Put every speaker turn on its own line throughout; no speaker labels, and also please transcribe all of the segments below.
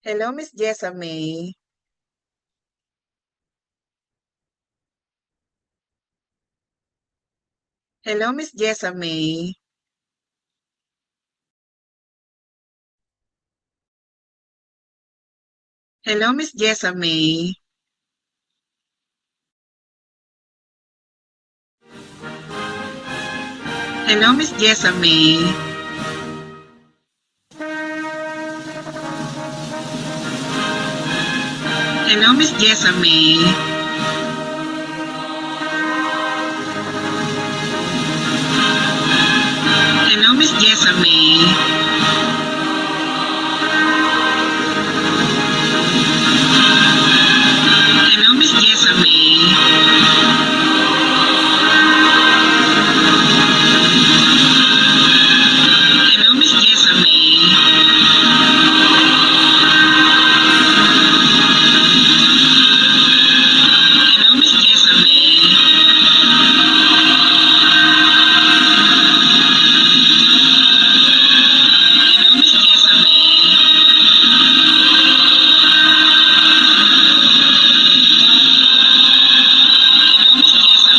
Hello, Miss Jessa. Hello, Miss Jessa. Hello, Miss Jessa. Hello, Miss Jessa. Hello, Miss Jessa. Hello, Miss Jessa. Hello, Miss Jessa. Hello, Miss Jessa. Hello, Miss Jessa. Hello, Miss Jessa. Hello, Miss Jessa. Hello, Miss Jessa. Miss Jessa.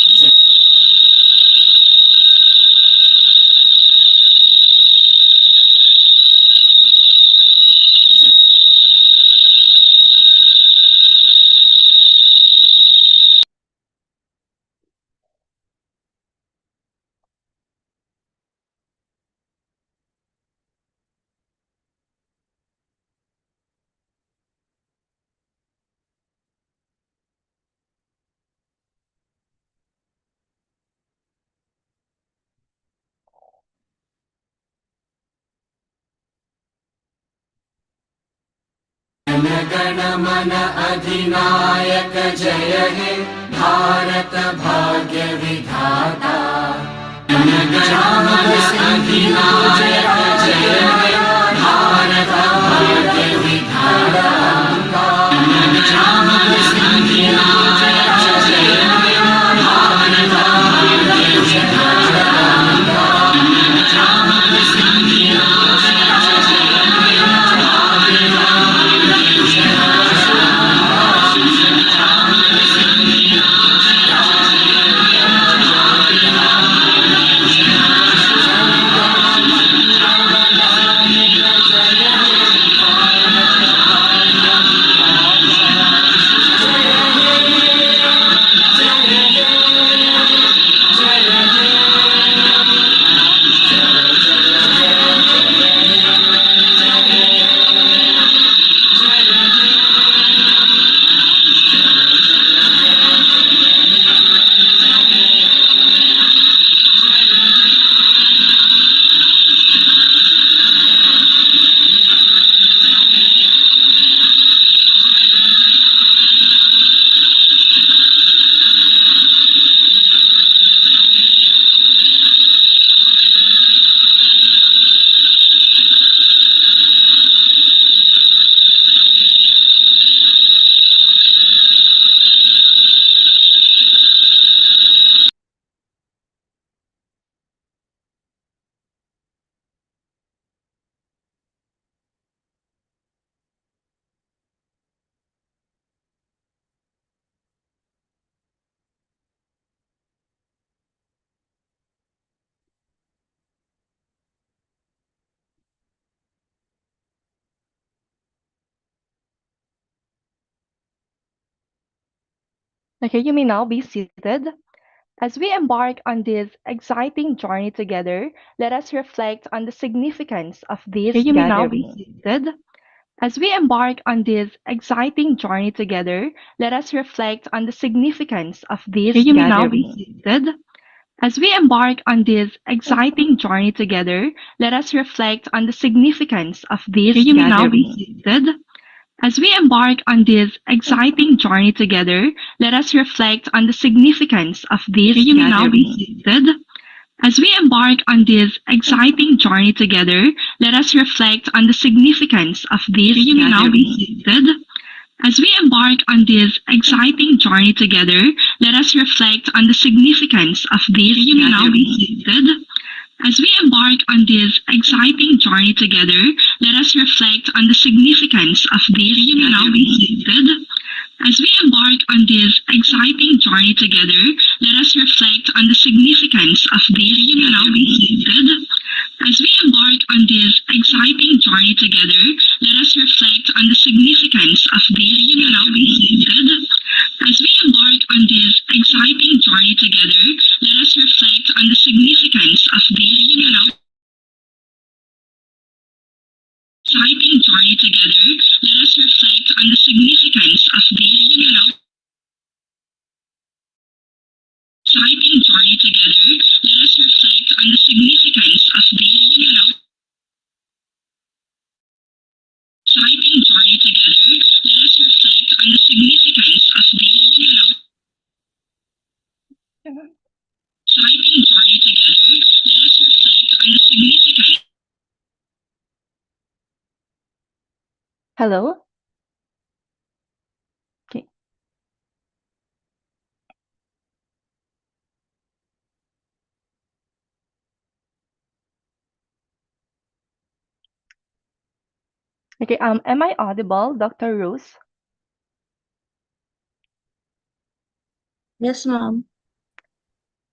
Miss Jessa.
Jana Gana मन अधिनायक जय हे भारत भाग्य विधाता। जन गण मन अधिनायक जय हे भारत भाग्य विधाता। जन गण मन अधिनायक जय हे भारत भाग्य विधाता। जन गण मन अधिनायक जय हे
Okay, you may now be seated. As we embark on this exciting journey together, let us reflect on the significance of
Can
this
you me now be
gathering.
seated?
As we embark on this exciting journey together, let us reflect on the significance of
Can
this
you me now be
gathering.
seated?
As we embark on this exciting journey together, let us reflect on the significance of
Can
this
you me now be
gathering.
seated?
As we embark on this exciting journey together, let us reflect on the significance of
Can
this
you me now be
gathering.
seated?
As we embark on this exciting journey together, let us reflect on the significance of
Can
this
you me now be
gathering.
seated?
As we embark on this exciting journey together, let us reflect on the significance of
Can
this
you me now be
gathering.
seated?
As we embark on this exciting journey together, let us reflect on the significance of
Can
this
you me now be
gathering.
seated?
As we embark on this exciting journey together, let us reflect on the significance of
Can
this
you me now be
gathering.
seated?
As we embark on this exciting journey together, let us reflect on the significance of this
Can you me now be
gathering.
seated?
As we embark on this exciting journey together, let us reflect on the significance of this exciting journey together. Let us reflect on the significance of this exciting journey together. Let us reflect on the significance of this exciting journey together. Let us reflect on the significance of this exciting journey together. Let us reflect on the significance. Hello? Okay. Okay, am I audible, Dr. Rose?
Yes, ma'am.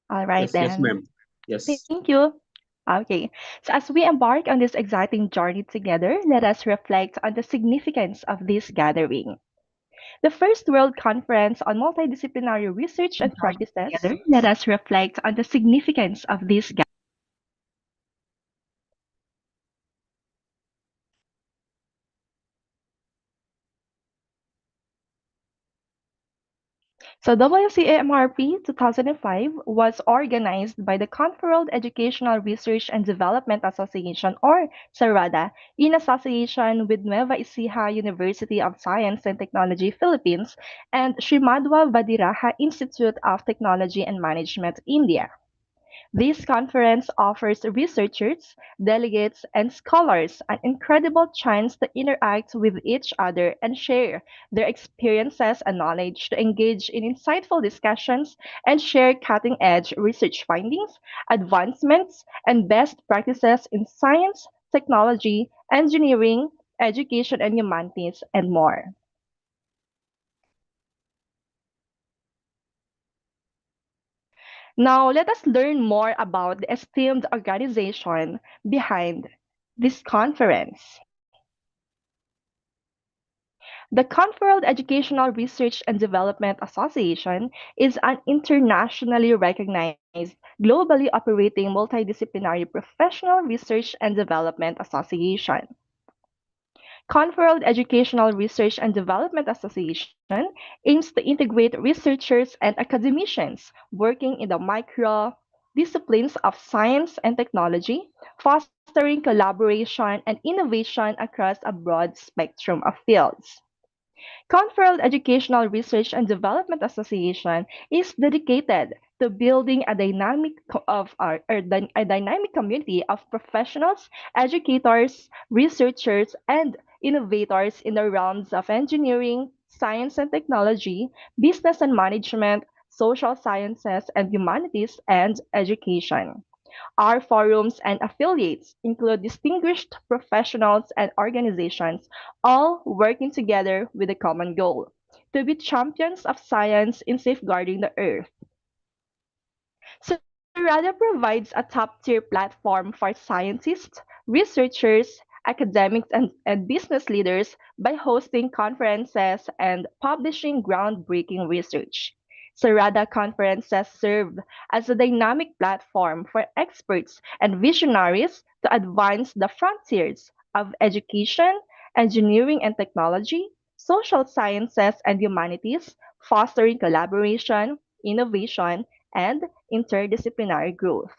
All right
Yes, yes,
then.
ma'am. Yes.
Thank you. Okay, so as we embark on this exciting journey together, let us reflect on the significance of this gathering. The First World Conference on Multidisciplinary Research and Practices,
Together,
let us reflect on the significance of this gathering. So WCMRP 2005 was organized by the Conferred Educational Research and Development Association or SARADA in association with Nueva Ecija University of Science and Technology Philippines and Srimadwa Vadiraha Institute of Technology and Management India. This conference offers researchers, delegates, and scholars an incredible chance to interact with each other and share their experiences and knowledge to engage in insightful discussions and share cutting edge research findings, advancements, and best practices in science, technology, engineering, education and humanities, and more. Now, let us learn more about the esteemed organization behind this conference. The Conferred Educational Research and Development Association is an internationally recognized, globally operating multidisciplinary professional research and development association. Conferred Educational Research and Development Association aims to integrate researchers and academicians working in the micro disciplines of science and technology, fostering collaboration and innovation across a broad spectrum of fields. Conferred Educational Research and Development Association is dedicated to building a dynamic community of professionals, educators, researchers, and innovators in the realms of engineering, science and technology, business and management, social sciences and humanities, and education. Our forums and affiliates include distinguished professionals and organizations, all working together with a common goal to be champions of science in safeguarding the earth. Serada provides a top tier platform for scientists, researchers, academics, and business leaders by hosting conferences and publishing groundbreaking research. Sarada conferences serve as a dynamic platform for experts and visionaries to advance the frontiers of education, engineering and technology, social sciences and humanities, fostering collaboration, innovation, and interdisciplinary growth.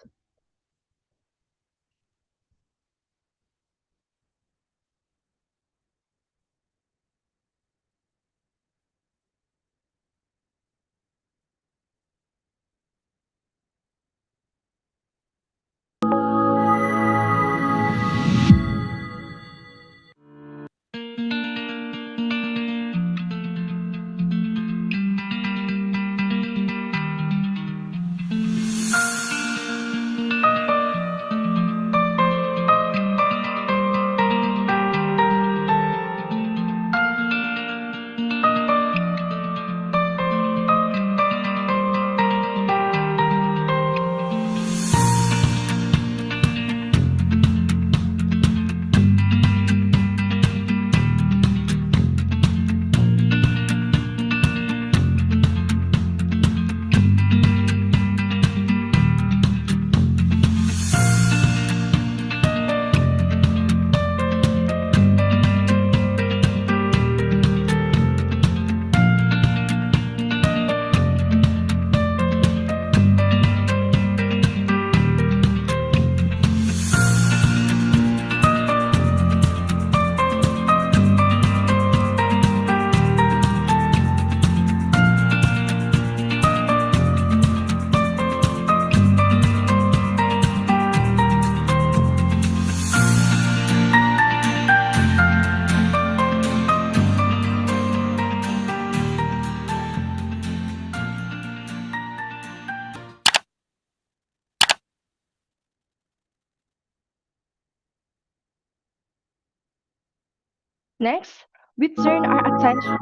Next, we turn our attention.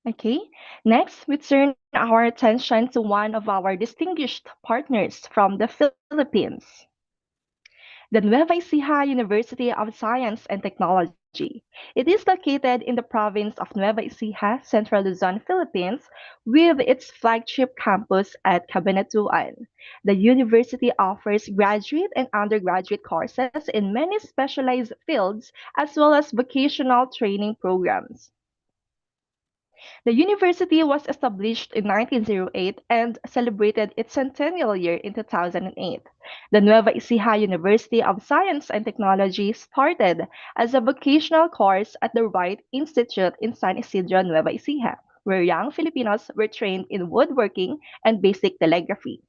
Okay, next we turn our attention to one of our distinguished partners from the Philippines, the Nueva Ecija University of Science and Technology. It is located in the province of Nueva Ecija, Central Luzon, Philippines, with its flagship campus at Cabanatuan. The university offers graduate and undergraduate courses in many specialized fields as well as vocational training programs. The university was established in 1908 and celebrated its centennial year in 2008. The Nueva Ecija University of Science and Technology started as a vocational course at the Wright Institute in San Isidro, Nueva Ecija, where young Filipinos were trained in woodworking and basic telegraphy.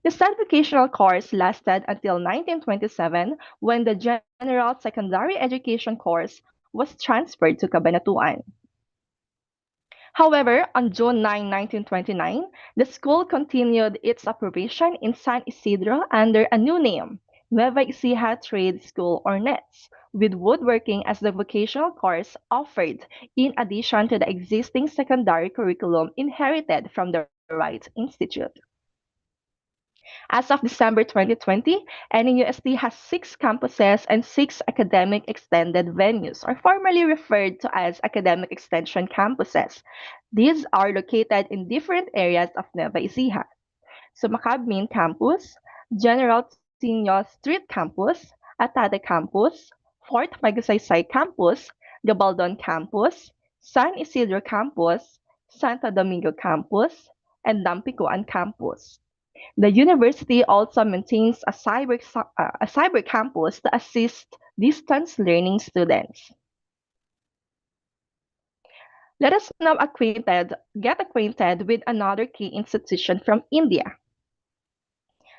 The said vocational course lasted until 1927 when the General Secondary Education course was transferred to Cabanatuan. However, on June 9, 1929, the school continued its operation in San Isidro under a new name, Nueva Ecija Trade School or NETS, with woodworking as the vocational course offered in addition to the existing secondary curriculum inherited from the Wright Institute. As of December 2020, NUST has 6 campuses and 6 academic extended venues, or formerly referred to as academic extension campuses. These are located in different areas of Nueva Ecija. Sumakab Main Campus, General Tino Street Campus, Atate Campus, Fort Magsaysay Campus, Gabaldon Campus, San Isidro Campus, Santo Domingo Campus, and Dampicuan Campus. The university also maintains a cyber campus to assist distance learning students. Let us now get acquainted with another key institution from India.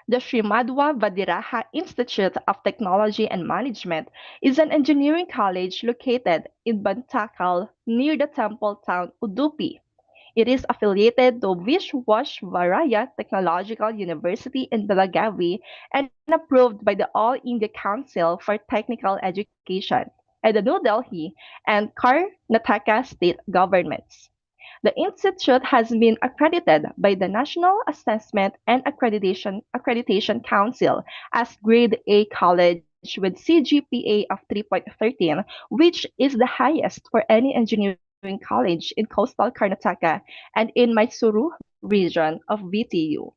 The Sri Madhwa Vadiraha Institute of Technology and Management is an engineering college located in Bantakal near the temple town Udupi. It is affiliated to Vishwasvaraya Technological University in Belagavi and approved by the All India Council for Technical Education and the New Delhi and Karnataka state governments. The institute has been accredited by the National Assessment and Accreditation Council as Grade A college with CGPA of 3.13, which is the highest for any engineering college in coastal Karnataka and in Mysuru region of VTU.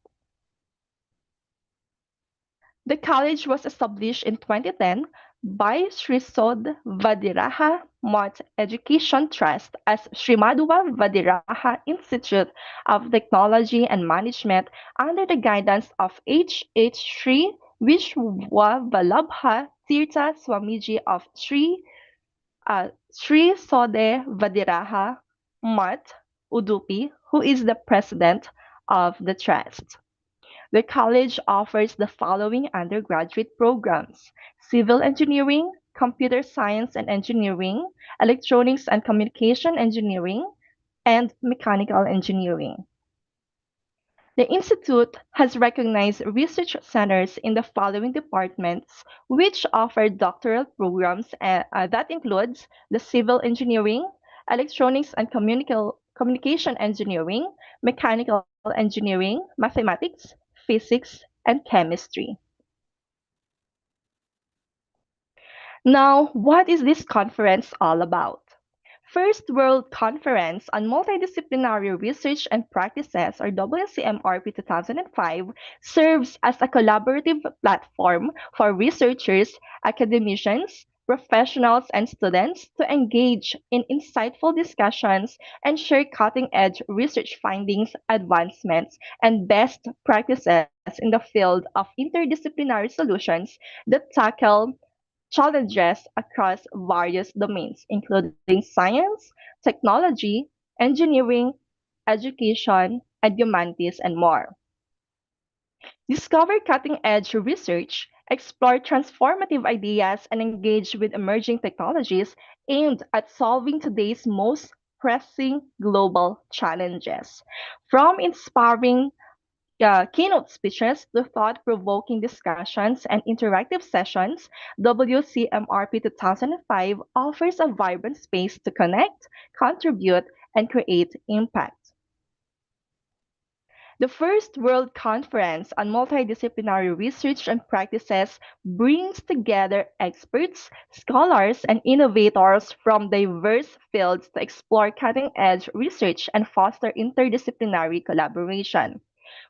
The college was established in 2010 by Sri Sod Vadiraha Mutt Education Trust as Sri Madhwa Vadiraha Institute of Technology and Management under the guidance of H. Sri Vishwavalabha Tirtha Swamiji of Sri Sode Vadiraha Mutt Udupi, who is the president of the trust. The college offers the following undergraduate programs: Civil Engineering, Computer Science and Engineering, Electronics and Communication Engineering, and Mechanical Engineering. The institute has recognized research centers in the following departments which offer doctoral programs that includes the Civil Engineering, Electronics and Communication Engineering, Mechanical Engineering, Mathematics, Physics, and Chemistry. Now, what is this conference all about? First World Conference on Multidisciplinary Research and Practices, or WCMRP 2005, serves as a collaborative platform for researchers, academicians, professionals, and students to engage in insightful discussions and share cutting edge research findings, advancements, and best practices in the field of interdisciplinary solutions that tackle challenges across various domains, including science, technology, engineering, education, and humanities, and more. Discover cutting edge research, explore transformative ideas, and engage with emerging technologies aimed at solving today's most pressing global challenges. From inspiring keynote speeches to thought provoking discussions and interactive sessions, WCMRP 2005 offers a vibrant space to connect, contribute, and create impact. The First World Conference on Multidisciplinary Research and Practices brings together experts, scholars, and innovators from diverse fields to explore cutting edge research and foster interdisciplinary collaboration.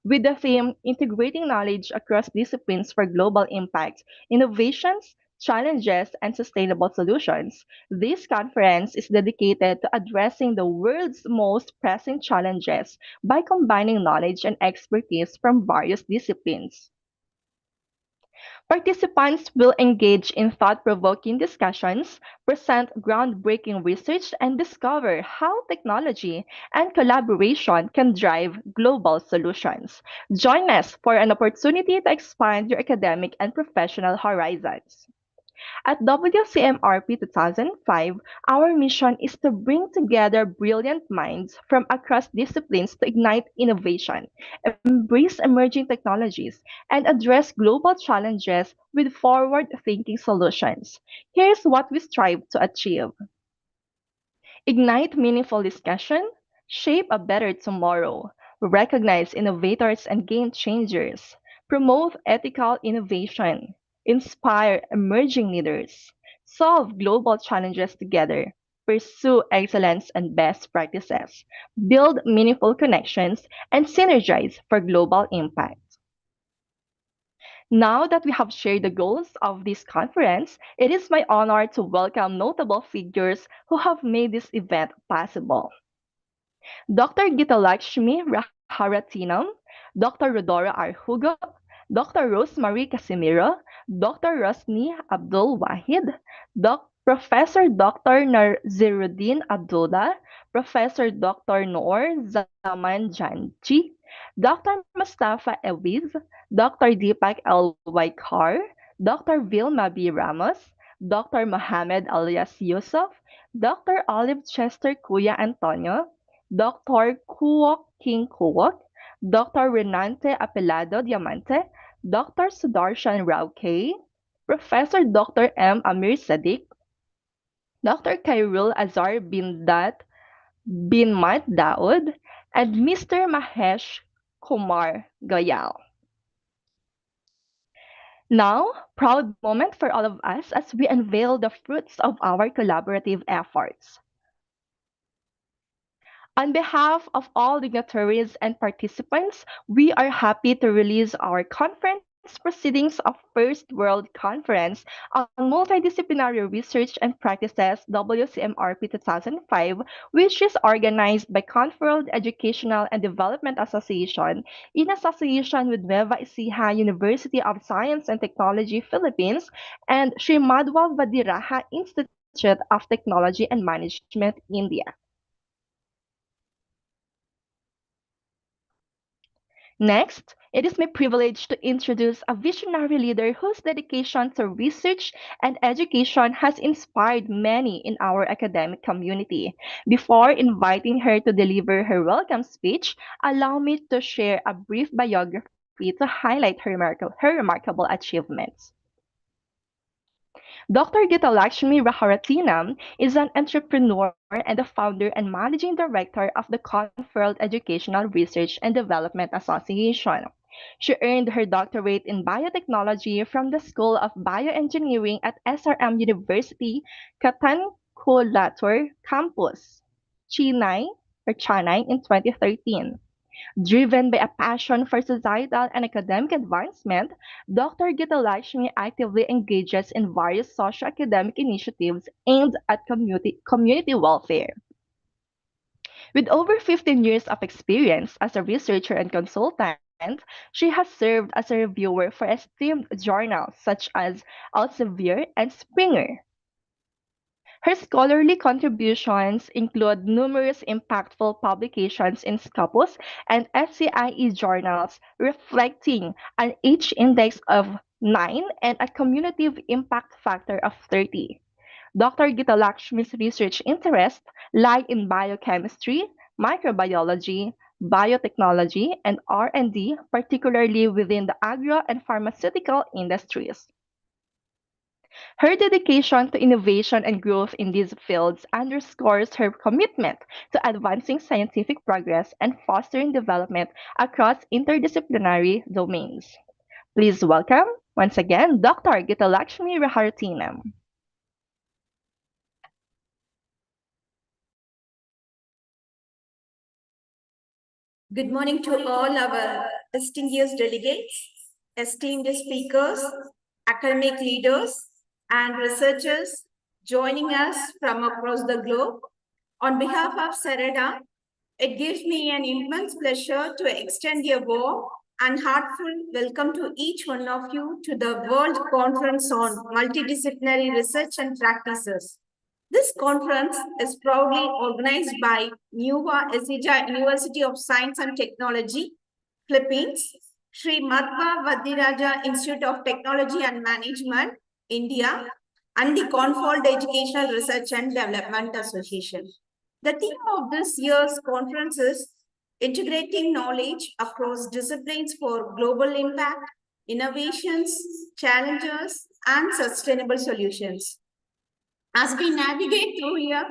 With the theme Integrating Knowledge Across Disciplines for Global Impact, Innovations, Challenges, and Sustainable Solutions, this conference is dedicated to addressing the world's most pressing challenges by combining knowledge and expertise from various disciplines. Participants will engage in thought provoking discussions, present groundbreaking research, and discover how technology and collaboration can drive global solutions. Join us for an opportunity to expand your academic and professional horizons. At WCMRP 2005, our mission is to bring together brilliant minds from across disciplines to ignite innovation, embrace emerging technologies, and address global challenges with forward thinking solutions. Here's what we strive to achieve: ignite meaningful discussion, shape a better tomorrow, recognize innovators and game changers, promote ethical innovation, inspire emerging leaders, solve global challenges together, pursue excellence and best practices, build meaningful connections, and synergize for global impact. Now that we have shared the goals of this conference, it is my honor to welcome notable figures who have made this event possible. Dr. Gitalakshmi Raharatinam, Dr. Rodora Arhugo, Dr. Rosemary Casimiro, Dr. Rosni Abdul Wahid, Professor Dr. Naziruddin Abdullah, Professor Dr. Noor Zaman Janji, Dr. Mustafa Ewiz, Dr. Deepak L.Y. Kar, Dr. Vilma B. Ramos, Dr. Mohammed alias Yusuf, Dr. Olive Chester Kuya Antonio, Dr. Kuok King Kuok, Dr. Renante Apelado Diamante, Dr. Sudarshan Rao K, Professor Dr. M. Amir Sadiq, Dr. Khairul Azhar bin Dat bin Mat Daud, and Mr. Mahesh Kumar Goyal. Now, proud moment for all of us as we unveil the fruits of our collaborative efforts. On behalf of all dignitaries and participants, we are happy to release our conference proceedings of First World Conference on Multidisciplinary Research and Practices WCMRP 2005, which is organized by Conferred Educational and Development Association in association with Nueva Ecija University of Science and Technology Philippines and Sri Madhwa Vadiraja Institute of Technology and Management, India. Next, it is my privilege to introduce a visionary leader whose dedication to research and education has inspired many in our academic community. Before inviting her to deliver her welcome speech, allow me to share a brief biography to highlight her remarkable achievements. Dr. Gitalakshmi Raharatinam is an entrepreneur and the founder and managing director of the Conferred Educational Research and Development Association. She earned her doctorate in biotechnology from the School of Bioengineering at SRM University, Katankulatur Campus, Chennai in 2013. Driven by a passion for societal and academic advancement, Dr. Gitalakshmi actively engages in various socio-academic initiatives aimed at community welfare. With over 15 years of experience as a researcher and consultant, she has served as a reviewer for esteemed journals such as Elsevier and Springer. Her scholarly contributions include numerous impactful publications in Scopus and SCIE journals reflecting an H index of 9 and a cumulative impact factor of 30. Dr. Gitalakshmi's research interests lie in biochemistry, microbiology, biotechnology, and R&D, particularly within the agro and pharmaceutical industries. Her dedication to innovation and growth in these fields underscores her commitment to advancing scientific progress and fostering development across interdisciplinary domains. Please welcome, once again, Dr. Gitalakshmi Raharatinam.
Good morning to all our distinguished delegates, esteemed speakers, academic leaders, and researchers joining us from across the globe. On behalf of Sarada, it gives me an immense pleasure to extend a warm and heartfelt welcome to each one of you to the World Conference on Multidisciplinary Research and Practices. This conference is proudly organized by Nueva Ecija University of Science and Technology, Philippines, Sri Madhva Vadiraja Institute of Technology and Management, India, and the Confold Educational Research and Development Association. The theme of this year's conference is Integrating Knowledge Across Disciplines for Global Impact, Innovations, Challenges, and Sustainable Solutions. As we navigate through a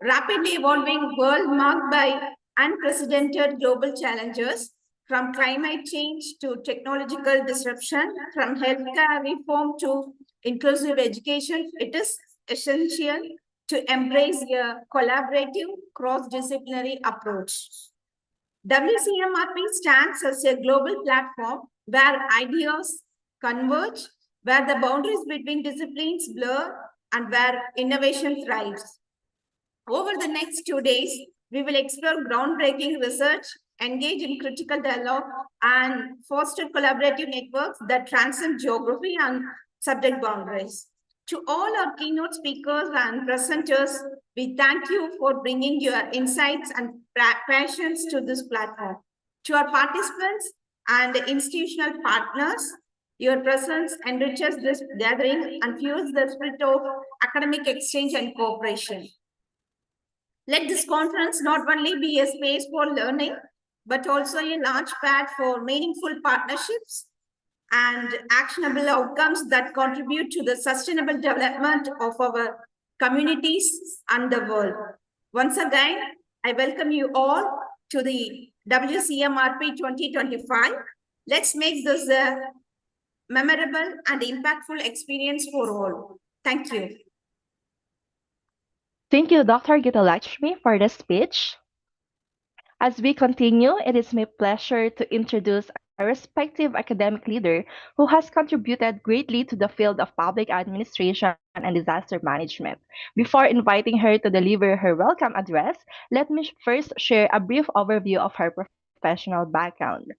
rapidly evolving world marked by unprecedented global challenges, from climate change to technological disruption, from healthcare reform to inclusive education, it is essential to embrace a collaborative cross-disciplinary approach. WCMRP stands as a global platform where ideas converge, where the boundaries between disciplines blur, and where innovation thrives. Over the next 2 days, we will explore groundbreaking research, engage in critical dialogue, and foster collaborative networks that transcend geography and subject boundaries. To all our keynote speakers and presenters, we thank you for bringing your insights and passions to this platform. To our participants and institutional partners, your presence enriches this gathering and fuels the spirit of academic exchange and cooperation. Let this conference not only be a space for learning, but also a launch pad for meaningful partnerships and actionable outcomes that contribute to the sustainable development of our communities and the world. Once again, I welcome you all to the WCMRP 2025. Let's make this a memorable and impactful experience for all. Thank you.
Thank you, Dr. Gitalakshmi, for the speech. As we continue, it is my pleasure to introduce a respective academic leader who has contributed greatly to the field of public administration and disaster management. Before inviting her to deliver her welcome address, let me first share a brief overview of her professional background.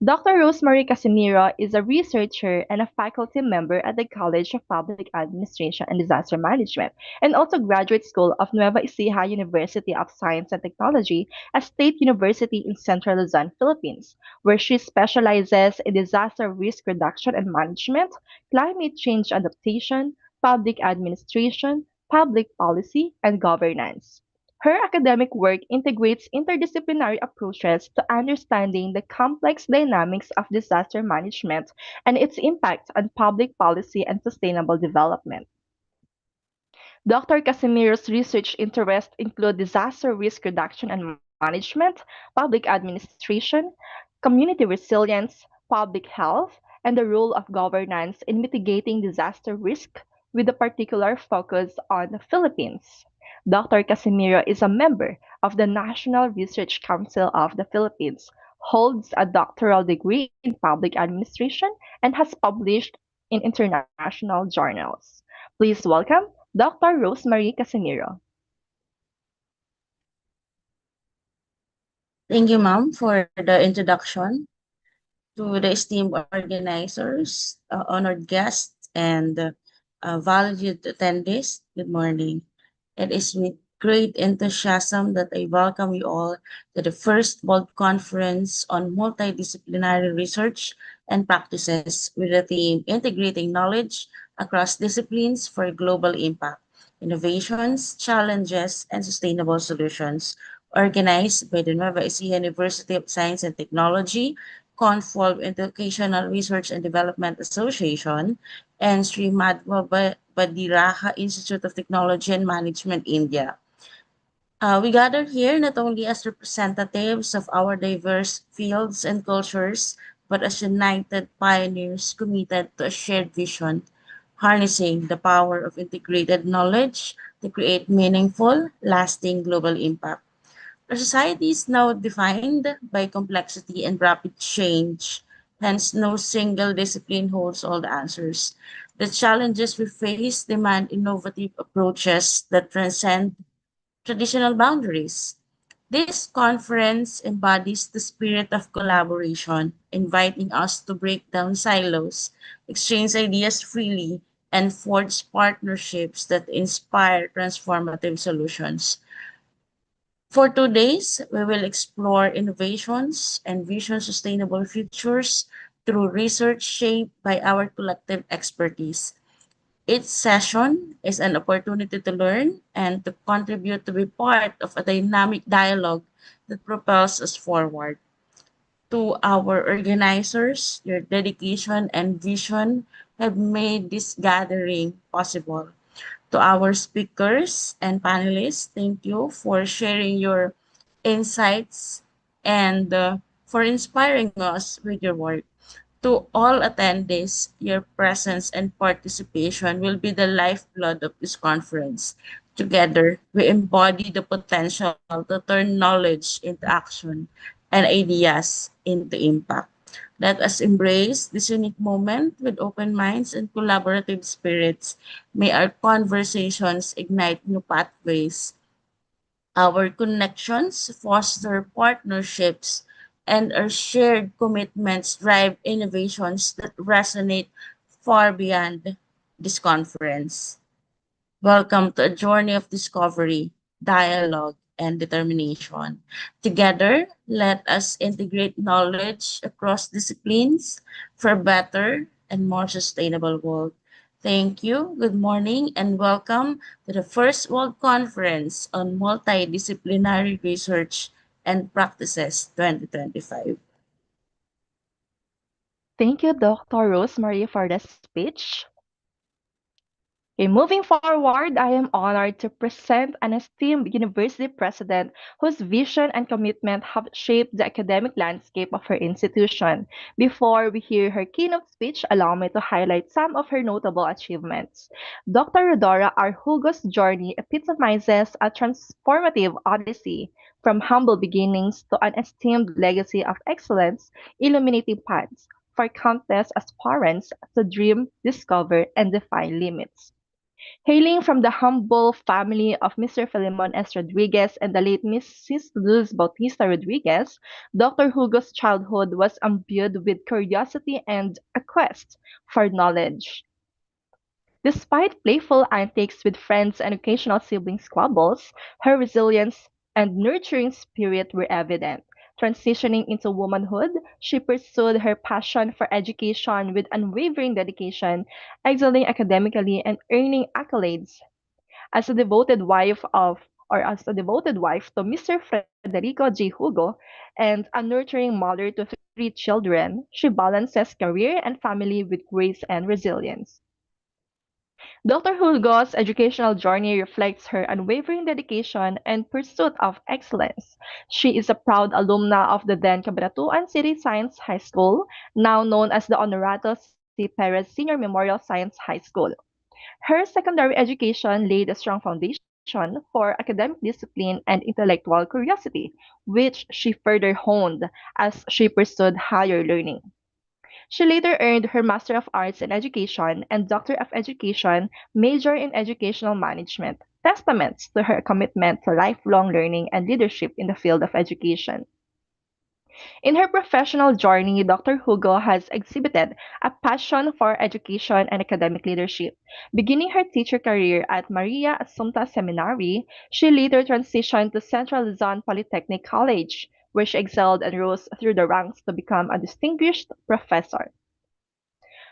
Dr. Rosemary Casimiro is a researcher and a faculty member at the College of Public Administration and Disaster Management, and also Graduate School of Nueva Ecija University of Science and Technology, a state university in Central Luzon, Philippines, where she specializes in disaster risk reduction and management, climate change adaptation, public administration, public policy, and governance. Her academic work integrates interdisciplinary approaches to understanding the complex dynamics of disaster management and its impact on public policy and sustainable development. Dr. Casimiro's research interests include disaster risk reduction and management, public administration, community resilience, public health, and the role of governance in mitigating disaster risk, with a particular focus on the Philippines. Dr. Casimiro is a member of the National Research Council of the Philippines, holds a doctoral degree in public administration, and has published in international journals. Please welcome Dr. Rosemary Casimiro.
Thank you, ma'am, for the introduction. To the esteemed organizers, honored guests, and valued attendees, good morning. It is with great enthusiasm that I welcome you all to the first World Conference on Multidisciplinary Research and Practices with the theme Integrating Knowledge Across Disciplines for Global Impact, Innovations, Challenges, and Sustainable Solutions, organized by the Nueva Ecija University of Science and Technology, Confolv Educational Research and Development Association, and Sri Madhva Badiraha Institute of Technology and Management, India. We gather here not only as representatives of our diverse fields and cultures, but as united pioneers committed to a shared vision, harnessing the power of integrated knowledge to create meaningful, lasting global impact. Our society is now defined by complexity and rapid change. Hence, no single discipline holds all the answers. The challenges we face demand innovative approaches that transcend traditional boundaries. This conference embodies the spirit of collaboration, inviting us to break down silos, exchange ideas freely, and forge partnerships that inspire transformative solutions. For 2 days, we will explore innovations and vision sustainable futures through research shaped by our collective expertise. Each session is an opportunity to learn and to contribute to be part of a dynamic dialogue that propels us forward. To our organizers, your dedication and vision have made this gathering possible. To our speakers and panelists, thank you for sharing your insights and for inspiring us with your work. To all attendees, your presence and participation will be the lifeblood of this conference. Together, we embody the potential to turn knowledge into action and ideas into impact. Let us embrace this unique moment with open minds and collaborative spirits. May our conversations ignite new pathways, our connections foster partnerships, and our shared commitments drive innovations that resonate far beyond this conference. Welcome to a journey of discovery, dialogue, and determination. Together, let us integrate knowledge across disciplines for a better and more sustainable world. Thank you, good morning, and welcome to the first World Conference on Multidisciplinary Research and Practices 2025.
Thank you, Dr. Rosemary, for the speech. Okay, moving forward, I am honored to present an esteemed university president whose vision and commitment have shaped the academic landscape of her institution. Before we hear her keynote speech, allow me to highlight some of her notable achievements. Dr. Rodora Arhugo's journey epitomizes a transformative odyssey from humble beginnings to an esteemed legacy of excellence, illuminating paths for countless aspirants to dream, discover, and defy limits. Hailing from the humble family of Mr. Philemon S. Rodriguez and the late Mrs. Luz Bautista Rodriguez, Dr. Hugo's childhood was imbued with curiosity and a quest for knowledge. Despite playful antics with friends and occasional sibling squabbles, her resilience and nurturing spirit were evident. Transitioning into womanhood, she pursued her passion for education with unwavering dedication, excelling academically and earning accolades as a devoted wife to Mr. Federico J. Hugo and a nurturing mother to three children, she balances career and family with grace and resilience. Dr. Hugo's educational journey reflects her unwavering dedication and pursuit of excellence. She is a proud alumna of the then Cabanatuan City Science High School, now known as the Honorato C. Perez Senior Memorial Science High School. Her secondary education laid a strong foundation for academic discipline and intellectual curiosity, which she further honed as she pursued higher learning. She later earned her Master of Arts in Education and Doctor of Education major in Educational Management, testaments to her commitment to lifelong learning and leadership in the field of education. In her professional journey, Dr. Hugo has exhibited a passion for education and academic leadership. Beginning her teacher career at Maria Assumpta Seminary, she later transitioned to Central Luzon Polytechnic College, where she excelled and rose through the ranks to become a distinguished professor.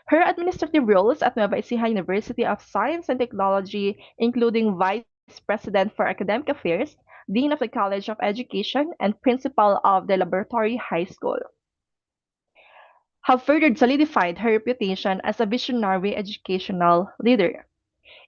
Her administrative roles at Nueva Ecija University of Science and Technology, including Vice President for Academic Affairs, Dean of the College of Education, and Principal of the Laboratory High School, have further solidified her reputation as a visionary educational leader.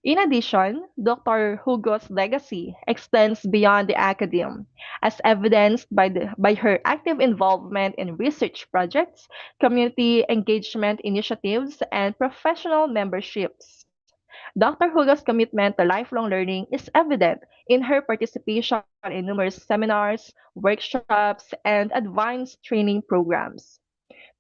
In addition, Dr. Hugo's legacy extends beyond the academe, as evidenced by her active involvement in research projects, community engagement initiatives, and professional memberships. Dr. Hugo's commitment to lifelong learning is evident in her participation in numerous seminars, workshops, and advanced training programs.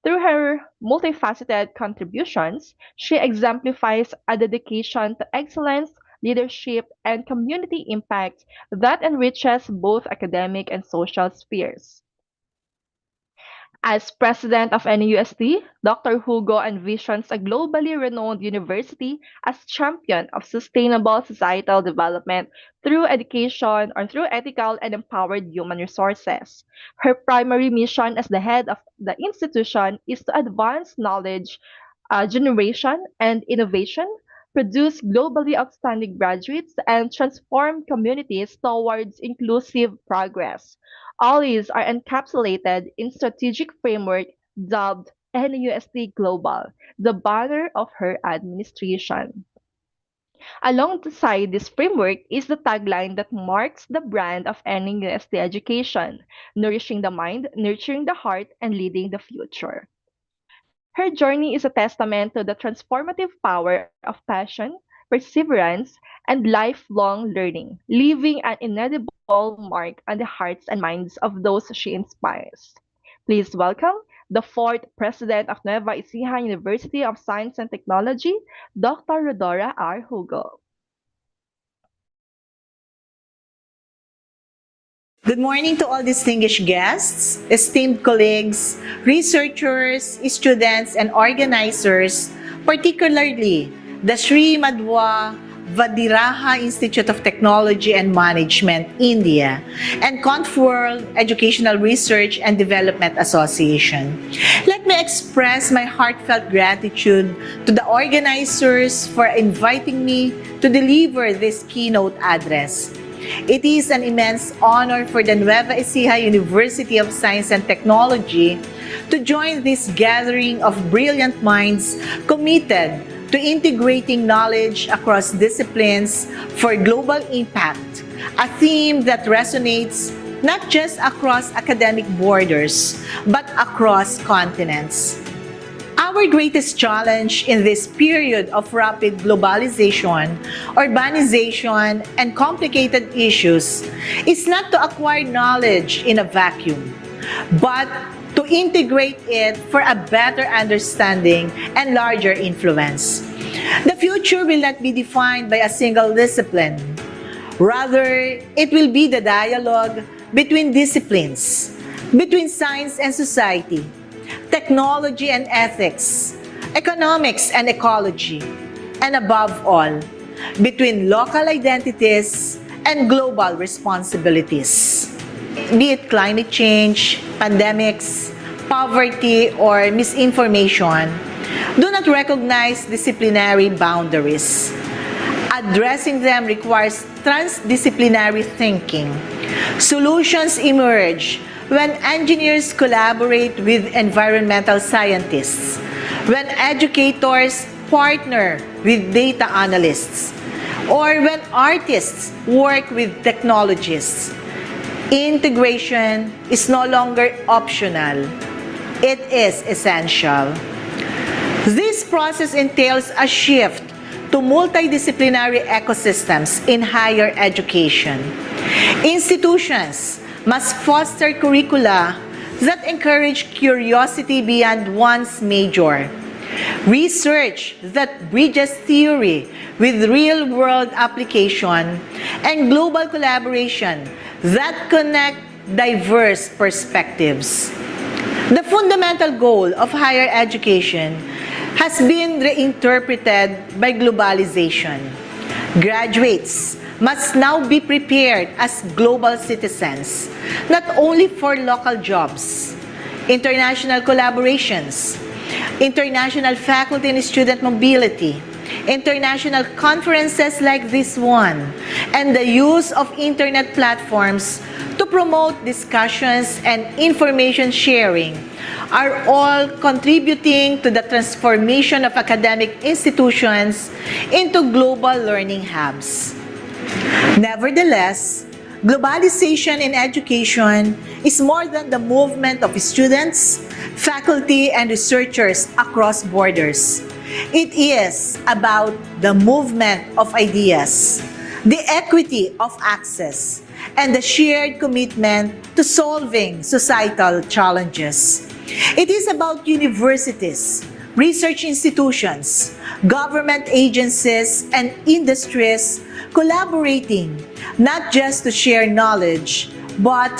Through her multifaceted contributions, she exemplifies a dedication to excellence, leadership, and community impact that enriches both academic and social spheres. As president of NUST, Dr. Hugo envisions a globally renowned university as champion of sustainable societal development through education or through ethical and empowered human resources. Her primary mission as the head of the institution is to advance knowledge generation and innovation, produce globally outstanding graduates, and transform communities towards inclusive progress. All these are encapsulated in strategic framework dubbed NUST Global, the banner of her administration. Alongside this framework is the tagline that marks the brand of NUST education, nourishing the mind, nurturing the heart, and leading the future. Her journey is a testament to the transformative power of passion, perseverance, and lifelong learning, leaving an indelible mark on the hearts and minds of those she inspires. Please welcome the fourth president of Nueva Ecija University of Science and Technology, Dr. Rodora R. Hugo.
Good morning to all distinguished guests, esteemed colleagues, researchers, students, and organizers, particularly the Sri Madhwa Vadiraha Institute of Technology and Management, India, and Conf World Educational Research and Development Association. Let me express my heartfelt gratitude to the organizers for inviting me to deliver this keynote address. It is an immense honor for the Nueva Ecija University of Science and Technology to join this gathering of brilliant minds committed to integrating knowledge across disciplines for global impact, a theme that resonates not just across academic borders, but across continents. Our greatest challenge in this period of rapid globalization, urbanization, and complicated issues is not to acquire knowledge in a vacuum, but to integrate it for a better understanding and larger influence. The future will not be defined by a single discipline. Rather, it will be the dialogue between disciplines, between science and society, technology and ethics, economics and ecology, and above all, between local identities and global responsibilities. Be it climate change, pandemics, poverty, or misinformation, do not recognize disciplinary boundaries. Addressing them requires transdisciplinary thinking. Solutions emerge when engineers collaborate with environmental scientists, when educators partner with data analysts, or when artists work with technologists. Integration is no longer optional. It is essential. This process entails a shift to multidisciplinary ecosystems in higher education. Institutions must foster curricula that encourage curiosity beyond one's major, research that bridges theory with real-world application, and global collaboration that connect diverse perspectives. The fundamental goal of higher education has been reinterpreted by globalization. Graduates must now be prepared as global citizens, not only for local jobs, international collaborations, international faculty and student mobility, international conferences like this one, and the use of internet platforms to promote discussions and information sharing are all contributing to the transformation of academic institutions into global learning hubs. Nevertheless, globalization in education is more than the movement of students, faculty, and researchers across borders. It is about the movement of ideas, the equity of access, and the shared commitment to solving societal challenges. It is about universities, research institutions, government agencies, and industries collaborating not just to share knowledge, but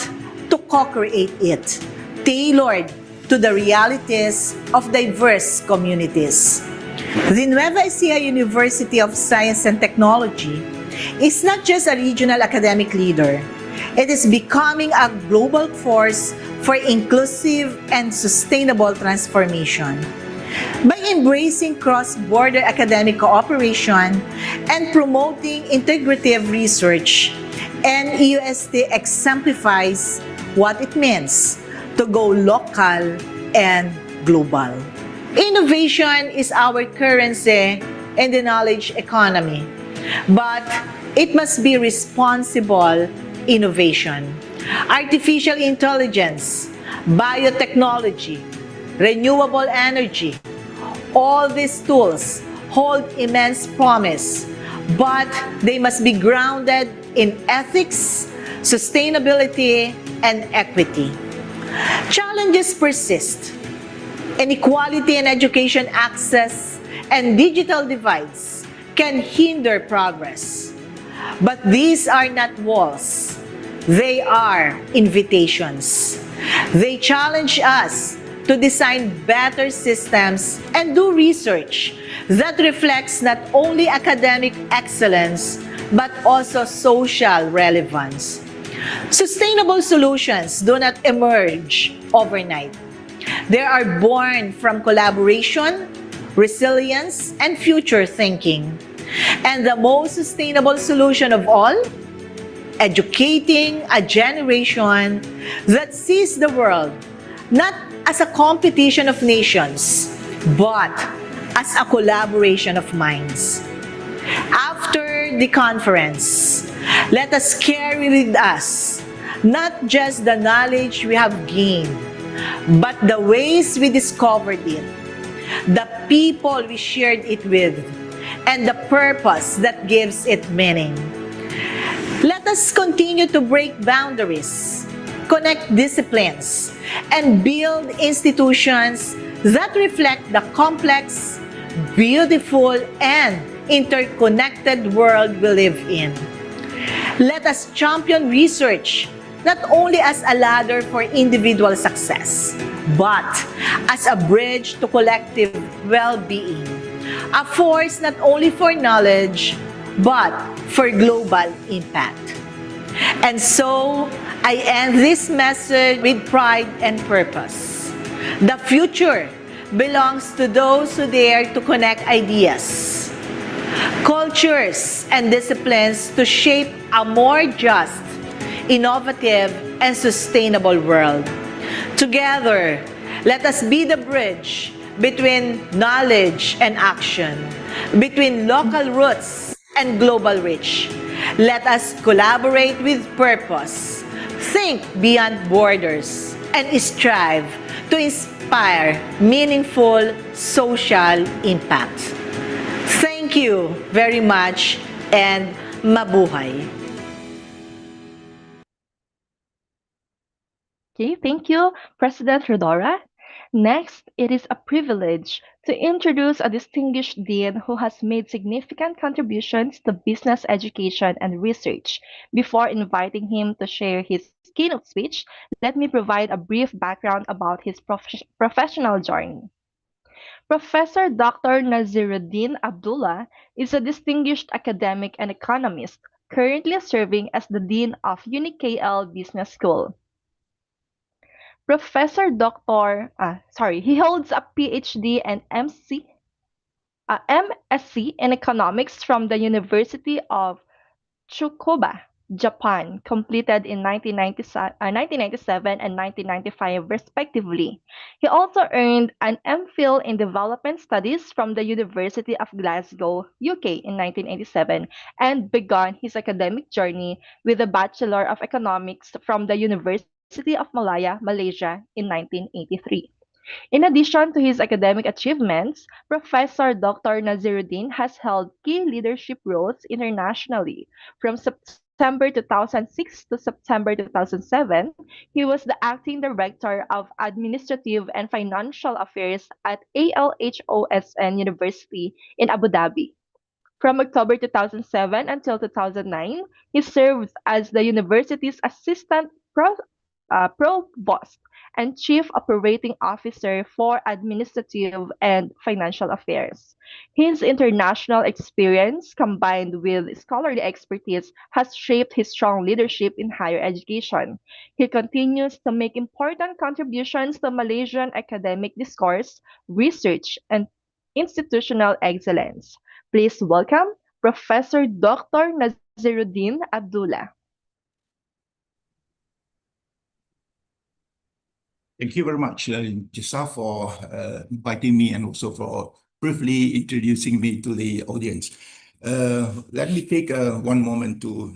to co-create it, tailored to the realities of diverse communities. The Nueva Ecija University of Science and Technology is not just a regional academic leader. It is becoming a global force for inclusive and sustainable transformation. By embracing cross-border academic cooperation and promoting integrative research, NEUST exemplifies what it means to go local and global. Innovation is our currency in the knowledge economy, but it must be responsible innovation. Artificial intelligence, biotechnology, renewable energy, all these tools hold immense promise, but they must be grounded in ethics, sustainability, and equity. Challenges persist. Inequality in education access and digital divides can hinder progress. But these are not walls. They are invitations. They challenge us to design better systems and do research that reflects not only academic excellence, but also social relevance. Sustainable solutions do not emerge overnight. They are born from collaboration, resilience, and future thinking. And the most sustainable solution of all? Educating a generation that sees the world not as a competition of nations, but as a collaboration of minds. After the conference, let us carry with us not just the knowledge we have gained, but the ways we discovered it, the people we shared it with, and the purpose that gives it meaning. Let us continue to break boundaries, connect disciplines, and build institutions that reflect the complex, beautiful, and interconnected world we live in. Let us champion research not only as a ladder for individual success, but as a bridge to collective well-being, a force not only for knowledge, but for global impact. And so, I end this message with pride and purpose. The future belongs to those who dare to connect ideas, cultures, and disciplines to shape a more just, innovative, and sustainable world. Together, let us be the bridge between knowledge and action, between local roots and global reach. Let us collaborate with purpose, think beyond borders, and strive to inspire meaningful social impact. Thank you very much and mabuhay.
Okay, thank you, President Rodora. Next, it is a privilege to introduce a distinguished dean who has made significant contributions to business education and research. Before inviting him to share his keynote speech, let me provide a brief background about his professional journey. Professor Dr. Naziruddin Abdullah is a distinguished academic and economist, currently serving as the Dean of UniKL Business School. He holds a PhD and MSc in economics from the University of Tsukuba, Japan, completed in 1997 and 1995 respectively. He also earned an MPhil in Development Studies from the University of Glasgow, UK in 1987 and began his academic journey with a Bachelor of Economics from the University of Malaya, Malaysia in 1983. In addition to his academic achievements, Professor Dr. Naziruddin has held key leadership roles internationally. From September 2006 to September 2007, he was the acting director of Administrative and Financial Affairs at ALHOSN University in Abu Dhabi. From October 2007 until 2009, he served as the university's assistant provost and chief operating officer for administrative and financial affairs. His international experience combined with scholarly expertise has shaped his strong leadership in higher education. He continues to make important contributions to Malaysian academic discourse, research, and institutional excellence. Please welcome Professor Dr. Naziruddin Abdullah.
Thank you very much, Jessa, for inviting me and also for briefly introducing me to the audience. Let me take one moment to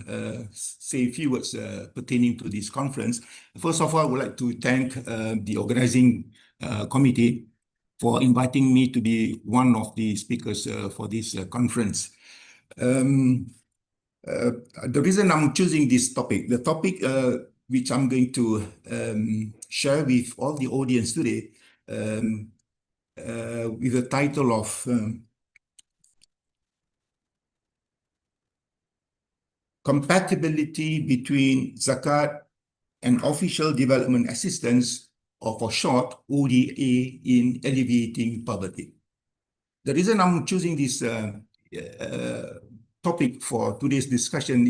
say a few words pertaining to this conference. First of all, I would like to thank the organizing committee for inviting me to be one of the speakers for this conference. The reason I'm choosing this topic, the topic which I'm going to share with all the audience today with the title of Compatibility between Zakat and Official Development Assistance, or for short, ODA, in alleviating poverty. The reason I'm choosing this topic for today's discussion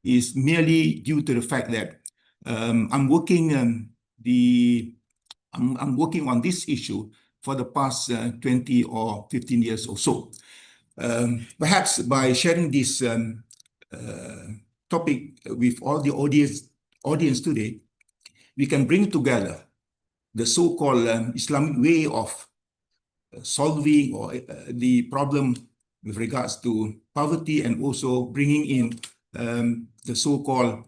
is merely due to the fact that I'm working on this issue for the past 20 or 15 years or so. Perhaps by sharing this topic with all the audience today, we can bring together the so-called Islamic way of solving or the problem with regards to poverty, and also bringing in the so-called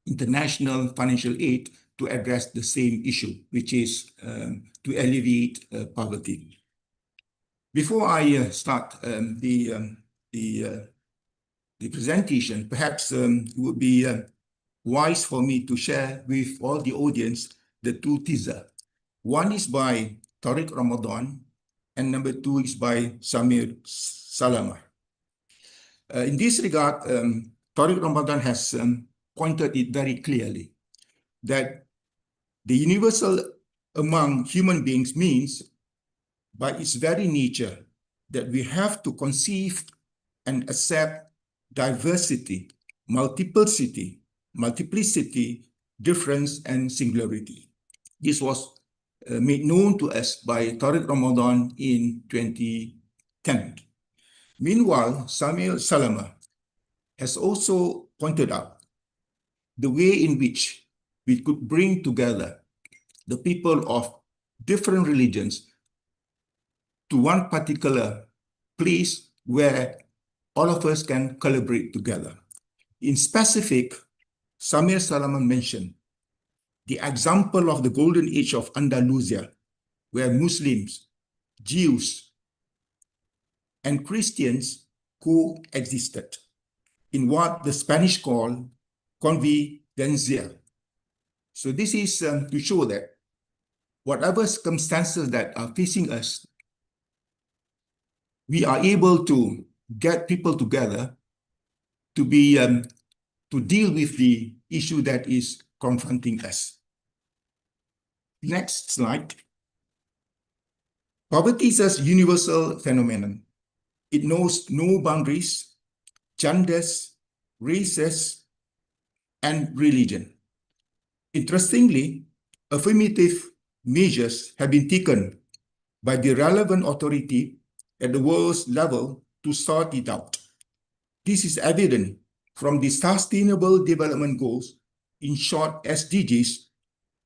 international financial aid to address the same issue, which is to alleviate poverty. Before I start the presentation, perhaps it would be wise for me to share with all the audience the two teaser. One is by Tariq Ramadan, and number two is by Samir Salama. In this regard, Tariq Ramadan has pointed it very clearly that the universal among human beings means, by its very nature, that we have to conceive and accept diversity, multiplicity, difference, and singularity. This was made known to us by Tariq Ramadan in 2010. Meanwhile, Samir Salama has also pointed out the way in which we could bring together the people of different religions to one particular place where all of us can collaborate together. In specific, Samir Salama mentioned the example of the golden age of Andalusia, where Muslims, Jews, and Christians coexisted in what the Spanish call convivencia. So this is to show that whatever circumstances that are facing us, we are able to get people together to be to deal with the issue that is confronting us. Next slide. Poverty is a universal phenomenon. It knows no boundaries, genders, races, and religion. Interestingly, affirmative measures have been taken by the relevant authority at the world's level to sort it out. This is evident from the Sustainable Development Goals, in short SDGs,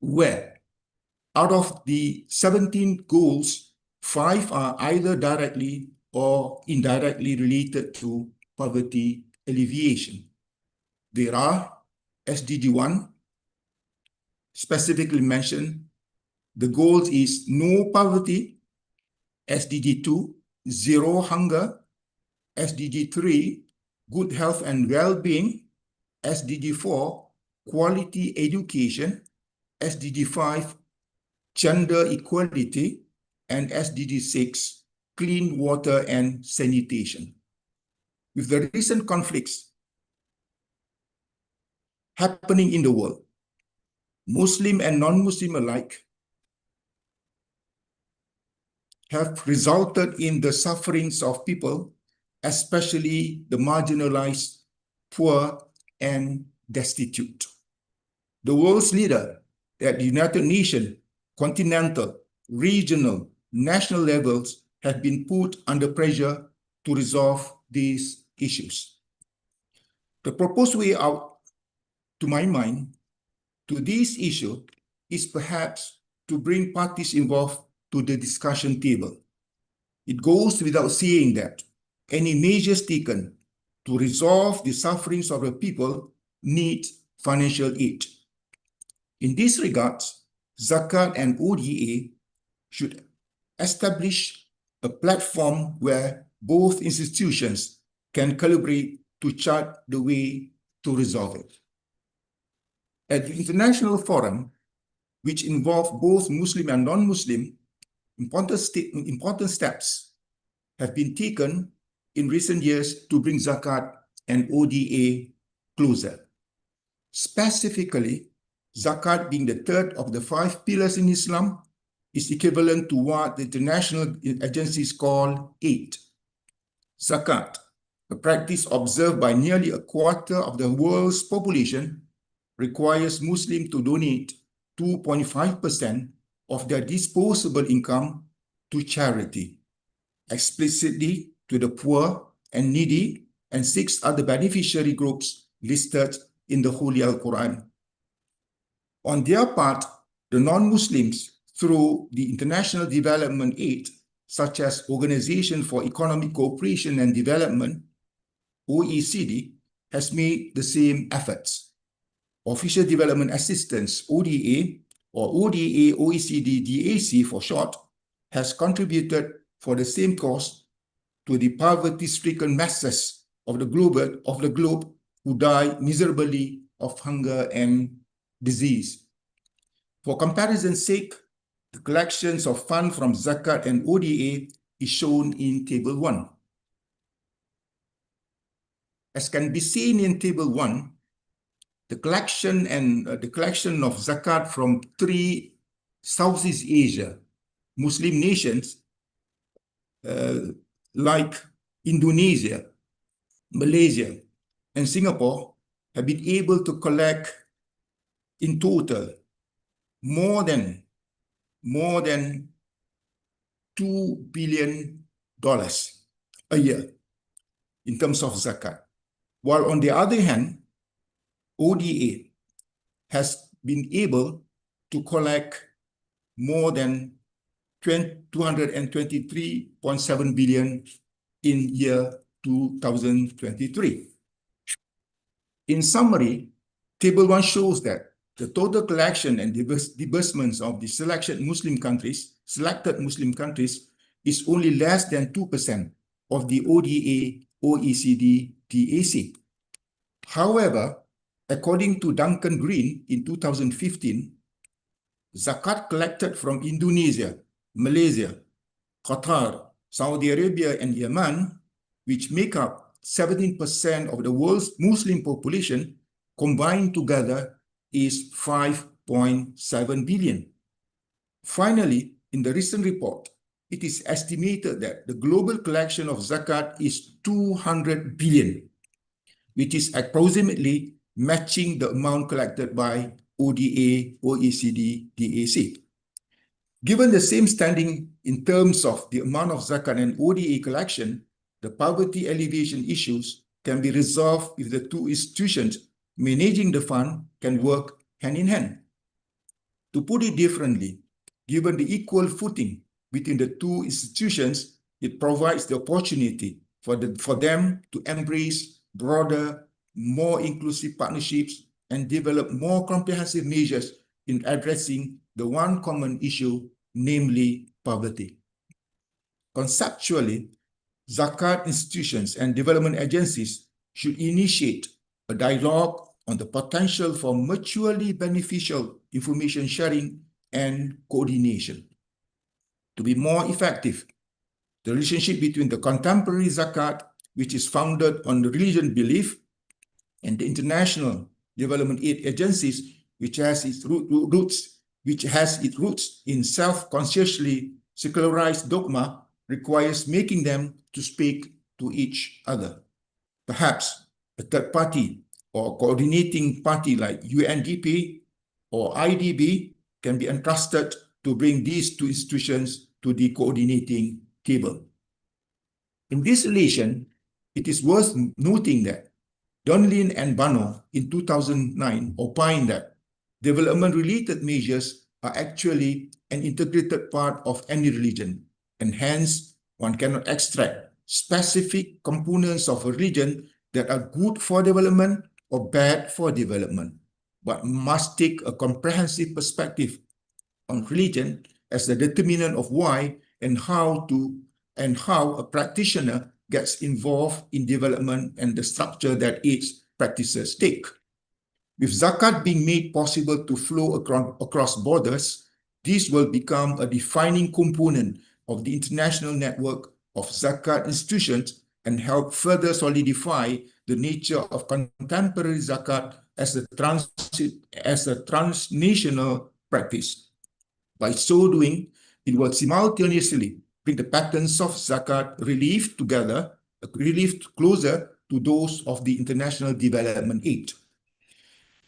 where out of the 17 goals, 5 are either directly or indirectly related to poverty alleviation. There are SDG 1, specifically mentioned, the goal is no poverty, SDG 2, zero hunger, SDG 3, good health and well-being, SDG 4, quality education, SDG 5, gender equality, and SDG 6, clean water and sanitation. With the recent conflicts happening in the world, Muslim and non-Muslim alike, have resulted in the sufferings of people, especially the marginalized, poor, and destitute. The world's leader at the United Nations, continental, regional, national levels have been put under pressure to resolve these issues. The proposed way out, to my mind, to this issue is perhaps to bring parties involved to the discussion table. It goes without saying that any measures taken to resolve the sufferings of the people need financial aid. In this regard, Zakat and ODA should establish a platform where both institutions can collaborate to chart the way to resolve it. At the international forum, which involve both Muslim and non-Muslim, important steps have been taken in recent years to bring Zakat and ODA closer. Specifically, Zakat, being the third of the 5 pillars in Islam, is equivalent to what the international agencies call aid. Zakat, a practice observed by nearly a quarter of the world's population, requires Muslims to donate 2.5% of their disposable income to charity, explicitly to the poor and needy and 6 other beneficiary groups listed in the Holy Al-Quran. On their part, the non-Muslims, through the international development aid, such as Organization for Economic Cooperation and Development, OECD, has made the same efforts. Official Development Assistance, ODA, or ODA OECD DAC for short, has contributed for the same cause to the poverty-stricken masses of the globe who die miserably of hunger and disease. For comparison's sake, the collections of funds from Zakat and ODA is shown in Table 1. As can be seen in Table 1, the collection of Zakat from 3 Southeast Asia Muslim nations like Indonesia, Malaysia, and Singapore have been able to collect in total more than $2 billion a year in terms of zakat. While on the other hand, ODA has been able to collect more than 223.7 billion in year 2023. In summary, Table 1 shows that the total collection and disbursements of the selected Muslim countries is only less than 2% of the ODA OECD DAC. However, according to Duncan Green in 2015, zakat collected from Indonesia, Malaysia, Qatar, Saudi Arabia, and Yemen, which make up 17% of the world's Muslim population, combined together is 5.7 billion. Finally, in the recent report, it is estimated that the global collection of zakat is 200 billion, which is approximately matching the amount collected by ODA, OECD, DAC. Given the same standing in terms of the amount of zakat and ODA collection, the poverty alleviation issues can be resolved if the two institutions managing the fund can work hand in hand. To put it differently, given the equal footing between the two institutions, it provides the opportunity for them to embrace broader, more inclusive partnerships and develop more comprehensive measures in addressing the one common issue, namely poverty. Conceptually, zakat institutions and development agencies should initiate a dialogue on the potential for mutually beneficial information sharing and coordination. To be more effective, the relationship between the contemporary zakat, which is founded on the religion belief, and the international development aid agencies, which has its roots in self-consciously secularized dogma, requires making them to speak to each other. Perhaps a third party or coordinating party like UNDP or IDB can be entrusted to bring these two institutions to the coordinating table. In this relation, it is worth noting that Donlin and Bano in 2009 opined that development-related measures are actually an integrated part of any religion, and hence one cannot extract specific components of a religion that are good for development or bad for development, but must take a comprehensive perspective on religion as the determinant of why and how a practitioner gets involved in development and the structure that its practices take. With zakat being made possible to flow across borders, this will become a defining component of the international network of zakat institutions and help further solidify the nature of contemporary zakat as a transnational practice. By so doing, it will simultaneously bring the patterns of zakat relief closer to those of the international development aid.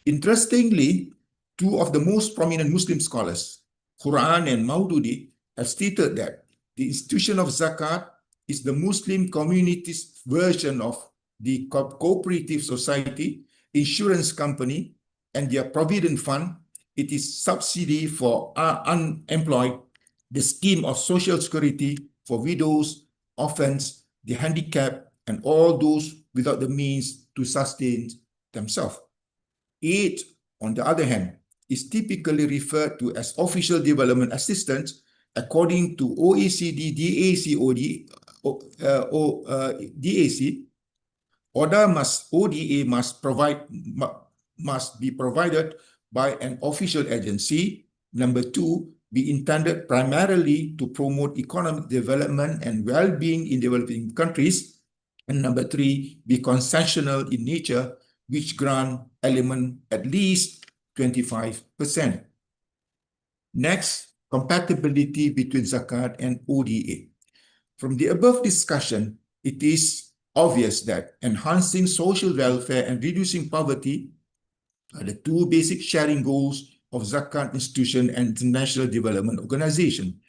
Interestingly, two of the most prominent Muslim scholars, Quran and Maududi, have stated that the institution of zakat is the Muslim community's version of the cooperative society, insurance company, and their provident fund. It is subsidy for unemployed, the scheme of social security for widows, orphans, the handicapped, and all those without the means to sustain themselves. Aid, on the other hand, is typically referred to as official development assistance according to OECD DAC. ODA must be provided by an official agency. Number two, be intended primarily to promote economic development and well-being in developing countries. And number three, be concessional in nature, which grant element at least 25%. Next, compatibility between zakat and ODA. From the above discussion, it is obvious that enhancing social welfare and reducing poverty are the two basic sharing goals of zakat institution and international development organization.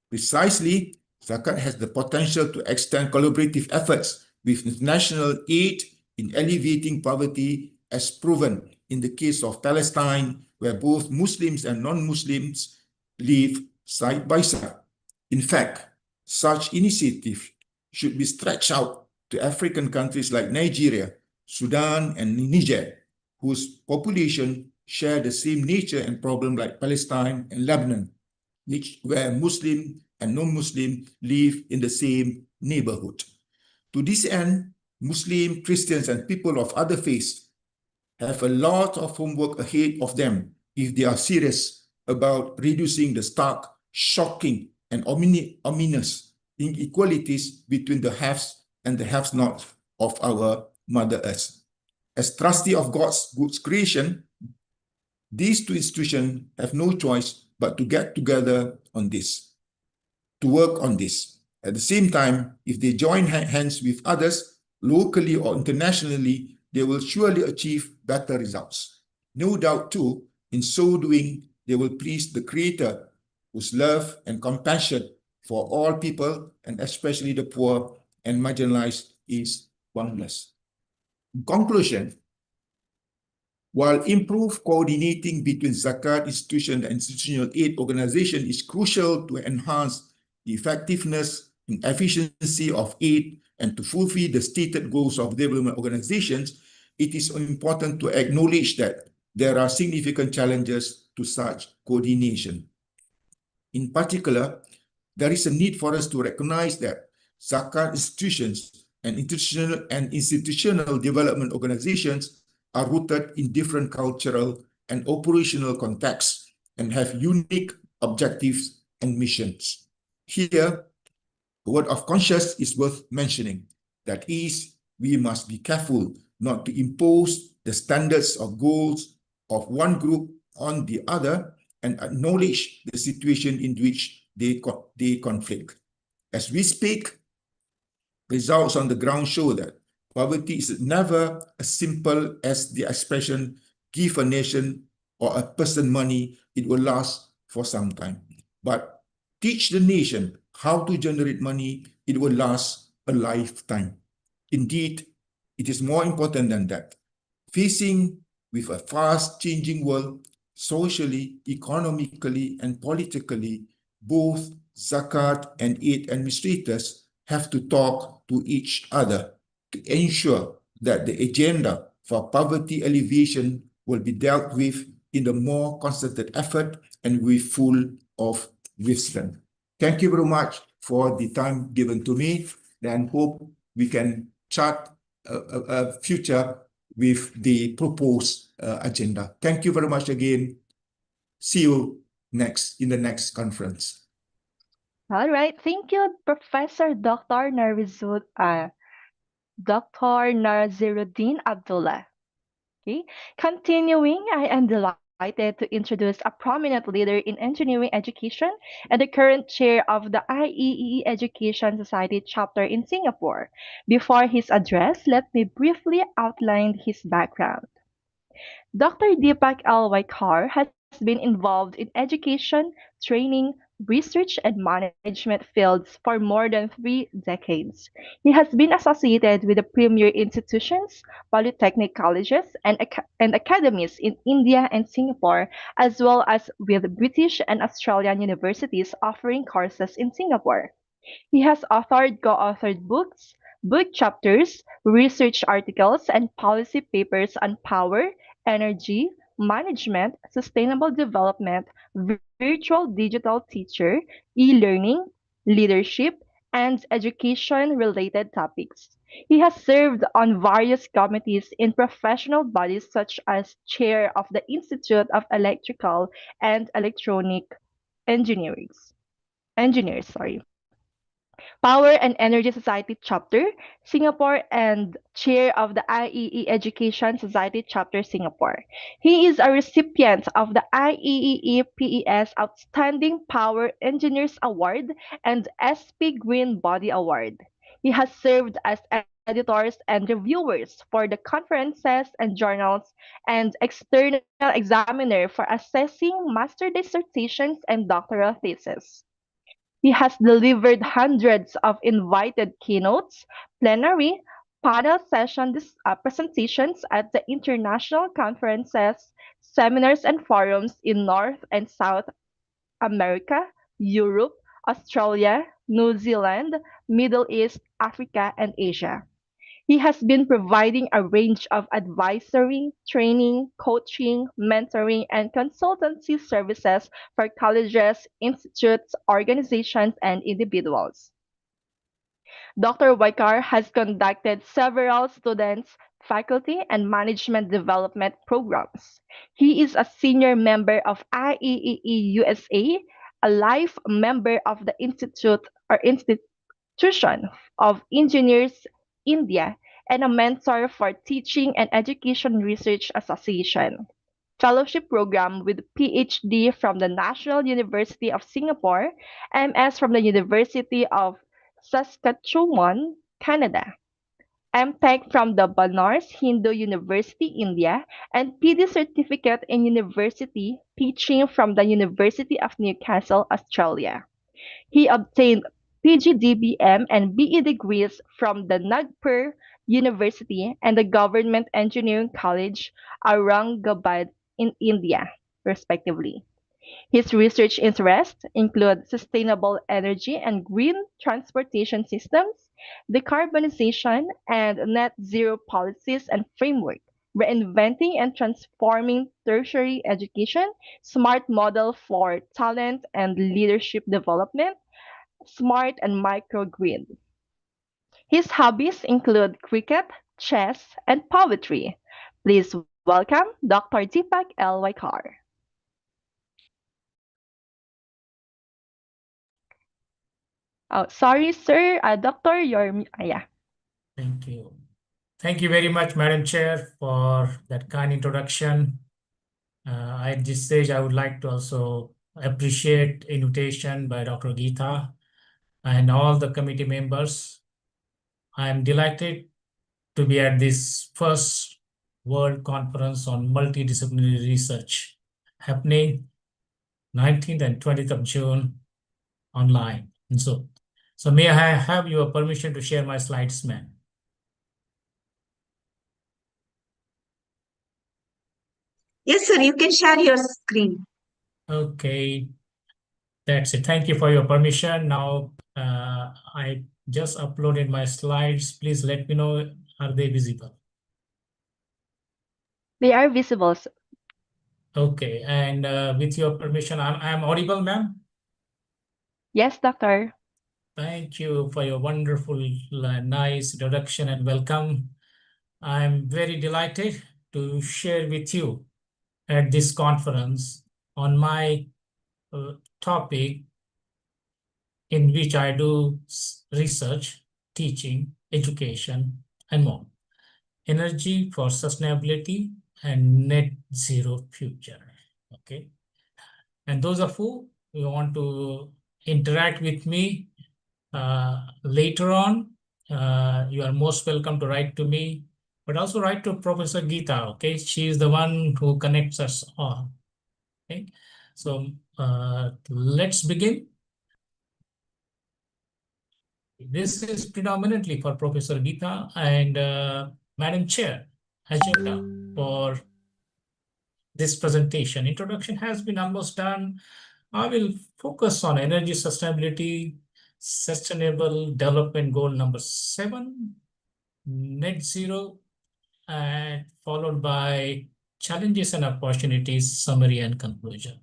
Precisely, zakat has the potential to extend collaborative efforts with international aid in alleviating poverty, as proven in the case of Palestine, where both Muslims and non-Muslims live side by side. In fact, such initiatives should be stretched out to African countries like Nigeria, Sudan, and Niger, whose population share the same nature and problem like Palestine and Lebanon, where Muslim and non-Muslim live in the same neighborhood. To this end, Muslim, Christians, and people of other faiths have a lot of homework ahead of them if they are serious about reducing the stark, shocking, and ominous inequalities between the haves and the have-nots of our Mother Earth. As trustee of God's good creation, these two institutions have no choice but to get together on this, to work on this. At the same time, if they join hands with others, locally or internationally, they will surely achieve better results. No doubt, too, in so doing, they will please the Creator, whose love and compassion for all people, and especially the poor and marginalized, is boundless. In conclusion, while improved coordinating between zakat institution and institutional aid organization is crucial to enhance the effectiveness and efficiency of aid and to fulfill the stated goals of development organizations, it is important to acknowledge that there are significant challenges to such coordination. In particular, there is a need for us to recognize that zakat institutions and institutional development organizations are rooted in different cultural and operational contexts and have unique objectives and missions. Here, a word of conscience is worth mentioning. That is, we must be careful not to impose the standards of goals of one group on the other and acknowledge the situation in which they conflict. As we speak, results on the ground show that poverty is never as simple as the expression, give a nation or a person money, it will last for some time. But teach the nation how to generate money, it will last a lifetime. Indeed, it is more important than that. Facing with a fast-changing world, socially, economically, and politically, both zakat and aid administrators have to talk to each other to ensure that the agenda for poverty alleviation will be dealt with in the more concerted effort and with full of wisdom. Thank you very much for the time given to me, and hope we can chart a future with the proposed agenda. Thank you very much again. See you in the next conference.
All right. Thank you, Professor Dr. Naziruddin Abdullah. Okay. Continuing, I am delighted to introduce a prominent leader in engineering education and the current chair of the IEEE Education Society chapter in Singapore. Before his address, let me briefly outline his background. Dr. Deepak L. Vaikar has been involved in education, training, research, and management fields for more than 3 decades. He has been associated with the premier institutions, polytechnic colleges, and academies in India and Singapore, as well as with British and Australian universities offering courses in Singapore. He has authored, co-authored books, book chapters, research articles, and policy papers on power, energy, management, sustainable development, virtual digital teacher, e-learning, leadership, and education-related topics. He has served on various committees in professional bodies such as Chair of the Institute of Electrical and Electronic Engineers, Power and Energy Society Chapter, Singapore, and Chair of the IEE Education Society Chapter Singapore. He is a recipient of the IEEE PES Outstanding Power Engineers Award and SP Green Body Award. He has served as editors and reviewers for the conferences and journals and external examiner for assessing master dissertations and doctoral theses. He has delivered hundreds of invited keynotes, plenary, panel presentations at the international conferences, seminars, and forums in North and South America, Europe, Australia, New Zealand, Middle East, Africa, and Asia. He has been providing a range of advisory, training, coaching, mentoring, and consultancy services for colleges, institutes, organizations, and individuals. Dr. Waikar has conducted several students, faculty, and management development programs. He is a senior member of IEEE USA, a life member of the Institution of Engineers India, and a mentor for Teaching and Education Research Association. Fellowship program with PhD from the National University of Singapore, MS from the University of Saskatchewan, Canada, MTech from the Banaras Hindu University, India, and PD certificate in university teaching from the University of Newcastle, Australia. He obtained PGDBM and BE degrees from the Nagpur University and the Government Engineering College, Aurangabad in India, respectively. His research interests include sustainable energy and green transportation systems, decarbonization, and net zero policies and framework, reinventing and transforming tertiary education, smart model for talent and leadership development, smart and microgrid. His hobbies include cricket, chess, and poetry. Please welcome Dr. Deepak L. Waikar. Oh, sorry, sir. Doctor, yeah.
Thank you. Thank you very much, Madam Chair, for that kind introduction. At this stage, I would like to also appreciate invitation by Dr. Geeta and all the committee members. I am delighted to be at this first World Conference on Multidisciplinary Research happening 19th and 20th of June online. And so may I have your permission to share my slides, ma'am?
Yes, sir, you can share your screen.
Okay, that's it. Thank you for your permission. Now, I just uploaded my slides. Please let me know, are they visible?
They are visible.
Okay, and with your permission, I'm audible, ma'am?
Yes, doctor.
Thank you for your wonderful, nice introduction and welcome. I'm very delighted to share with you at this conference on my topic in which I do research, teaching, education, and more. Energy for sustainability and net zero future. Okay. And those of who want to interact with me later on, you are most welcome to write to me, but also write to Professor Geeta. Okay. She is the one who connects us all. Okay. So let's begin. This is predominantly for Professor Geeta and Madam Chair agenda for this presentation. Introduction has been almost done. I will focus on energy sustainability, Sustainable Development Goal number 7, net zero, and followed by challenges and opportunities, summary and conclusion.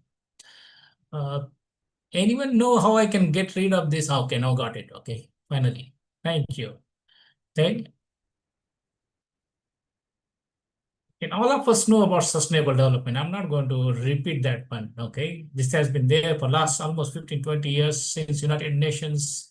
Anyone know how I can get rid of this? Okay, now got it. Okay, finally. Thank you. Then, and all of us know about sustainable development. I'm not going to repeat that one. Okay, this has been there for last almost 15, 20 years since United Nations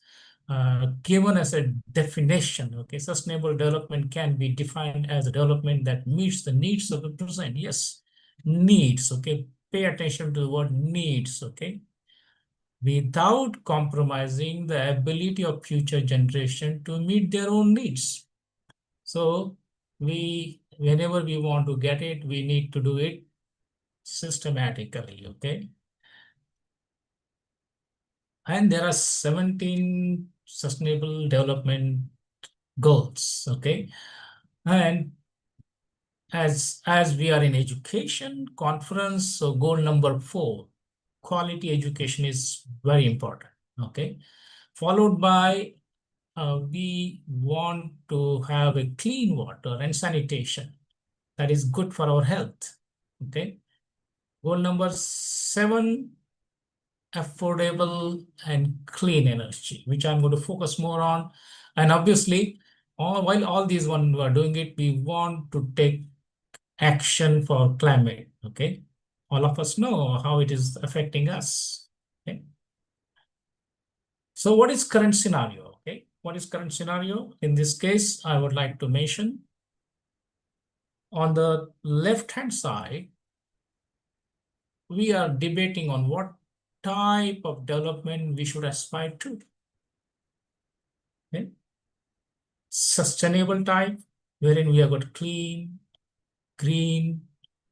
given us a definition. Okay, sustainable development can be defined as a development that meets the needs of the present. Yes, needs. Okay, pay attention to the word needs. Okay, without compromising the ability of future generation to meet their own needs. So whenever we want to get it, we need to do it systematically. Okay. And there are 17 sustainable development goals. Okay. And as we are in education conference, so goal number 4, quality education is very important. Okay. Followed by we want to have a clean water and sanitation that is good for our health. Okay. Goal number 7, affordable and clean energy, which I'm going to focus more on. And obviously, while all these one are doing it, we want to take action for climate. Okay. All of us know how it is affecting us. Okay. So what is current scenario? Okay. What is current scenario? In this case, I would like to mention on the left-hand side, we are debating on what type of development we should aspire to. Okay. Sustainable type, wherein we have got clean, green,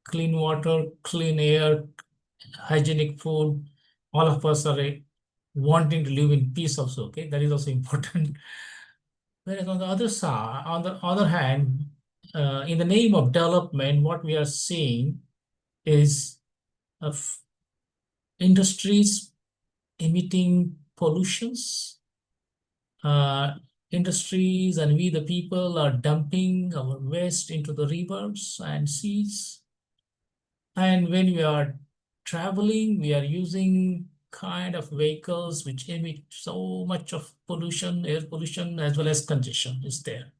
clean water, clean air, hygienic food. All of us are wanting to live in peace also. Okay, that is also important. Whereas on the other side, on the other hand, in the name of development, what we are seeing is of industries emitting pollutions. Industries and we the people are dumping our waste into the rivers and seas. And when we are traveling, we are using kind of vehicles which emit so much of pollution, air pollution, as well as congestion is there.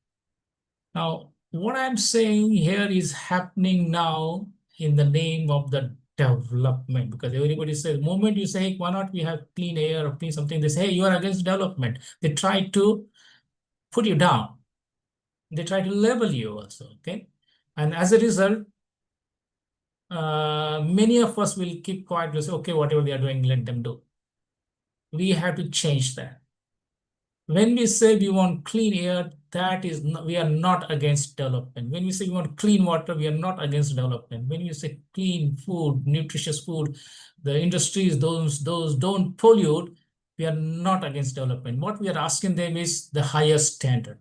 Now, what I'm saying here is happening now in the name of the development, because everybody says, the moment you say, why not we have clean air or clean something, they say, hey, you are against development. They try to put you down. They try to label you also, okay? And as a result, many of us will keep quiet and say, okay, whatever they are doing, let them do. We have to change that. When we say we want clean air, that is not, we are not against development. When we say we want clean water, we are not against development. When we say clean food, nutritious food, the industries, those don't pollute, we are not against development. What we are asking them is the highest standard.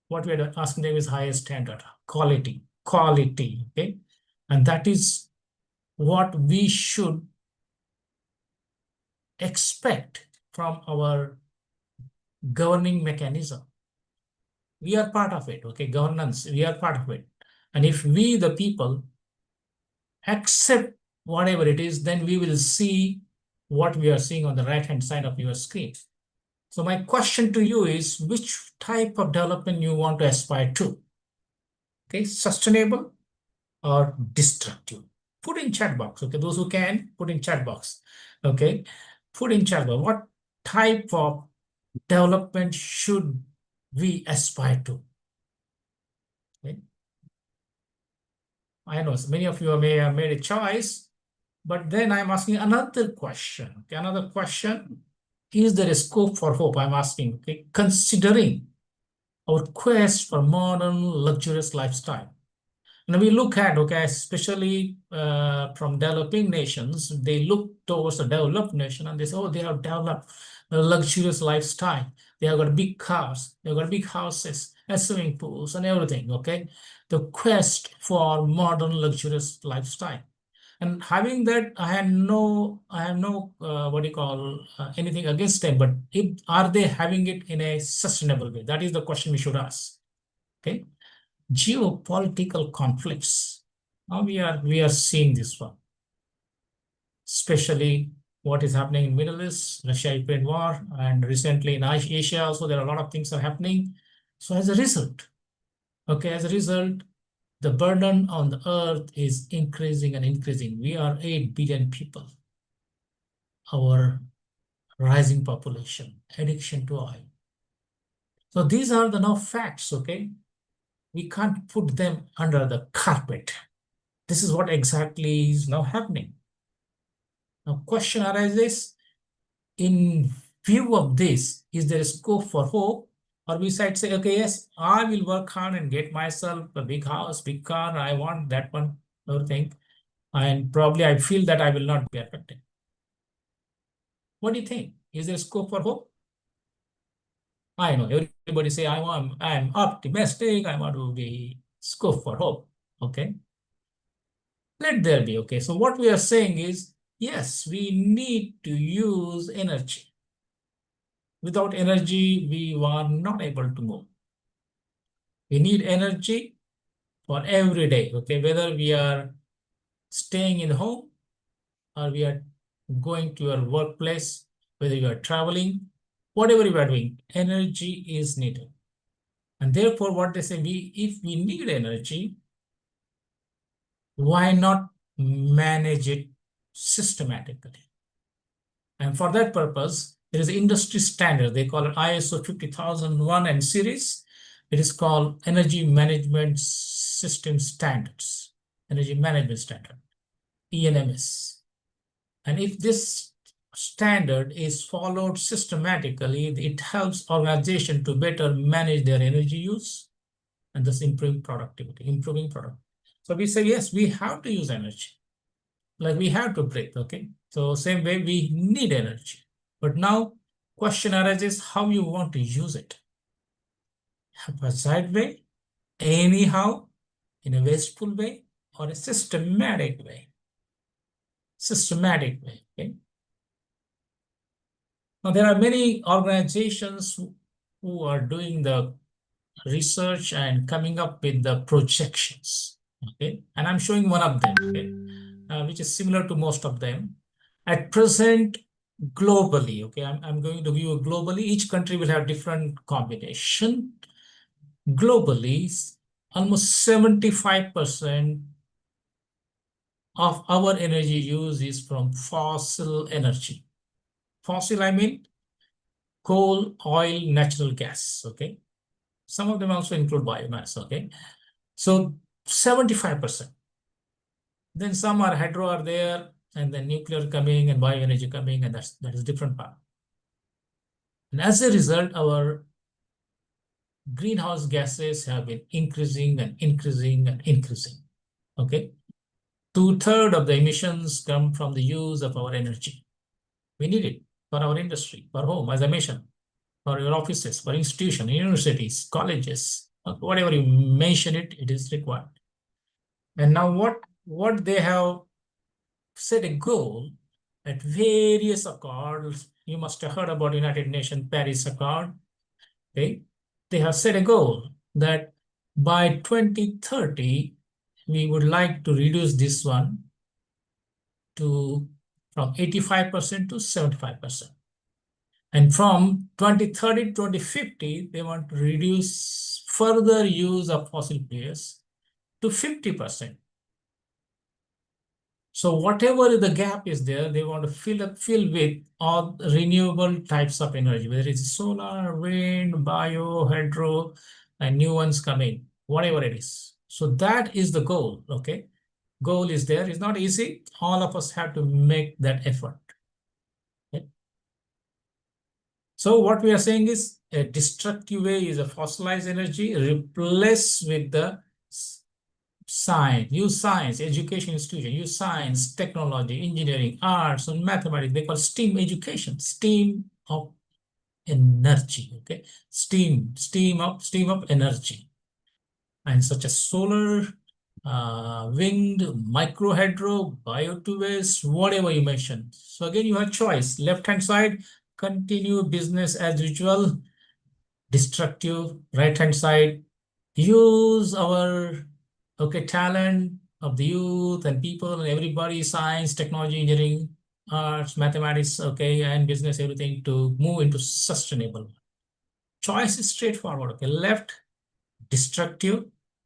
What we are asking them is highest standard, quality, okay? And that is what we should expect from our governing mechanism. We are part of it, okay? Governance, we are part of it. And if we, the people, accept whatever it is, then we will see what we are seeing on the right-hand side of your screen. So my question to you is, which type of development you want to aspire to? Okay, sustainable or destructive? Put in chat box, okay? Those who can, put in chat box, okay? Put in chat box. What type of development should we aspire to? Okay. I know many of you may have made a choice, but then I'm asking another question. Okay, another question, is there a scope for hope? I'm asking, okay, considering our quest for modern luxurious lifestyle. And we look at, okay, especially from developing nations, they look towards a developed nation and they say, oh, they have developed a luxurious lifestyle. They have got big cars, they've got big houses and swimming pools and everything, okay? The quest for modern luxurious lifestyle. And having that, I have no anything against them, but are they having it in a sustainable way? That is the question we should ask. Okay, geopolitical conflicts. Now we are seeing this one, especially what is happening in Middle East, Russia-Ukraine war, and recently in Asia also there are a lot of things are happening. So as a result, the burden on the earth is increasing and increasing. We are 8 billion people. Our rising population, addiction to oil. So these are the now facts, okay? We can't put them under the carpet. This is what exactly is now happening. Now question arises, in view of this, is there a scope for hope? Or we might say, okay, yes, I will work hard and get myself a big house, big car, I want that one, everything. And probably I feel that I will not be affected. What do you think? Is there scope for hope? I know everybody say I'm optimistic, I want to be scope for hope. Okay. Let there be, okay. So what we are saying is, yes, we need to use energy. Without energy, we are not able to move. We need energy for every day, okay, whether we are staying in home or we are going to your workplace, whether you are traveling, whatever you are doing, energy is needed. And therefore, what they say, if we need energy, why not manage it systematically? And for that purpose, there is industry standard. They call it ISO 50001 and series. It is called Energy Management System Standards, Energy Management Standard, ENMS. And if this standard is followed systematically, it helps organization to better manage their energy use and thus improving productivity. So we say, yes, we have to use energy. Like we have to breathe, okay? So same way we need energy. But now question arises how you want to use it. A side way, anyhow, in a wasteful way, or a systematic way. Okay? Now there are many organizations who are doing the research and coming up with the projections, okay? And I'm showing one of them, okay? Which is similar to most of them. At present, globally, okay, I'm going to give you globally, each country will have different combination. Globally, almost 75% of our energy use is from fossil energy. Fossil, I mean coal, oil, natural gas, okay? Some of them also include biomass, okay? So 75%. Then some are hydro are there, and then nuclear coming and bioenergy coming, and that is different part. And as a result, our greenhouse gases have been increasing and increasing and increasing. Okay, 2/3 of the emissions come from the use of our energy. We need it for our industry, for home, as I mentioned, for your offices, for institutions, universities, colleges, whatever you mention it, it is required. And now what they have set a goal at various accords. You must have heard about United Nations Paris Accord. Okay, they have set a goal that by 2030 we would like to reduce this one to from 85% to 75%. And from 2030 to 2050, they want to reduce further use of fossil fuels to 50%. So whatever the gap is there, they want to fill with all renewable types of energy, whether it's solar, wind, bio, hydro, and new ones coming, whatever it is. So that is the goal, okay? Goal is there. It's not easy. All of us have to make that effort. Okay? So what we are saying is a destructive way is a fossilized energy replaced with the science, use science, education institution, use science, technology, engineering, arts, and mathematics. They call STEAM education, STEAM of energy, okay? STEAM of energy. And such as solar, wind, microhydro, bio-to-waste, whatever you mentioned. So again, you have choice. Left-hand side, continue business as usual, destructive. Right-hand side, use our talent of the youth and people and everybody, science, technology, engineering, arts, mathematics, and business, everything to move into sustainable. Choice is straightforward. Left, destructive,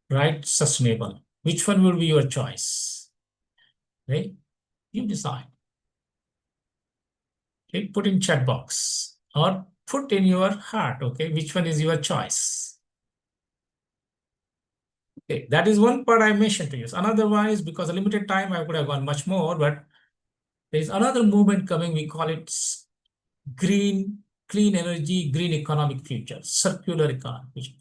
right, sustainable. Which one will be your choice? Right? You decide. Put in chat box or put in your heart. Which one is your choice? That is one part I mentioned to you. Another one is, because of limited time, I could have gone much more, but there is another movement coming. We call it green, clean energy, green economic future, circular economy.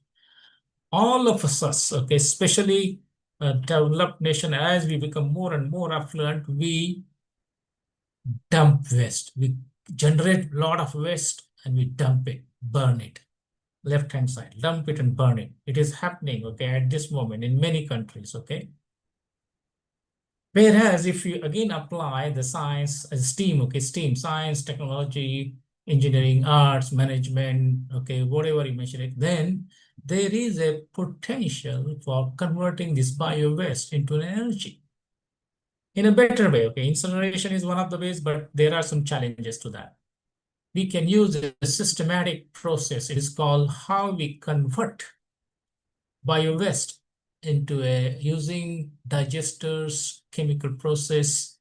All of us, especially developed nation, as we become more and more affluent, we dump waste. We generate a lot of waste and we dump it, burn it. Left-hand side, dump it and burn it. It is happening, at this moment in many countries, Whereas if you again apply the science as STEAM, STEAM, science, technology, engineering, arts, management, whatever you mention it, then there is a potential for converting this bio-waste into an energy in a better way. Incineration is one of the ways, but there are some challenges to that. We can use a systematic process. It is called how we convert bio-waste into using digesters, chemical process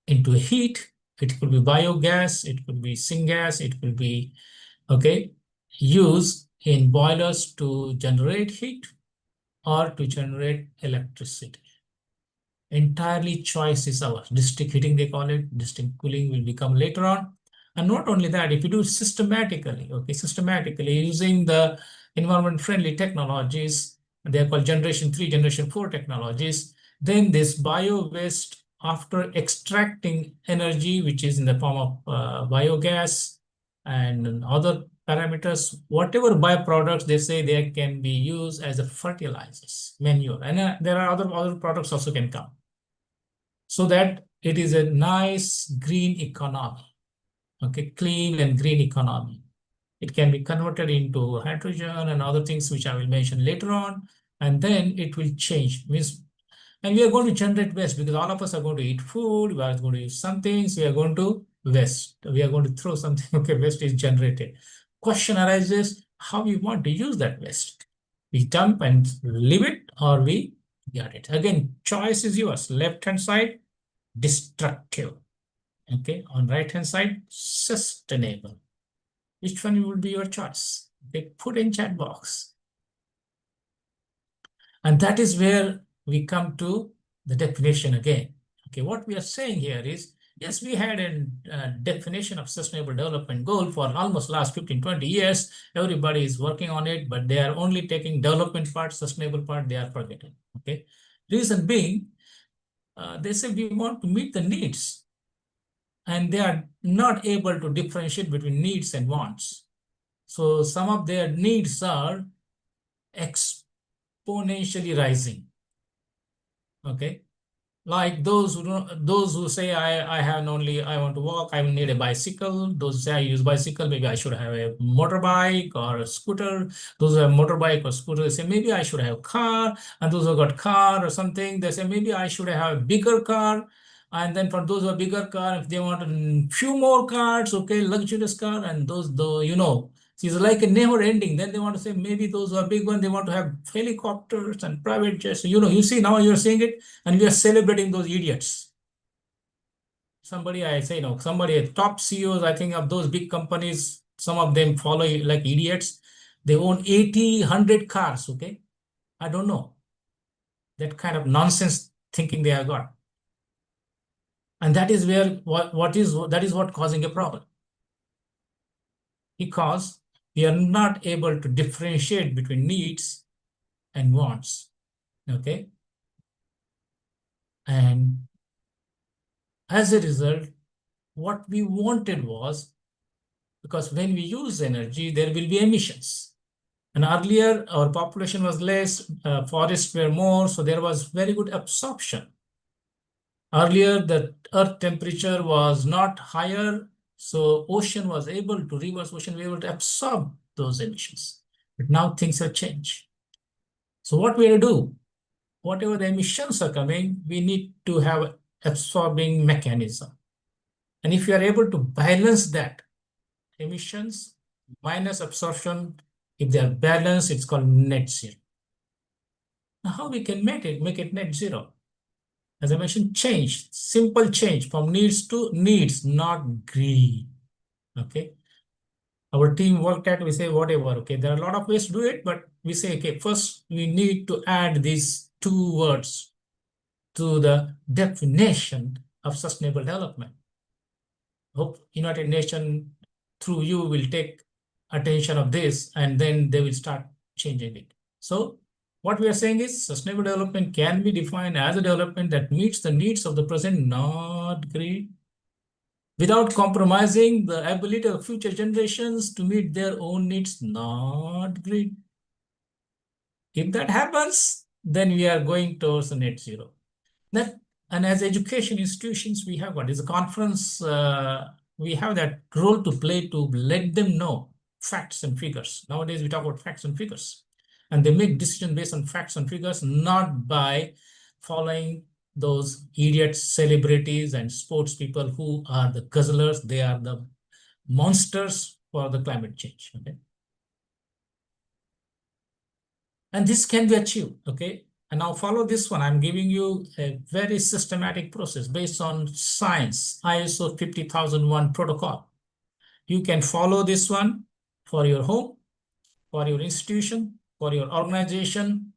into heat. It could be biogas, it could be syngas, it could be used in boilers to generate heat or to generate electricity. Entirely choice is ours. District heating, they call it. District cooling will become later on. And not only that, if you do systematically, systematically using the environment-friendly technologies, they are called generation 3, generation 4 technologies, then this bio-waste, after extracting energy, which is in the form of biogas and other parameters, whatever byproducts they say, they can be used as a fertilizers, manure. And there are other products also can come. So that it is a nice green economy, clean and green economy. It can be converted into hydrogen and other things which I will mention later on, and then it will change. And we are going to generate waste because all of us are going to eat food, we are going to use some things, we are going to waste. We are going to throw something, waste is generated. Question arises, how we want to use that waste? We dump and leave it, or we get it. Again, choice is yours. Left-hand side, destructive. On right-hand side, sustainable. Which one will be your choice? Put in chat box. And that is where we come to the definition again. What we are saying here is, yes, we had a definition of sustainable development goal for almost last 15, 20 years. Everybody is working on it, but they are only taking development part, sustainable part, they are forgetting. Reason being, they say we want to meet the needs, and they are not able to differentiate between needs and wants. So some of their needs are exponentially rising. Like those who say I want to walk, I will need a bicycle. Those who say I use bicycle, maybe I should have a motorbike or a scooter. Those who have motorbike or scooter, they say maybe I should have a car. And those who got car or something, they say maybe I should have a bigger car. And then for those who have bigger car, if they want a few more cars, luxurious car, and those it's like a never ending. Then they want to say maybe those who are big one, they want to have helicopters and private jets. You see now you're seeing it, and we are celebrating those idiots. Somebody top CEOs, I think, of those big companies, some of them follow like idiots. They own 80, 100 cars, I don't know. That kind of nonsense thinking they have got. And that is where that is what causing a problem. Because we are not able to differentiate between needs and wants. And as a result, what we wanted was, because when we use energy, there will be emissions. And earlier, our population was less, forests were more, so there was very good absorption. Earlier, the earth temperature was not higher, so reverse ocean was able to absorb those emissions. But now things have changed. So what we have to do, whatever the emissions are coming, we need to have absorbing mechanism. And if you are able to balance that, emissions minus absorption, if they are balanced, it's called net zero. Now, how we can make it net zero? As I mentioned, simple change from needs to needs, not greed. Okay. Our team worked at, we say, whatever, okay, there are a lot of ways to do it, but we say, okay, first we need to add these two words to the definition of sustainable development. Hope United Nations through you will take attention of this, and then they will start changing it. So what we are saying is sustainable development can be defined as a development that meets the needs of the present, not greed, without compromising the ability of future generations to meet their own needs, not greed. If that happens, then we are going towards the net zero. And as education institutions, we have what is a conference, we have that role to play to let them know facts and figures. Nowadays, we talk about facts and figures. And they make decisions based on facts and figures, not by following those idiot celebrities and sports people who are the guzzlers. They are the monsters for the climate change. Okay. And this can be achieved. Okay. And now follow this one. I'm giving you a very systematic process based on science, ISO 50001 protocol. You can follow this one for your home, for your institution, for your organization,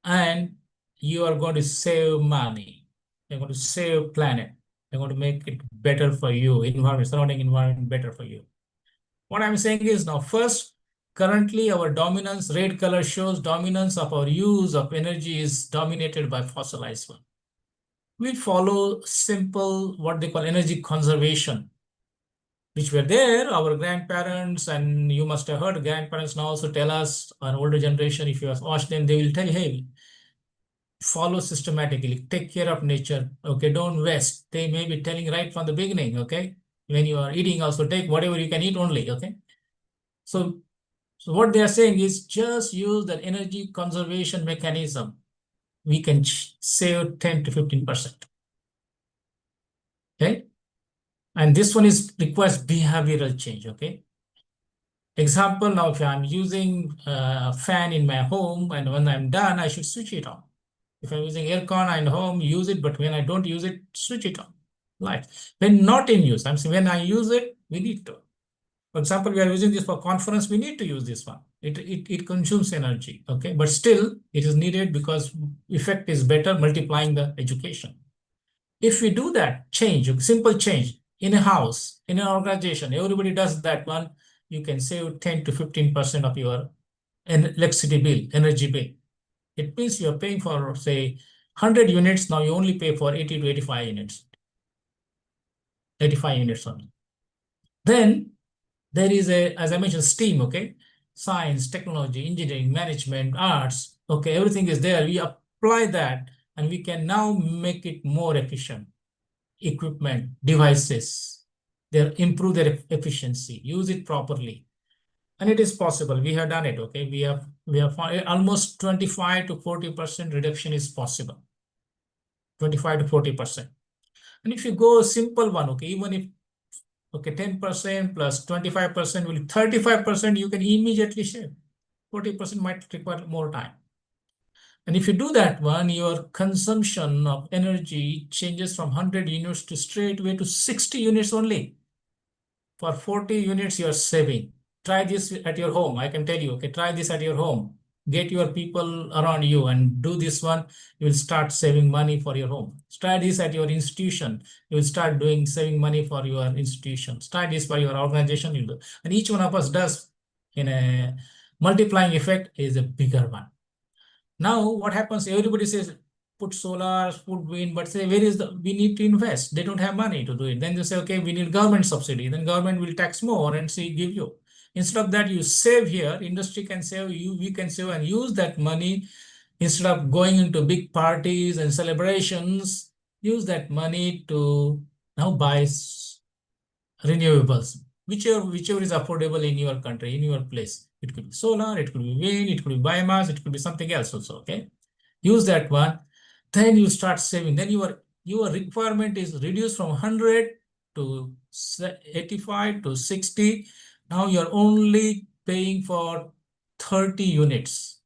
and you are going to save money. You're going to save planet. You're going to make it better for you, surrounding environment better for you. What I'm saying is now first, currently our dominance, red color shows dominance of our use of energy is dominated by fossilized one. We follow simple, what they call energy conservation, which were there, our grandparents, and you must have heard grandparents now also tell us, an older generation, if you ask them, they will tell you, hey, follow systematically, take care of nature, okay, don't waste. They may be telling right from the beginning, okay? When you are eating, also take whatever you can eat only, okay? So what they are saying is just use that energy conservation mechanism. We can save 10 to 15%. Okay. And this one requires behavioral change. Okay. Example, now if I'm using a fan in my home and when I'm done, I should switch it on. If I'm using aircon in home, use it, but when I don't use it, switch it on. Right. When not in use, I'm saying when I use it, we need to. For example, we are using this for conference, we need to use this one. It consumes energy, okay? But still, it is needed because effect is better multiplying the education. If we do that, simple change, in a house, in an organization, everybody does that one, you can save 10 to 15% of your electricity bill, energy bill. It means you're paying for, say, 100 units, now you only pay for 80 to 85 units. 85 units only. Then, there is as I mentioned, STEAM, okay? Science, technology, engineering, management, arts, okay, everything is there. We apply that and we can now make it more efficient. Equipment, devices, they improve their efficiency, use it properly. And it is possible. We have done it, okay? We have found almost 25 to 40% reduction is possible. 25 to 40%. And if you go simple one, okay, even if 10% plus 25% will 35%, you can immediately shave. 40% might require more time. And if you do that one, your consumption of energy changes from 100 units to straight away to 60 units only. For 40 units, you are saving. Try this at your home. I can tell you, okay, try this at your home. Get your people around you and do this one. You will start saving money for your home. Try this at your institution. You will start saving money for your institution. Try this for your organization. You do. And each one of us does in a multiplying effect is a bigger one. Now, what happens? Everybody says, put solar, put wind, but say, we need to invest. They don't have money to do it. Then they say, okay, we need government subsidy. Then government will tax more and give you. Instead of that, you save here, industry can save, we can save and use that money. Instead of going into big parties and celebrations, use that money to now buy renewables, whichever is affordable in your country, in your place. It could be solar, it could be wind, it could be biomass, it could be something else also, okay? Use that one, then you start saving. Then your requirement is reduced from 100 to 85 to 60. Now you're only paying for 30 units.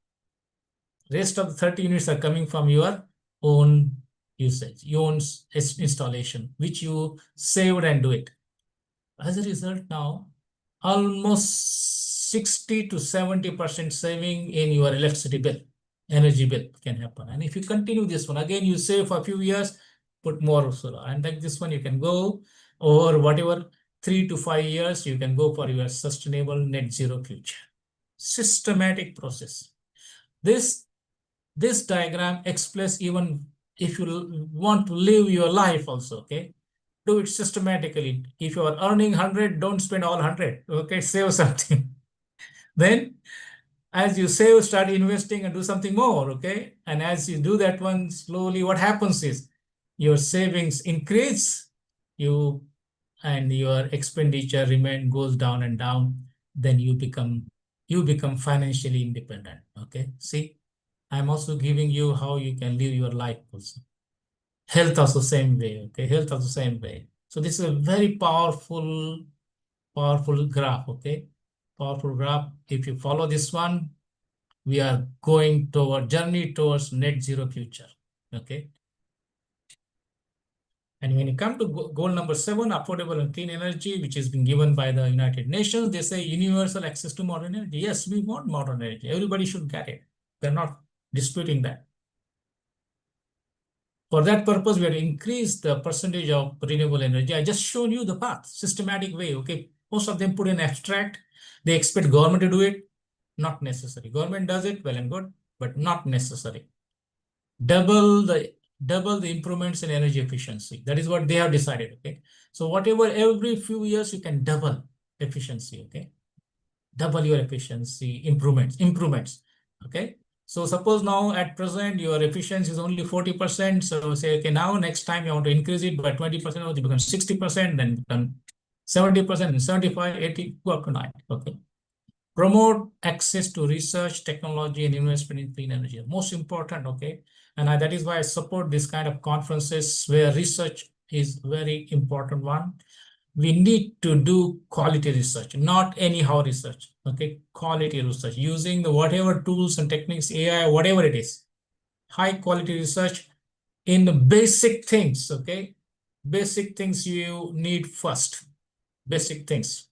Rest of the 30 units are coming from your own usage, your own installation, which you saved and do it. As a result, now almost 60 to 70% saving in your electricity bill, energy bill can happen. And if you continue this one, again, you save for a few years, put more solar. And like this one, you can go over whatever 3 to 5 years, you can go for your sustainable net zero future. Systematic process. This diagram explains even if you want to live your life also, okay? Do it systematically. If you are earning 100, don't spend all 100, okay? Save something. Then as you save, start investing and do something more, okay? And as you do that one slowly, what happens is your savings increase, and your expenditure goes down and down, then you become financially independent, okay? See, I'm also giving you how you can live your life also. Health also same way, okay? Health also same way. So this is a very powerful graph, okay? Powerful graph. If you follow this one, we are going toward journey towards net zero future, okay? And when you come to goal number 7, affordable and clean energy, which has been given by the United Nations, they say universal access to modern energy. Yes, we want modern energy. Everybody should get it. They're not disputing that. For that purpose, we have increased the percentage of renewable energy. I just shown you the path, systematic way, okay? Most of them put in abstract. They expect government to do it. Not necessary. Government does it, well and good, but not necessary. Double the improvements in energy efficiency. That is what they have decided, okay? So whatever, every few years, you can double efficiency, okay? Double your efficiency, improvements, okay? So suppose now at present, your efficiency is only 40%. So say, okay, now next time you want to increase it by 20%, or it becomes 60%, then become 70%, and 75, 80, go up to 90, okay? Promote access to research, technology, and investment in clean energy. Most important, okay? And that is why I support this kind of conferences where research is very important one. We need to do quality research, not anyhow research, okay? Quality research, using the whatever tools and techniques, AI, whatever it is. High quality research in the basic things, okay? Basic things you need first, basic things.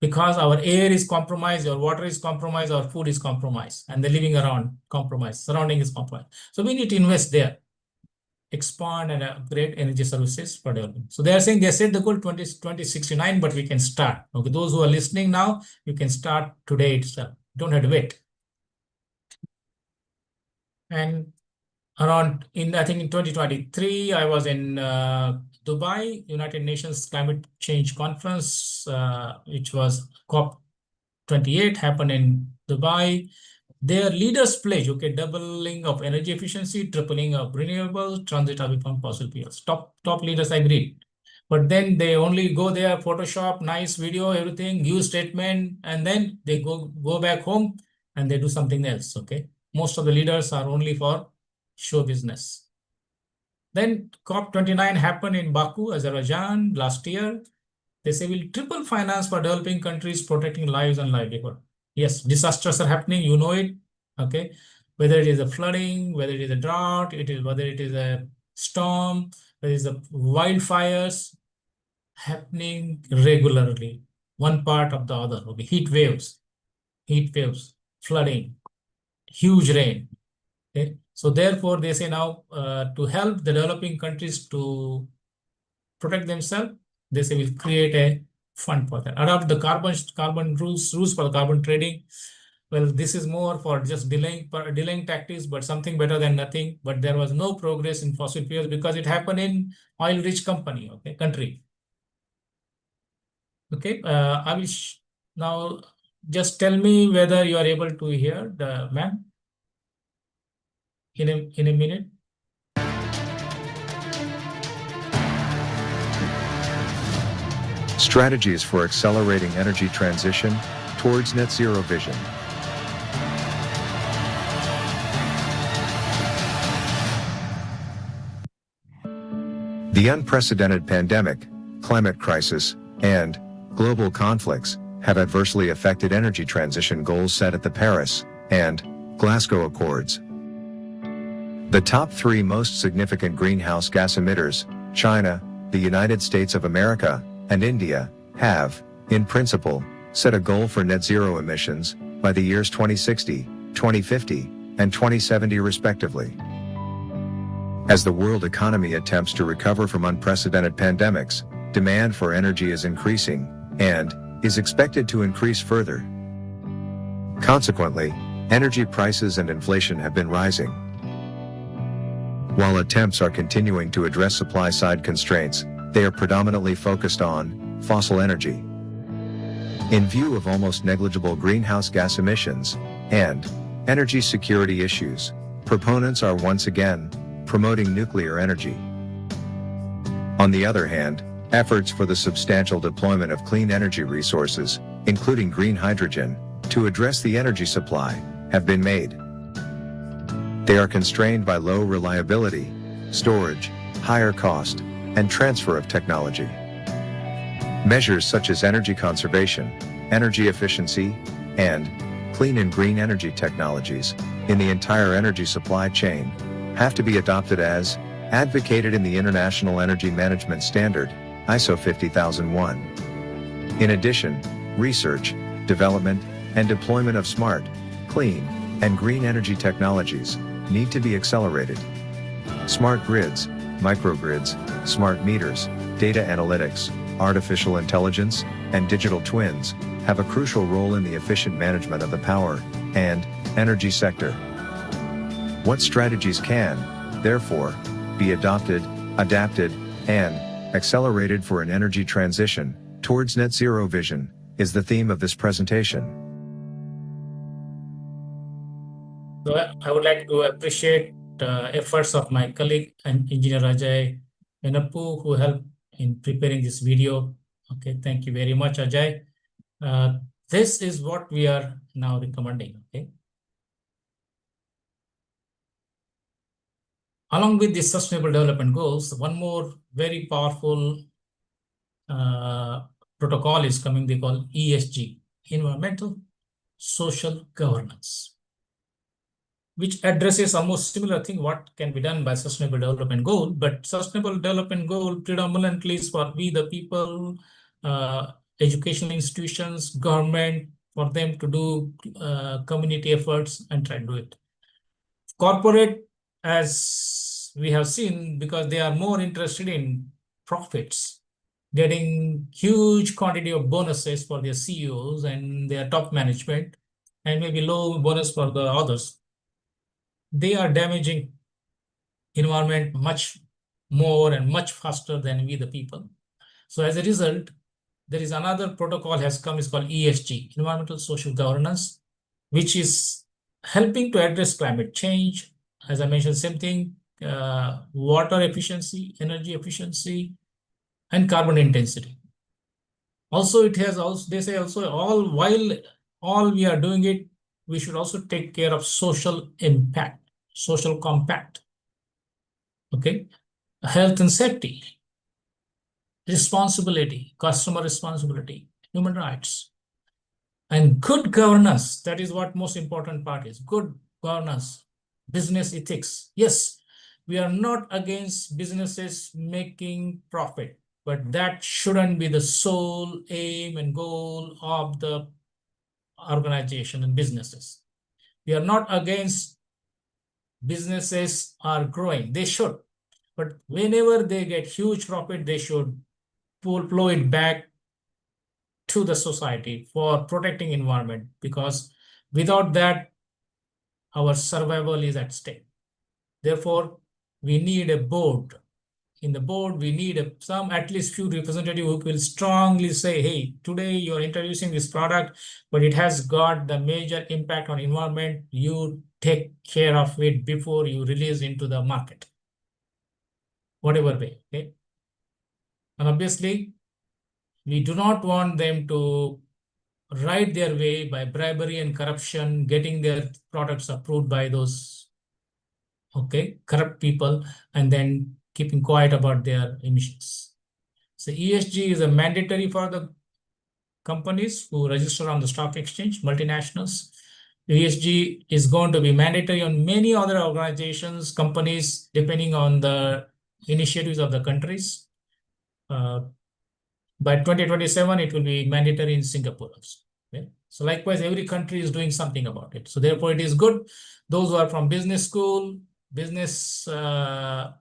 Because our air is compromised, our water is compromised, our food is compromised, and the living around compromised, surrounding is compromised. So we need to invest there, expand and upgrade energy services for development. So they set the goal 2069, but we can start. Okay, those who are listening now, you can start today itself. Don't have to wait. And I think in 2023, I was in Dubai, United Nations Climate Change Conference, which was COP28, happened in Dubai. Their leaders pledge, okay, doubling of energy efficiency, tripling of renewables, transit away from fossil fuels. Top leaders agreed. But then they only go there, Photoshop, nice video, everything, use statement, and then they go back home and they do something else, okay? Most of the leaders are only for show business. Then COP29 happened in Baku, Azerbaijan last year. They say we'll triple finance for developing countries, protecting lives and livelihood. Yes, disasters are happening, you know it, okay? Whether it is a flooding, whether it is a drought, whether it is a storm, whether it is a wildfires happening regularly, one part of the other, okay? Heat waves, flooding, huge rain, okay? So therefore, they say now to help the developing countries to protect themselves, they say we'll create a fund for that. Adopt the carbon rules for the carbon trading. Well, this is more for just delaying tactics, but something better than nothing. But there was no progress in fossil fuels because it happened in oil-rich country. Okay, I will now just tell me whether you are able to hear the ma'am in a minute.
Strategies for accelerating energy transition towards net zero vision. The unprecedented pandemic, climate crisis, and global conflicts have adversely affected energy transition goals set at the Paris and Glasgow Accords. The top three most significant greenhouse gas emitters, China, the United States of America, and India, have, in principle, set a goal for net zero emissions by the years 2060, 2050, and 2070 respectively. As the world economy attempts to recover from unprecedented pandemics, demand for energy is increasing, and is expected to increase further. Consequently, energy prices and inflation have been rising. While attempts are continuing to address supply-side constraints, they are predominantly focused on fossil energy. In view of almost negligible greenhouse gas emissions and energy security issues, proponents are once again promoting nuclear energy. On the other hand, efforts for the substantial deployment of clean energy resources, including green hydrogen, to address the energy supply, have been made. They are constrained by low reliability, storage, higher cost, and transfer of technology. Measures such as energy conservation, energy efficiency, and clean and green energy technologies in the entire energy supply chain have to be adopted as advocated in the International Energy Management Standard, ISO 50001. In addition, research, development, and deployment of smart, clean, and green energy technologies need to be accelerated. Smart grids, microgrids, smart meters, data analytics, artificial intelligence, and digital twins have a crucial role in the efficient management of the power and energy sector. What strategies can, therefore, be adopted, adapted, and accelerated for an energy transition towards net zero vision is the theme of this presentation.
So I would like to appreciate the efforts of my colleague and Engineer Ajay Venappu, who helped in preparing this video. Okay, thank you very much, Ajay. This is what we are now recommending. Okay. Along with the Sustainable Development Goals, one more very powerful protocol is coming. They call ESG, Environmental Social Governance, which addresses almost similar thing what can be done by Sustainable Development Goal, but Sustainable Development Goal predominantly is for we the people, educational institutions, government, for them to do community efforts and try to do it. Corporate, as we have seen, because they are more interested in profits, getting huge quantity of bonuses for their CEOs and their top management, and maybe low bonus for the others. They are damaging environment much more and much faster than we the people. So as a result, there is another protocol has come, is called ESG, Environmental Social Governance, which is helping to address climate change. As I mentioned, same thing, water efficiency, energy efficiency, and carbon intensity. Also, it has also, they say also, while all we are doing it, we should also take care of social impact, social compact. Okay, health and safety, responsibility, customer responsibility, human rights, and good governance. That is what most important part is, good governance, business ethics. Yes, we are not against businesses making profit, but that shouldn't be the sole aim and goal of the organization and businesses. We are not against businesses are growing. They should, but whenever they get huge profit, they should flow it back to the society for protecting environment, because without that, our survival is at stake. Therefore, we need a board in the board, we need some at least few representatives who will strongly say, hey, today you're introducing this product, but it has got the major impact on environment. You take care of it before you release into the market, whatever way, okay? And obviously, we do not want them to ride their way by bribery and corruption, getting their products approved by those, okay, corrupt people, and then keeping quiet about their emissions. So ESG is a mandatory for the companies who register on the stock exchange, multinationals. ESG is going to be mandatory on many other organizations, companies, depending on the initiatives of the countries. By 2027, it will be mandatory in Singapore also. Okay? So likewise, every country is doing something about it. So therefore, it is good. Those who are from business school, business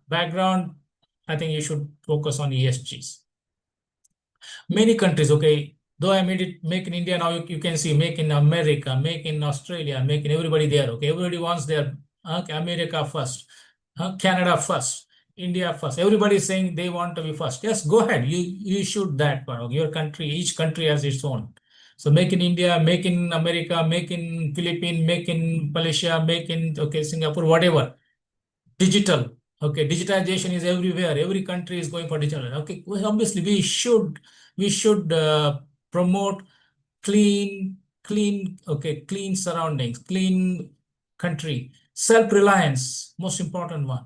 background, I think you should focus on ESGs. Many countries, okay, though I made it make in India, now you can see make in America, make in Australia, make in everybody there, okay? Everybody wants their America first, Canada first, India first. Everybody is saying they want to be first. Yes, go ahead. You should that part. Your country, each country has its own. So make in India, make in America, make in Philippines, make in Malaysia, make in Singapore, whatever. Digital. Okay, digitization is everywhere. Every country is going for digital. Okay, well, obviously we should promote clean surroundings, clean country, self-reliance, most important one.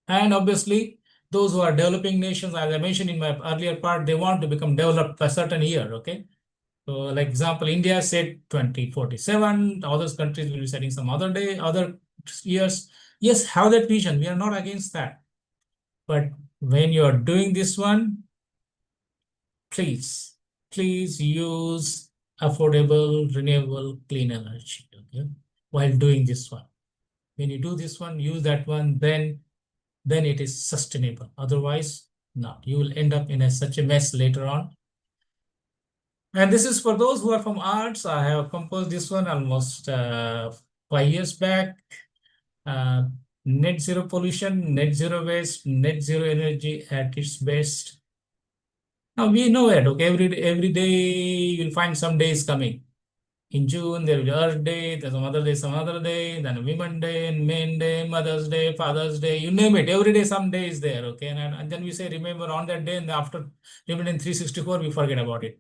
And obviously, those who are developing nations, as I mentioned in my earlier part, they want to become developed by a certain year, okay? So like example, India said 2047, other countries will be setting some other day, other years. Yes, have that vision. We are not against that. But when you are doing this one, please use affordable, renewable, clean energy, okay? While doing this one. When you do this one, use that one, then it is sustainable. Otherwise, not. You will end up in such a mess later on. And this is for those who are from arts. I have composed this one almost 5 years back. Net zero pollution, net zero waste, net zero energy at its best. Now we know it, okay? Every day you'll find some days coming. In June, there will be Earth Day, there's some other day, then Women Day, and Men Day, Mother's Day, Father's Day, you name it. Every day, some day is there, okay? And then we say, remember on that day, and after, even in 364, we forget about it.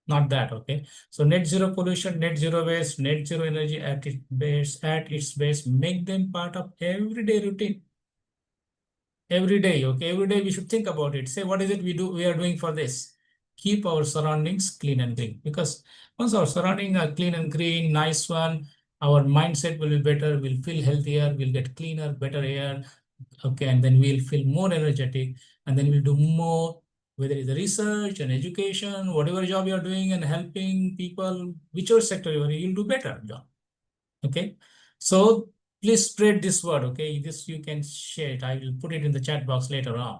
Not that, okay? So net zero pollution, net zero waste, net zero energy at its base, make them part of everyday routine. Every day, okay? Every day we should think about it. Say, what is it we are doing for this? Keep our surroundings clean and green. Because once our surroundings are clean and green, nice one, our mindset will be better, we'll feel healthier, we'll get cleaner, better air, okay? And then we'll feel more energetic, and then we'll do more, whether it's research and education, whatever job you're doing and helping people, whichever sector you're in, you'll do better job, okay? So please spread this word, okay? This you can share it. I will put it in the chat box later on.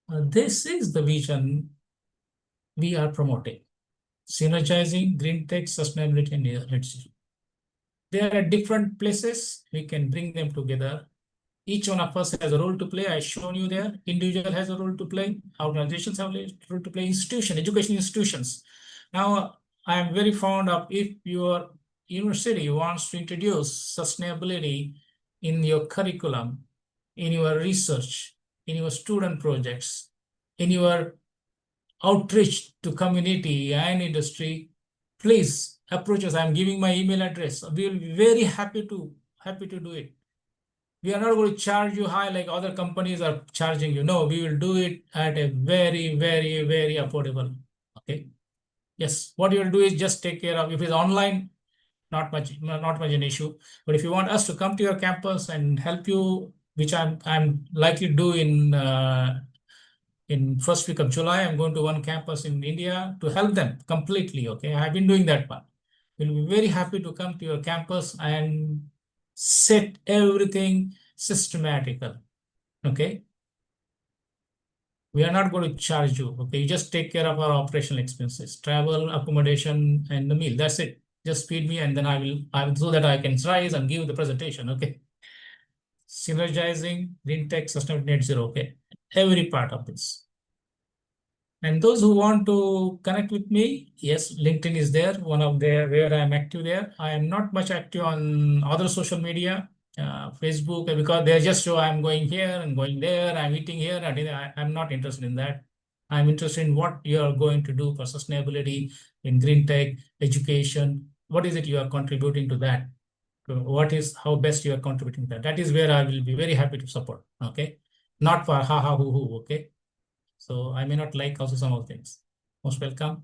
This is the vision we are promoting. Synergizing green tech, sustainability, and net zero. They are at different places. We can bring them together. Each one of us has a role to play. I've shown you there. Individual has a role to play. Organizations have a role to play. Education institutions. Now, I am very fond of, if your university wants to introduce sustainability in your curriculum, in your research, in your student projects, in your outreach to community and industry, please approach us. I'm giving my email address. We will be very happy to do it. We are not going to charge you high like other companies are charging you. No, we will do it at a very, very, very affordable. Okay. Yes. What you will do is just take care of, if it's online, not much an issue. But if you want us to come to your campus and help you, which I'm likely to do in first week of July, I'm going to one campus in India to help them completely. Okay. I've been doing that one. We'll be very happy to come to your campus and set everything systematical, okay? We are not going to charge you, okay? You just take care of our operational expenses, travel, accommodation, and the meal. That's it. Just feed me, and then I will so that I can rise and give the presentation, okay? synergizing green tech, sustainable net zero. Okay, every part of this. And those who want to connect with me, yes, LinkedIn is there, one of the where I am active there. I am not much active on other social media, Facebook, because they just show I'm going here and going there, I'm eating here, and I'm not interested in that. I'm interested in what you are going to do for sustainability in green tech, education. What is it you are contributing to that? What is how best you are contributing to that? That is where I will be very happy to support. Okay, not for ha ha hoo. Okay. So I may not like also some of the things. Most welcome.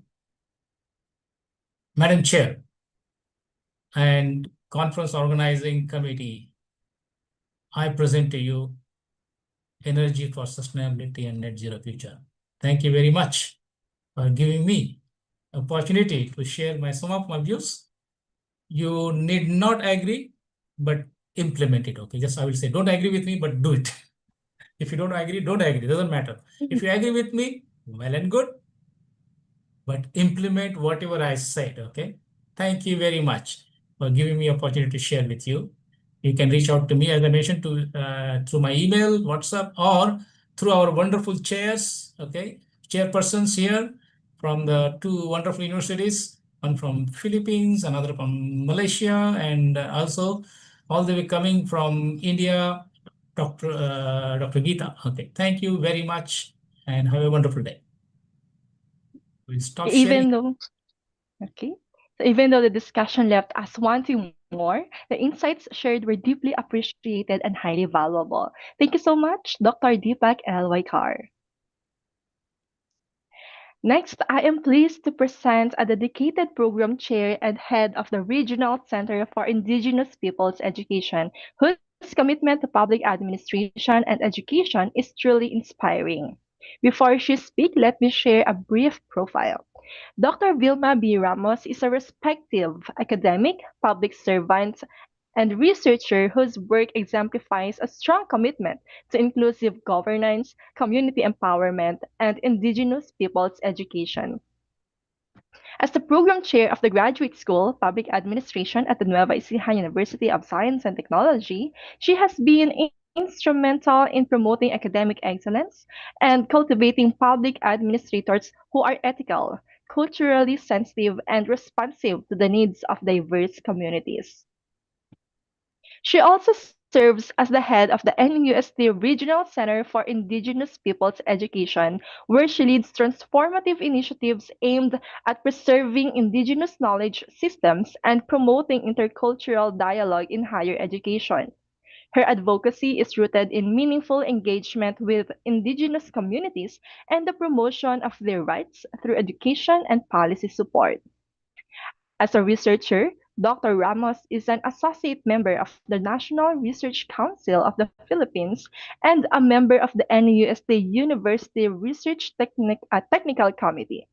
Madam Chair and Conference Organizing Committee, I present to you Energy for Sustainability and Net Zero Future. Thank you very much for giving me opportunity to share some of my views. You need not agree, but implement it. Okay, just I will say, don't agree with me, but do it. If you don't agree, don't agree. Doesn't matter. If you agree with me, well and good. But implement whatever I said. Okay. Thank you very much for giving me opportunity to share with you. You can reach out to me, as I mentioned, through my email, WhatsApp, or through our wonderful chairs. Okay, chairpersons here from the two wonderful universities, one from Philippines, another from Malaysia, and also all the way coming from India, Dr. Geeta. Okay, thank you very much, and have a wonderful day. We'll stop sharing.
Okay. So even though the discussion left us wanting more, the insights shared were deeply appreciated and highly valuable. Thank you so much, Dr. Deepak L. Waikar. Next, I am pleased to present a dedicated program chair and head of the Regional Center for Indigenous Peoples Education, whose commitment to public administration and education is truly inspiring. Before she speaks, let me share a brief profile. Dr. Vilma B. Ramos is a respected academic, public servant, and researcher whose work exemplifies a strong commitment to inclusive governance, community empowerment, and indigenous peoples education. As the program chair of the Graduate School Public Administration at the Nueva Ecija University of Science and Technology, she has been instrumental in promoting academic excellence and cultivating public administrators who are ethical, culturally sensitive, and responsive to the needs of diverse communities. She also serves as the head of the NUST Regional Center for Indigenous Peoples Education, where she leads transformative initiatives aimed at preserving indigenous knowledge systems and promoting intercultural dialogue in higher education. Her advocacy is rooted in meaningful engagement with indigenous communities and the promotion of their rights through education and policy support. As a researcher, Dr. Ramos is an associate member of the National Research Council of the Philippines and a member of the NUST University Research Technical Committee.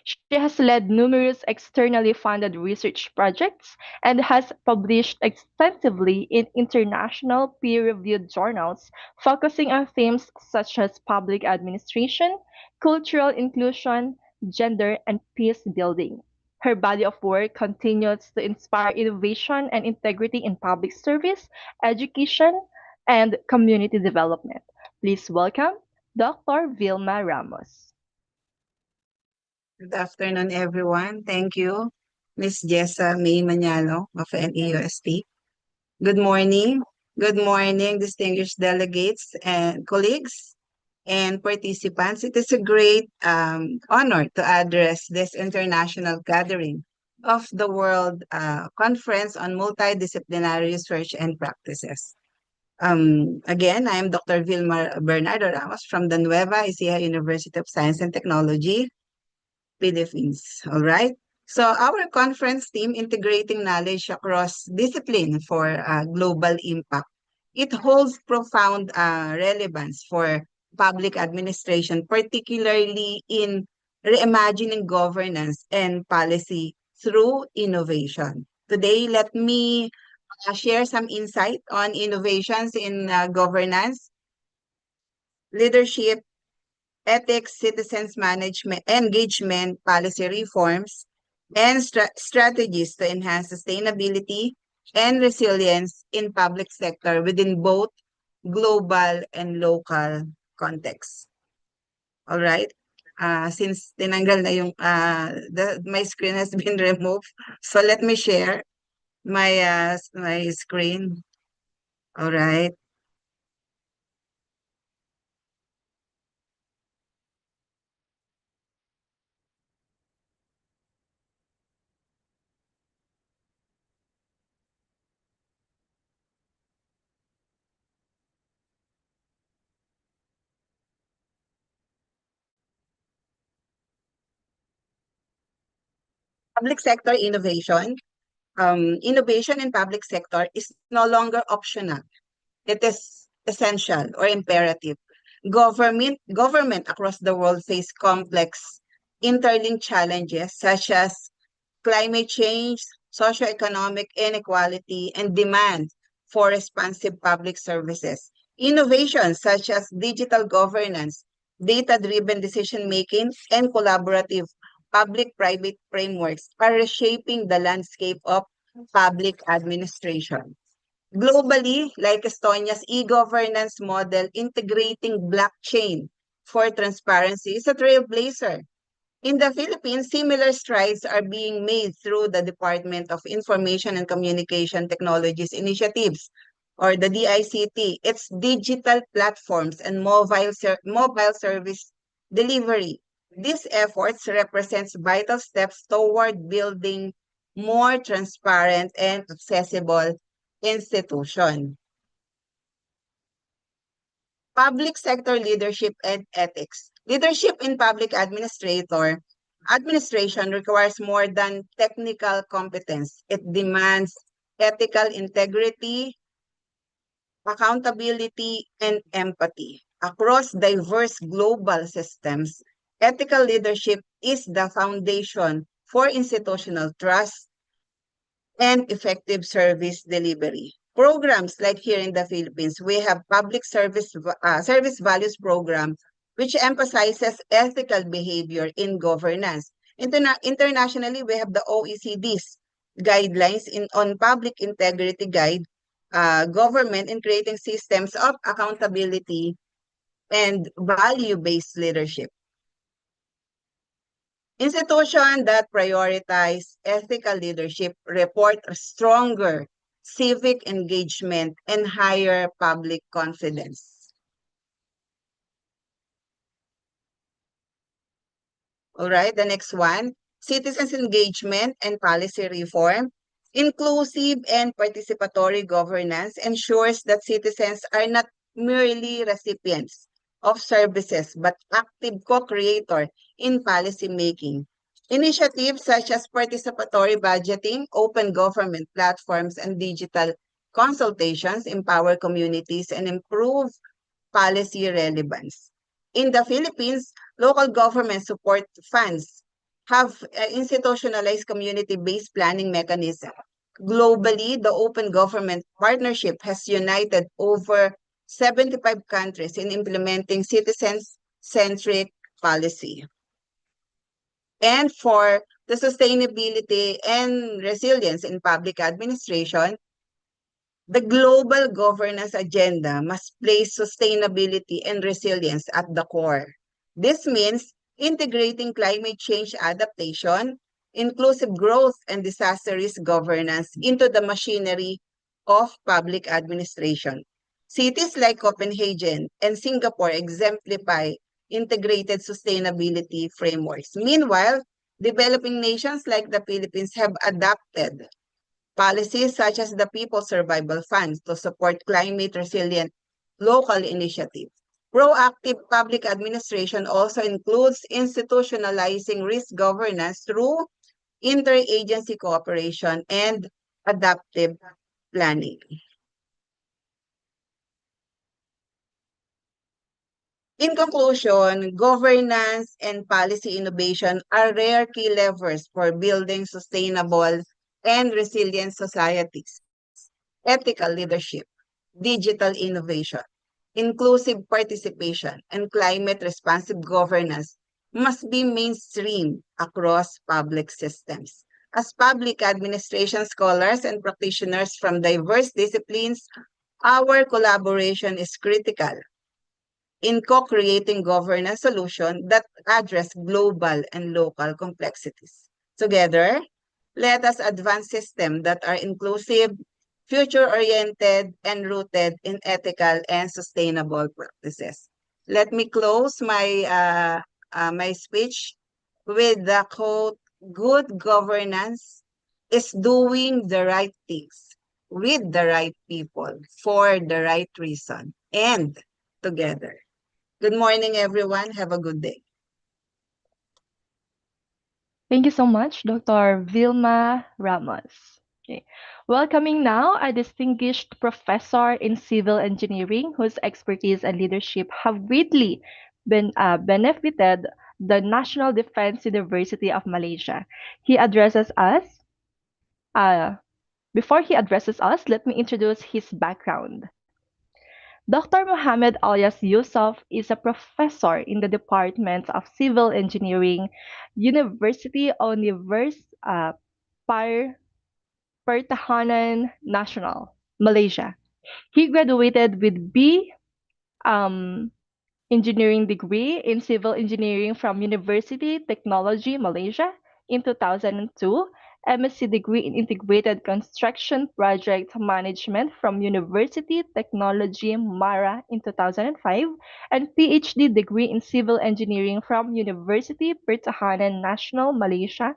She has led numerous externally funded research projects and has published extensively in international peer-reviewed journals focusing on themes such as public administration, cultural inclusion, gender, and peace building. Her body of work continues to inspire innovation and integrity in public service, education, and community development. Please welcome Dr. Vilma Ramos.
Good afternoon, everyone. Thank you, Ms. Jessa May Manalo of NEUST. Good morning. Good morning, distinguished delegates and colleagues and participants. It is a great honor to address this international gathering of the World Conference on Multidisciplinary Research and Practices. Again, I am Dr. Vilma Bernardo Ramos from the Nueva Ecija University of Science and Technology, Philippines. All right. So our conference team integrating knowledge across discipline for global impact. It holds profound relevance for public administration, particularly in reimagining governance and policy through innovation. Today, let me share some insight on innovations in governance, leadership, ethics, citizens management, engagement, policy reforms, and strategies to enhance sustainability, and resilience in public sector within both global and local contexts. All right. Since tinanggal na yung my screen has been removed, so let me share my screen. All right. Public sector innovation. Innovation in public sector is no longer optional. It is essential or imperative. Government across the world face complex interlinked challenges such as climate change, socioeconomic inequality, and demand for responsive public services. Innovations such as digital governance, data-driven decision-making, and collaborative public-private frameworks are reshaping the landscape of public administration. Globally, like Estonia's e-governance model integrating blockchain for transparency is a trailblazer. In the Philippines, similar strides are being made through the Department of Information and Communication Technologies Initiatives, or the DICT. Its digital platforms and mobile service delivery. These efforts represents vital steps toward building more transparent and accessible institution. Public sector leadership and ethics. Leadership in public administration requires more than technical competence. It demands ethical integrity, accountability, and empathy. Across diverse global systems, ethical leadership is the foundation for institutional trust and effective service delivery. Programs like here in the Philippines, we have public service values program, which emphasizes ethical behavior in governance. Internationally, we have the OECD's guidelines on public integrity guide government in creating systems of accountability and value-based leadership. Institutions that prioritize ethical leadership report stronger civic engagement and higher public confidence. All right, the next one, citizens engagement and policy reform. Inclusive and participatory governance ensures that citizens are not merely recipients of services, but active co-creator in policy making. Initiatives such as participatory budgeting, open government platforms, and digital consultations empower communities and improve policy relevance. In the Philippines, local government support funds have institutionalized community-based planning mechanism. Globally, the Open Government Partnership has united over 75 countries in implementing citizen-centric policy. And for the sustainability and resilience in public administration, the global governance agenda must place sustainability and resilience at the core. This means integrating climate change adaptation, inclusive growth, and disaster risk governance into the machinery of public administration. Cities like Copenhagen and Singapore exemplify integrated sustainability frameworks. Meanwhile, developing nations like the Philippines have adopted policies such as the People's Survival Fund to support climate-resilient local initiatives. Proactive public administration also includes institutionalizing risk governance through interagency cooperation and adaptive planning. In conclusion, governance and policy innovation are rare key levers for building sustainable and resilient societies. Ethical leadership, digital innovation, inclusive participation, and climate-responsive governance must be mainstream across public systems. As public administration scholars and practitioners from diverse disciplines, our collaboration is critical in co-creating governance solutions that address global and local complexities. Together, let us advance systems that are inclusive, future-oriented, and rooted in ethical and sustainable practices. Let me close my speech with the quote, "Good governance is doing the right things with the right people for the right reason and together." Good morning, everyone. Have a good day.
Thank you so much, Dr. Vilma Ramos. Okay. Welcoming now a distinguished professor in civil engineering whose expertise and leadership have greatly benefited the National Defense University of Malaysia. He addresses us. Uh, Before he addresses us, let me introduce his background. Dr. Mohammed alias Yusuf is a professor in the Department of Civil Engineering, University Par Pertahanan Nasional, Malaysia. He graduated with B. Um, engineering degree in civil engineering from University Technology Malaysia in 2002, MSc degree in integrated construction project management from University Technology Mara in 2005, and PhD degree in civil engineering from University Pertahanan Nasional Malaysia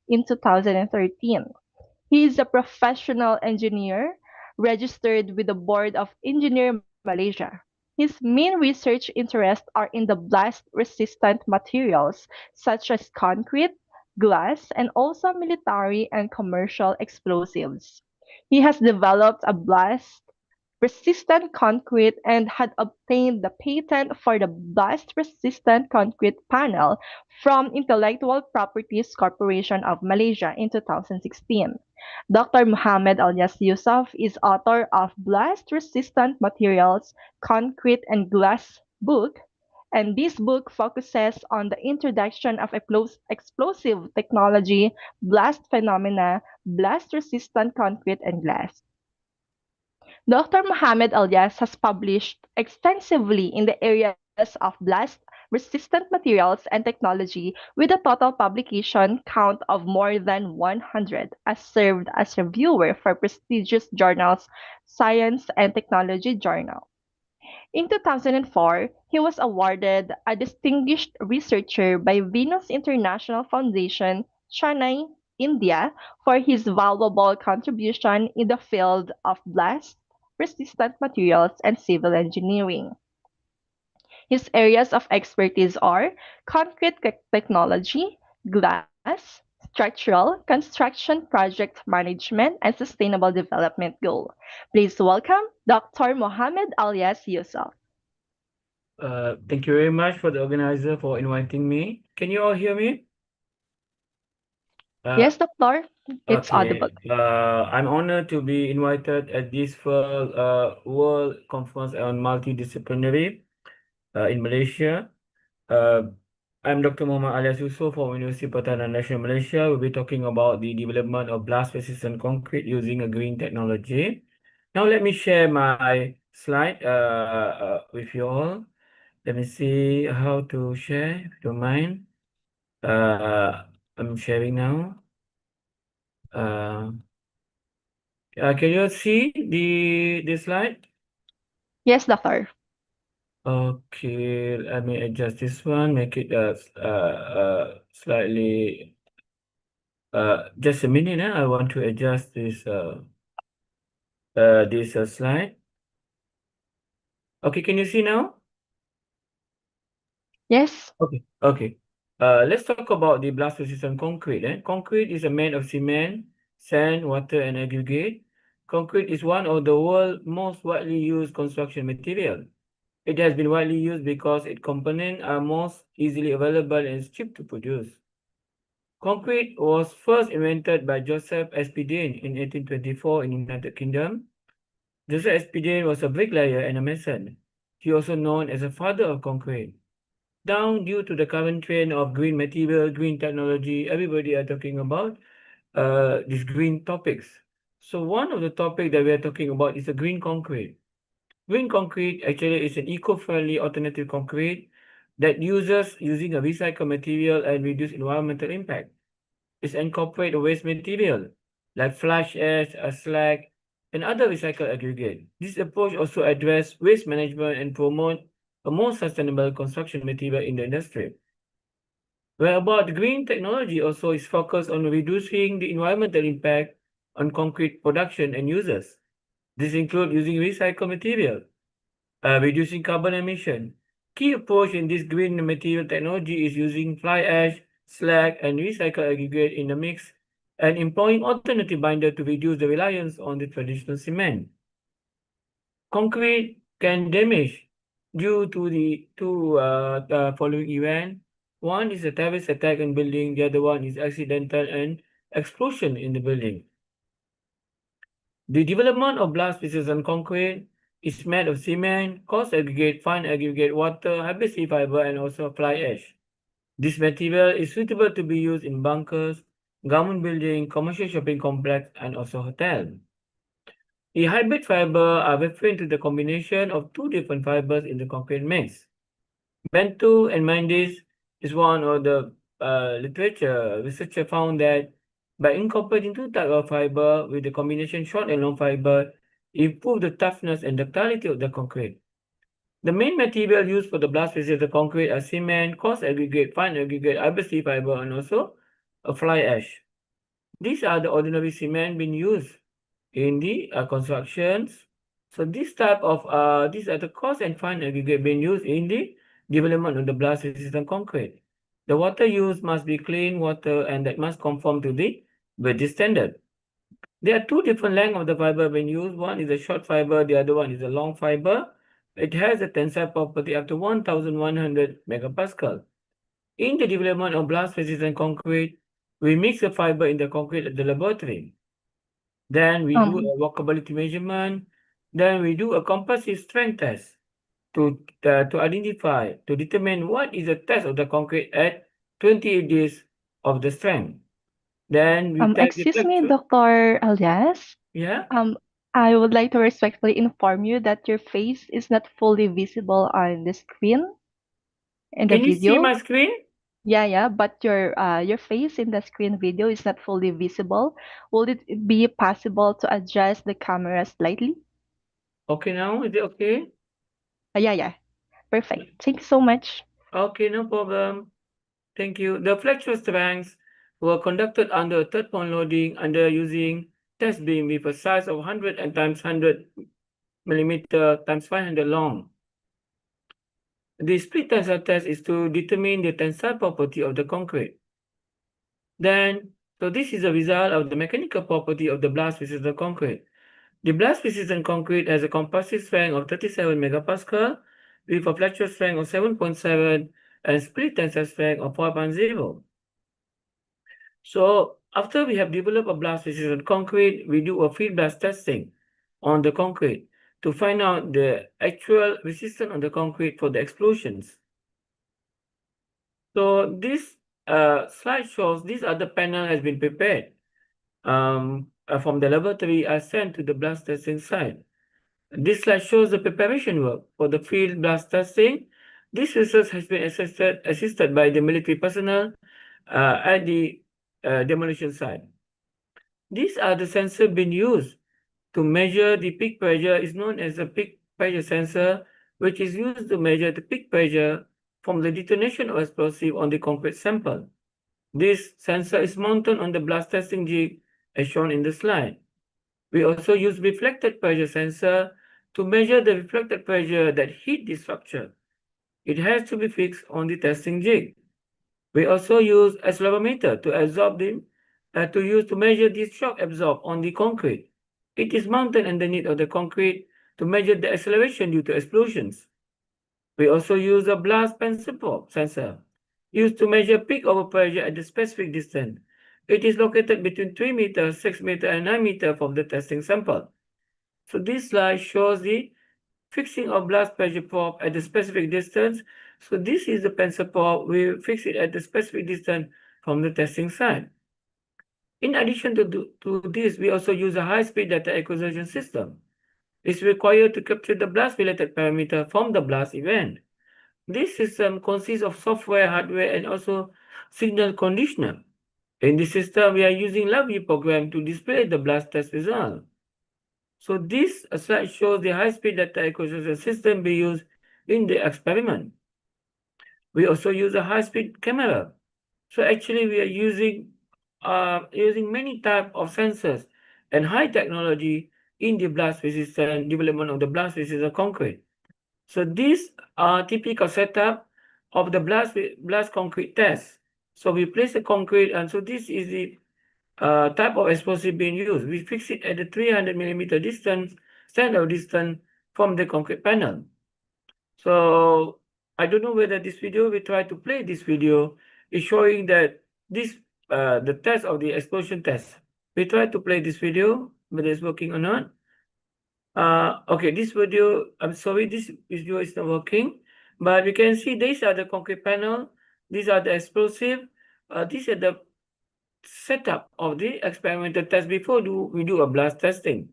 in 2013. He is a professional engineer registered with the Board of Engineer Malaysia. His main research interests are in the blast-resistant materials such as concrete, glass, and also military and commercial explosives. He has developed a blast-resistant concrete and had obtained the patent for the blast-resistant concrete panel from Intellectual Properties Corporation of Malaysia in 2016. Dr. Muhammad alias Yusuf is author of Blast Resistant Materials, Concrete and Glass book, and this book focuses on the introduction of explosive technology, blast phenomena, blast resistant concrete and glass. Dr. Mohammed Elias has published extensively in the areas of blast resistant materials and technology with a total publication count of more than 100, has served as reviewer for prestigious journals Science and Technology Journal. In 2004, he was awarded a Distinguished Researcher by Venus International Foundation, Chennai, India, for his valuable contribution in the field of blast resistant materials and civil engineering. His areas of expertise are concrete technology, glass, structural, construction project management, and sustainable development goal. Please welcome Dr. Mohammed alias Yusuf.
Thank you very much for the organizer for inviting me. Can you all hear me?
Yes, Doctor, it's audible.
Okay. I'm honored to be invited at this World Conference on Multidisciplinary in Malaysia. I'm Dr. Muhammad alias Yusof from University Pertahanan Nasional Malaysia. We'll be talking about the development of blast-resistant concrete using a green technology. Now let me share my slide with you all. Let me see how to share, if you don't mind. I'm sharing now. Can you see the slide?
Yes, Doctor.
Okay, let me adjust this one, make it slightly. Just a minute. I want to adjust this slide. Okay, can you see now?
Yes.
Okay. Let's talk about the blast-resistant concrete. Concrete is made of cement, sand, water, and aggregate. Concrete is one of the world's most widely used construction material. It has been widely used because its components are most easily available and cheap to produce. Concrete was first invented by Joseph Espedin in 1824 in the United Kingdom. Joseph Espedin was a bricklayer and a mason. He also known as the father of concrete. Now, due to the current trend of green material, green technology, everybody are talking about, these green topics. So one of the topic that we are talking about is a green concrete. Green concrete actually is an eco-friendly alternative concrete that uses using a recycled material and reduce environmental impact. It incorporates waste material like fly ash, slag, and other recycled aggregate. This approach also addresses waste management and promote a more sustainable construction material in the industry. Whereabout green technology also is focused on reducing the environmental impact on concrete production and users. This includes using recycled material, reducing carbon emission. Key approach in this green material technology is using fly ash, slag, and recycled aggregate in the mix and employing alternative binder to reduce the reliance on the traditional cement. Concrete can damage due to the following event. One is a terrorist attack in building, the other one is accidental and explosion in the building. The development of blast resistant concrete is made of cement, coarse aggregate, fine aggregate, water, high fiber, and also fly ash. This material is suitable to be used in bunkers, government building, commercial shopping complex, and also hotel. The hybrid fiber are referring to the combination of two different fibers in the concrete mix. Bento and Mendes is one of the literature researcher found that by incorporating two types of fiber with the combination short and long fiber, improve the toughness and ductility of the concrete. The main material used for the blast resistant concrete are cement, coarse aggregate, fine aggregate, RBC fiber, and also a fly ash. These are the ordinary cement being used in the constructions. So this type of these are the coarse and fine aggregate being used in the development of the blast resistant concrete. The water used must be clean water and that must conform to the British standard. There are two different lengths of the fiber being used. One is a short fiber, the other one is a long fiber. It has a tensile property up to 1,100 megapascal. In the development of blast resistant concrete, we mix the fiber in the concrete at the laboratory. Then we do a walkability measurement. Then we do a composite strength test to identify, to determine what is the test of the concrete at 28 days of the strength. Then we test the
Excuse me,
fluctuation.
Dr. Alias.
Yeah.
I would like to respectfully inform you that your face is not fully visible on the screen in the
Can you see
video.
my screen?
Yeah, but your face in the screen video is not fully visible. Will it be possible to adjust the camera slightly?
Okay, now is it okay?
Yeah. Perfect. Thank you so much.
Okay, no problem. Thank you. The flexural strengths were conducted under third point loading under using test beam with a size of 100 and times 100 millimeter times 500 long. The split tensile test is to determine the tensile property of the concrete. So this is a result of the mechanical property of the blast resistant concrete. The blast resistant concrete has a composite strength of 37 megapascal with a flexural strength of 7.7 and split tensile strength of 4.0. So after we have developed a blast resistant concrete, we do a field blast testing on the concrete to find out the actual resistance on the concrete for the explosions. So this slide shows these other panel has been prepared from the laboratory are sent to the blast testing site. This slide shows the preparation work for the field blast testing. This research has been assisted by the military personnel at the demolition site. These are the sensors being used to measure the peak pressure is known as a peak pressure sensor, which is used to measure the peak pressure from the detonation of explosive on the concrete sample. This sensor is mounted on the blast testing jig as shown in the slide. We also use reflected pressure sensor to measure the reflected pressure that hit the structure. It has to be fixed on the testing jig. We also use accelerometer to absorb the to measure the shock absorbed on the concrete. It is mounted underneath of the concrete to measure the acceleration due to explosions. We also use a blast pencil probe sensor used to measure peak overpressure at the specific distance. It is located between 3 meters, 6 meters, and 9 meters from the testing sample. So this slide shows the fixing of blast pressure probe at the specific distance. So this is the pencil probe. We fix it at the specific distance from the testing site. In addition to this, we also use a high-speed data acquisition system. It's required to capture the blast-related parameter from the blast event. This system consists of software, hardware, and also signal conditioner. In this system, we are using LabVIEW program to display the blast test result. So this slide shows the high-speed data acquisition system we use in the experiment. We also use a high-speed camera. So actually, we are using many type of sensors and high technology in the blast resistant development of the blast resistant concrete. So these are typical setup of the blast concrete test. So we place the concrete, and so this is the type of explosive being used. We fix it at the 300 millimeter distance, standard distance from the concrete panel. So I don't know whether this video, we try to play this video, is showing that this, the test of the explosion test. We try to play this video, whether it's working or not. Okay, this video, I'm sorry, this video is not working, but we can see these are the concrete panel, these are the explosive, these are the setup of the experimental test before we do a blast testing.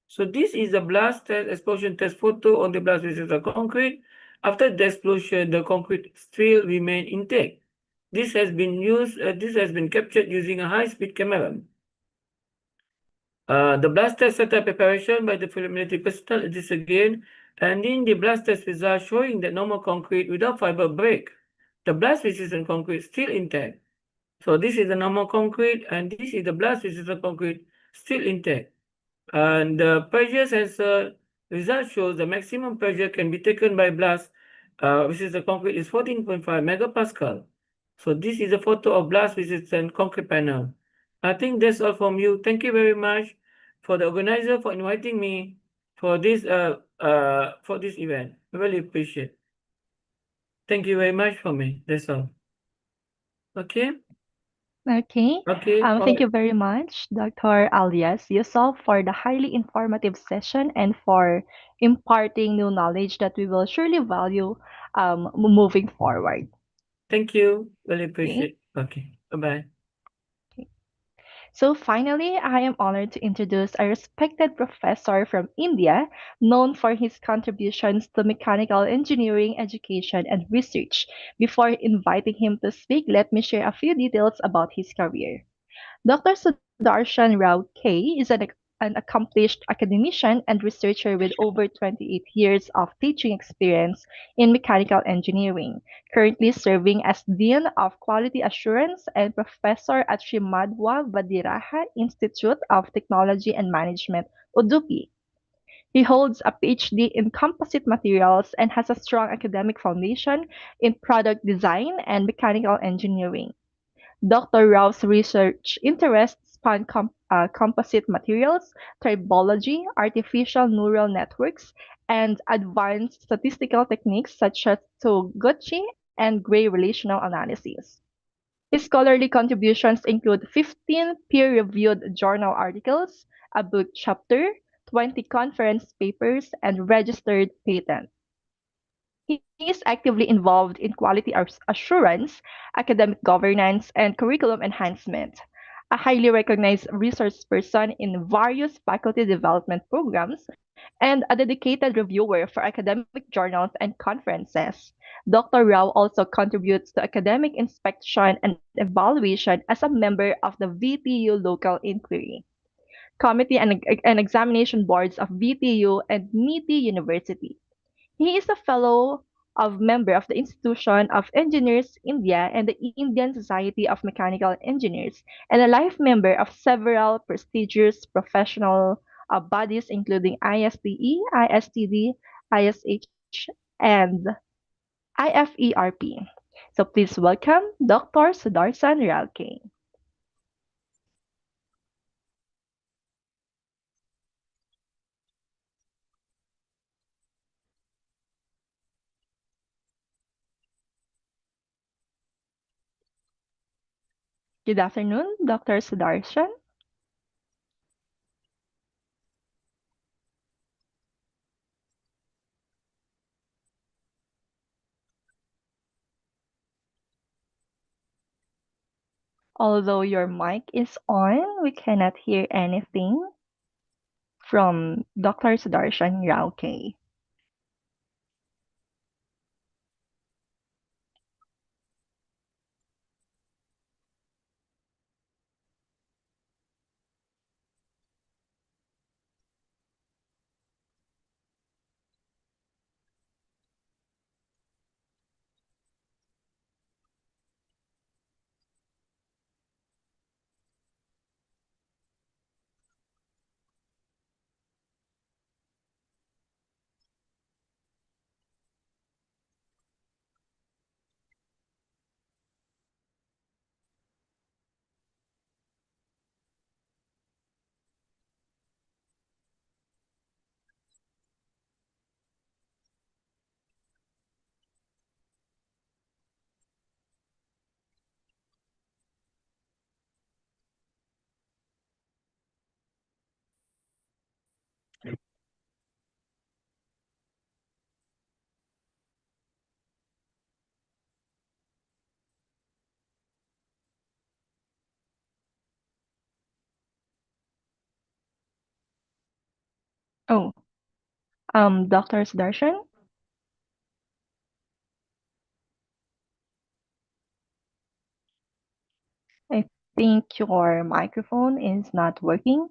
So this is a blast test explosion test photo on the blast resistant concrete. After the explosion, the concrete still remain intact. This has been captured using a high-speed camera. The blast test setup preparation by the preliminary personnel is this again, and in the blast test result showing that normal concrete without fiber break, the blast resistant concrete still intact. So this is the normal concrete, and this is the blast resistant concrete still intact. And the pressure sensor result shows the maximum pressure can be taken by blast, which is the concrete is 14.5 megapascal. So this is a photo of blast resistant concrete panel. I think that's all from you. Thank you very much for the organizer for inviting me for this event. I really appreciate. Thank you very much for me. That's all. Okay.
Okay.
Okay.
Thank you very much, Dr. Alias Yusuf, for the highly informative session and for imparting new knowledge that we will surely value moving forward.
Thank you. Really
Okay.
appreciate. Okay. Bye-bye.
So finally, I am honored to introduce a respected professor from India known for his contributions to mechanical engineering education and research. Before inviting him to speak, let me share a few details about his career. Dr. Sudarshan Rao K is an accomplished academician and researcher with over 28 years of teaching experience in mechanical engineering, currently serving as Dean of Quality Assurance and Professor at Sri Madhwa Vadiraja Institute of Technology and Management, Udupi. He holds a PhD in composite materials and has a strong academic foundation in product design and mechanical engineering. Dr. Rao's research interests span composite materials, tribology, artificial neural networks, and advanced statistical techniques such as Toguchi and Gray relational analysis. His scholarly contributions include 15 peer-reviewed journal articles, a book chapter, 20 conference papers, and registered patents. He is actively involved in quality assurance, academic governance, and curriculum enhancement. A highly recognized resource person in various faculty development programs and a dedicated reviewer for academic journals and conferences. Dr. Rao also contributes to academic inspection and evaluation as a member of the VTU Local Inquiry Committee and examination boards of VTU and NITI University. He is a fellow of member of the Institution of Engineers India and the Indian Society of Mechanical Engineers, and a life member of several prestigious professional bodies including ISTE, ISTD, ISH, and IFERP. So please welcome Dr. Sudarsan Ralke. Good afternoon, Dr. Sudarshan. Although your mic is on, we cannot hear anything from Dr. Sudarshan Rauke. Oh, Dr. Sudarshan, I think your microphone is not working.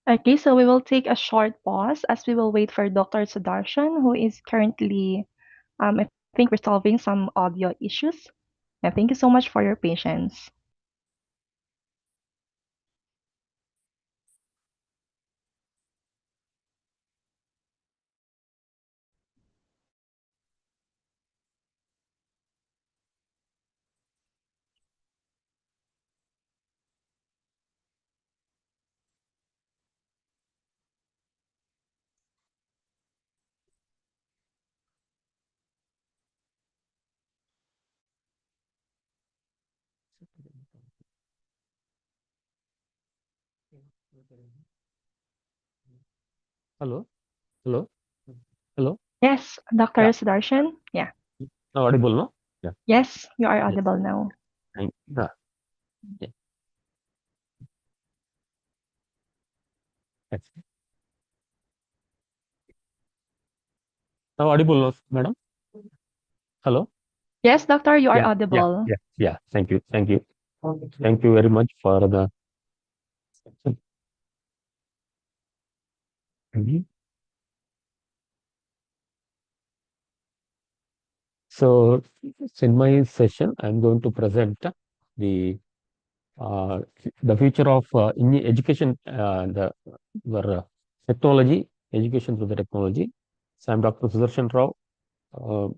Okay, so we will take a short pause as we will wait for Dr. Sudarshan, who is currently, I think, resolving some audio issues. And thank you so much for your patience.
Hello, hello, hello.
Yes, Dr.
Yeah,
Sudarshan. Yeah.
now audible, no? Yeah,
Yes, you are
yes.
audible now.
Yeah. Yes. Now audible, no, madam? Hello?
Yes, doctor, you are
Yeah, yeah,
audible.
yeah, yeah. Thank you, thank you. Thank you very much for the. Mhm. So, in my session, I'm going to present the the future of in education, our technology, education through the technology. So, I'm Dr. Sudarshan Rao, uh,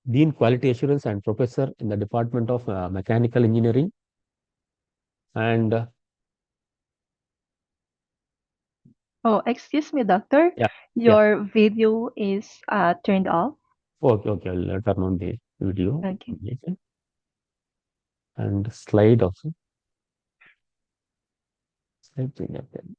Dean Quality Assurance and Professor in the Department of Mechanical Engineering. And
Oh, excuse me, doctor.
yeah, yeah.
Your video is turned off.
Okay, okay. I'll turn on the video
Okay.
and slide also. Slide again.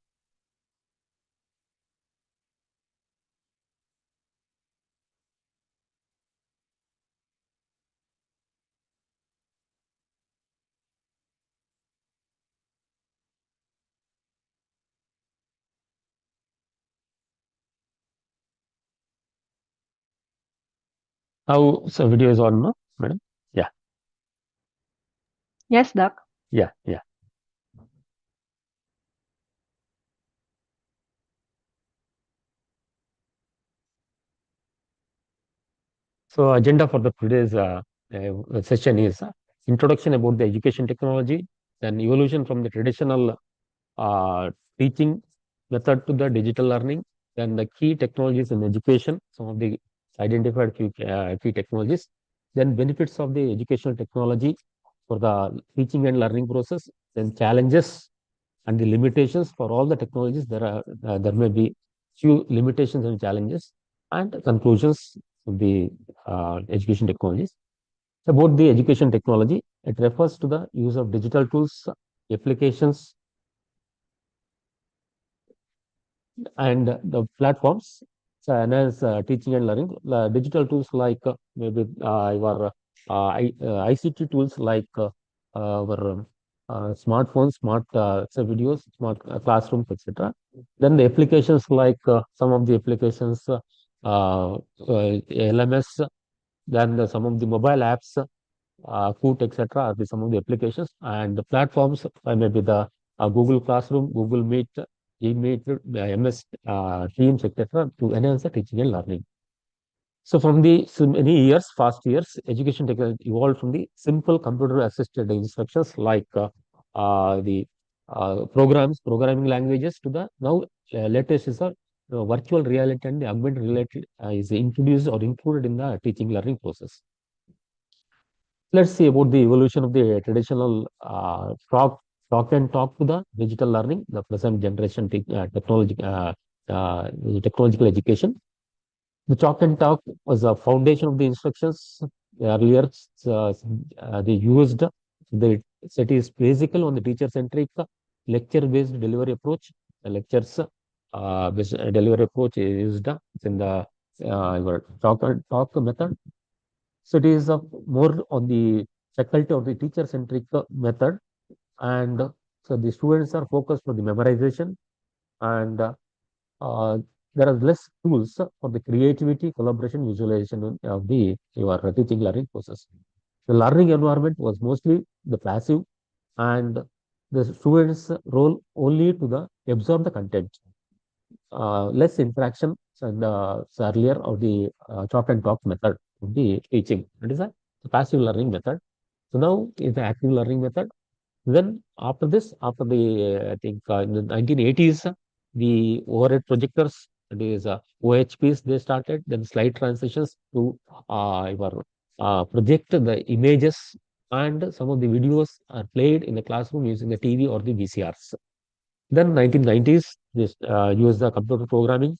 How so? Video is on, no, madam? Yeah,
Yes, doc.
yeah, yeah. So agenda for the today's session is introduction about the education technology, then evolution from the traditional teaching method to the digital learning, then the key technologies in education, some of the identified key technologies, then benefits of the educational technology for the teaching and learning process, then challenges and the limitations for all the technologies. There may be few limitations and challenges, and conclusions of the education technologies. About the education technology, it refers to the use of digital tools, applications, and the platforms so enhance teaching and learning. Digital tools like maybe your ICT tools like our smartphones, smart say videos, smart classrooms, etc. Then the applications like some of the applications, LMS, then some of the mobile apps, Coot, etc. are some of the applications, and the platforms maybe the Google Classroom, Google Meet, eMeet, MS Teams, etc. to enhance the teaching and learning. So from the many years, fast years, education technology evolved from the simple computer-assisted instructions like the programming languages to the now latest is a virtual reality and the augmented reality is introduced or included in the teaching learning process. Let's see about the evolution of the traditional talk and talk to the digital learning, the present generation technological education. The chalk and talk was a foundation of the instructions. Earlier, they used the set is basically on the teacher-centric lecture-based delivery approach. The lectures based delivery approach is used in the your talk and talk method. So it is more on the faculty or the teacher-centric method, and so the students are focused on the memorization, and uh, there are less tools for the creativity, collaboration, visualization of the your teaching learning process. The learning environment was mostly the passive, and the students' role only to the absorb the content. Less interaction and earlier of the chalk and talk method of the teaching. It is a passive learning method. So now is the active learning method. Then after this, after the I think in the 1980s, the overhead projectors, that is OHPs, they started. Then slide transitions to your project the images, and some of the videos are played in the classroom using the TV or the VCRs. Then 1990s, this use the computer programming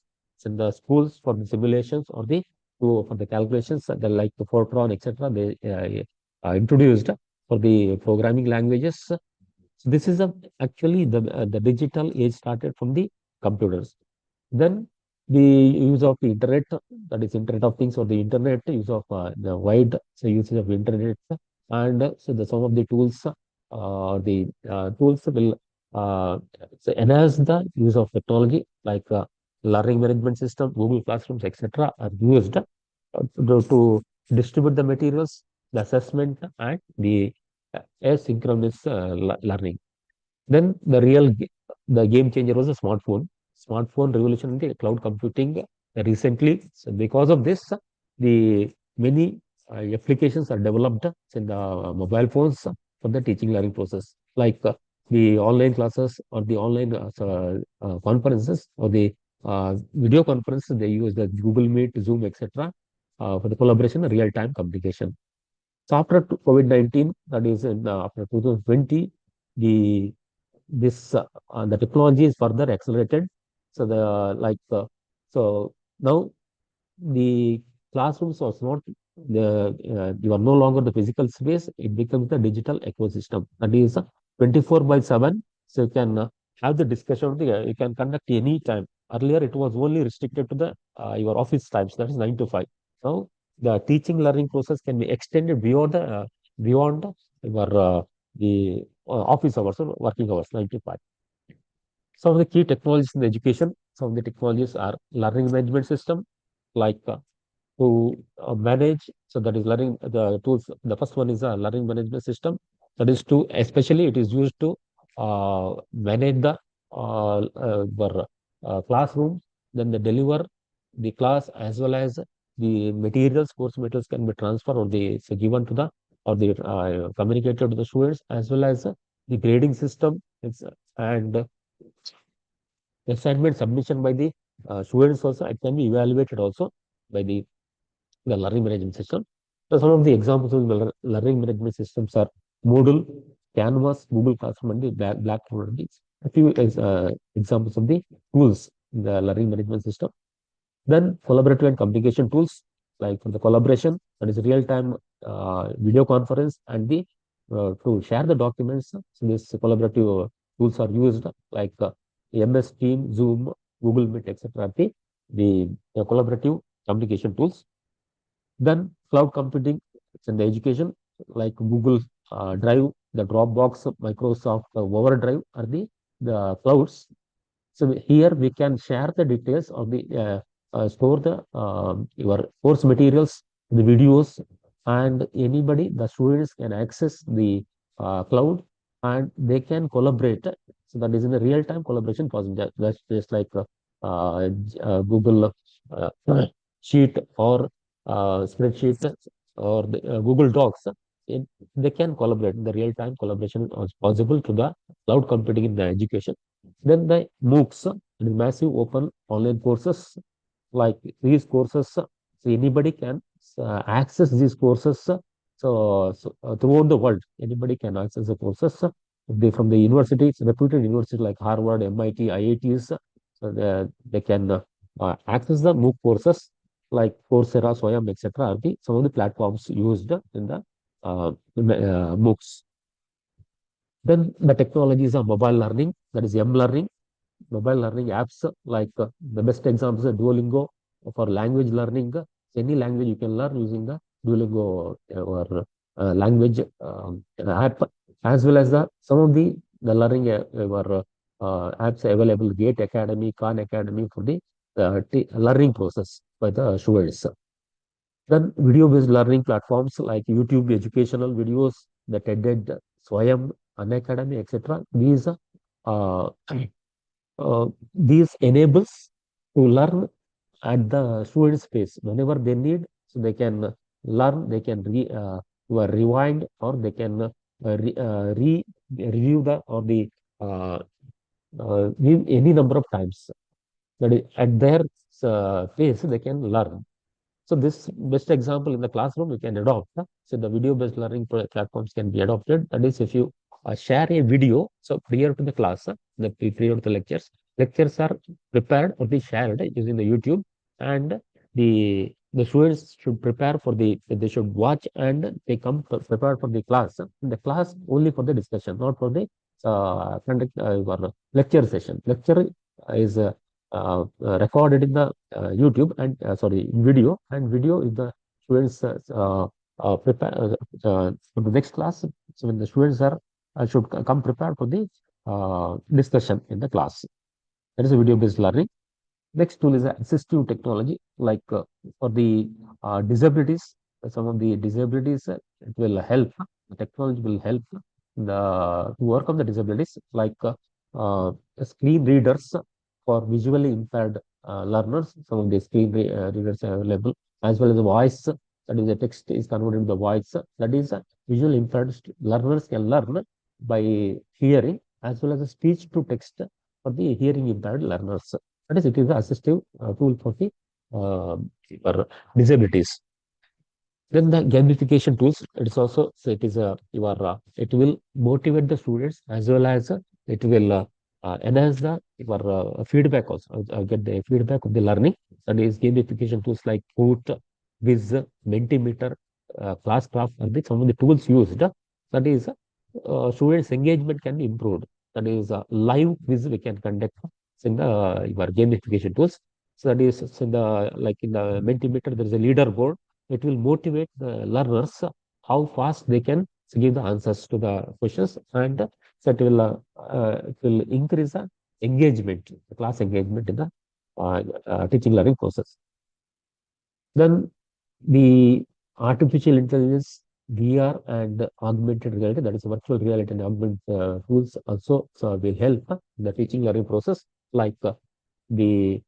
in the schools for the simulations or the for the calculations, like the Fortran, etc. They introduced for the programming languages. So this is actually the digital age started from the computers. Then the use of the internet, that is Internet of Things or the internet, use of the wide usage of internet, and so some of the tools, tools will enhance the use of technology like learning management system, Google Classrooms, etc. are used to distribute the materials, the assessment, and the asynchronous learning. Then the game changer was a smartphone. Smartphone revolution in the cloud computing recently. So because of this, the many applications are developed in the mobile phones for the teaching learning process, like the online classes or the online conferences or the video conferences. They use the Google Meet, Zoom, etc. For the collaboration and real-time communication. So after COVID-19, that is after 2020, the the technology is further accelerated. So so now the classrooms was not you are no longer the physical space, it becomes the digital ecosystem, that is 24/7. So you can have the discussion, you can conduct any time. Earlier it was only restricted to the your office times, that is 9 to 5. Now the teaching learning process can be extended beyond your the office hours or working hours, 9 to 5. Some of the key technologies in the education, some of the technologies are learning management system, like to manage. So that is learning the tools. The first one is a learning management system. That is to, especially it is used to manage the classroom, then they deliver the class as well as the materials, course materials can be transferred or the so given to the or the communicated to the students, as well as the grading system. And assignment submission by the students also, it can be evaluated also by the learning management system. So some of the examples of the learning management systems are Moodle, Canvas, Google Classroom, and the Blackboard. A few examples of the tools in the learning management system. Then collaborative and communication tools, like for the collaboration, that is real-time video conference, and the to share the documents. So these collaborative tools are used, like MS Team, Zoom, Google Meet, etc. The collaborative communication tools. Then cloud computing, it's in the education, like Google Drive, the Dropbox, Microsoft OneDrive are the clouds. So here we can share the details of the store the your course materials, the videos, and anybody, the students can access the cloud and they can collaborate. So that is in a real-time collaboration possible. That's just like Google Sheet or spreadsheet or the, Google Docs. It, they can collaborate. The real-time collaboration is possible to the cloud computing in the education. Then the MOOCs, the massive open online courses, like these courses, so anybody can access these courses. Throughout the world, anybody can access the courses. From the universities, reputed universities like Harvard, MIT, IITs, so they can access the MOOC courses like Coursera, Swayam, etc. Are some of the platforms used in the MOOCs. Then the technologies of mobile learning, that is M-learning, mobile learning apps, like the best examples are Duolingo for language learning. Any language you can learn using the Duolingo or language app, as well as some of the learning apps available, Gate Academy, Khan Academy for the learning process by the students. Then video-based learning platforms like YouTube educational videos, the TED, Swayam, Unacademy, etc. These enables to learn at the student space whenever they need, so they can learn, they can rewind, or they can review the or the any number of times. That is at their pace they can learn. So this best example in the classroom we can adopt. So the video-based learning platforms can be adopted. That is, if you share a video, so prior to the class, prior to the lectures are prepared or be shared using the YouTube, and the students should prepare for they should watch and they come prepared for the class. The class only for the discussion, not for the conduct lecture session. Lecture is recorded in the YouTube and sorry, video, and video is the students prepare for the next class. So when the students are should come prepared for the discussion in the class. That is a video-based learning. Next tool is assistive technology, like for the disabilities. Some of the disabilities, it will help. The technology will help to work on the disabilities, like screen readers for visually impaired learners. Some of the screen readers are available, as well as the voice. That is, the text is converted to the voice. That is, visually impaired learners can learn by hearing, as well as speech to text for the hearing impaired learners. That is, it is the assistive tool for the for disabilities. Then the gamification tools, it is also, so it is it will motivate the students, as well as it will enhance the your feedback also, get the feedback of the learning. That is, gamification tools like Quote, Viz, Mentimeter, Classcraft are the some of the tools used. That is, students' engagement can be improved. That is, live quiz we can conduct in the your gamification tools. So that is, so in the like in the Mentimeter, there is a leaderboard. It will motivate the learners how fast they can give the answers to the questions, and so it will increase the engagement, the class engagement in the teaching learning process. Then the artificial intelligence, VR and augmented reality, that is virtual reality and augmented tools also will help in the teaching learning process, like the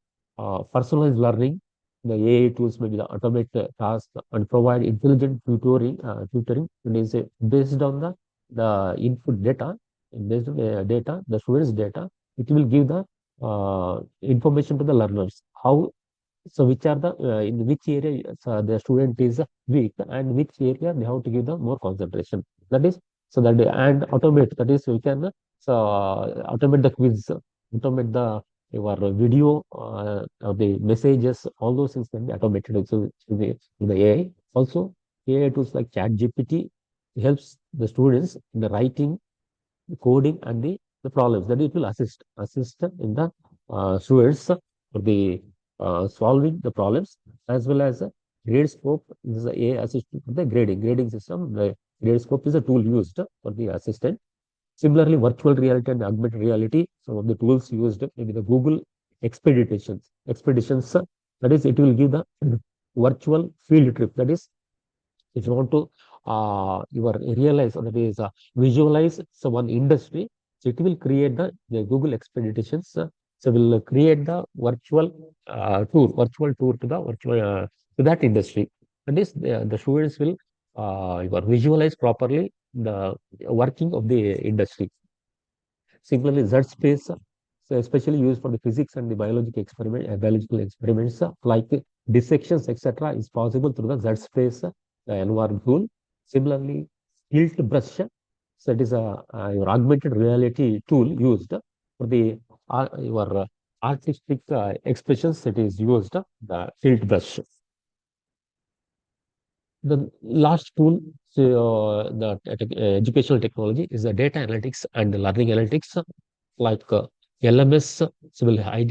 personalized learning. The AI tools may be the automate tasks and provide intelligent tutoring. It is based on the input data, based on the data, the students' data. It will give the information to the learners. How, so which are the in which area the student is weak, and which area they have to give the more concentration. That is, so that and automate. That is, we can automate the quiz, automate the your video, the messages, all those things can be automated also with the AI. Also, AI tools like ChatGPT helps the students in the writing, the coding, and the problems. That it will assist in the students for the solving the problems, as well as Gradescope is the AI assistant for the grading system. The Gradescope is a tool used for the assistant. Similarly, virtual reality and augmented reality, some of the tools used, maybe the Google expeditions. That is, it will give the virtual field trip. That is, if you want to realize, or that is visualize one industry, so it will create the Google expeditions. So will create the virtual tour to the virtual to that industry. That is, the students will visualize properly the working of the industry. Similarly, Z space, so especially used for the physics and the biological experiments, like dissections, etc., is possible through the Z space environment tool. Similarly, tilt brush, so it is your augmented reality tool used for the your artistic expressions. It is used the tilt brush. The last tool, so, the educational technology, is the data analytics and the learning analytics, like LMS, so will help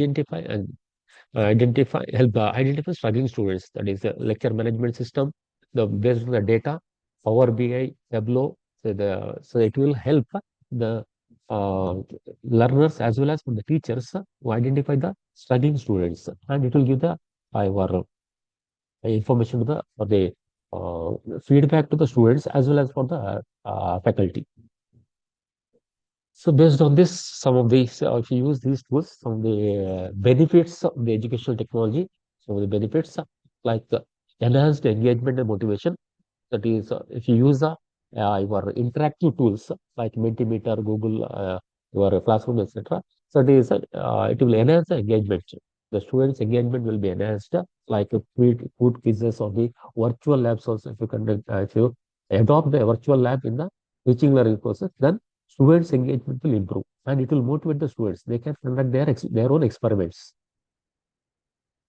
identify struggling students. That is the lecture management system, the based on the data, Power BI, Tableau. So it will help the learners, as well as for the teachers, to identify the struggling students, and it will give the our information to the for the feedback to the students, as well as for the faculty. So based on this, some of these, if you use these tools, some of the benefits of the educational technology, some of the benefits, like enhanced engagement and motivation. That is, if you use your interactive tools like Mentimeter, Google, your classroom, etc. So it will enhance the engagement. The students' engagement will be enhanced, like food quizzes or the virtual labs also. If you adopt the virtual lab in the teaching learning process, then students' engagement will improve, and it will motivate the students. They can conduct their own experiments.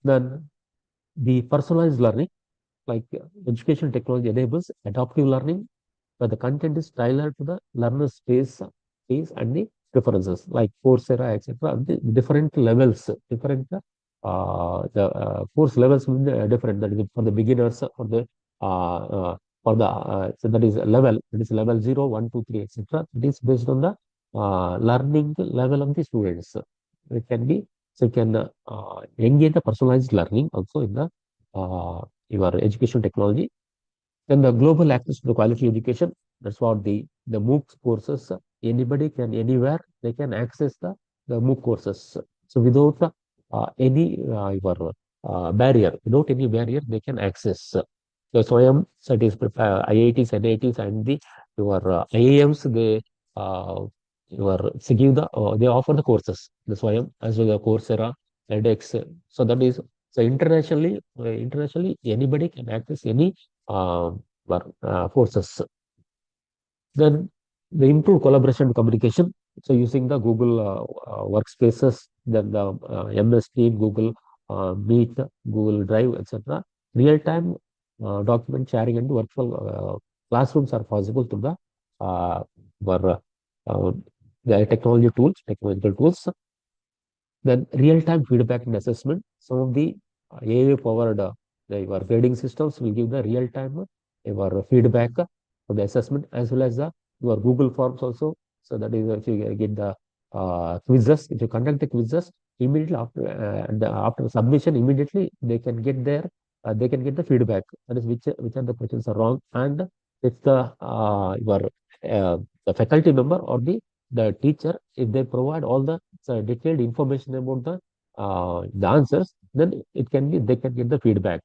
Then the personalized learning, like education technology enables adaptive learning, where the content is tailored to the learner's pace and the differences like Coursera, etc. Different levels, different course levels will be different. That is for the beginners, so that is level, that is level 0, 1, 2, 3, etc. It is based on the learning level of the students. It can be, so you can engage the personalized learning also in the your education technology. Then the global access to the quality education, that's what the MOOC courses, anybody can anywhere, they can access the MOOC courses. So without any barrier, without any barrier, they can access. The SWAYAM, that is IITs, NITs, and the your IIMs, they give they offer the courses, the SWAYAM as well as Coursera, edX. So that is, so internationally anybody can access any courses. Then the improved collaboration and communication. So using the Google workspaces, then the MS Team, Google Meet, Google Drive, etc. Real-time document sharing and virtual classrooms are possible to the our, the technological tools. Then real-time feedback and assessment. Some of the AI-powered your grading systems will give the real-time your feedback for the assessment, as well as your Google Forms also. So that is, if you get the quizzes, if you conduct the quizzes immediately after submission, immediately they can get the feedback. That is which are the questions are wrong, and if the faculty member or the teacher, if they provide all the detailed information about the answers, then they can get the feedback.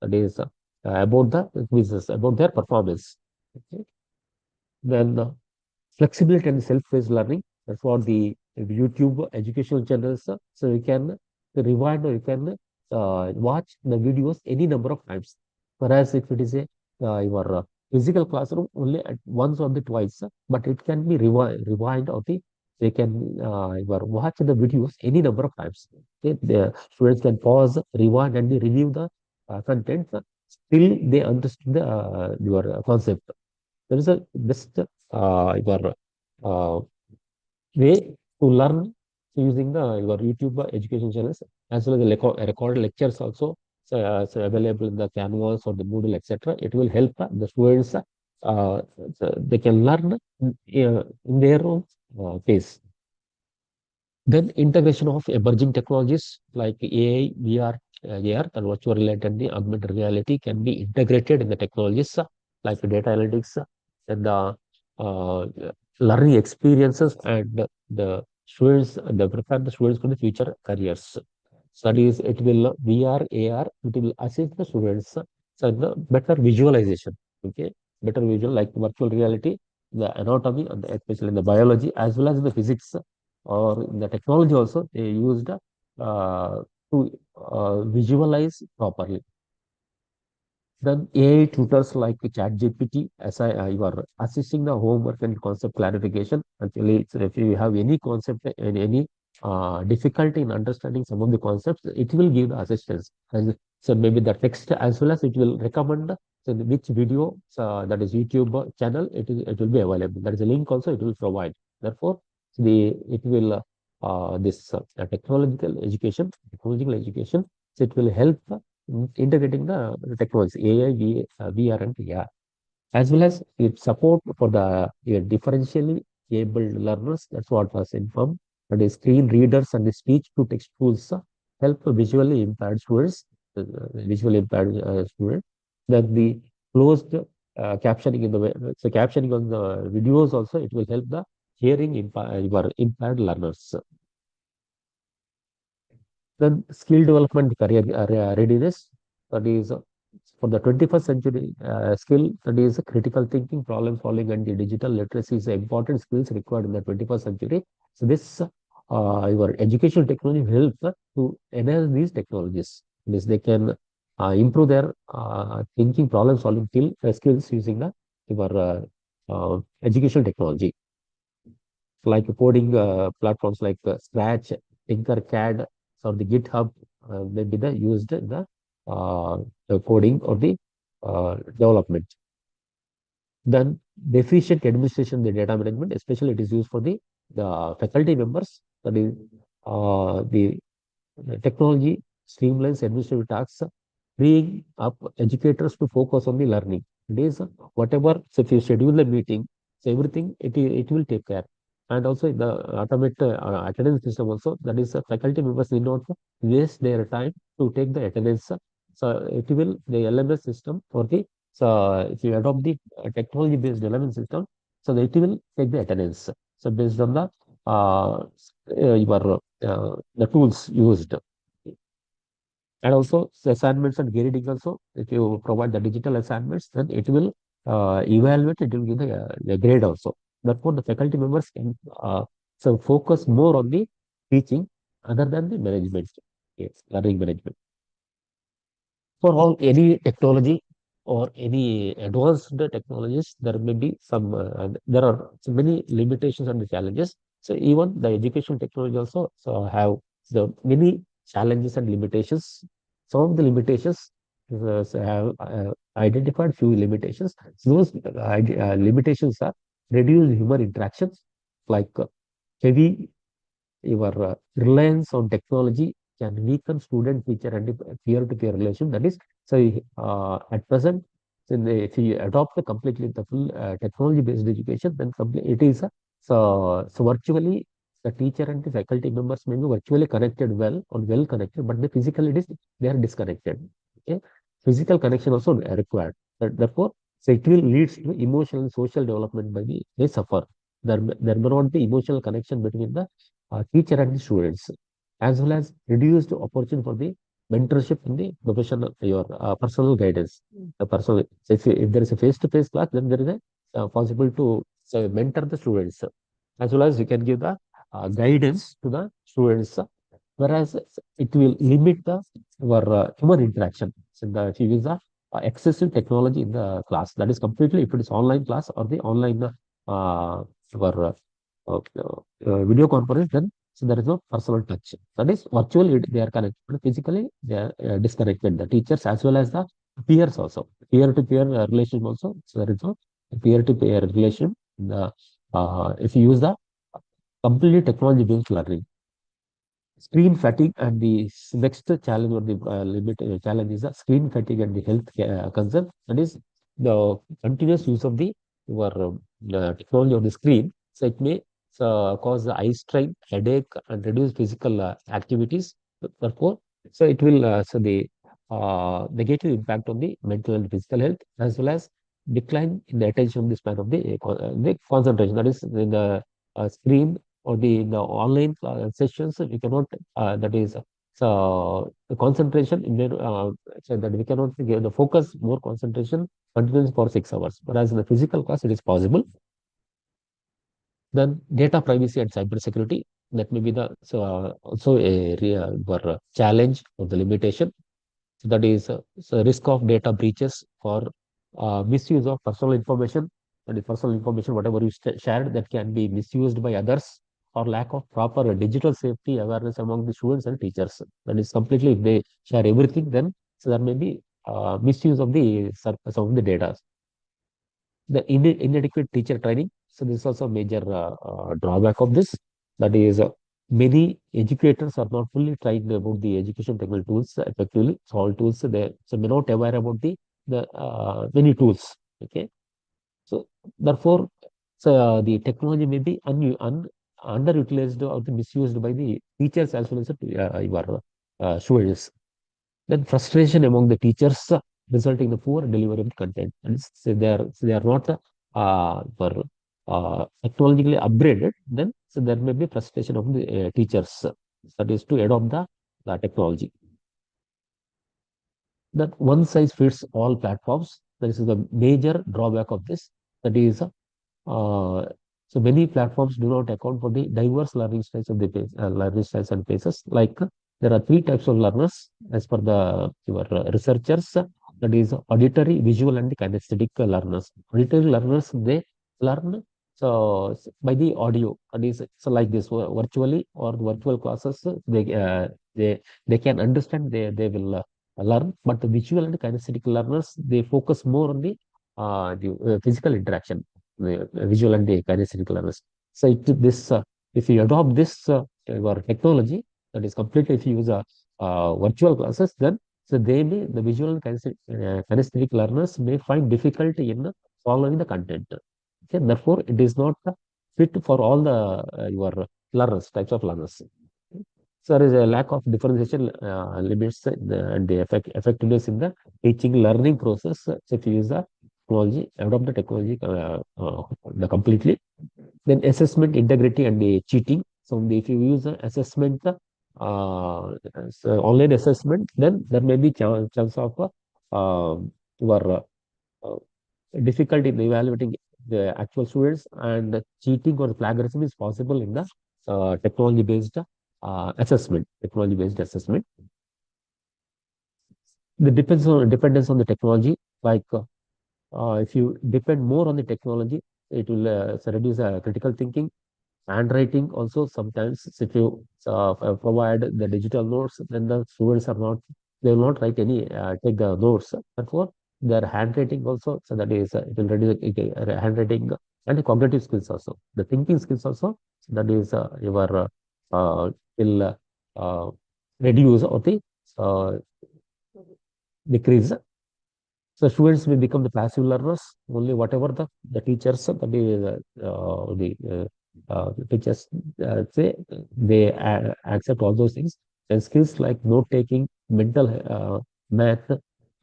That is about the quizzes, about their performance. Okay. Then flexibility and self-paced learning. That's what the YouTube educational channels. So you can rewind or you can watch the videos any number of times. Whereas if it is your physical classroom, only at once or the twice, but it can be rewind or they can watch the videos any number of times. Okay? The students can pause, rewind, and review the content till they understand your concept. There is a best your way to learn using your YouTube education channels, as well as the recorded lectures also. So available in the Canvas or the Moodle, etc. It will help the students. So they can learn in their own pace. Then integration of emerging technologies like AI, VR, AR, and virtual reality and the augmented reality can be integrated in the technologies like data analytics and the uh, learning experiences, and the students, they prepare the students for the future careers. Studies, it will VR, AR, it will assist the students so the better visualization. Okay, better visual like virtual reality, the anatomy, and especially in the biology as well as the physics or in the technology also they used to visualize properly. Then AI tutors like ChatGPT, you are assisting the homework and concept clarification. Actually, so if you have any concept and any difficulty in understanding some of the concepts, it will give the assistance. And so maybe the text as well as it will recommend so which video, that is YouTube channel, it will be available. There is a link also it will provide. Therefore, it will technological education, so it will help integrating the technologies AI, VR, and AR, as well as it support for the differentially abled learners. That's what was informed. That is screen readers and the speech to text tools help visually impaired students. That the closed captioning in the captioning on the videos also it will help the hearing impaired learners. Then skill development, career readiness, that is for the 21st century skill, that is critical thinking, problem solving, and the digital literacy is important skills required in the 21st century. So this your educational technology will help to enhance these technologies. This they can improve their thinking, problem solving skills using the your educational technology, like coding platforms like Scratch, Tinkercad, or the GitHub may be used in the coding or the development. Then the efficient administration, the data management, especially it is used for the the faculty members, that is the technology streamlines administrative tasks, freeing up educators to focus on the learning. It is whatever, so if you schedule the meeting, so everything it will take care. And also the automated attendance system also, that is faculty members need not waste their time to take the attendance. So it will, the LMS system for the, so if you adopt the technology based LMS system, so it will take the attendance. So based on the your the tools used. And also the assignments and grading also, if you provide the digital assignments, then it will evaluate, it will give the grade also. Therefore, the faculty members can so focus more on the teaching other than the management, yes, learning management. For all any technology or any advanced technologies, there may be some, there are so many limitations and the challenges. So even the education technology also so have the many challenges and limitations. Some of the limitations so have identified few limitations. So those limitations are reduced human interactions, like heavy your reliance on technology can weaken student teacher and peer-to-peer relation. That is, so at present, if you adopt the completely the full technology-based education, then it is so virtually the teacher and the faculty members may be virtually connected well or well connected, but the physical it is they are disconnected. Okay, physical connection also required. Therefore, so it will lead to emotional and social development by the they suffer. There may not be emotional connection between the teacher and the students, as well as reduced opportunity for the mentorship in the professional, your personal guidance. The personal, so if there is a face-to-face class, then there is a possible to so mentor the students, as well as you can give the guidance to the students. Whereas it will limit the your human interaction. So the, if you use the excessive technology in the class, that is completely if it is online class or the online your video conference, then so there is no personal touch. That is virtually they are connected, but physically they are disconnected. The teachers as well as the peers also, peer-to-peer relation also. So there is no peer-to-peer relation. The if you use the completely technology-based learning, screen fatigue and the next challenge or the limit challenge is the screen fatigue and the health concern. That is the continuous use of the your technology on the screen. So it may cause the eye strain, headache, and reduce physical activities. Therefore, so it will so the negative impact on the mental and physical health, as well as decline in the attention span of the concentration. That is in the screen or the online sessions, we cannot that is so the concentration in there, so that we cannot give the focus more concentration continues for 6 hours, whereas in the physical class it is possible. Then data privacy and cyber security, that may be the so also a challenge or the limitation. So that is so risk of data breaches for misuse of personal information. That is personal information, whatever you shared, that can be misused by others, or lack of proper digital safety awareness among the students and teachers. That is completely, if they share everything, then so there may be misuse of the some of the data. The inadequate teacher training. So this is also a major drawback of this. That is, many educators are not fully trained about the education technical tools effectively. So all tools they so may not aware about the many tools. Okay, so therefore, so the technology may be underutilized or misused by the teachers as well as your students. Then frustration among the teachers resulting in the poor delivery of content. And so they are not technologically upgraded, then so there may be frustration of the teachers, that is to adopt the technology. That one size fits all platforms, that is the major drawback of this. That is so many platforms do not account for the diverse learning styles of the learning styles and paces. Like there are three types of learners as per the your researchers. That is auditory, visual, and the kinesthetic learners. Auditory learners, they learn so by the audio. That is so like this virtually or virtual classes. They can understand. They will learn. But the visual and kinesthetic learners, they focus more on the physical interaction, the visual and the kinesthetic learners. So this if you adopt this your technology, that is completely, if you use a virtual classes, then so the visual and kinesthetic learners may find difficulty in following the content. Okay, therefore, it is not fit for all the your learners, types of learners. So there is a lack of differentiation limits and the effectiveness in the teaching learning process. So if you use the technology, adopt the technology the completely. Then assessment integrity and the cheating. So if you use the assessment, so online assessment, then there may be chance of your difficulty in evaluating the actual students, and cheating or plagiarism is possible in the technology-based assessment. Technology-based assessment. The dependence on the technology, like if you depend more on the technology, it will reduce critical thinking. Handwriting also sometimes, if you provide the digital notes, then the students are not, they will not write any, take the notes. Therefore, their handwriting also, so that is, it will reduce handwriting and the cognitive skills also. The thinking skills also, so that is your will reduce or the decrease. So students will become the passive learners. Only whatever the teachers, the teachers say, they accept all those things. And skills like note taking, mental math,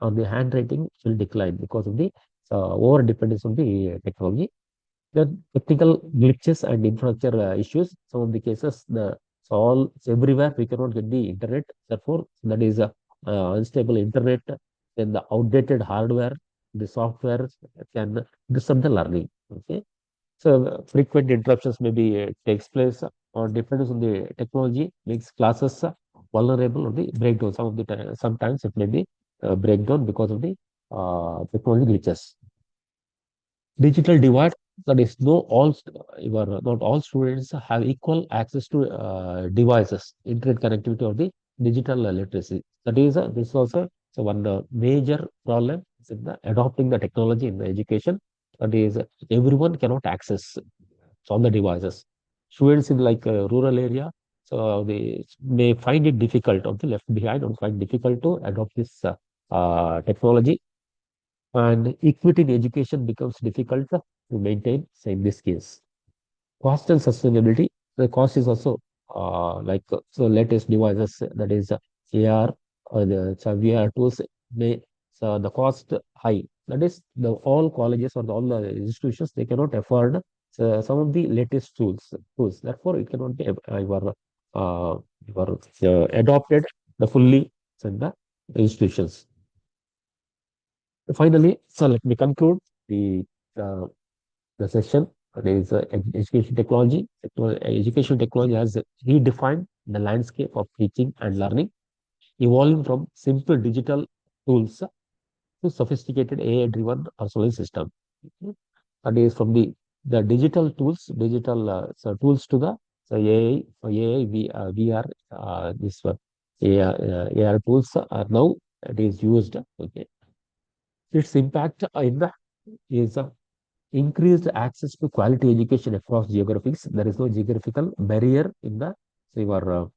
or the handwriting will decline because of the over dependence on the technology. The technical glitches and infrastructure issues. Some of the cases, it's everywhere. We cannot get the internet. Therefore, that is a unstable internet. Then the outdated hardware, the software can disrupt the learning. Okay, so frequent interruptions maybe takes place or depends on the technology, makes classes vulnerable or the breakdown. Sometimes it may be breakdown because of the technology glitches. Digital divide, that is not all students have equal access to devices, internet connectivity, or the digital literacy. That is this is also one major problem in the adopting the technology in the education. That is, everyone cannot access all the devices. Students in like a rural area, so they may find it difficult or they left behind or find difficult to adopt this technology, and equity in education becomes difficult to maintain. So in this case, cost and sustainability, the cost is also so latest devices, that is AR or the VR tools, may so the cost high. That is, the all colleges or all the institutions, they cannot afford some of the latest tools. Therefore, it cannot be adopted the fully in the institutions. Finally, so let me conclude uh, the session. That is education technology. Education technology has redefined the landscape of teaching and learning, evolving from simple digital tools to sophisticated AI-driven personal system. Okay. That is from the digital tools, tools to the VR, this AR tools are now, it is used. Okay. Its impact is increased access to quality education across geographies. There is no geographical barrier in the your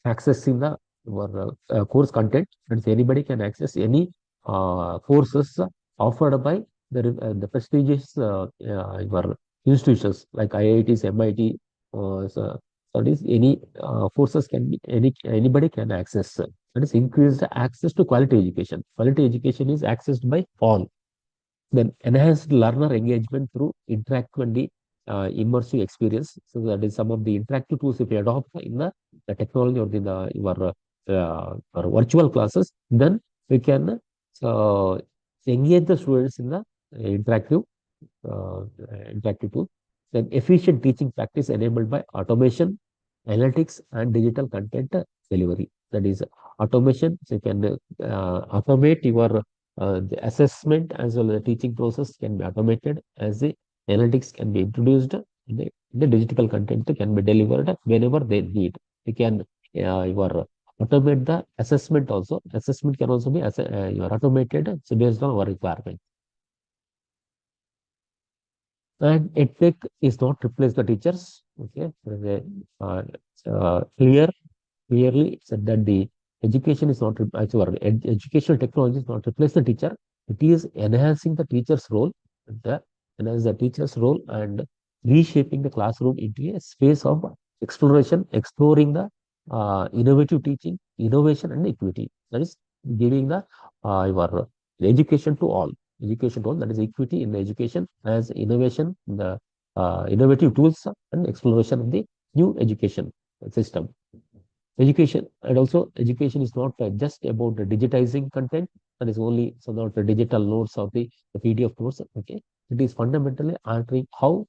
accessing the your course content, and anybody can access any courses offered by the prestigious your institutions like IITs, MIT. That is, any courses can be anybody can access. That is increased access to quality education. Quality education is accessed by all. Then enhanced learner engagement through interactive and the immersive experience. So that is some of the interactive tools if you adopt in the technology or in your virtual classes, then we can engage the students in the interactive uh, interactive tool. Then efficient teaching practice enabled by automation, analytics, and digital content delivery. That is automation. So you can automate your the assessment as well as the teaching process can be automated, as the analytics can be introduced. The digital content can be delivered whenever they need. You can your automate the assessment also. Assessment can also be your automated, so based on our requirement. And EdTech is not replace the teachers. Okay, there is clearly said that the education is not educational technology is not replace the teacher. It is enhancing the teacher's role, the enhance the teacher's role and reshaping the classroom into a space of exploration, exploring the innovative teaching, innovation and equity. That is giving the your education to all. Education to all, that is equity in the education as innovation, the innovative tools and exploration of the new education system. Education and also education is not just about the digitizing content. That is only so not the digital notes or the PDF notes. Okay, it is fundamentally altering how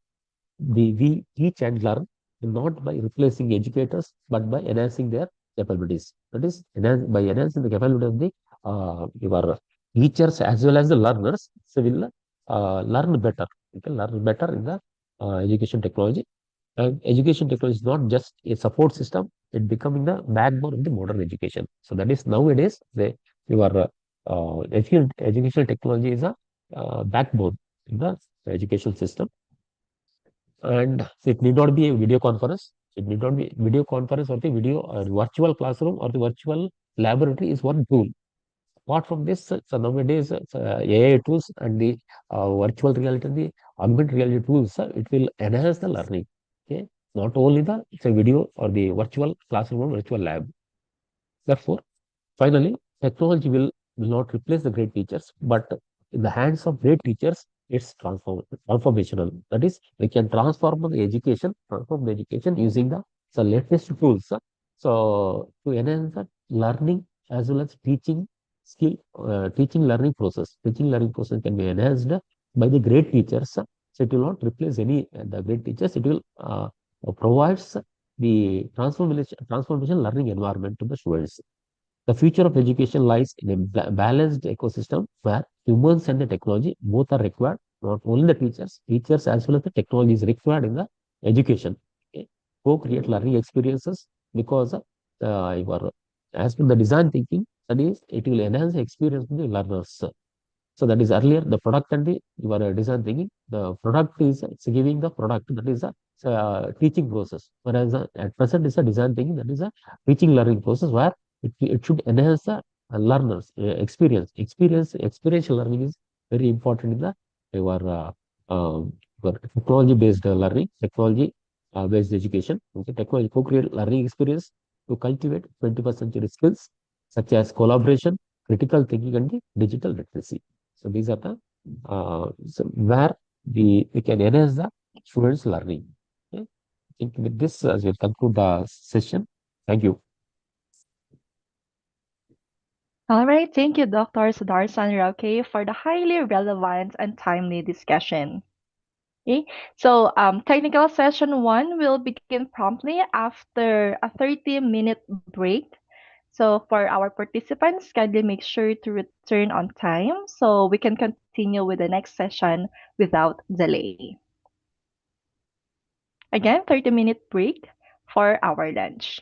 we teach and learn, not by replacing educators, but by enhancing their capabilities. That is, by enhancing the capability of the your teachers as well as the learners, so will learn better. You can learn better in the education technology. And education technology is not just a support system; it becoming the backbone of the modern education. So that is nowadays the your educational technology is a backbone in the education system. And it need not be a video conference. It need not be video conference or the video or virtual classroom or the virtual laboratory is one tool. Apart from this, so nowadays AI tools and the virtual reality and the augmented reality tools, it will enhance the learning. Okay, not only the video or the virtual classroom or virtual lab. Therefore, finally, technology will not replace the great teachers, but in the hands of great teachers, it's transformational. That is, we can transform the education using the latest tools. So to enhance the learning as well as teaching skill, teaching learning process can be enhanced by the great teachers. So it will not replace any the great teachers. It will provides the transformation learning environment to the students. The future of education lies in a balanced ecosystem where humans and the technology both are required. Not only the teachers as well as the technology is required in the education. Okay. Co-create learning experiences because your as per the design thinking, that is, it will enhance the experience of the learners. So that is earlier the product and the your design thinking. The product is it's giving the product that is a teaching process, whereas at present is a design thinking that is a teaching learning process where it should enhance the learners experiential learning is very important in the your technology based learning, technology based education. Okay, technology co-create learning experience to cultivate 21st century skills such as collaboration, critical thinking, and the digital literacy. So these are the so where we can enhance the students' learning. Okay. I think with this, as we conclude the session. Thank you.
All right, thank you, Dr. Sudarsan Roque, for the highly relevant and timely discussion. Okay, so technical session one will begin promptly after a 30-minute break. So for our participants, kindly make sure to return on time so we can continue with the next session without delay. Again, 30-minute break for our lunch.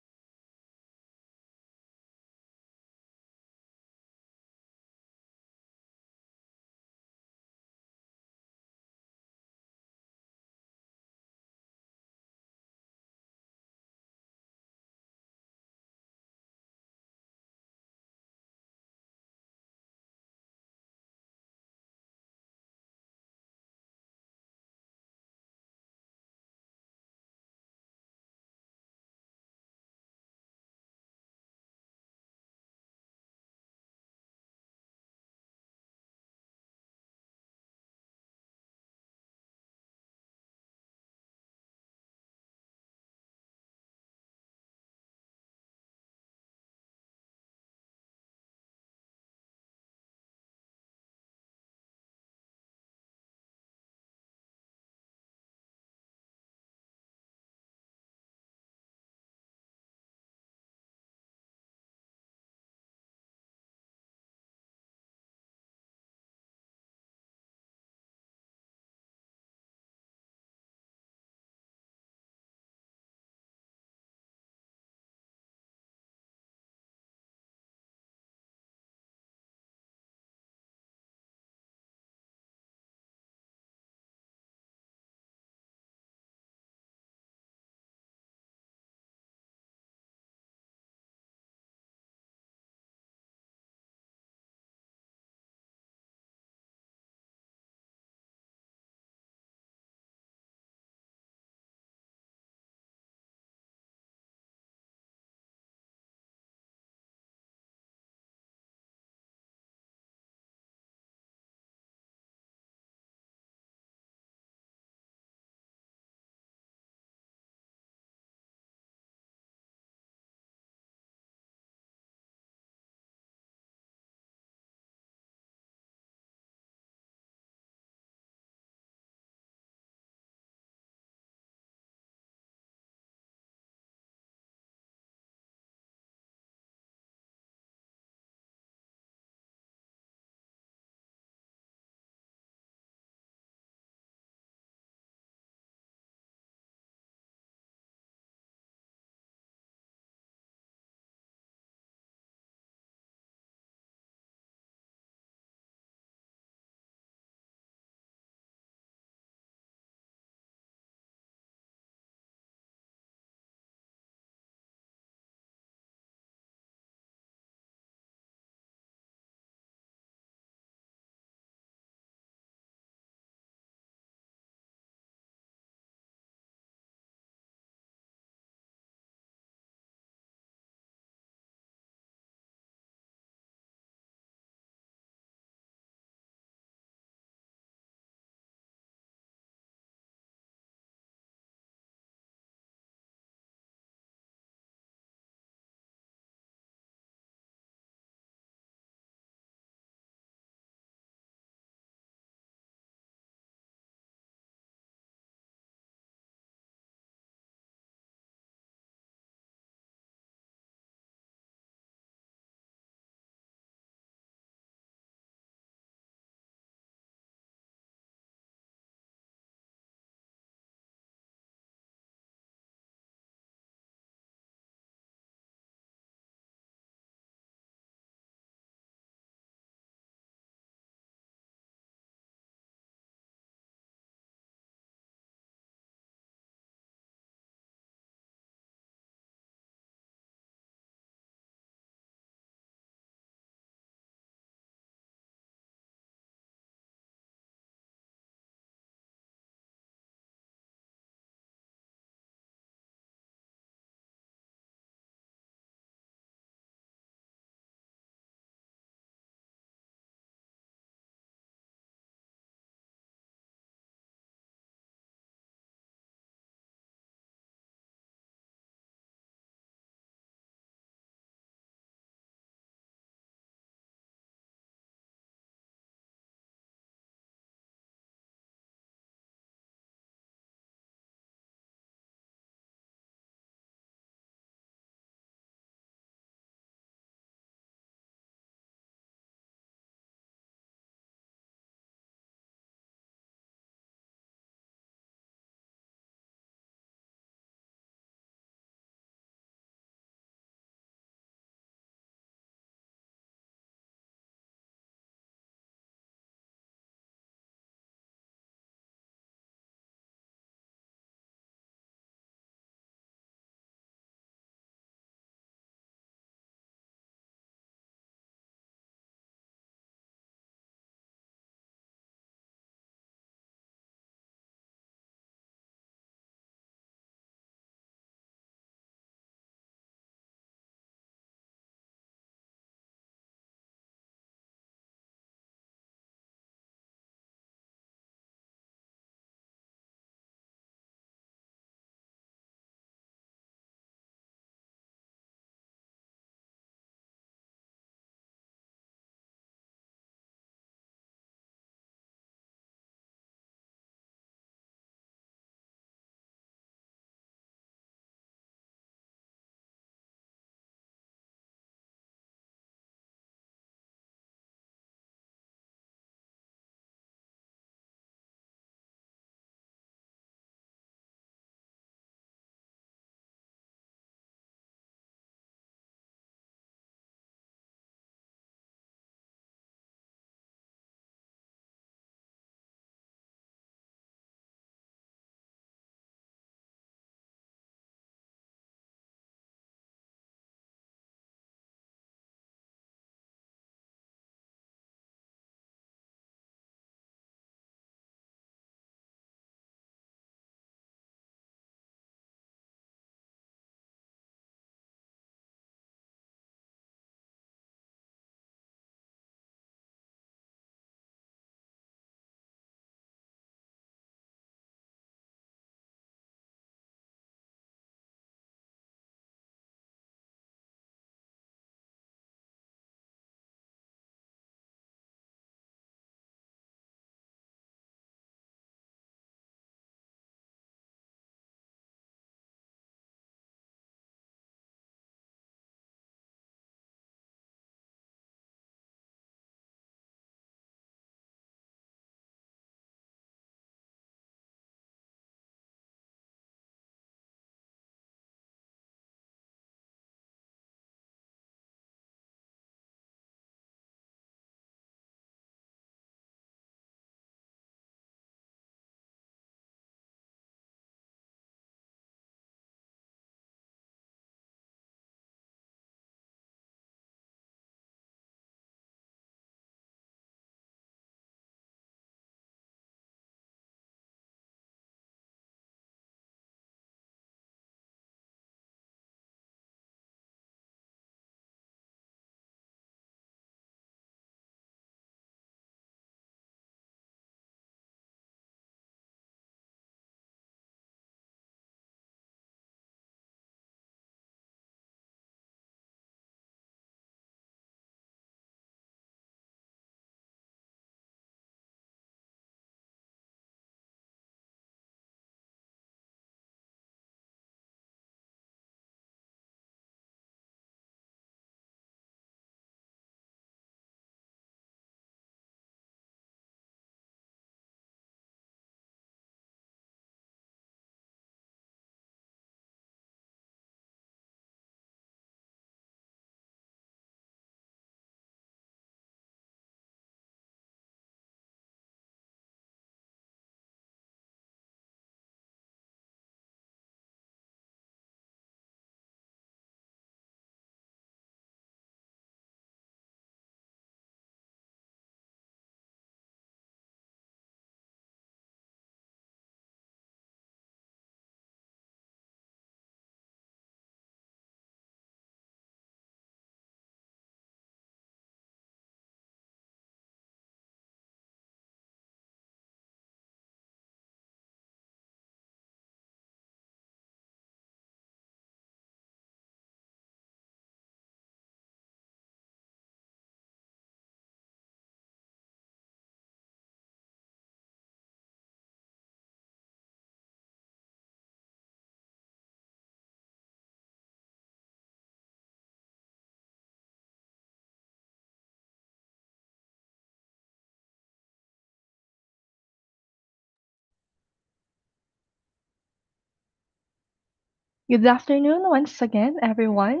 Good afternoon once again, everyone,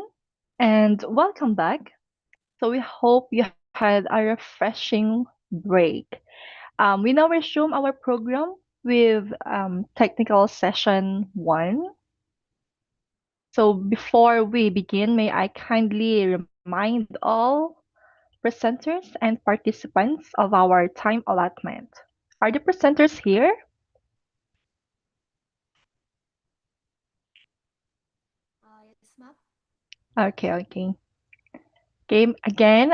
and welcome back. So we hope you had a refreshing break. We now resume our program with technical session one. So before we begin, may I kindly remind all presenters and participants of our time allotment. Are the presenters here?
Yes, ma'am.
Okay. Okay, again,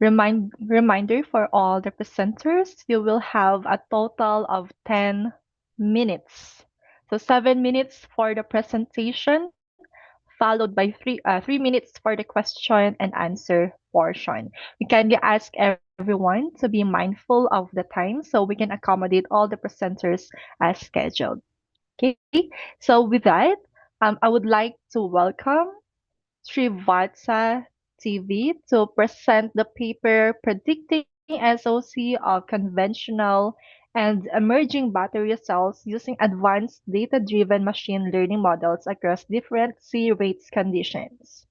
reminder for all the presenters, you will have a total of 10 minutes. So 7 minutes for the presentation, followed by 3 minutes for the question and answer portion. We kindly ask everyone to be mindful of the time so we can accommodate all the presenters as scheduled. Okay, so with that, I would like to welcome Srivatsa TV to present the paper Predicting SOC of Conventional and Emerging Battery Cells Using Advanced Data-Driven Machine Learning Models Across Different C-Rates Conditions.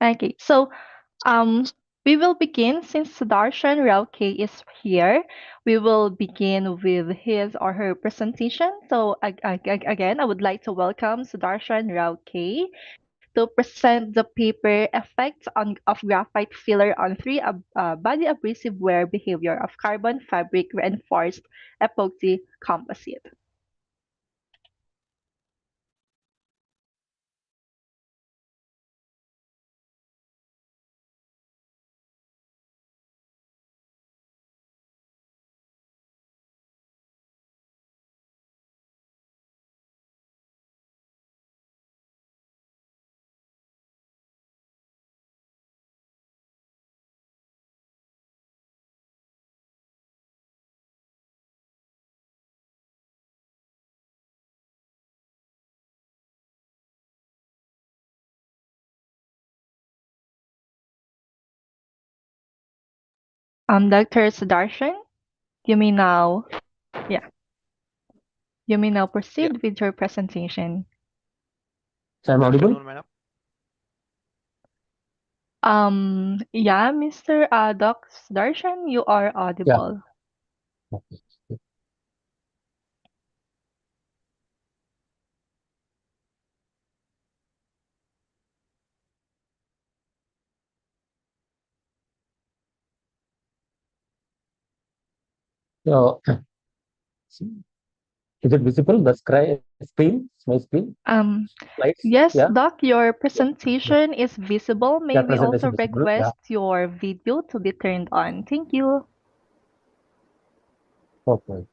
Okay, so um, we will begin since Sudarshan Rauke is here. We will begin with his or her presentation. So again, I would like to welcome Sudarshan Rauke to present the paper Effects of Graphite Filler on Body Abrasive Wear Behavior of Carbon Fabric Reinforced Epoxy Composite. Dr. Sudarshan, you may now, yeah, you may now proceed with your presentation.
So I'm audible?
Madam.
Yeah, Mr. Doc Sudarshan, you are
Yeah.
audible.
Okay. So, is it visible? The screen, my screen, slides.
Yes,
Yeah,
Doc, your presentation is visible. May
yeah,
we also
presentation visible. Yeah,
request your video to be turned on? Thank you.
okay.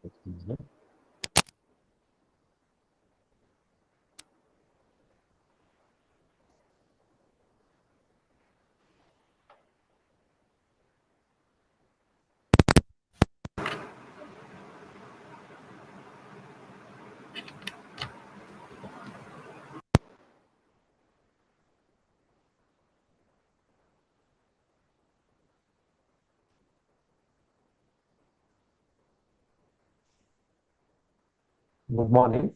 Good morning.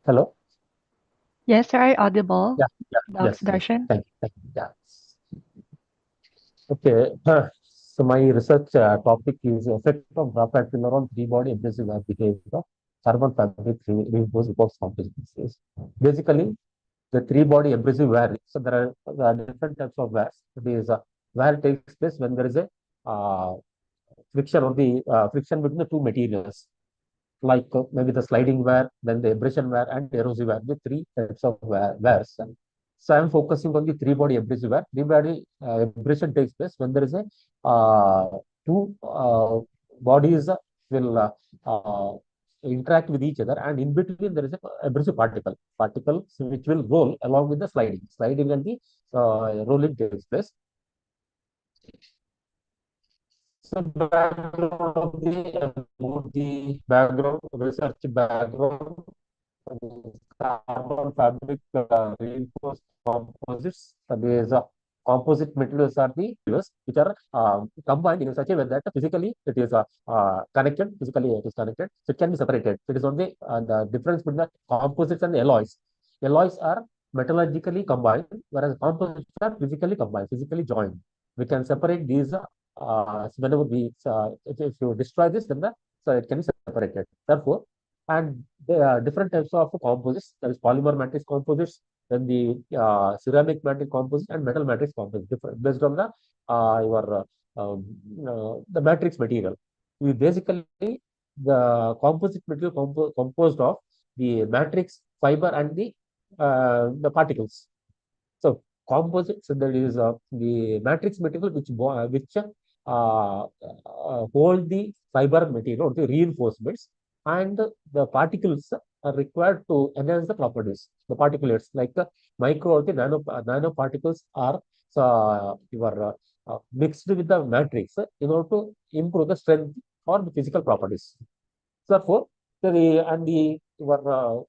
Hello.
Yes, sir, are audible.
Yeah, yeah,
Doc
yes.
Darshan.
Thank you. Yeah. Okay. So my research topic is effect of graphite filler on three-body abrasive wear behavior of carbon fabric reinforced epoxy composites. Basically, the three-body abrasive wear. So there are different types of wears. It is wear takes place when there is a friction or the friction between the two materials, like maybe the sliding wear, then the abrasion wear, and erosive wear, the three types of wears. So I'm focusing on the three-body abrasive wear. Three-body abrasion takes place when there is a two bodies will interact with each other, and in between there is a abrasive particles which will roll along with the sliding and the rolling takes place. So background of the background research background, carbon fabric reinforced composites. These composite materials are the materials which are combined in such a way that physically it is connected. Physically it is connected. So it can be separated. It is only the difference between the composites and the alloys. Alloys are metallurgically combined, whereas composites are physically combined, physically joined. We can separate these whenever we if you destroy this, then so it can be separated. Therefore, and there are different types of composites. There is polymer matrix composites, then the ceramic matrix composite, and metal matrix composite, based on the the matrix material. We basically the composite material composed of the matrix fiber and the particles. So composites, there is the matrix material which hold the fiber material or the reinforcements, and the particles are required to enhance the properties. The particulates like the micro or the nanoparticles are mixed with the matrix in order to improve the strength or the physical properties. Therefore, the your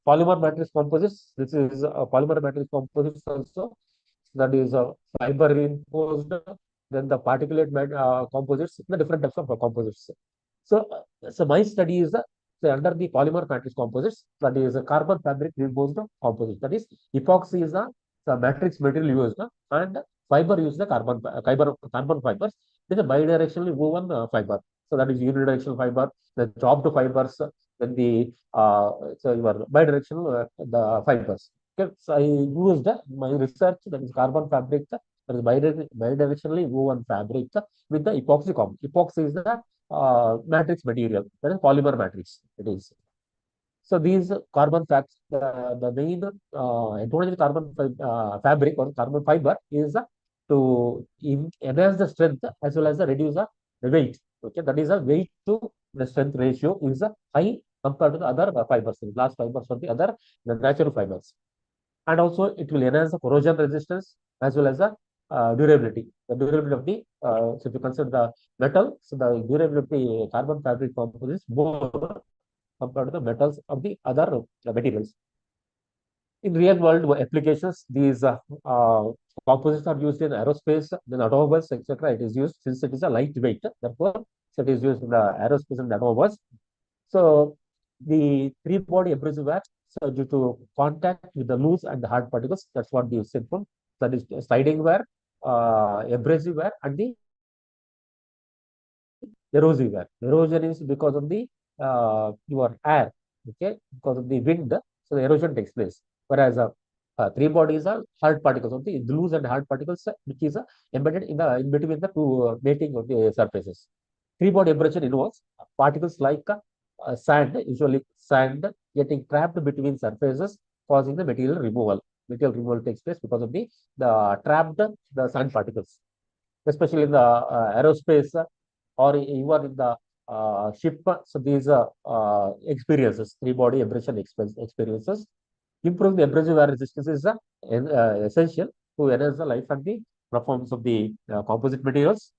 polymer matrix composites. This is a polymer matrix composites also. That is fiber reinforced. Then the particulate composites. The different types of composites. So, so my study is under the polymer matrix composites. That is a carbon fabric reinforced composite. That is epoxy is the matrix material used, and fiber used the carbon fibers. It is a bidirectionally woven fiber. So that is unidirectional fiber, the chopped fibers, then the so your bidirectional the fibers. Okay, so I used my research, that is carbon fabric, that is bidirectionally woven fabric with the epoxy Epoxy is the matrix material, that is polymer matrix. It is. So these carbon facts, the main advantage of fabric or carbon fiber is to enhance the strength as well as reduce the weight. Okay, that is a weight to the strength ratio is high compared to the other fibers, the glass fibers or the natural fibers. And also it will enhance the corrosion resistance as well as the durability. The durability of the so if you consider the metal, so the durability of the carbon fabric composites more compared to the metals of the other materials. In real world applications, these composites are used in aerospace, then automobiles, etc. It is used since it is a lightweight. Therefore, so it is used in the aerospace and automobiles. So the three-body abrasive wear, so due to contact with the loose and the hard particles, that's what the said for. That is sliding wear, abrasive wear, and the erosive wear. Erosion is because of the your air, okay, because of the wind, so the erosion takes place. Whereas three bodies are hard particles of the loose and hard particles, which is embedded in between the two mating of the surfaces. Three body abrasion involves particles like sand, usually sand getting trapped between surfaces, causing the material removal. Material removal takes place because of the trapped the sand particles, especially in the aerospace or even in the ship. So these experiences, three-body abrasion experiences, improve the abrasive wear resistance is essential to enhance the life and the performance of the composite materials.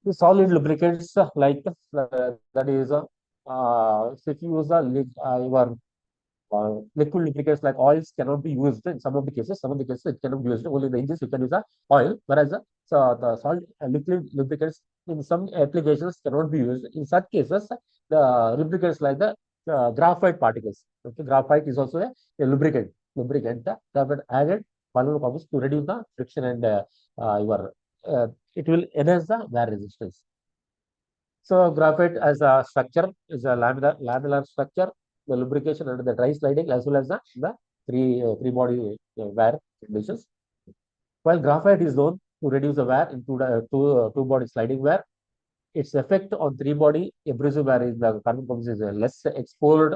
The solid lubricants that is if you use your liquid lubricants like oils cannot be used in some of the cases. Some of the cases it cannot be used. Only in the engines you can use oil, whereas the solid liquid lubricants in some applications cannot be used. In such cases, the lubricants like the graphite particles. Okay, graphite is also a lubricant. Lubricant that have been added polymer compounds to reduce the friction and your it will enhance the wear resistance. So graphite as a structure is a lamellar structure, the lubrication under the dry sliding as well as the three body wear conditions. While graphite is known to reduce the wear in two body sliding wear, its effect on three body abrasive wear is the carbon composite is less explored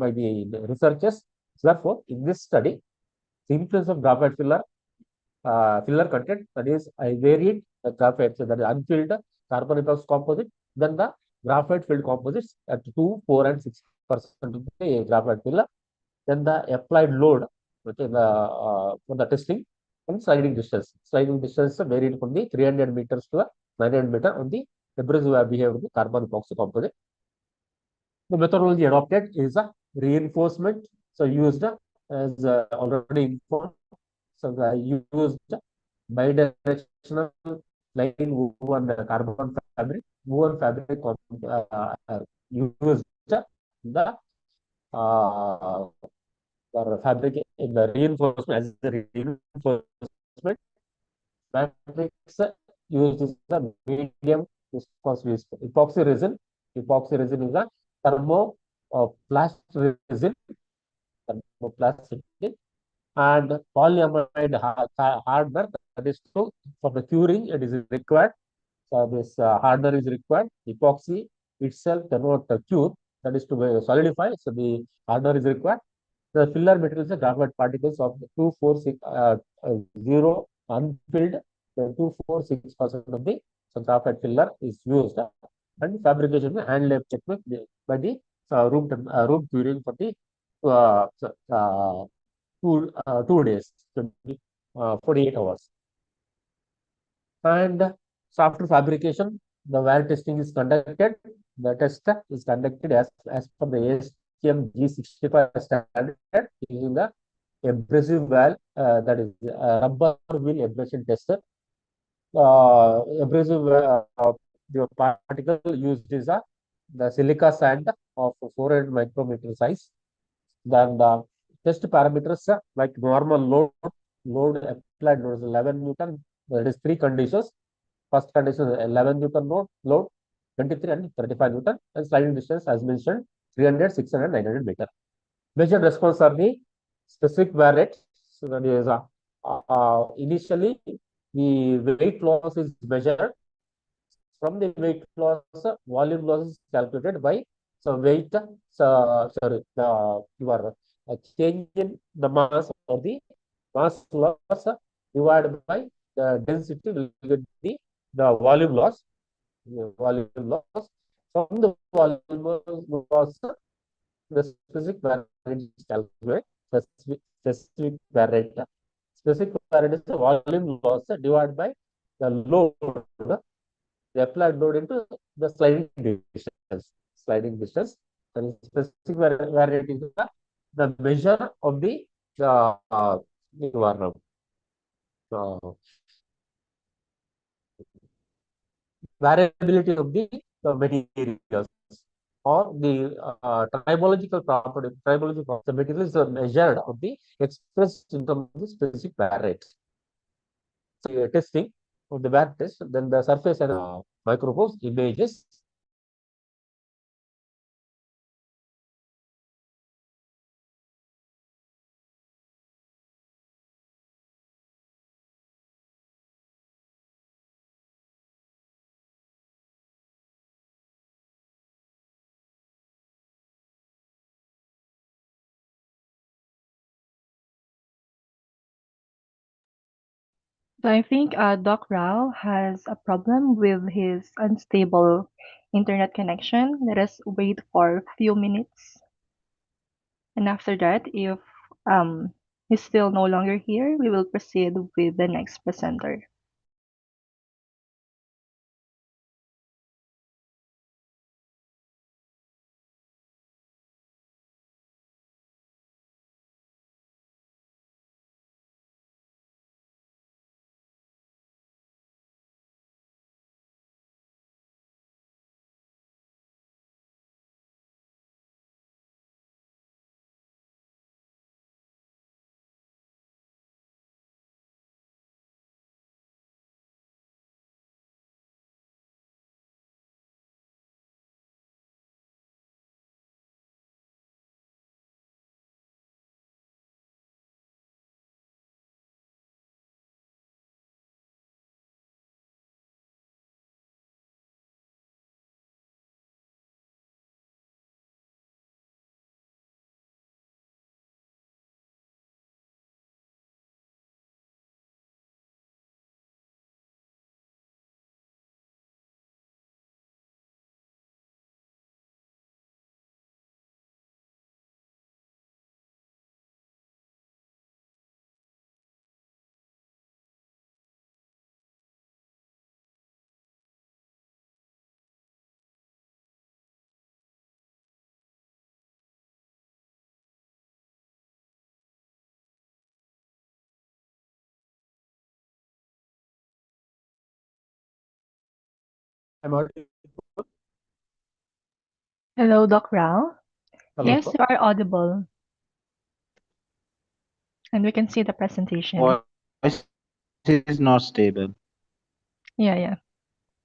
by the researchers. Therefore, in this study, the influence of graphite filler content, that is I varied the graphite, so that is unfilled carbon epoxy composite, then the graphite filled composites at 2, 4, and 6% of the graphite filler, then the applied load, which is for the testing, and sliding distance. Sliding distance varied from the 300 meters to 900 meters on the abrasive behavior of the carbon epoxy composite. The methodology adopted is a reinforcement, so used as already informed. So I used bidirectional line woven carbon fabric. Woven fabric used the fabric in the reinforcement as the reinforcement. Fabrics used is the medium viscous epoxy resin. Epoxy resin is a thermoplast resin. Thermoplast resin and polyamide hardener, that is to for the curing it is required. So this hardener is required. Epoxy itself cannot cure, that is to solidify. So the hardener is required. The filler materials are graphite particles of 246 unfilled. The 246% of the graphite filler is used, and fabrication hand lab technique by the room curing for the uh, uh, 2 days, 48 hours. And so after fabrication, the wear testing is conducted. The test is conducted as per the ASTM G65 standard using the abrasive valve, that is rubber wheel abrasion tester. Abrasive the particle used is the silica sand of 400 micrometer size. Then the test parameters like normal load applied load is 11 Newton. There is three conditions. First condition is 11 Newton load, 23 and 35 Newton, and sliding distance as mentioned 300, 600, 900 meter. Measured response are the specific wear rate. So that is initially the weight loss is measured. From the weight loss, volume loss is calculated by weight. Sorry, your change in the mass or the mass loss divided by the density will get the volume loss. Volume loss from the volume loss, the specific wear rate is calculated. Specific wear rate. Specific wear rate is the volume loss divided by the load. The applied load into the sliding distance. Sliding distance. And specific wear rate is the measure of the variability of the materials or the tribological property. The materials are measured of the expressed in terms of the specific wear rate. So testing of the wear test, then the surface and micropose images
So I think Doc Rao has a problem with his unstable internet connection. Let us wait for a few minutes. And after that, if he's still no longer here, we will proceed with the next presenter.
I'm already.
Hello, Doc Rao.
Hello.
Yes, you are audible. And we can see the presentation.
Voice is not stable.
Yeah.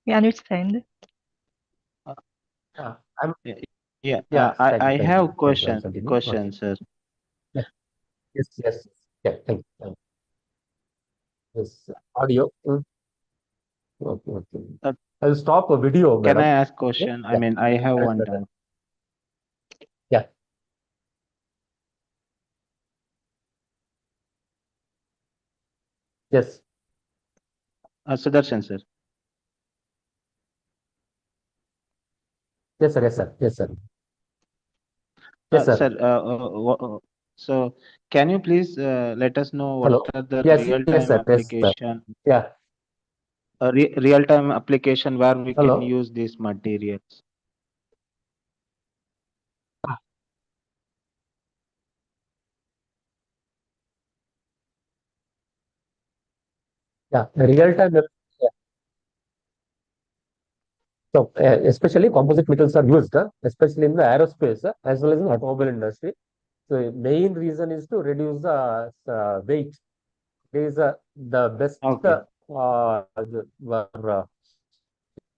We understand.
Yeah, I'm.
Yeah, yeah.
Yeah, thank you,
I
thank you,
have
thank you. I'll continue. Okay.
question, sir.
Yeah. Yes. Yeah, thank you. Yes, audio. Okay.
Uh,
I'll stop a video,
can I
madam.
ask
Okay?
question? I
Yeah.
mean, I have
Yes,
one
brother.
doubt.
Yeah. Yes.
Sudarshan, sir.
Yes, sir. Yes, sir. Yes, sir.
Sir, so can you please let us know what
Hello.
are the
Yes,
real-time
sir. Yes, sir.
application,
Yeah.
real-time application where we can
Hello.
use these materials?
Yeah. Real time. Yeah. So, especially composite metals are used, especially in the aerospace as well as in the automobile industry. So, main reason is to reduce the weight. It is the best
Okay.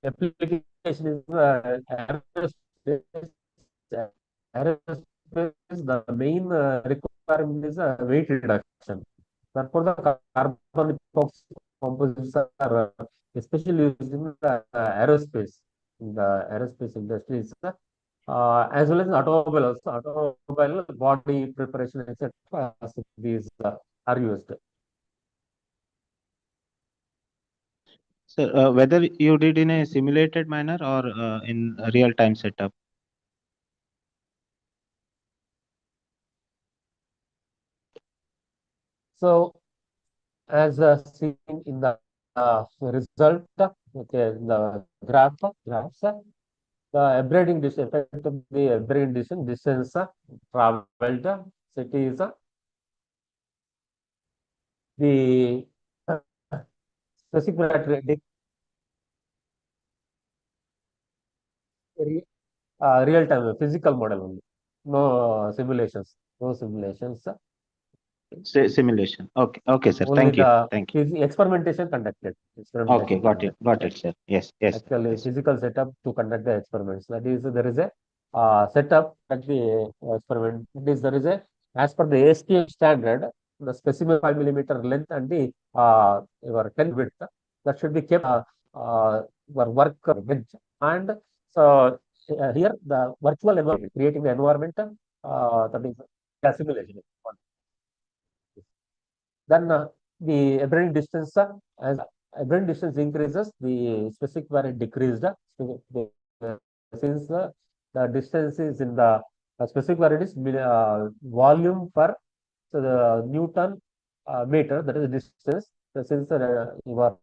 application is aerospace. Aerospace, the main requirement is weight reduction. Therefore, the carbon epoxy composites are especially used in the aerospace, in the aerospace industries, as well as in automobile also. Automobile body preparation, etc. These are used.
So whether you did in a simulated manner or in a real-time setup?
So, as seen in the result, okay, the graphs, the abrading distance, effect of the abrading distance traveled, cities, the specific real time physical model only. No simulations. No simulations.
Simulation. Okay, sir.
Only
Thank you.
the
Thank you.
experimentation conducted.
Okay, got it, sir. Yes,
Actually,
yes.
physical setup to conduct the experiments. That is, there is a setup at the experiment. There is a, as per the ASTM standard, the specimen 5 mm length and the your 10 width that should be kept your work bench. And so here the virtual environment, creating the environment that is simulation. Then the aberrating distance as aberrating distance increases, the specific variant decreased. Since the distance is in the specific variant is volume per the Newton meter, that is the distance. Since your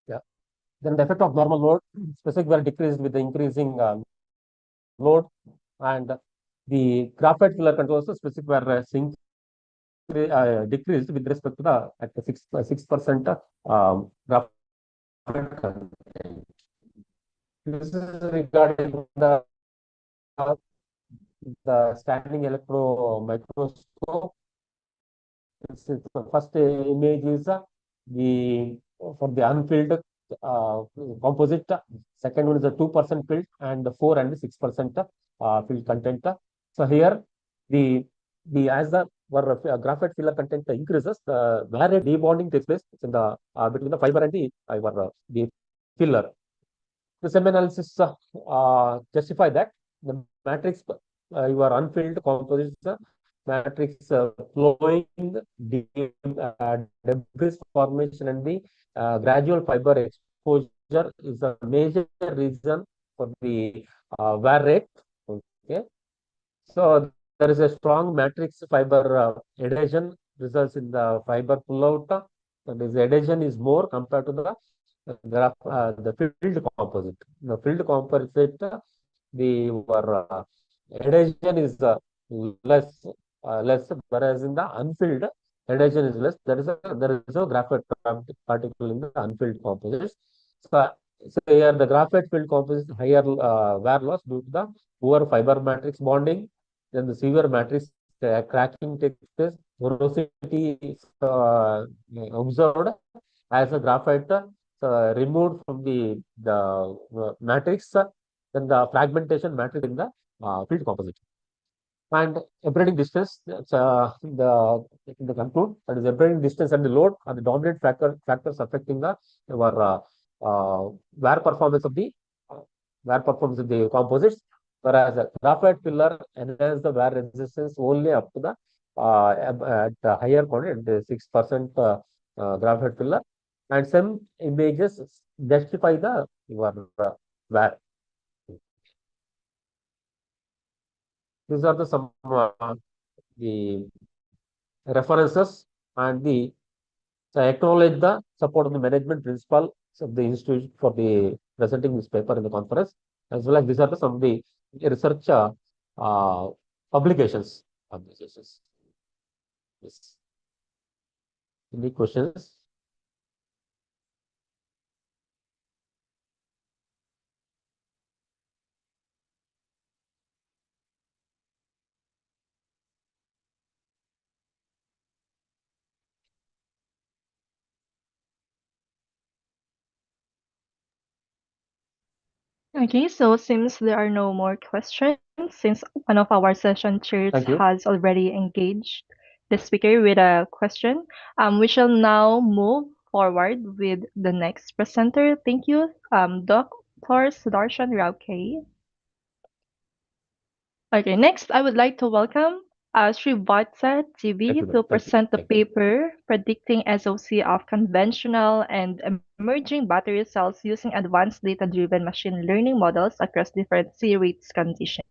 yeah. Then the effect of normal load specific value decreased with the increasing load, and the graphite filler controls the specific value decreased with respect to the at the 6% graphite content. This is regarding the standing electro microscope. The first image is the for the unfilled composite. Second one is a 2% filled, and the 4 and 6% filled content. So here the as the graphite filler content increases, the where debonding takes place in the between the fiber and the filler. The same analysis justify that the matrix your unfilled composites matrix flowing debris formation and the gradual fiber exposure is a major reason for the wear rate. Okay, so there is a strong matrix fiber adhesion results in the fiber pullout. And this adhesion is more compared to the filled composite. The filled composite, the adhesion is less, whereas in the unfilled adhesion is less. There is a graphite particle in the unfilled composites. So here the graphite filled composite higher wear loss due to the poor fiber matrix bonding. Then the severe matrix cracking takes place. Porosity is observed as a graphite removed from the matrix, then the fragmentation matrix in the field composite. And operating distance, the conclude that is operating distance and the load are the dominant factors affecting the wear performance of the composites, whereas a graphite filler enhances the wear resistance only up to the at the higher quantity, the 6% graphite filler, and some images justify the your wear. These are some the references and the acknowledge the support of the management principal of the institute for the presenting this paper in the conference, as well as these are some of the research publications. Yes. Any questions?
Okay, so since there are no more questions, since one of our session chairs
Thank you.
has already engaged the speaker with a question, we shall now move forward with the next presenter. Thank you, Doc. Dr. Sudarshan Rauke. Okay, next I would like to welcome Srivatsa TV to present the paper Predicting SOC of Conventional and Emerging Battery Cells Using Advanced Data-Driven Machine Learning Models Across Different C-rates Conditions.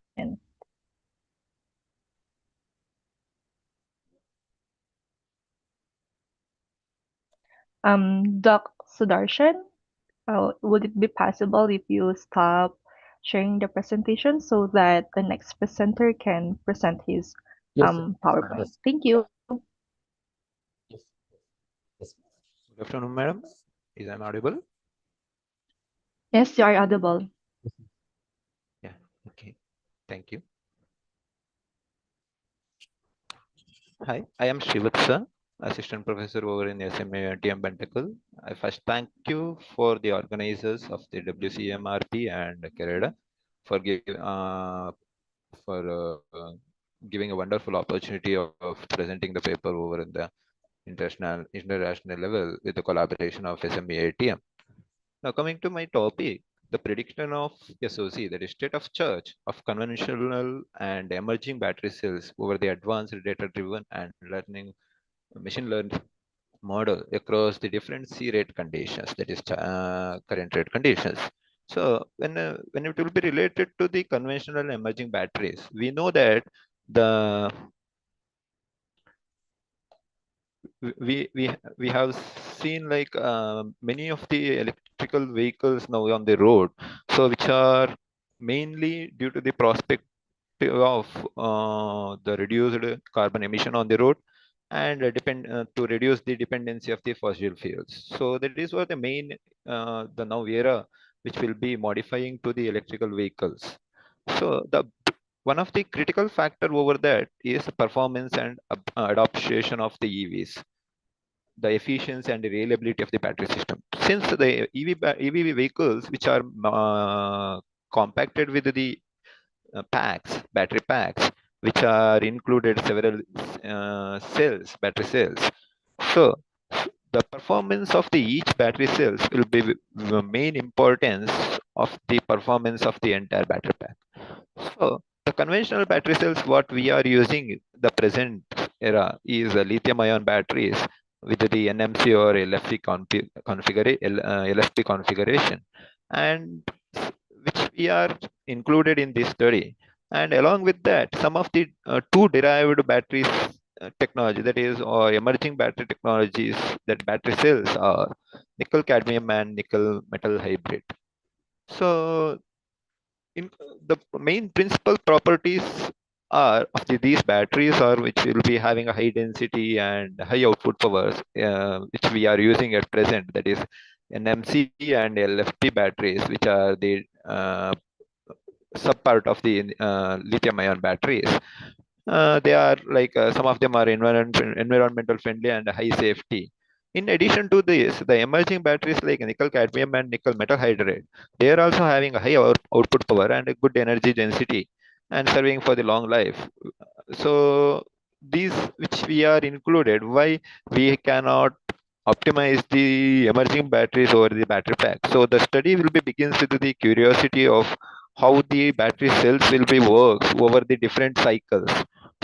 Doc Sudarshan, would it be possible if you stop sharing the presentation so that the next presenter can present his
Yes,
PowerPoint?
yes,
Thank you.
yes, yes.
Good afternoon, madam. Is I audible?
Yes, you are audible.
Yeah, okay. Thank you. Hi, I am Shivatsa, assistant professor over in SMATM Bentacle. I first thank you for the organizers of the WCMRP and Kerala for giving a wonderful opportunity of presenting the paper over in the international level with the collaboration of SMATM. Now coming to my topic, the prediction of SOC, that is state of charge of conventional and emerging battery cells over the advanced data-driven and machine learned model across the different C rate conditions, that is current rate conditions. So when it will be related to the conventional emerging batteries, we know that the we have seen like many of the electrical vehicles now on the road, so which are mainly due to the prospect of the reduced carbon emission on the road and to reduce the dependency of the fossil fuels. So that is what the main the now era which will be modifying to the electrical vehicles. So the one of the critical factor over that is performance and adoption of the EVs, the efficiency and the reliability of the battery system. Since the EV vehicles, which are compacted with the battery packs, which are included several battery cells. So the performance of the each battery cells will be the main importance of the performance of the entire battery pack. So the conventional battery cells, what we are using the present era is lithium ion batteries with the NMC or LFP configuration, and which we are included in this study. And along with that, some of the two derived batteries technology, that is, or emerging battery technologies, that battery cells are nickel cadmium and nickel metal hybrid. So in the main principal properties are of these batteries are which will be having a high density and high output powers, which we are using at present, that is NMC and LFP batteries, which are the subpart of the lithium ion batteries. They are like some of them are environmental friendly and high safety. In addition to this, the emerging batteries like nickel cadmium and nickel metal hydride, they are also having a high output power and a good energy density and serving for the long life. So these which we are included, why we cannot optimize the emerging batteries over the battery pack. So the study will be begins with the curiosity of how the battery cells will be works over the different cycles.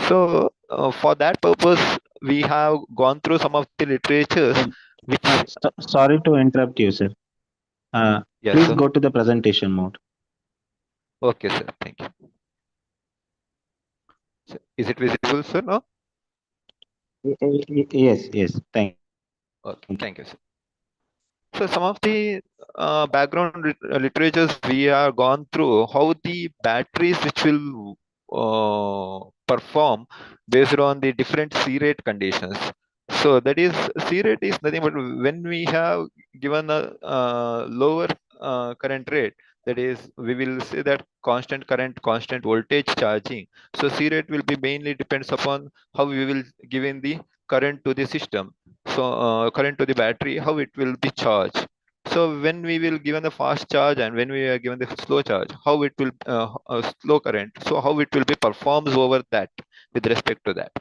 So for that purpose, we have gone through some of the literatures which
Sorry to interrupt you, sir.
yes,
Please
sir.
go to the presentation mode.
Okay, sir. Thank you. So, is it visible, sir? No?
Yes, yes. Thank
Okay, thank you, sir. So some of the background literatures we have gone through how the batteries which will perform based on the different C rate conditions. So that is C rate is nothing but when we have given a lower current rate, that is we will say that constant current, constant voltage charging. So C rate will be mainly depends upon how we will give in the current to the system. So current to the battery, how it will be charged. So when we will given the fast charge and when we are given the slow charge, how it will slow current, so how it will be performs over that with respect to that.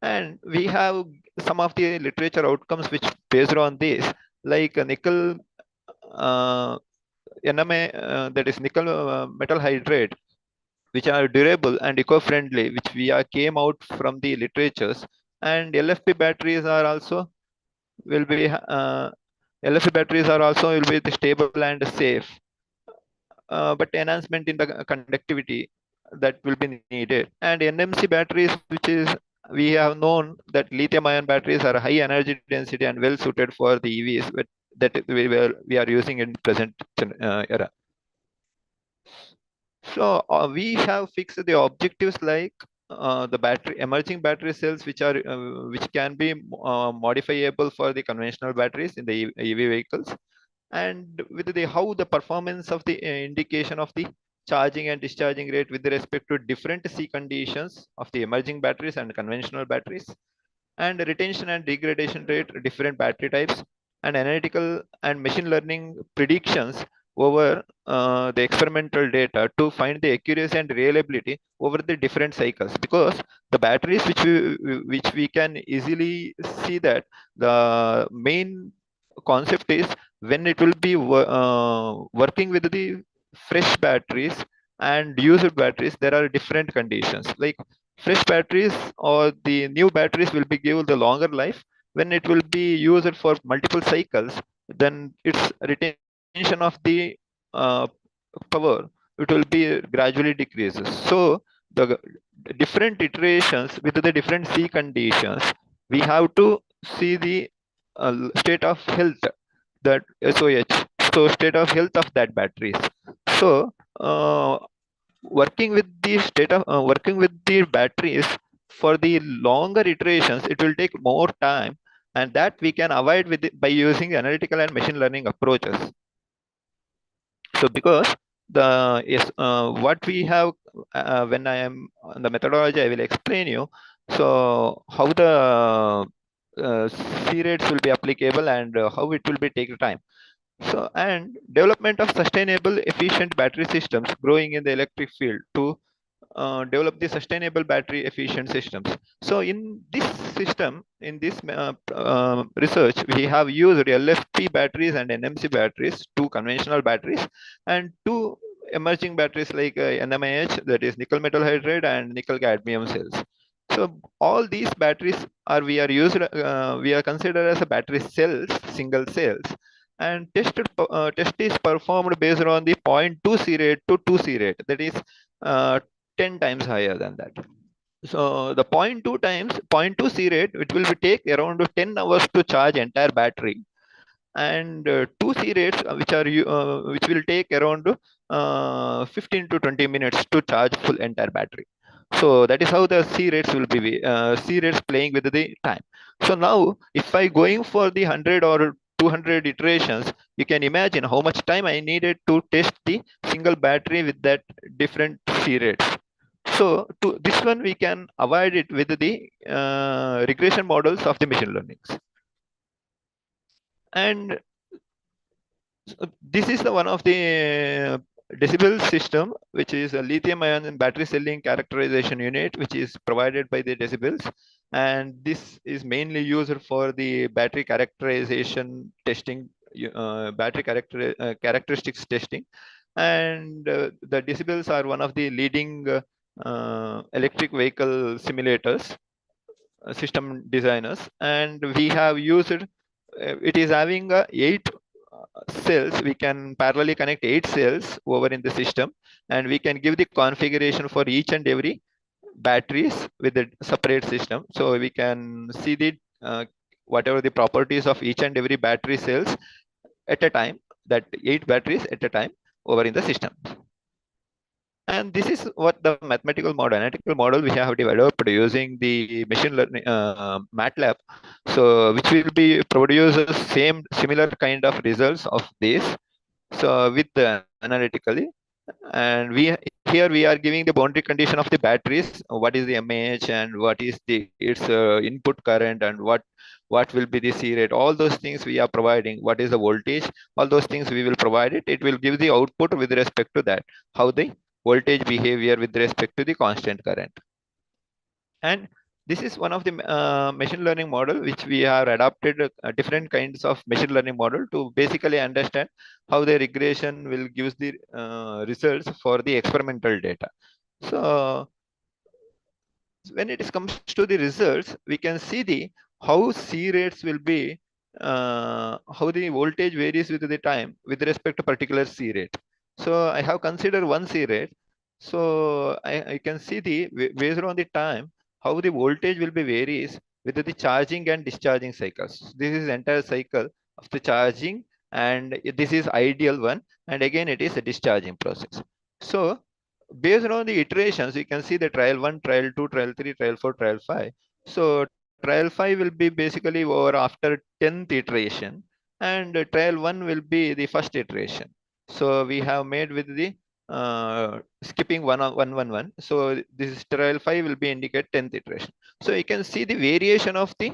And we have some of the literature outcomes which based on this, like nickel NMA, that is nickel metal hydride, which are durable and eco-friendly, which came out from the literatures. And LFP batteries are also will be stable and safe, but enhancement in the conductivity that will be needed. And NMC batteries, which is we have known that lithium-ion batteries are high energy density and well suited for the EVs, but that we are using in present era. So we have fixed the objectives like the emerging battery cells, which can be modifiable for the conventional batteries in the EV vehicles, and with how the performance of the indication of the charging and discharging rate with respect to different C conditions of the emerging batteries and conventional batteries, and retention and degradation rate, different battery types, and analytical and machine learning predictions over the experimental data to find the accuracy and reliability over the different cycles. Because the batteries which we can easily see that the main concept is when it will be working with the fresh batteries and used batteries, there are different conditions. Like fresh batteries or the new batteries will be given the longer life. When it will be used for multiple cycles, then its retention of the power, it will be gradually decreases. So the different iterations with the different C conditions, we have to see the state of health, that SOH, so state of health of that batteries. So working with the batteries for the longer iterations, it will take more time, and that we can avoid by using analytical and machine learning approaches. So because what we have when I am on the methodology, I will explain you. So how the C rates will be applicable and how it will be take time. So, and development of sustainable, efficient battery systems growing in the electric field to develop the sustainable battery efficient systems. So in this system, in this research, we have used LFP batteries and NMC batteries, two conventional batteries, and two emerging batteries like NMIH, that is nickel metal hydride, and nickel cadmium cells. So all these batteries we are considered as a battery cells, single cells, and test is performed based on the 0.2 C rate to 2 C rate, that is 10 times higher than that. So the 0.2 C rate, it will take around 10 hours to charge entire battery, and 2 C rates which will take around 15 to 20 minutes to charge full entire battery. So that is how the C rates will be C rates playing with the time. So now if I going for the 100 or 200 iterations, you can imagine how much time I needed to test the single battery with that different C rates. So to this one, we can avoid it with the regression models of the machine learnings. And this is the one of the decibel system, which is a lithium ion battery celling characterization unit, which is provided by the decibels. And this is mainly used for the battery characterization testing, battery characteristics testing. And the decibels are one of the leading electric vehicle simulators, system designers, and we have used it is having 8 cells. We can parallelly connect 8 cells over in the system, and we can give the configuration for each and every batteries with the separate system. So we can see the whatever the properties of each and every battery cells at a time, that 8 batteries at a time over in the system. And this is what the mathematical model, analytical model we have developed using the machine learning MATLAB. So which will be produces similar kind of results of this. So with the analytically, and here we are giving the boundary condition of the batteries. What is the mAh and what is its input current, and what will be the C rate. All those things we are providing. What is the voltage? All those things we will provide it. It will give the output with respect to that. How the voltage behavior with respect to the constant current. And this is one of the machine learning model which we have adopted different kinds of machine learning model to basically understand how the regression will give the results for the experimental data. So when it comes to the results, we can see the how C rates will be, how the voltage varies with the time with respect to particular C rate. So I have considered one C rate. So I can see the based on the time how the voltage will be varies with the charging and discharging cycles. This is entire cycle of the charging, and this is ideal one, and again it is a discharging process. So based on the iterations, you can see the trial 1, trial 2, trial 3, trial 4, trial 5. So trial 5 will be basically over after 10th iteration, and trial 1 will be the first iteration. So we have made with the skipping 1 1 1 1. So this trial 5 will be indicate 10th iteration. So you can see the variation of the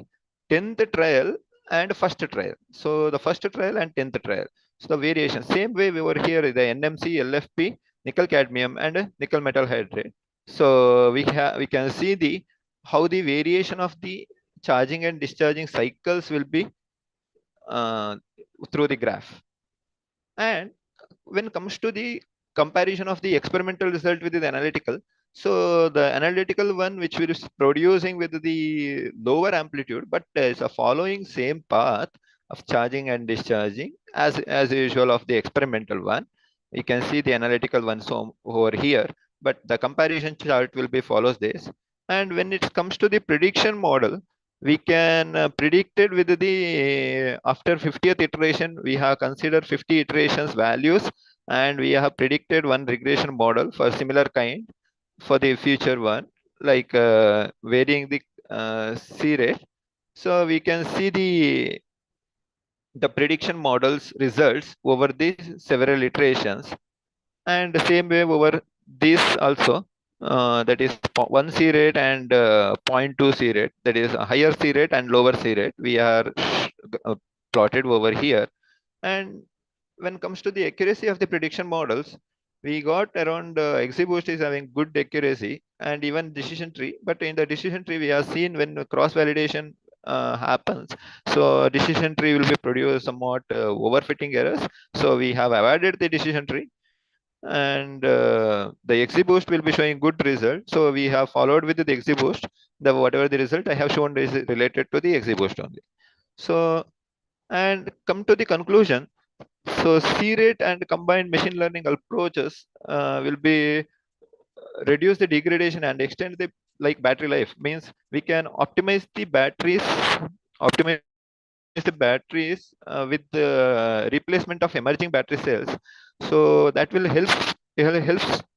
10th trial and first trial. So the first trial and 10th trial. So the variation, same way we were here, the NMC, LFP, nickel cadmium, and nickel metal hydride. So we can see the how the variation of the charging and discharging cycles will be through the graph. And when it comes to the comparison of the experimental result with the analytical, so the analytical one which we is producing with the lower amplitude, but is following same path of charging and discharging as usual of the experimental one. You can see the analytical one so over here, but the comparison chart will be follows this. And when it comes to the prediction model, we can predict it with the after 50th iteration, we have considered 50 iterations values, and we have predicted one regression model for similar kind for the future one, like varying the C rate. So we can see the prediction models results over these several iterations, and the same way over this also. That is 1 C rate and 0.2 C rate, that is a higher C rate and lower C rate we are plotted over here. And when it comes to the accuracy of the prediction models, we got around XGBoost is having good accuracy and even decision tree, but in the decision tree we have seen when cross validation happens, so decision tree will be produced somewhat overfitting errors, so we have avoided the decision tree. And the XGBoost will be showing good result, so we have followed with the XGBoost. The whatever the result I have shown is related to the XGBoost only. So and come to the conclusion, so C rate and combined machine learning approaches will be reduce the degradation and extend the like battery life, means we can optimize the batteries with the replacement of emerging battery cells. So that will helps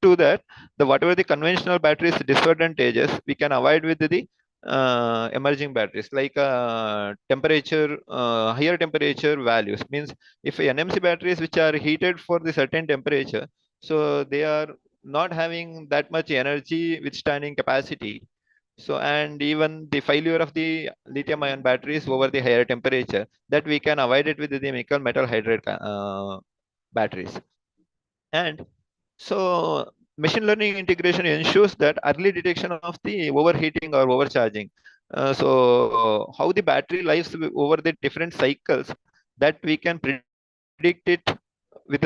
to that the whatever the conventional batteries disadvantages we can avoid with the emerging batteries, like temperature, higher temperature values, means if NMC batteries which are heated for the certain temperature, so they are not having that much energy withstanding capacity. So and even the failure of the lithium ion batteries over the higher temperature, that we can avoid it with the nickel metal hydride batteries. And so machine learning integration ensures that early detection of the overheating or overcharging. So how the battery lives over the different cycles, that we can predict it with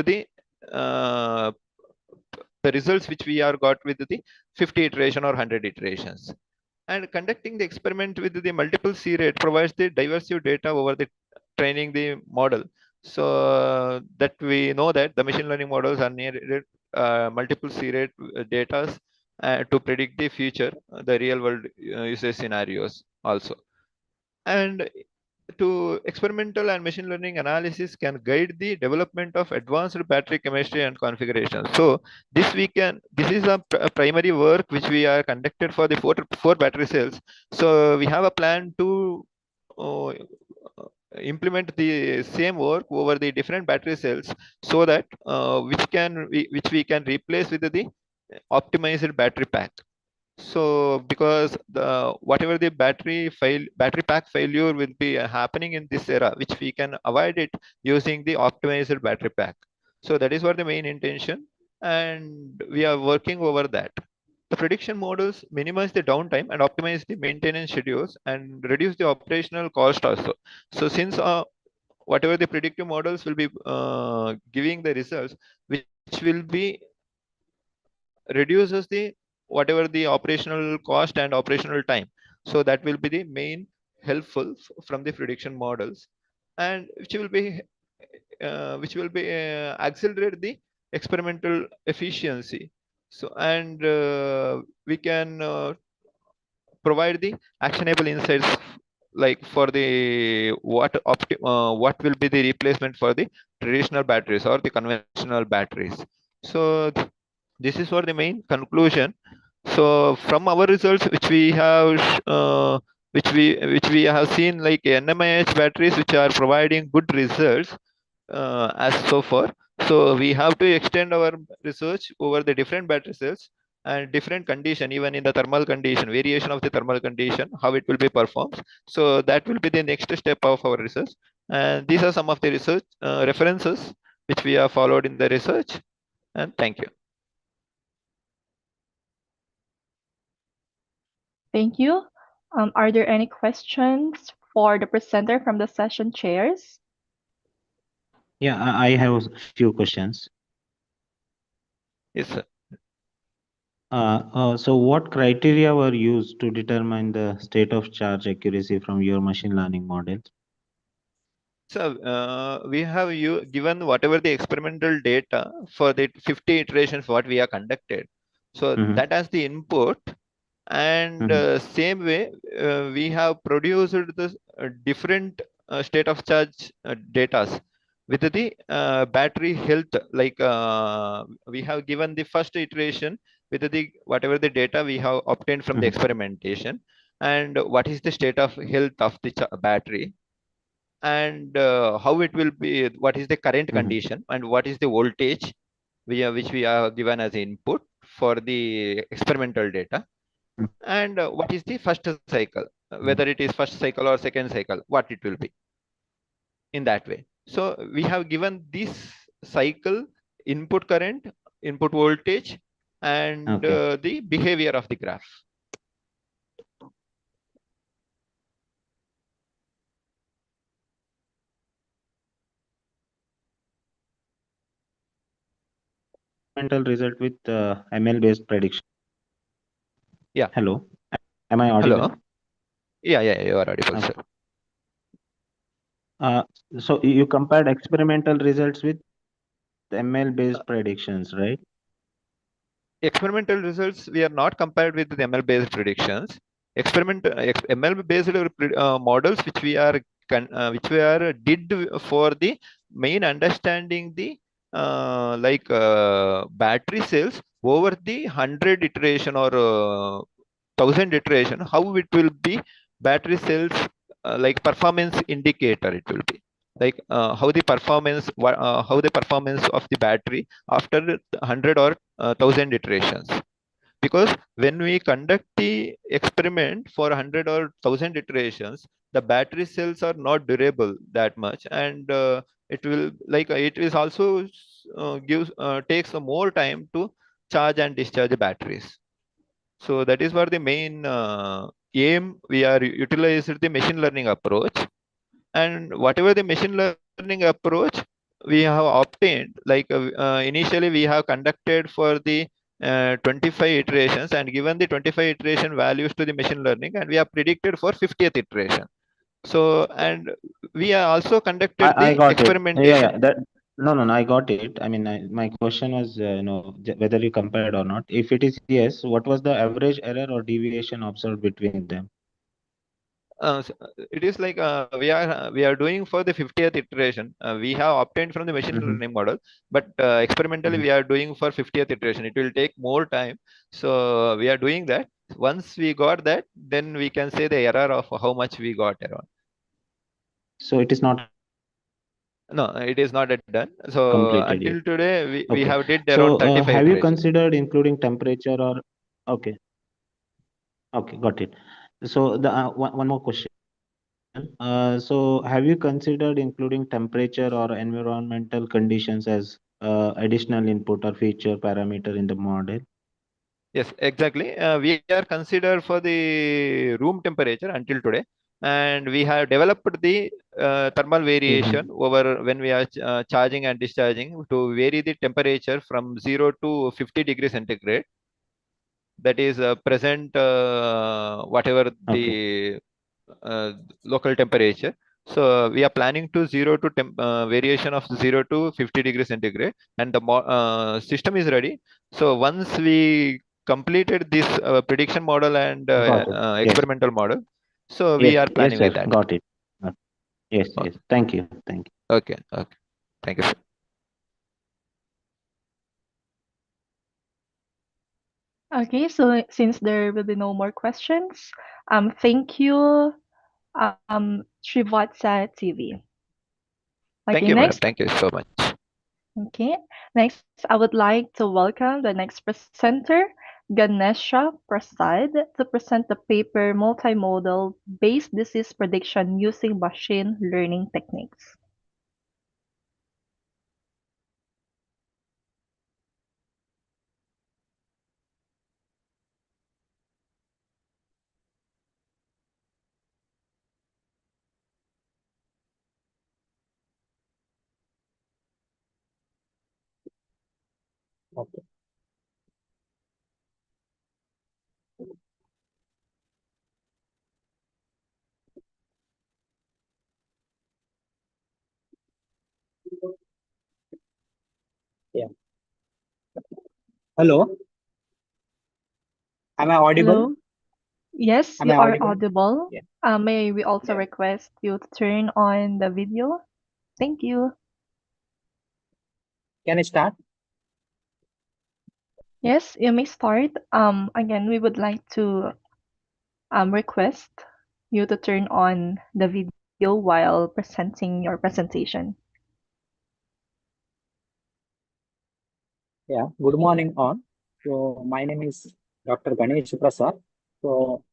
uh, the results which we are got with the 50 iteration or 100 iterations. And conducting the experiment with the multiple C rate provides the diverse data over the training the model. So that we know that the machine learning models are needed multiple C rate data to predict the future, the real world usage scenarios also. And to experimental and machine learning analysis can guide the development of advanced battery chemistry and configuration. So this is a primary work which we are conducted for the four battery cells. So we have a plan to implement the same work over the different battery cells, so that which we can replace with the optimized battery pack. So because the whatever the battery pack failure will be happening in this era, which we can avoid it using the optimized battery pack. So that is what the main intention, and we are working over that. The prediction models minimize the downtime and optimize the maintenance schedules and reduce the operational cost also. So since whatever the predictive models will be giving the results, which will be reduces the whatever the operational cost and operational time. So that will be the main helpful from the prediction models, and which will be accelerate the experimental efficiency. So and we can provide the actionable insights like for the what will be the replacement for the traditional batteries or the conventional batteries. So this is for the main conclusion. So from our results which we have which we have seen, like NMIH batteries which are providing good results as so far. So we have to extend our research over the different battery cells and different condition, even in the thermal condition, variation of the thermal condition, how it will be performed. So that will be the next step of our research. And these are some of the research references which we have followed in the research. And thank you.
Thank you. Are there any questions for the presenter from the session chairs?
Yeah, I have a few questions.
Yes, sir.
So what criteria were used to determine the state of charge accuracy from your machine learning models?
So we have given whatever the experimental data for the 50 iterations what we have conducted. So that as the input, and same way we have produced the different state of charge data with the battery health. Like we have given the first iteration with the whatever the data we have obtained from the experimentation, and what is the state of health of the battery, and how it will be, what is the current condition, and what is the voltage which we are given as input for the experimental data, and what is the first cycle, whether it is first cycle or second cycle, what it will be in that way. So we have given this cycle, input current, input voltage, and the behavior of the graph.
Result with ML based prediction.
Yeah.
Hello. Am I audible?
Hello. Yeah, you are audible, sir.
So you compared experimental results with ML based predictions, right?
Experimental results we are not compared with the ML based predictions. ML based models which we are did for the main understanding the battery cells over the 100 iteration or 1000 iteration, how it will be battery cells like performance indicator it will be. Like how the performance of the battery after 100 or 1000 iterations. Because when we conduct the experiment for 100 or 1000 iterations, the battery cells are not durable that much, and it will it is also takes more time to charge and discharge the batteries. So that is what the main aim we are utilized the machine learning approach. And whatever the machine learning approach we have obtained, initially we have conducted for the 25 iterations and given the 25 iteration values to the machine learning, and we have predicted for 50th iteration. So, and we have also conducted
I
the
got
experimentation.
it. No, I got it. I mean, my question was, whether you compared or not. If it is yes, what was the average error or deviation observed between them?
It is like we are doing for the 50th iteration. We have obtained from the machine learning model, but experimentally we are doing for 50th iteration. It will take more time, so we are doing that. Once we got that, then we can say the error of how much we got around.
So it is not.
No, it is not yet done. So
Completed
until
yet.
today, we
Okay.
have did
So
around 35
have you
iterations.
considered including temperature or? Okay. Okay, got it. So the one more question. So have you considered including temperature or environmental conditions as additional input or feature parameter in the model?
Yes, exactly. We are considered for the room temperature until today, and we have developed the thermal variation over when we are charging and discharging to vary the temperature from 0 to 50 degrees centigrade. That is present whatever the local temperature. So we are planning to variation of 0 to 50 degrees centigrade, and the system is ready. So once we completed this prediction model and
Got it. Yes.
experimental model, so
Yes,
we are
yes,
planning
sir.
with that.
Got it. Yes, yes. Thank you. Thank you.
Okay, okay. Thank you, sir.
Okay, so since there will be no more questions, thank you, Srivatsa TV.
Thank
Okay,
you, madam.
next.
Thank you so much.
Okay, next I would like to welcome the next presenter, Ganesha Prasad, to present the paper Multimodal Based Disease Prediction Using Machine Learning Techniques.
Okay. Yeah. Hello. Am I audible?
Hello? Yes,
Am
you
I
are
audible?
audible.
Yeah.
May we also
Yeah.
request you to turn on the video? Thank you.
Can I start?
Yes, you may start. Again, we would like to request you to turn on the video while presenting your presentation.
Yeah. Good morning, all. So my name is Dr. Ganesh Prasad. So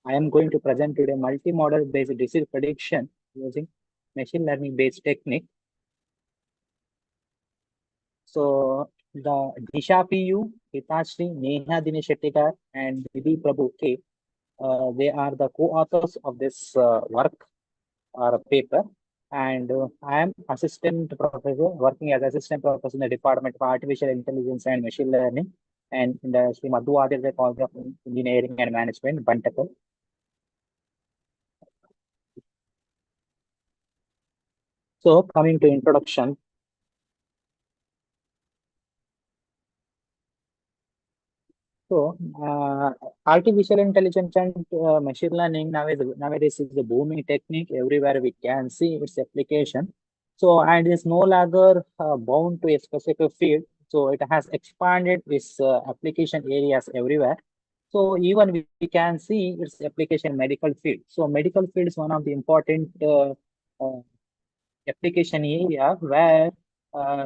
I am going to present today multimodal based disease prediction using machine learning based technique. So the Disha PU, Hitachri, Neha Dineshettikar, and Vidhi Prabhu K, they are the co-authors of this work or paper. And I am assistant professor working as assistant professor in the Department of Artificial Intelligence and Machine Learning and in the Sri Madhu Aditya College of Engineering and Management, Bantakal. So coming to introduction. So, artificial intelligence and machine learning nowadays is a booming technique. Everywhere we can see its application. So, and is no longer bound to a specific field. So, it has expanded its application areas everywhere. So, even we can see its application in medical field. So, medical field is one of the important uh, application area where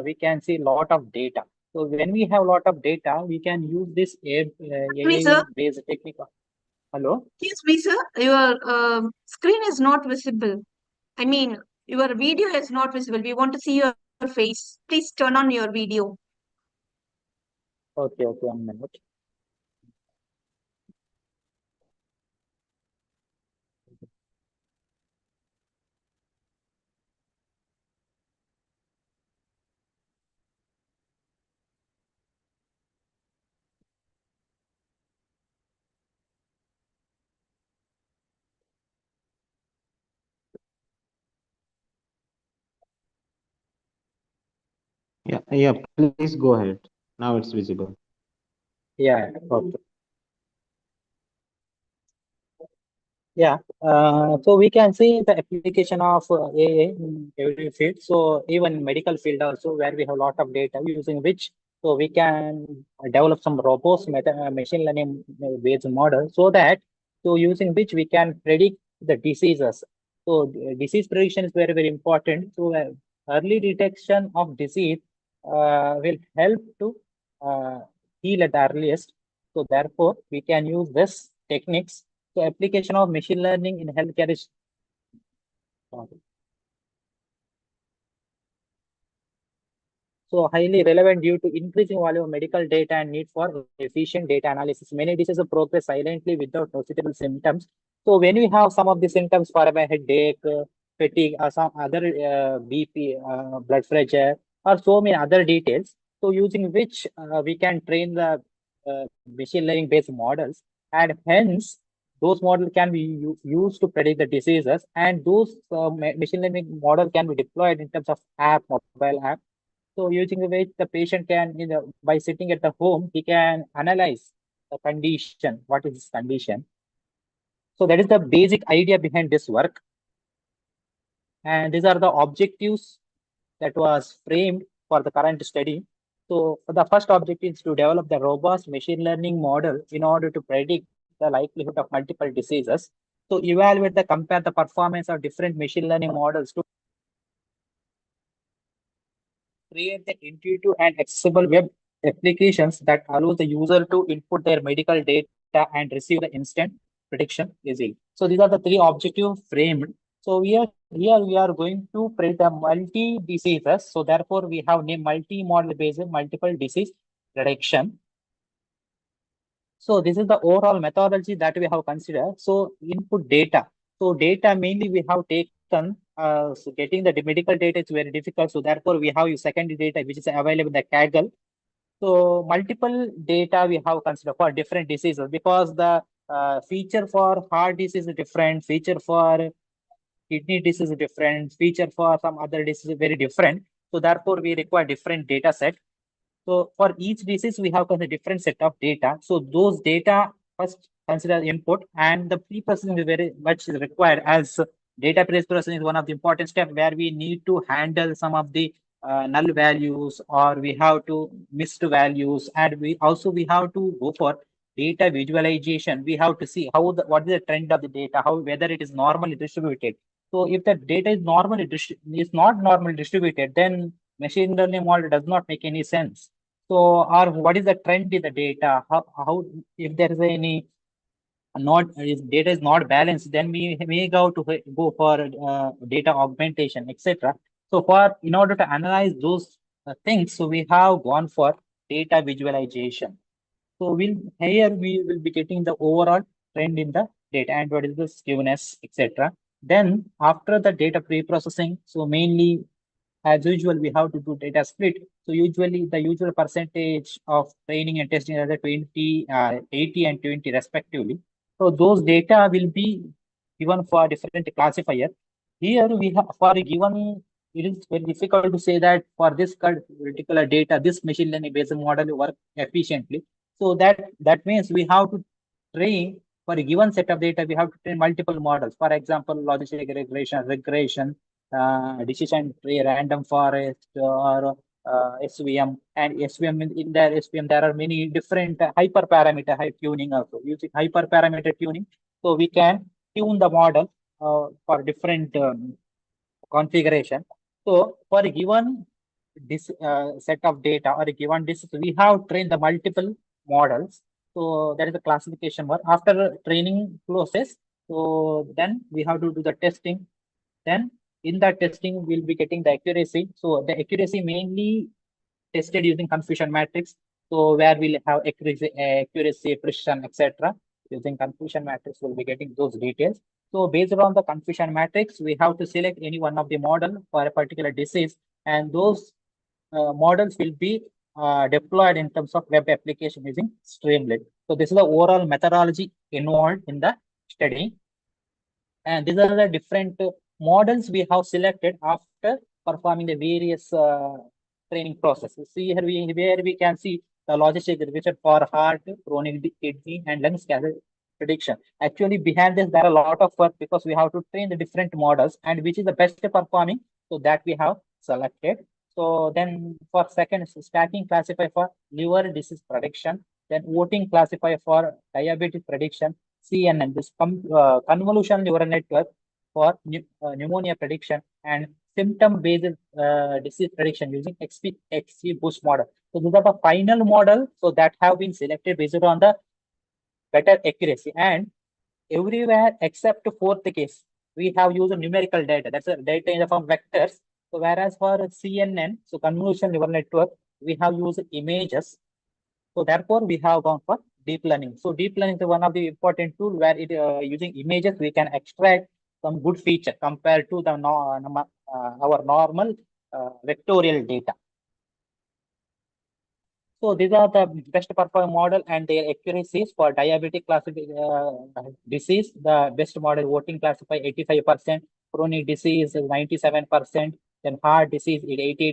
we can see a lot of data. So when we have a lot of data, we can use this AI-based technique. Hello?
Excuse me, sir. Your screen is not visible. I mean, your video is not visible. We want to see your face. Please turn on your video.
Okay, 1 minute.
Yeah, please go ahead. Now it's visible.
Yeah, okay. Yeah, so we can see the application of AI in every field. So even medical field also, where we have a lot of data using which, so we can develop some robust machine learning based model so that, so using which we can predict the diseases. So disease prediction is very, very important. So early detection of disease will help to heal at the earliest. So therefore, we can use this techniques. So application of machine learning in healthcare is
So highly relevant due to increasing volume of medical data and need for efficient data analysis. Many diseases progress silently without noticeable symptoms. So when we have some of the symptoms for a headache, fatigue, or some other BP, blood pressure, or so many other details, so using which we can train the machine learning based models, and hence those models can be used to predict the diseases, and those machine learning model can be deployed in terms of app, mobile app. So using the way the patient can, by sitting at the home, he can analyze the condition, what is his condition. So that is the basic idea behind this work. And these are the objectives that was framed for the current study. So the first objective is to develop the robust machine learning model in order to predict the likelihood of multiple diseases. So evaluate the compare the performance of different machine learning models to create the intuitive and accessible web applications that allow the user to input their medical data and receive the instant prediction easily. So these are the three objectives framed. So here we are going to predict the multi diseases. So therefore we have named multi-model based multiple disease prediction. So this is the overall methodology that we have considered. So input data. So data mainly we have taken, so getting the medical data is very difficult. So therefore we have secondary data which is available in the Kaggle. So multiple data we have considered for different diseases, because the feature for heart disease is different, feature for kidney disease is different, feature for some other disease is very different. So therefore we require different data set. So for each disease, we have a different set of data. So those data first consider input, and the pre-processing is very much required, as data pre-processing is one of the important steps where we need to handle some of the null values, or we have to missed values, and we have to go for data visualization. We have to see what is the trend of the data, whether it is normally distributed. So if the data is is not normally distributed, then machine learning model does not make any sense. So, or what is the trend in the data? How if there is any not if data is not balanced, then we may go for data augmentation, etc. So, in order to analyze those things, so we have gone for data visualization. So here we will be getting the overall trend in the data and what is the skewness, etc. Then after the data pre-processing, so mainly as usual, we have to do data split. So usually the usual percentage of training and testing are the 80 and 20 respectively. So those data will be given for different classifier. Here we have for a given, it is very difficult to say that for this particular data, this machine learning based model will work efficiently. So that means we have to train for a given set of data, we have to train multiple models. For example, logistic regression, decision tree, random forest, or SVM. And SVM in there, SVM, there are many different hyperparameter tuning also. Using hyperparameter tuning, so we can tune the model for different configuration. So for a given this set of data or a given disease, we have trained the multiple models. So that is the classification work. After training process, so then we have to do the testing. Then in that testing, we'll be getting the accuracy. So the accuracy mainly tested using confusion matrix. So where we'll have accuracy, precision, etc. Using confusion matrix, we'll be getting those details. So based on the confusion matrix, we have to select any one of the model for a particular disease, and those models will be deployed in terms of web application using Streamlit. So this is the overall methodology involved in the study. And these are the different models we have selected after performing the various training processes. See here, where we can see the logistic regression for heart, chronic kidney, and lungs prediction. Actually, behind this, there are a lot of work, because we have to train the different models and which is the best performing, so that we have selected. So then for second, stacking classifier for liver disease prediction, then voting classifier for diabetes prediction, CNN, this convolution neural network for pneumonia prediction, and symptom-based disease prediction using XGBoost model. So these are the final model, so that have been selected based on the better accuracy. And everywhere except fourth case, we have used numerical data. That's a data in the form vectors. So whereas for CNN, so convolution neural network, we have used images. So therefore, we have gone for deep learning. So deep learning is one of the important tool where it using images we can extract some good feature compared to the our normal vectorial data. So these are the best performing model and their accuracies for diabetic disease. The best model voting classify 85%, chronic disease is 97%, then heart disease is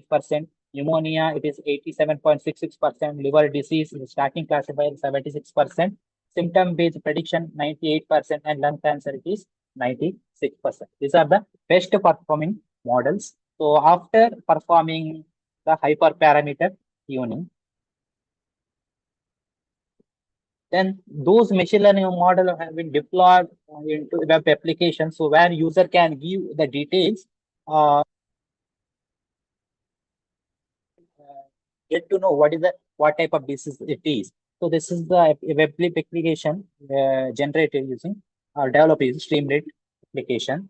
88%, pneumonia it is 87.66%, liver disease is stacking classifier 76%, symptom based prediction 98%, and lung cancer it is 96%. These are the best performing models. So after performing the hyperparameter tuning, then those machine learning model have been deployed into web applications. So where user can give the details, get to know what type of disease it is. So this is the web application generated using or developed using Streamlit application.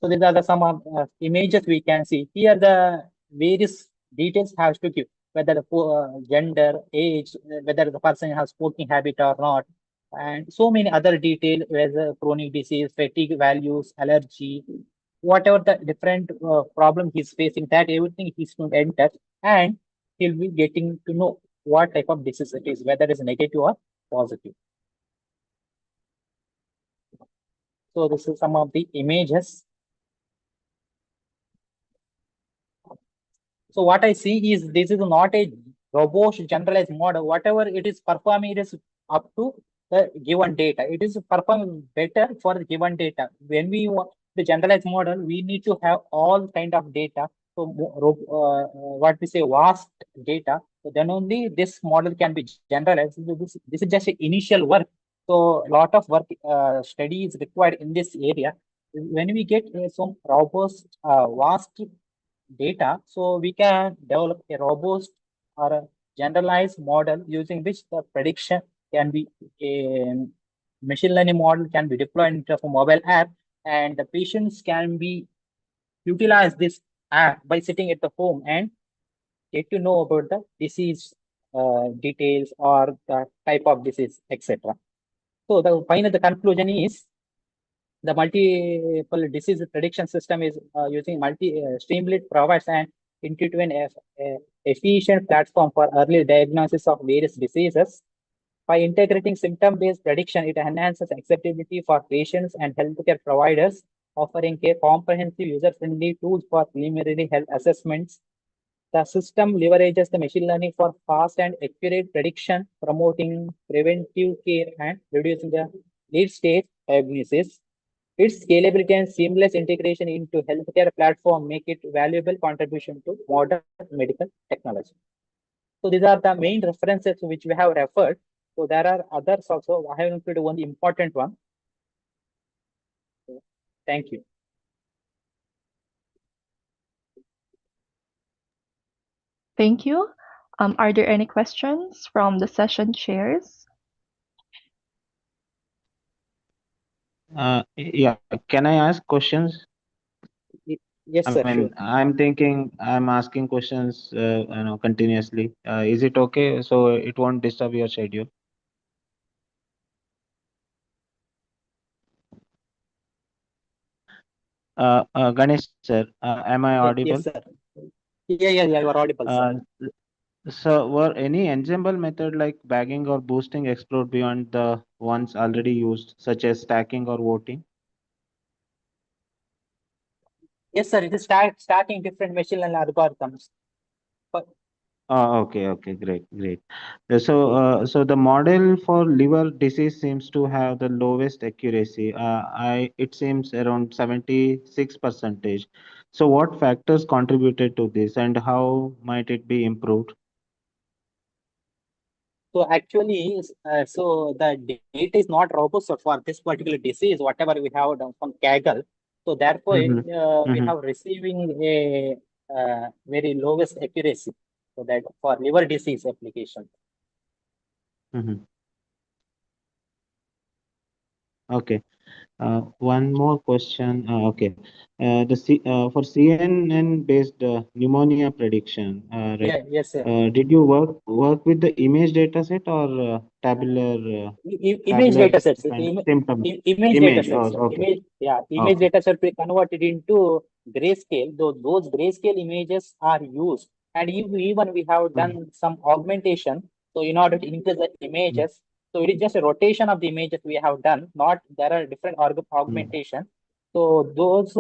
So these are the some of images we can see here. The various details have to give whether the gender, age, whether the person has smoking habit or not, and so many other details, whether chronic disease, fatigue values, allergy, whatever the different problem he's facing, that everything he's going to enter, and he'll be getting to know what type of disease it is, whether it's negative or positive. So this is some of the images. So what I see is this is not a robust generalized model. Whatever it is performing, it is up to the given data. It is performing better for the given data. When we want the generalized model, we need to have all kind of data. So what we say vast data. So then only this model can be generalized. This is just an initial work. So a lot of work study is required in this area. When we get some robust vast data, so we can develop a robust or a generalized model using which the prediction can be a machine learning model can be deployed into a mobile app, and the patients can be utilize this app by sitting at the home and get to know about the disease details or the type of disease, etc. So the final the conclusion is the multiple disease prediction system is using Streamlit provides an intuitive and efficient platform for early diagnosis of various diseases. By integrating symptom-based prediction, it enhances acceptability for patients and healthcare providers, offering a comprehensive user-friendly tools for preliminary health assessments. The system leverages the machine learning for fast and accurate prediction, promoting preventive care and reducing the late-stage diagnosis. Its scalability and seamless integration into healthcare platform make it valuable contribution to modern medical technology. So these are the main references which we have referred. So there are others also. I have included one important one. Thank you.
Thank you. Are there any questions from the session chairs?
Yeah, can I ask questions?
Yes, sir. Sure.
I'm thinking I'm asking questions, continuously. Is it okay? So it won't disturb your schedule. Ganesh sir, am I audible?
Yes, sir. Yeah, you are audible, sir.
So were any ensemble method like bagging or boosting explored beyond the ones already used, such as stacking or voting?
Yes, sir. It is starting different machine learning algorithms. But
Oh, okay, great. So the model for liver disease seems to have the lowest accuracy. It seems around 76%. So what factors contributed to this, and how might it be improved?
So actually, so the data is not robust for this particular disease, whatever we have done from Kaggle. So therefore, we have receiving a very lowest accuracy. So that for liver disease application.
Okay. One more question. Okay. For CNN based pneumonia prediction, right?
Yeah, yes, sir.
Did you work with the image data set or tabular
Image
tabular
data sets,
kind of symptoms?
image data
Image.
sets,
Oh, okay.
image, yeah, image
Okay.
data set we converted into grayscale. Those grayscale images are used, and even we have
Mm,
done some augmentation. So in order to increase the
mm,
images, so it is just a rotation of the images we have done. Not there are different
mm.
augmentation. So those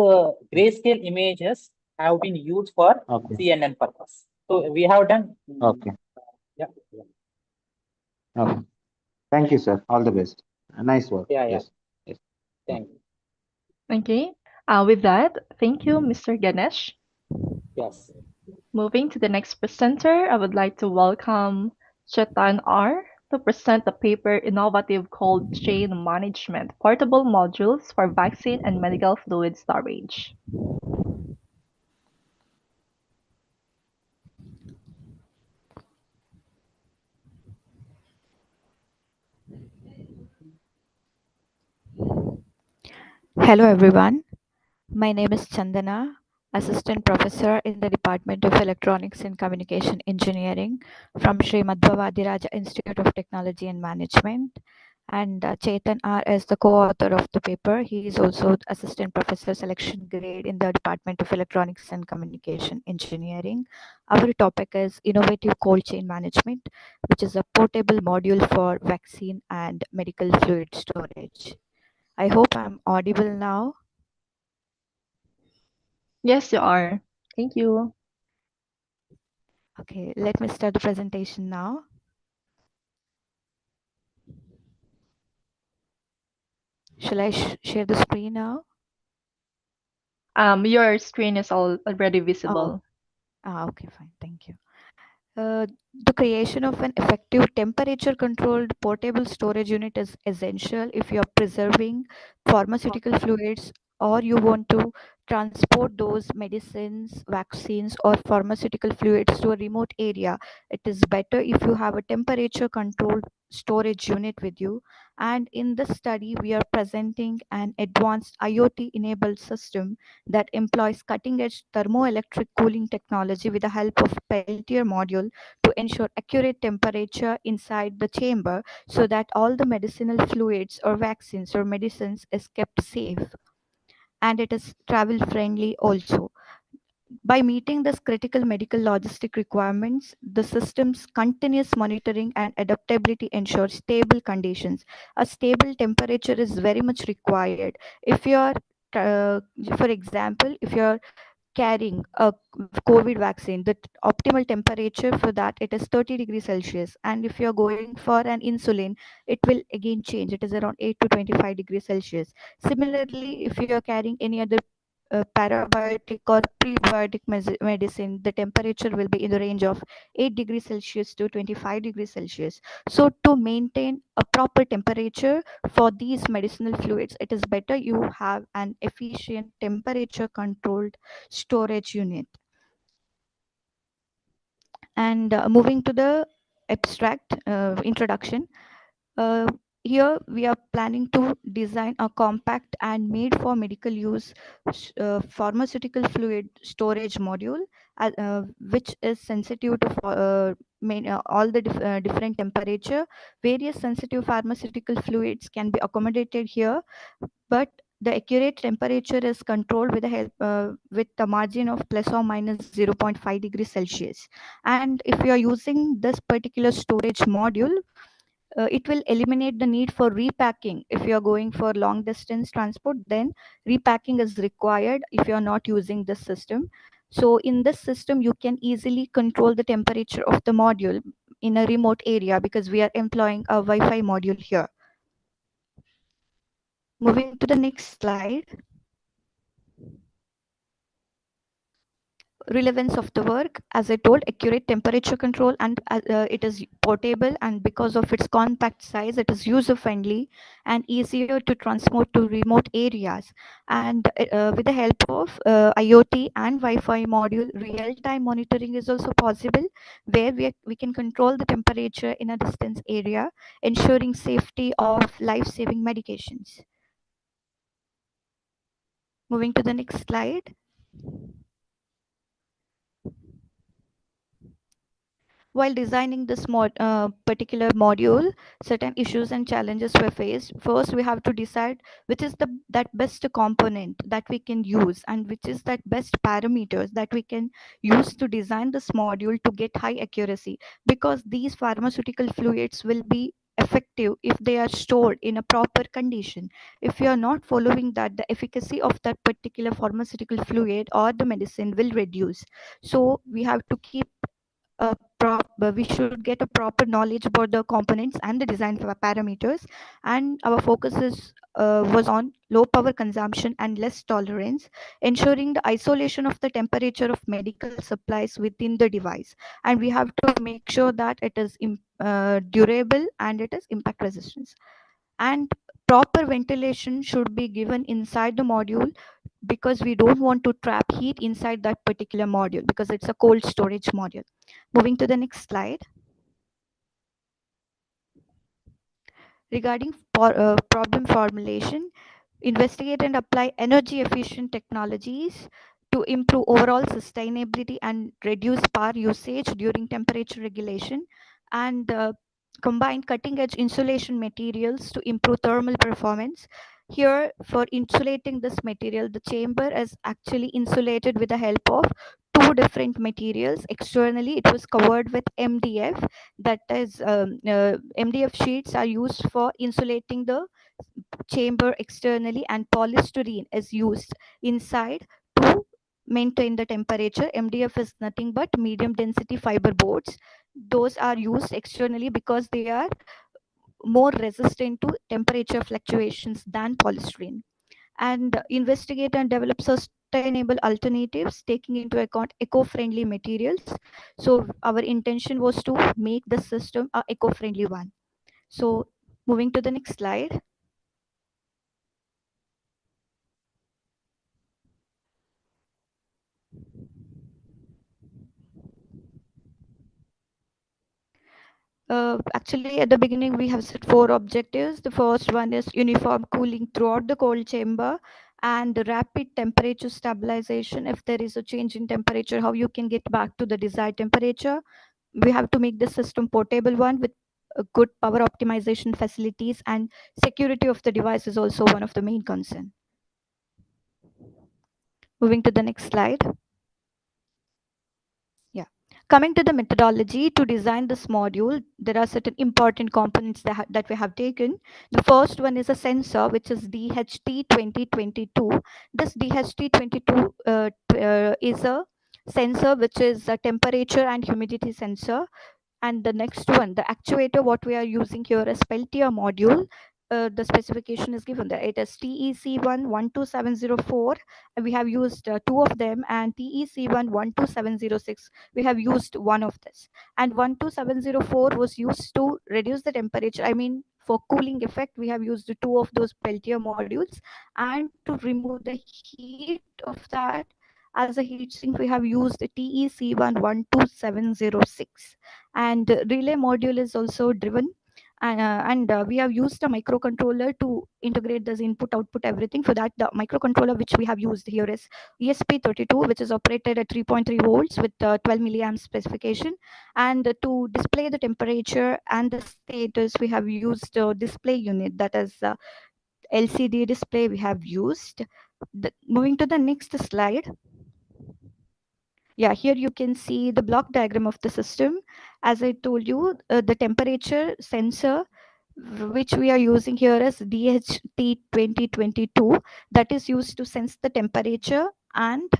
grayscale images have been used for
Okay.
CNN purpose. So we have done.
Okay.
Yeah, yeah,
Okay. Thank you, sir. All the best. Nice work.
yeah, yeah.
Yes. Yes. Mm.
Thank you.
Okay. With that, thank you, Mr. Ganesh.
Yes.
Moving to the next presenter, I would like to welcome Chetan R. to present the paper Innovative Cold Chain Management Portable Modules for Vaccine and Medical Fluid Storage.
Hello everyone, my name is Chandana, Assistant Professor in the Department of Electronics and Communication Engineering from Sri Madhva Vadiraja Institute of Technology and Management. And Chetan R is the co-author of the paper. He is also Assistant Professor Selection Grade in the Department of Electronics and Communication Engineering. Our topic is Innovative Cold Chain Management, which is a portable module for vaccine and medical fluid storage. I hope I'm audible now.
Yes, you are. Thank you.
Okay, let me start the presentation now. Shall I share the screen now?
Your screen is already
Oh,
visible.
okay, fine. Thank you. The creation of an effective temperature-controlled portable storage unit is essential if you are preserving pharmaceutical fluids or you want to transport those medicines, vaccines, or pharmaceutical fluids to a remote area. It is better if you have a temperature-controlled storage unit with you. And in this study, we are presenting an advanced IoT-enabled system that employs cutting-edge thermoelectric cooling technology with the help of Peltier module to ensure accurate temperature inside the chamber so that all the medicinal fluids or vaccines or medicines is kept safe, and it is travel friendly also. By meeting this critical medical logistic requirements, the system's continuous monitoring and adaptability ensures stable conditions. A stable temperature is very much required. If you are, for example, if you are carrying a COVID vaccine, the optimal temperature for that it is 30 degrees Celsius. And if you're going for an insulin, it will again change. It is around 8 to 25 degrees Celsius. Similarly, if you are carrying any other parabiotic or prebiotic medicine, the temperature will be in the range of 8 degrees Celsius to 25 degrees Celsius. So to maintain a proper temperature for these medicinal fluids, it is better you have an efficient temperature controlled storage unit. And moving to the abstract introduction, uh, here we are planning to design a compact and made for medical use pharmaceutical fluid storage module, which is sensitive to all the different temperature. Various sensitive pharmaceutical fluids can be accommodated here, but the accurate temperature is controlled with the help with the margin of plus or minus 0.5 degrees Celsius. And if you are using this particular storage module, it will eliminate the need for repacking. If you are going for long distance transport, then repacking is required if you are not using this system. So in this system, you can easily control the temperature of the module in a remote area because we are employing a Wi-Fi module here. Moving to the next slide. Relevance of the work, as I told, accurate temperature control, and it is portable, and because of its compact size, it is user friendly and easier to transport to remote areas. And with the help of IoT and Wi-Fi module, real-time monitoring is also possible, where we can control the temperature in a distance area, ensuring safety of life-saving medications. Moving to the next slide. While designing this particular module, certain issues and challenges were faced. First, we have to decide which is that best component that we can use and which is that best parameters that we can use to design this module to get high accuracy, because these pharmaceutical fluids will be effective if they are stored in a proper condition. If you are not following that, the efficacy of that particular pharmaceutical fluid or the medicine will reduce. So we have to keep we should get a proper knowledge about the components and the design parameters, and our focus was on low power consumption and less tolerance, ensuring the isolation of the temperature of medical supplies within the device. And we have to make sure that it is durable and it is impact resistance. And proper ventilation should be given inside the module, because we don't want to trap heat inside that particular module because it's a cold storage module. Moving to the next slide. Regarding problem formulation, investigate and apply energy efficient technologies to improve overall sustainability and reduce power usage during temperature regulation, and combine cutting edge insulation materials to improve thermal performance. Here, for insulating this material, the chamber is actually insulated with the help of two different materials. Externally, it was covered with MDF, that is MDF sheets are used for insulating the chamber externally, and polystyrene is used inside to maintain the temperature. MDF is nothing but medium density fiber boards. Those are used externally because they are more resistant to temperature fluctuations than polystyrene. And investigate and develop sustainable alternatives taking into account eco-friendly materials. So our intention was to make the system a eco-friendly one. So moving to the next slide. Actually, at the beginning, we have set 4 objectives. The first one is uniform cooling throughout the cold chamber, and the rapid temperature stabilization. If there is a change in temperature, how you can get back to the desired temperature. We have to make the system portable one with a good power optimization facilities, and security of the device is also one of the main concern. Moving to the next slide. Yeah. Coming to the methodology to design this module, there are certain important components that we have taken. The first one is a sensor, which is DHT2022. This DHT22 is a sensor which is a temperature and humidity sensor. And the next one, the actuator, what we are using here is Peltier module. The specification is given there. It is TEC1 12704. We have used 2 of them, and TEC1 12706. We have used one of this. And 12704 was used to reduce the temperature. I mean, for cooling effect, we have used 2 of those Peltier modules. And to remove the heat of that, as a heat sink, we have used the TEC1 12706. And relay module is also driven, and we have used a microcontroller to integrate this input output everything. For that, the microcontroller which we have used here is ESP32, which is operated at 3.3 volts with 12 milliamp specification. And to display the temperature and the status, we have used a display unit, that is LCD display we have used. Moving to the next slide. Yeah, here you can see the block diagram of the system. As I told you, the temperature sensor which we are using here is DHT2022, that is used to sense the temperature and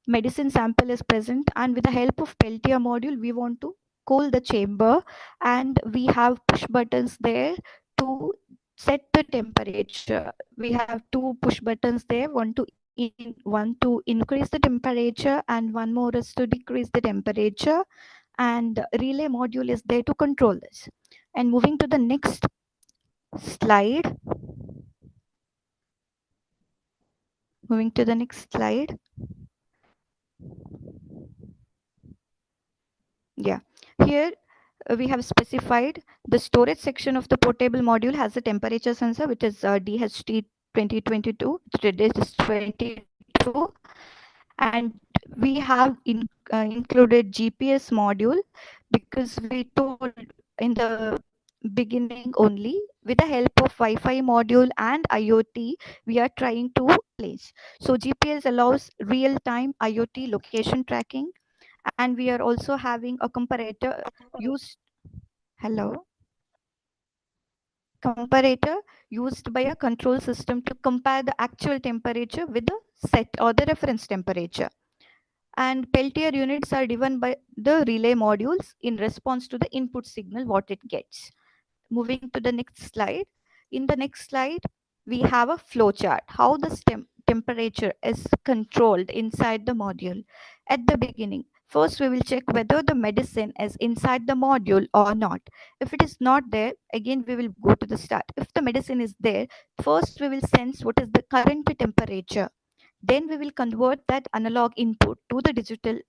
medicine sample is present. And with the help of Peltier module, we want to cool the chamber, and we have push buttons there to set the temperature. We have 2 push buttons there, one to increase the temperature and one more is to decrease the temperature, and relay module is there to control this. And moving to the next slide. Moving to the next slide. Yeah, here we have specified the storage section of the portable module has a temperature sensor, which is DHT 2022. Today is 22, and we have included GPS module because we told in the beginning only with the help of Wi-Fi module and IoT we are trying to place. So GPS allows real-time IoT location tracking, and we are also having a comparator used. Hello. Comparator used by a control system to compare the actual temperature with the set or the reference temperature. And Peltier units are driven by the relay modules in response to the input signal what it gets. Moving to the next slide. In the next slide, we have a flow chart, how the temperature is controlled inside the module. At the beginning, first we will check whether the medicine is inside the module or not. If it is not there, again we will go to the start. If the medicine is there, first we will sense what is the current temperature. Then we will convert that analog input to the digital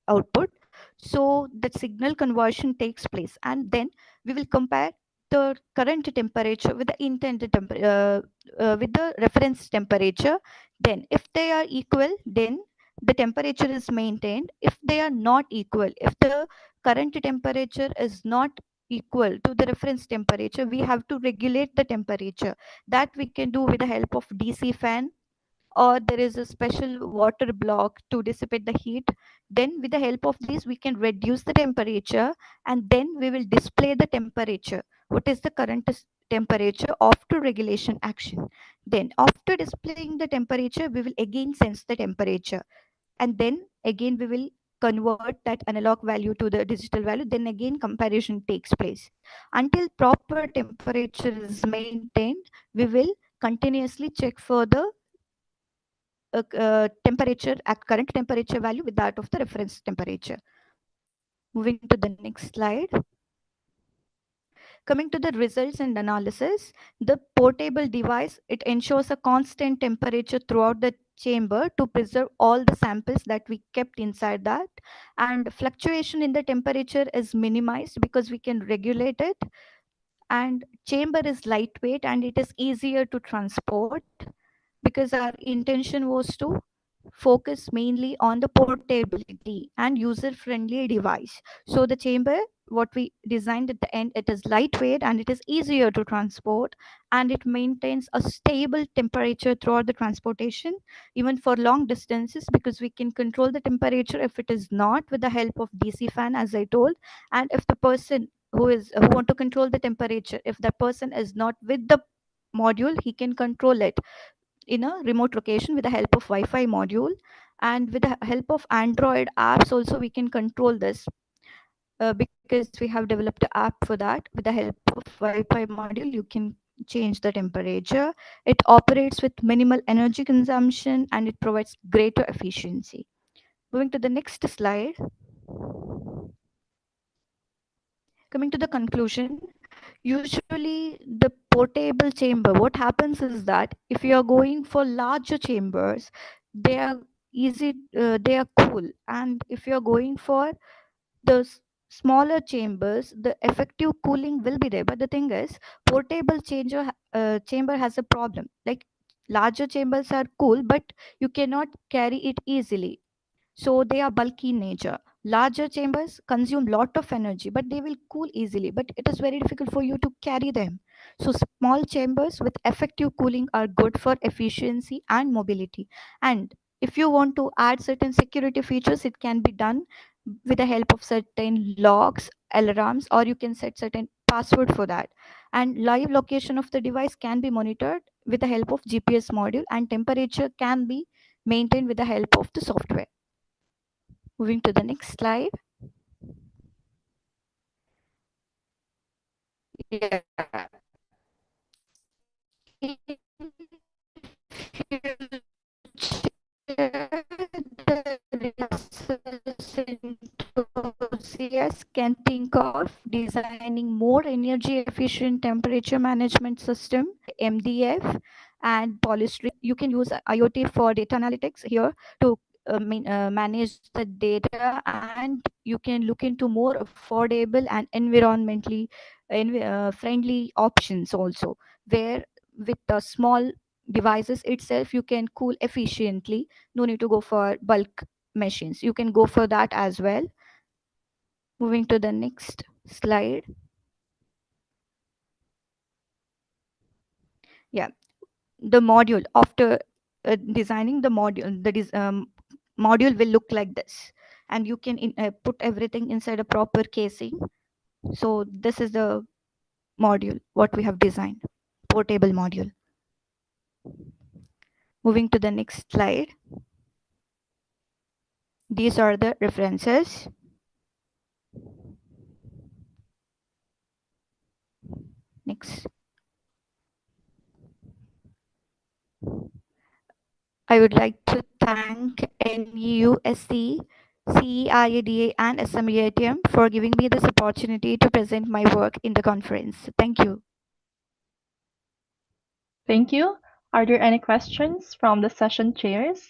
output. So the signal conversion takes place, and then we will compare the current temperature with the intended with the reference temperature. Then if they are equal, then the temperature is maintained. If they are not equal, if the current temperature is not equal to the reference temperature, we have to regulate the temperature. That we can do with the help of DC fan, or there is a special water block to dissipate the heat. Then with the help of these we can reduce the temperature, and then we will display the temperature, what is the current temperature after regulation action. Then after displaying the temperature we will again sense the temperature, and then again we will convert that analog value to the digital value. Then again comparison takes place until proper temperature is maintained. We will continuously check for the temperature at current temperature value with that of the reference temperature. Moving to the next slide. Coming to the results and analysis, the portable device, it ensures a constant temperature throughout the chamber to preserve all the samples that we kept inside that, and fluctuation in the temperature is minimized because we can regulate it, and chamber is lightweight and it is easier to transport because our intention was to focus mainly on the portability and user-friendly device. So the chamber, what we designed at the end, it is lightweight and it is easier to transport, and it maintains a stable temperature throughout the transportation, even for long distances, because we can control the temperature if it is not with the help of DC fan, as I told. And if the person who want to control the temperature, if the person is not with the module, he can control it in a remote location with the help of Wi-Fi module, and with the help of Android apps also we can control this, because we have developed an app for that. With the help of Wi-Fi module you can change the temperature. It operates with minimal energy consumption and it provides greater efficiency. Moving to the next slide. Coming to the conclusion, usually the portable chamber, what happens is that if you are going for larger chambers, they are they are cool, and if you are going for the smaller chambers, the effective cooling will be there. But the thing is, portable chamber has a problem. Like, larger chambers are cool, but you cannot carry it easily, so they are bulky in nature. Larger chambers consume lot of energy, but they will cool easily, but it is very difficult for you to carry them. So small chambers with effective cooling are good for efficiency and mobility. And if you want to add certain security features, it can be done with the help of certain locks, alarms, or you can set certain password for that. And live location of the device can be monitored with the help of GPS module, and temperature can be maintained with the help of the software. Moving to the next slide. Yeah. Enthusiasts can think of designing more energy efficient temperature management system, MDF and polystyrene. You can use IoT for data analytics here to manage the data, and you can look into more affordable and environmentally friendly options also, where with a small devices itself, you can cool efficiently. No need to go for bulk machines. You can go for that as well. Moving to the next slide. Yeah, the module after designing the module, module will look like this, and you can put everything inside a proper casing. So this is the module what we have designed, portable module. Moving to the next slide. These are the references. Next. I would like to thank NUSC, CEIADA, and SMEATM for giving me this opportunity to present my work in the conference. Thank you.
Thank you. Are there any questions from the session chairs?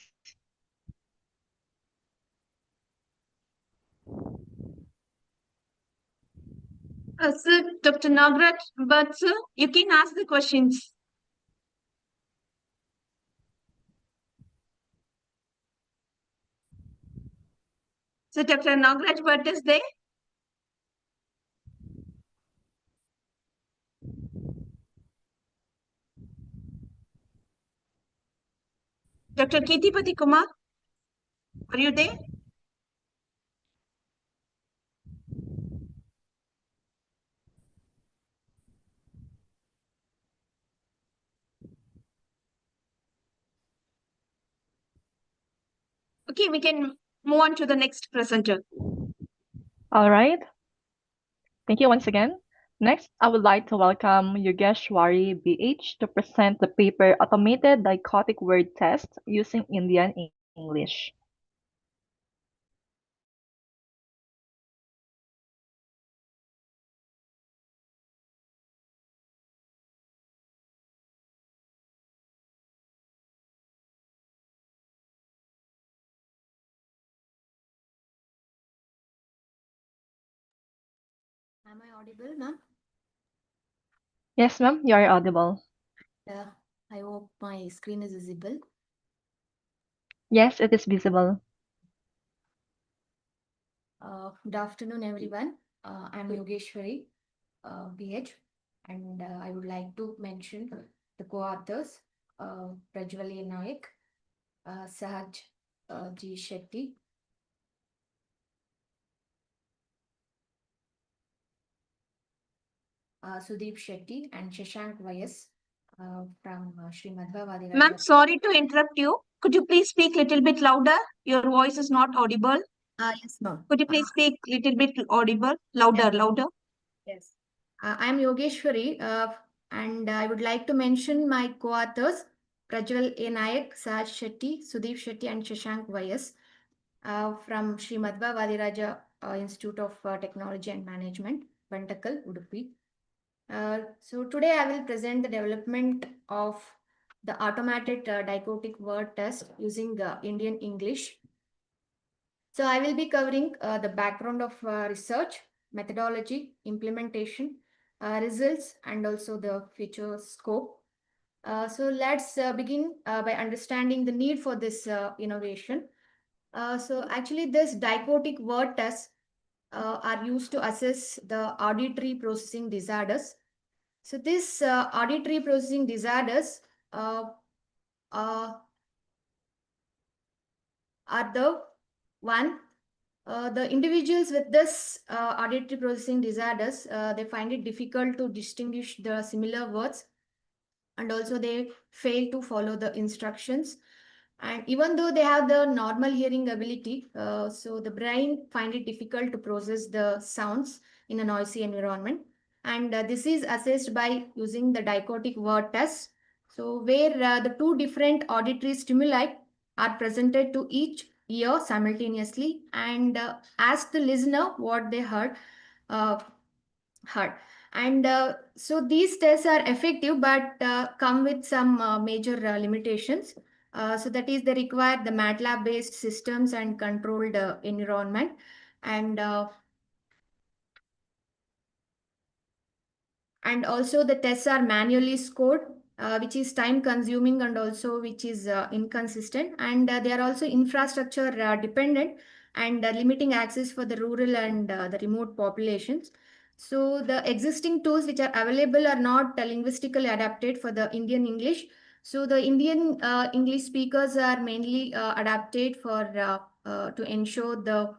Sir, Dr. Nagraj, but sir, you can ask the questions. So Dr. Nagraj Bhatt is there? Dr. Kirtipati Kumar, are you there? Okay, we can move on to the next presenter.
All right. Thank you once again. Next, I would like to welcome Yogeshwari BH to present the paper Automated Dichotic Word Test using Indian English.
Am I audible, ma'am?
Yes, ma'am, you are audible.
I hope my screen is visible.
Yes, it is visible.
Good afternoon, everyone. I'm Yogeshwari, BH, and I would like to mention the co-authors, Prajwali Naik, Sahaj G. Shetty, Sudeep Shetty, and Shashank Vyas from Sri Madhva Vadiraja.
Ma'am, sorry to interrupt you. Could you please speak a little bit louder? Your voice is not audible.
Yes, ma'am.
Could you please speak a little bit audible, louder, louder?
Yes. I'm Yogeshwari, and I would like to mention my co-authors, Prajwal A. Nayak, Sahaj Shetty, Sudeep Shetty, and Shashank Vyas from Sri Madhva Vadiraja Institute of Technology and Management, Bantakal, Udupi. So today I will present the development of the automated dichotic word test using Indian English. So I will be covering the background of research, methodology, implementation, results, and also the future scope. So let's begin by understanding the need for this innovation. So actually this dichotic word tests are used to assess the auditory processing disorders. So this auditory processing disorders are the one the individuals with this auditory processing disorders, they find it difficult to distinguish the similar words, and also they fail to follow the instructions. And even though they have the normal hearing ability, so the brain find it difficult to process the sounds in a noisy environment. And this is assessed by using the dichotic word test. So where the two different auditory stimuli are presented to each ear simultaneously and ask the listener what they uh, heard. And so these tests are effective, but come with some major limitations. So that is, they require the MATLAB based systems and controlled environment. And also the tests are manually scored which is time consuming and also which is inconsistent, and they are also infrastructure dependent and limiting access for the rural and the remote populations. So the existing tools which are available are not linguistically adapted for the Indian English. So the Indian English speakers are mainly adapted for to ensure the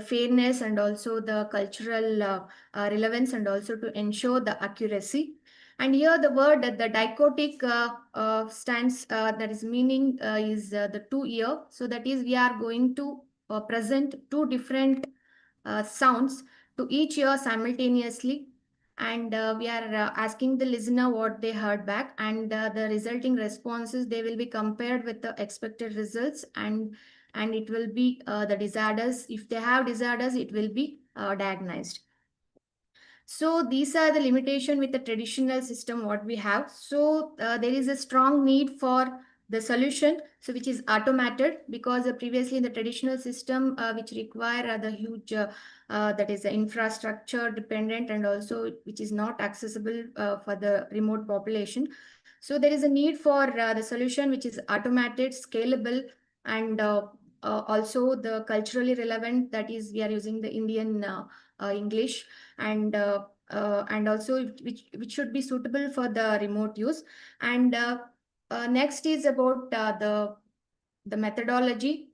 fairness and also the cultural relevance and also to ensure the accuracy. And here the word the dichotic stands, that is meaning is the 2 ear. So that is we are going to present two different sounds to each ear simultaneously, and we are asking the listener what they heard back, and the resulting responses, they will be compared with the expected results, and it will be the disorders. If they have disorders, it will be diagnosed. So these are the limitation with the traditional system what we have. So there is a strong need for the solution, so which is automated, because previously in the traditional system which require the huge that is the infrastructure dependent and also which is not accessible for the remote population. So there is a need for the solution which is automated, scalable, and also the culturally relevant, that is we are using the Indian English, and also which should be suitable for the remote use. And next is about the methodology.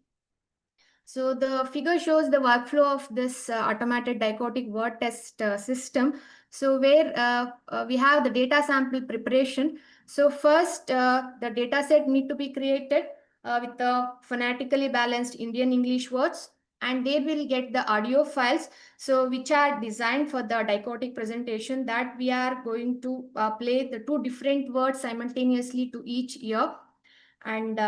So the figure shows the workflow of this automated dichotic word test system. So where we have the data sample preparation. So first the data set need to be created with the phonetically balanced Indian English words, and they will get the audio files, so which are designed for the dichotic presentation, that we are going to play the two different words simultaneously to each ear. And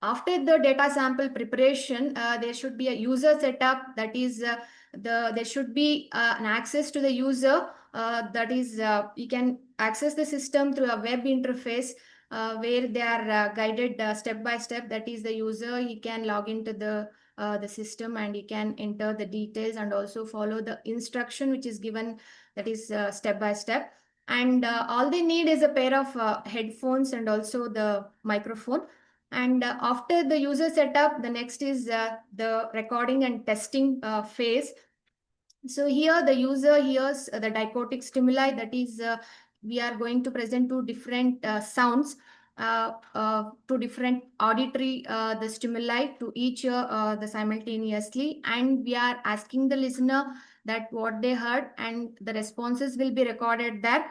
after the data sample preparation, there should be a user setup, that is there should be an access to the user, that is you can access the system through a web interface where they are guided step by step. That is the user, he can log into the system and he can enter the details and also follow the instruction which is given, that is step by step. And all they need is a pair of headphones and also the microphone. And after the user setup, the next is the recording and testing phase. So here the user hears the dichotic stimuli, that is we are going to present two different sounds, two different auditory the stimuli to each the simultaneously, and we are asking the listener that what they heard, and the responses will be recorded there.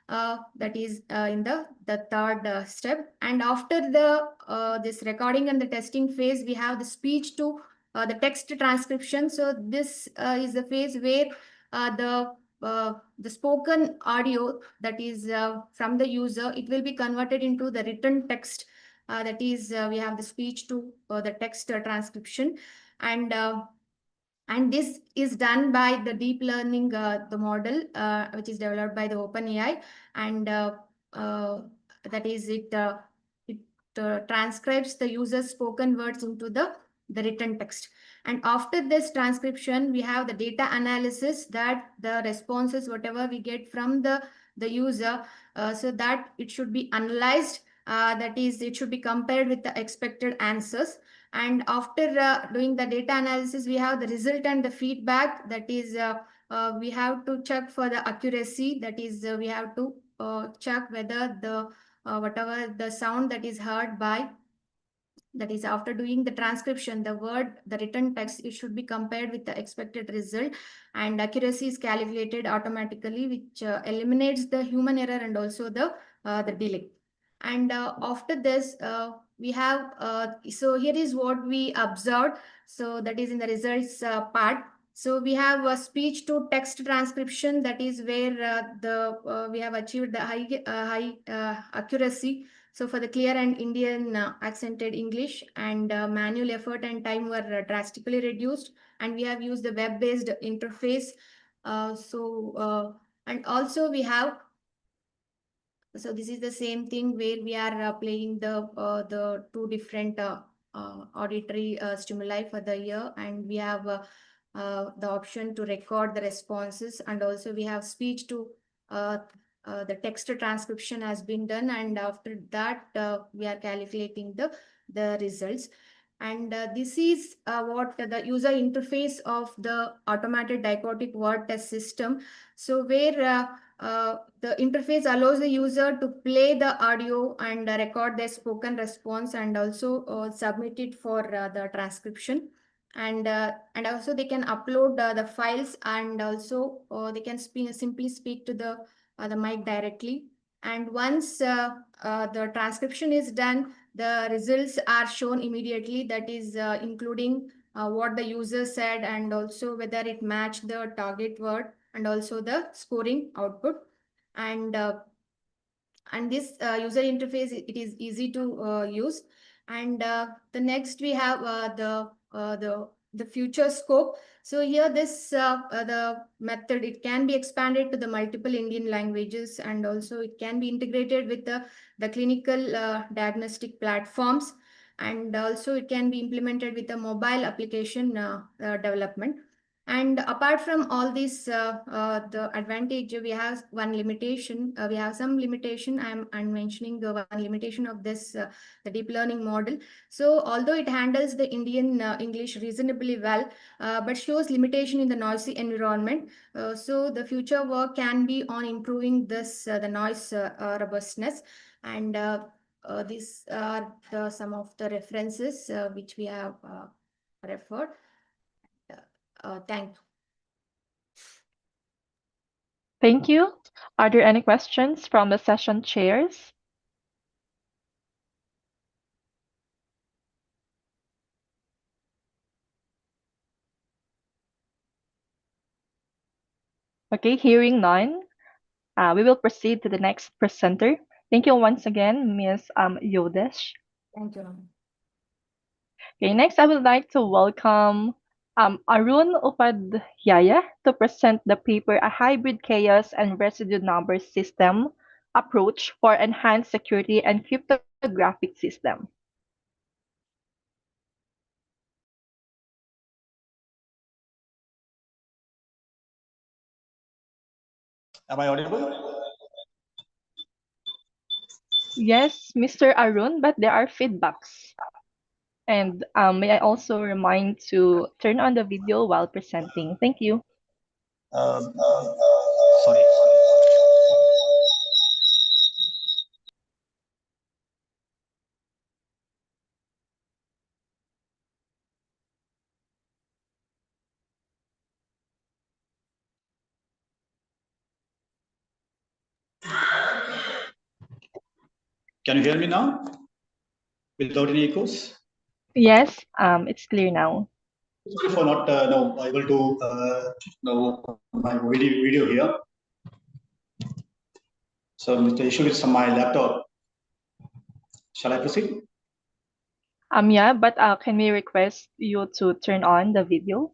That is in the third step. And after the this recording and the testing phase, we have the speech to the text transcription. So this is the phase where the spoken audio, that is from the user, it will be converted into the written text. That is we have the speech to the text transcription, and this is done by the deep learning the model which is developed by the OpenAI, and that is it transcribes the user's spoken words into the written text. And after this transcription, we have the data analysis, that the responses whatever we get from the user, so that it should be analyzed, that is it should be compared with the expected answers. And after doing the data analysis, we have the result and the feedback, that is we have to check for the accuracy, that is we have to check whether the whatever the sound that is heard by, that is after doing the transcription, the word, the written text, it should be compared with the expected result, and accuracy is calculated automatically, which eliminates the human error and also the delay. And after this we have so here is what we observed. So that is in the results part. So we have a speech to text transcription, that is where we have achieved the high accuracy. So for the clear and Indian accented English, and manual effort and time were drastically reduced, and we have used the web-based interface. And also we have, so this is the same thing where we are playing the two different auditory stimuli for the ear, and we have the option to record the responses, and also we have speech to the text transcription has been done, and after that we are calculating the results. And this is what the user interface of the automated dichotic word test system. So where the interface allows the user to play the audio and record their spoken response, and also submit it for the transcription. And also they can upload the files, and also they can simply speak to the mic directly. And once the transcription is done, the results are shown immediately, that is including what the user said, and also whether it matched the target word, and also the scoring output. And this user interface, it is easy to use. And the next we have the future scope. So here this the method, it can be expanded to the multiple Indian languages, and also it can be integrated with the clinical diagnostic platforms, and also it can be implemented with the mobile application development. And apart from all this, the advantage, we have one limitation. We have some limitation. I'm mentioning the one limitation of this the deep learning model. So although it handles the Indian English reasonably well, but shows limitation in the noisy environment. So the future work can be on improving this the noise robustness. And these are some of the references which we have referred. Thank you.
Thank you. Are there any questions from the session chairs? Okay, hearing none, we will proceed to the next presenter. Thank you once again, Ms. Yodesh.
Thank you, Ram.
Okay, next I would like to welcome Arun Upadhyaya to present the paper A Hybrid Chaos and Residue Number System Approach for Enhanced Security and Cryptographic System.
Am I audible?
Yes, Mr. Arun, but there are feedbacks. And may I also remind to turn on the video while presenting. Thank you.
Sorry. Can you hear me now? Without any echoes?
Yes, it's clear now.
Sorry for not able to know my video here. So the issue is on my laptop. Shall I proceed?
Yeah, but can we request you to turn on the video?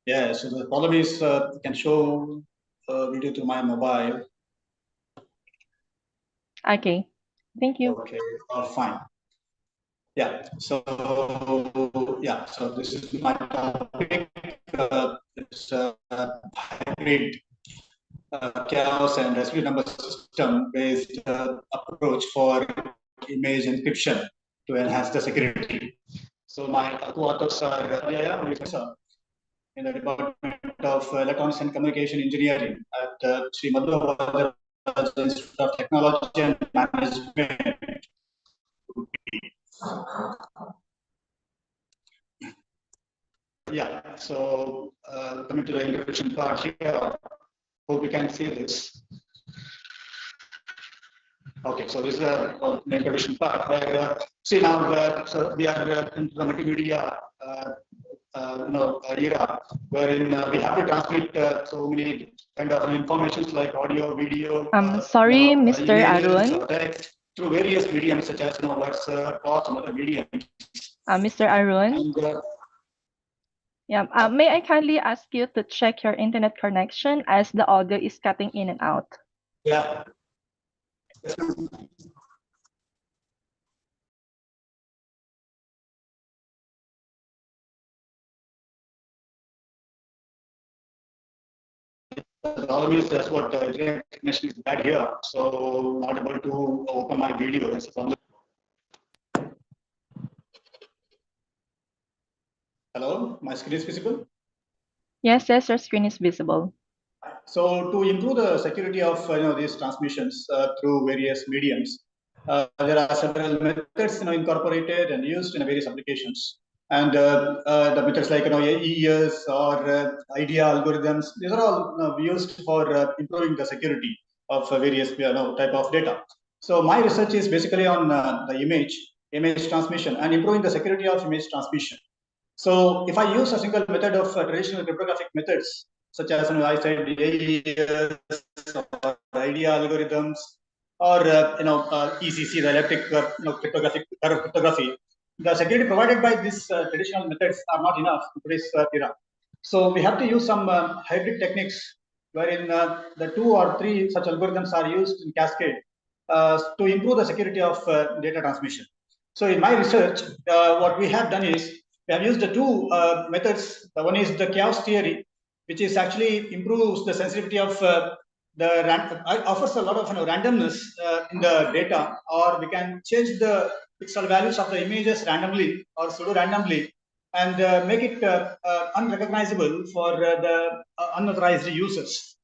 Yeah, so the problem is I can show video to my mobile.
Okay, thank you.
Okay, all fine. Yeah, so this is my topic. It's hybrid chaos and residue number system based approach for image encryption to enhance the security. So my co-authors are in the Department of Electronics and Communication Engineering at Sri Madhva Institute of Technology and Management. Yeah, so coming to the introduction part here, hope you can see this. Okay, so this is the introduction part where see now so we are into the multimedia era wherein we have to transmit so many kind of informations like audio, video,
Sorry, Mr.
images,
Arun.
text through various mediums such as WhatsApp or some other mediums.
Mr. Arun.
And,
yeah, may I kindly ask you to check your internet connection as the audio is cutting in and out?
Yeah. The problem is that's what internet connection is bad here, so not able to open my video. That's the problem. Hello, my screen is visible.
Yes, yes, your screen is visible.
So to improve the security of these transmissions through various mediums, there are several methods incorporated and used in various applications. And the methods like AES or IDEA algorithms, these are all used for improving the security of various type of data. So my research is basically on the image transmission and improving the security of image transmission. So if I use a single method of traditional cryptographic methods, such as I said AES or IDEA algorithms, or ECC, the electric cryptography, the security provided by these traditional methods are not enough in today's era. So we have to use some hybrid techniques wherein the 2 or 3 such algorithms are used in cascade to improve the security of data transmission. So in my research, what we have done is we have used the 2 methods. The one is the chaos theory, which is actually improves the sensitivity of offers a lot of randomness in the data, or we can change the pixel values of the images randomly or pseudo randomly and make it unrecognizable for the unauthorized users.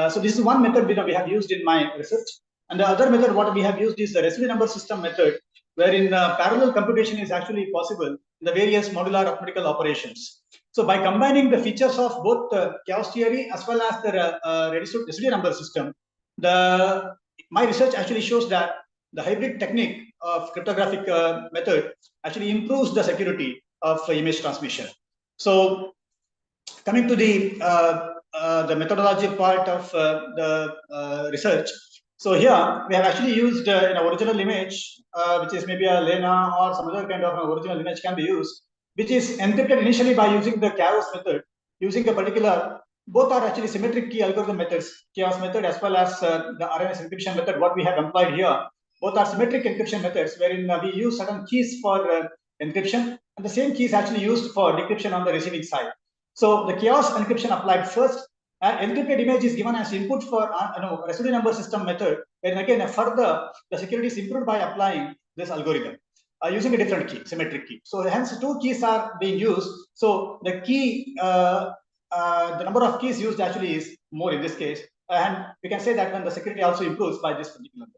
So this is one method we have used in my research. And the other method what we have used is the residual number system method, wherein parallel computation is actually possible in the various modular arithmetical operations. So by combining the features of both chaos theory as well as the residual number system, my research actually shows that the hybrid technique of cryptographic method actually improves the security of image transmission. So coming to the methodology part of the research. So here we have actually used an original image, which is maybe a Lena or some other kind of original image can be used, which is encrypted initially by using the chaos method, using a particular, both are actually symmetric key algorithm methods, chaos method as well as the RNS encryption method, what we have employed here. Both are symmetric encryption methods, wherein we use certain keys for encryption, and the same key is actually used for decryption on the receiving side. So the chaos encryption applied first, encrypted image is given as input for residual number system method, and again further the security is improved by applying this algorithm using a different key, symmetric key. So hence 2 keys are being used. So the key, the number of keys used actually is more in this case, and we can say that when the security also improves by this particular method.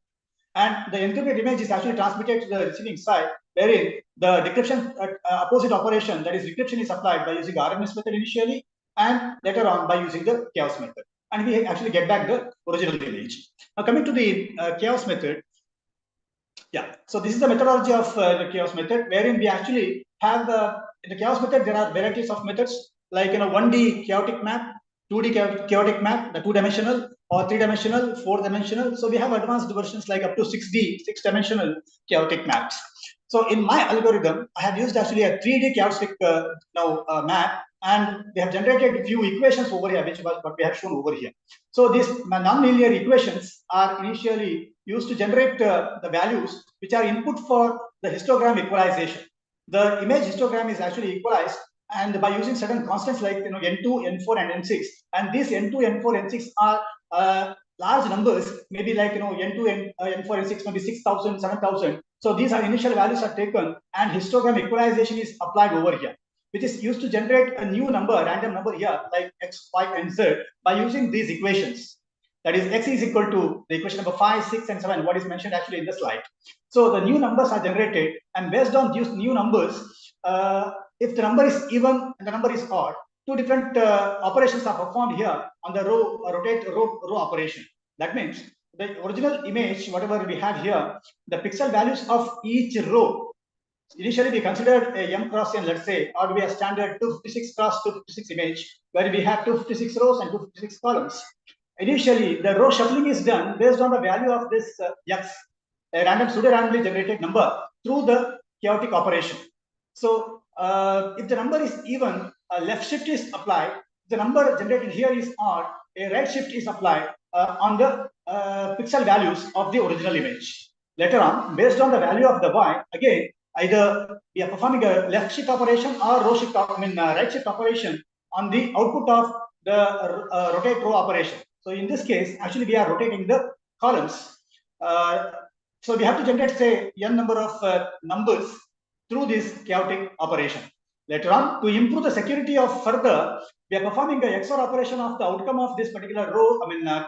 And the encrypted image is actually transmitted to the receiving side, wherein the decryption opposite operation, that is decryption, is applied by using the RMS method initially, and later on by using the chaos method, and we actually get back the original image. Now coming to the chaos method, yeah. So this is the methodology of the chaos method, wherein we actually have in the chaos method there are varieties of methods like 1D chaotic map, 2D chaotic map, the 2-dimensional, or 3-dimensional, 4-dimensional. So we have advanced versions like up to 6D, 6-dimensional chaotic maps. So in my algorithm, I have used actually a 3D chaotic map, and we have generated a few equations over here, which was what we have shown over here. So these nonlinear equations are initially used to generate the values which are input for the histogram equalization. The image histogram is actually equalized, and by using certain constants like n2, n4, and n6, and these n2, n4, n6 are large numbers, maybe like n2, n4, n6, maybe 6,000, 7,000. So these are initial values are taken, and histogram equalization is applied over here, which is used to generate a new number, random number here, like x, y, and z, by using these equations. That is, x is equal to the equation number 5, 6, and 7, what is mentioned actually in the slide. So the new numbers are generated, and based on these new numbers, if the number is even and the number is odd, 2 different operations are performed here on the rotate row operation. That means the original image, whatever we have here, the pixel values of each row, initially we considered a m cross n, let's say, or we have standard 256 cross 256 image, where we have 256 rows and 256 columns. Initially, the row shuffling is done based on the value of this x, a random pseudo-randomly generated number, through the chaotic operation. So if the number is even, a left shift is applied. If the number generated here is odd, a right shift is applied on the pixel values of the original image. Later on, based on the value of the y, again, either we are performing a left shift operation or right shift operation on the output of the rotate row operation. So in this case, actually we are rotating the columns. So we have to generate, say, n number of numbers through this chaotic operation. Later on, to improve the security of further, we are performing the XOR operation of the outcome of this particular row,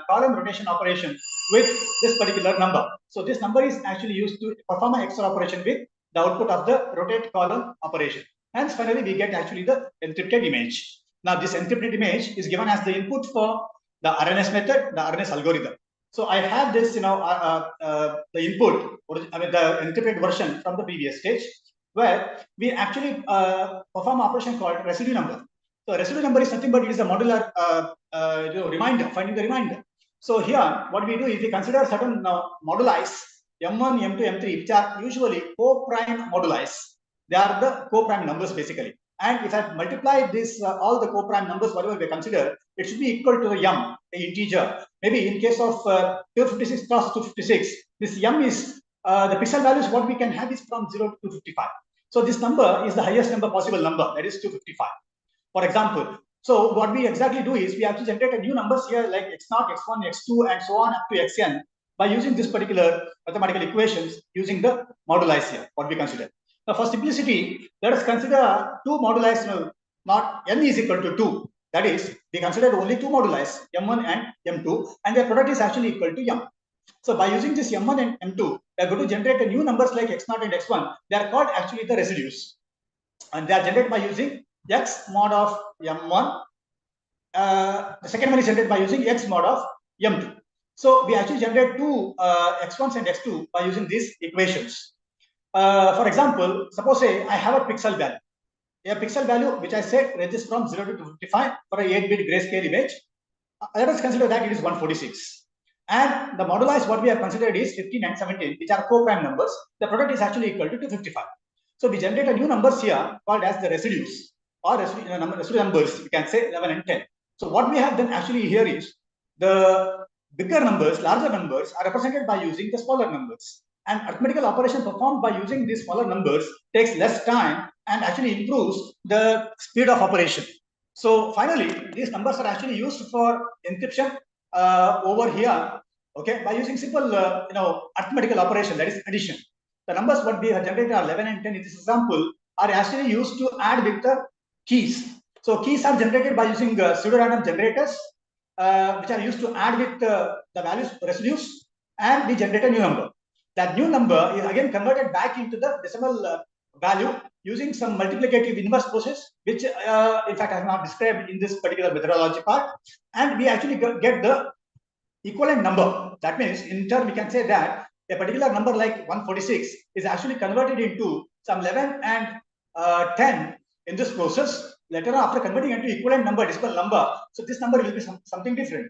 column rotation operation with this particular number. So this number is actually used to perform an XOR operation with the output of the rotate column operation. Hence, finally, we get actually the encrypted image. Now, this encrypted image is given as the input for the RNS method, the RNS algorithm. So I have this, the input, the encrypted version from the previous stage, where we actually perform an operation called residue number. So residue number is nothing but it is a modular reminder, finding the reminder. So here, what we do is we consider certain moduli M1, M2, M3, which are usually co-prime moduli. They are the co-prime numbers basically. And if I multiply this, all the co-prime numbers, whatever we consider, it should be equal to the m, the integer. Maybe in case of 256 plus 256, this m is the pixel values what we can have is from 0 to 255. So this number is the highest number possible number, that is 255. For example, so what we exactly do is we have to generate a new numbers here like x0, x1, x2, and so on up to xn by using this particular mathematical equations using the moduli here, what we consider. Now, for simplicity, let us consider two moduli, not n is equal to 2. That is, we consider only two moduli, m1 and m2, and their product is actually equal to m. So by using this m1 and m2, we are going to generate a new numbers like x0 and x1. They are called actually the residues, and they are generated by using x mod of m1. The second one is generated by using x mod of m2. So we actually generate two x1s and x2 by using these equations. For example, suppose say I have a pixel value. A pixel value which I said ranges from 0 to 255 for a 8-bit grayscale image. Let us consider that it is 146. And the moduli what we have considered is 15 and 17, which are co-prime numbers. The product is actually equal to 255. So we generate a new numbers here called as the residues, or residue numbers, we can say 11 and 10. So what we have done actually here is the bigger numbers, larger numbers are represented by using the smaller numbers. And arithmetical operation performed by using these smaller numbers takes less time and actually improves the speed of operation. So finally, these numbers are actually used for encryption over here, okay, by using simple, arithmetical operation, that is addition. The numbers what we have generated are 11 and 10 in this example are actually used to add with the keys. So keys are generated by using pseudo-random generators, which are used to add with the values residues, and we generate a new number. That new number is again converted back into the decimal value using some multiplicative inverse process, which in fact I have not described in this particular methodology part, and we actually get the equivalent number. That means in turn we can say that a particular number like 146 is actually converted into some 11 and 10 in this process. Later on, after converting into equivalent number, decimal number, so this number will be something different.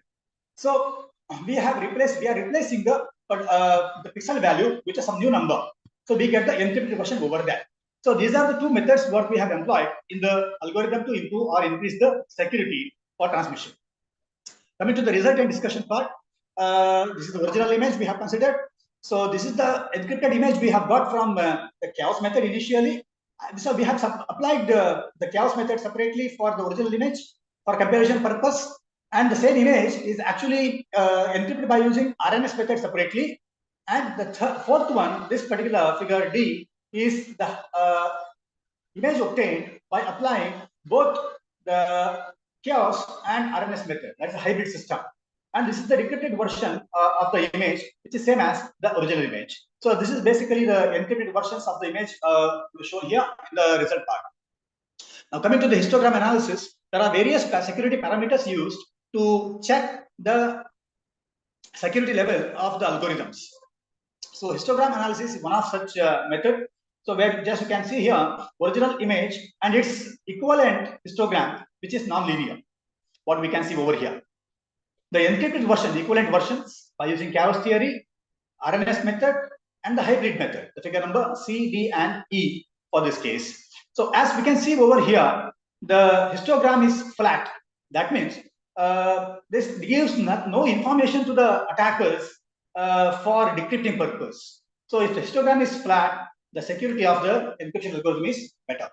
So we are replacing the pixel value which is some new number. So we get the encrypted version over that. So these are the two methods what we have employed in the algorithm to improve or increase the security for transmission. Coming to the result and discussion part, this is the original image we have considered. So this is the encrypted image we have got from the chaos method initially. So we have applied the chaos method separately for the original image for comparison purpose. And the same image is actually encrypted by using RNS method separately. And the fourth one, this particular figure D, is the image obtained by applying both the chaos and RNS method. That's a hybrid system. And this is the decrypted version of the image, which is same as the original image. So this is basically the encrypted versions of the image shown here in the result part. Now coming to the histogram analysis, there are various security parameters used to check the security level of the algorithms. So histogram analysis is one of such method. So where just you can see here, original image and its equivalent histogram, which is non-linear, what we can see over here. The encrypted version, the equivalent versions by using chaos theory, RNS method, and the hybrid method, the figure number C, D, and E for this case. So as we can see over here, the histogram is flat. That means this gives no information to the attackers for decrypting purpose. So if the histogram is flat, the security of the encryption algorithm is better.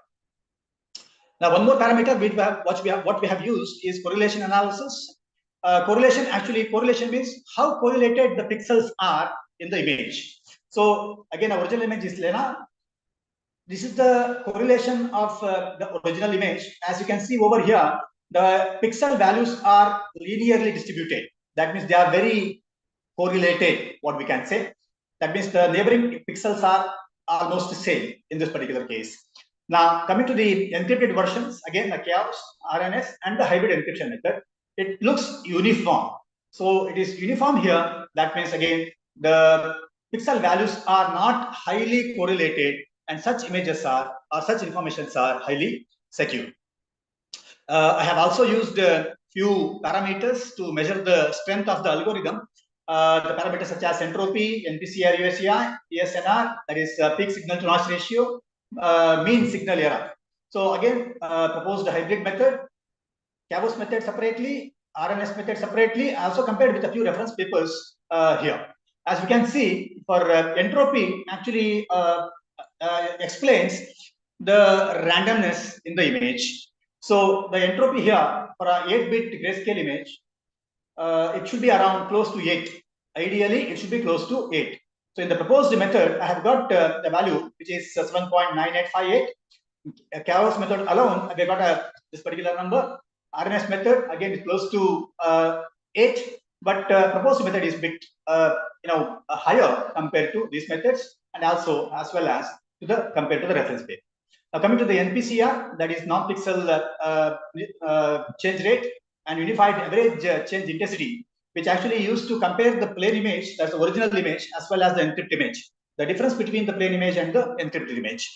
Now, one more parameter what we have used is correlation analysis. Correlation means how correlated the pixels are in the image. So again, our original image is Lena. This is the correlation of the original image. As you can see over here, the pixel values are linearly distributed. That means they are very correlated, what we can say. That means the neighboring pixels are almost the same in this particular case. Now, coming to the encrypted versions, again, the chaos, RNS, and the hybrid encryption method, it looks uniform. So it is uniform here. That means, again, the pixel values are not highly correlated, and such images are, or such informations are highly secure. I have also used a few parameters to measure the strength of the algorithm. The parameters such as entropy, NPCR USEI, ESNR, that is peak signal to noise ratio, mean signal error. So again, proposed a hybrid method, Cavos method separately, RNS method separately, also compared with a few reference papers here. As you can see, for entropy actually explains the randomness in the image. So the entropy here for a 8-bit grayscale image, it should be around close to 8. Ideally, it should be close to 8. So in the proposed method, I have got the value which is 7.9858. A Chaos method alone, we got this particular number. RNS method again is close to 8, but proposed method is bit higher compared to these methods, and also as well as to the compared to the reference paper. Now coming to the NPCR, that is non-pixel change rate and unified average change intensity, which actually used to compare the plain image, that's the original image, as well as the encrypted image. The difference between the plain image and the encrypted image.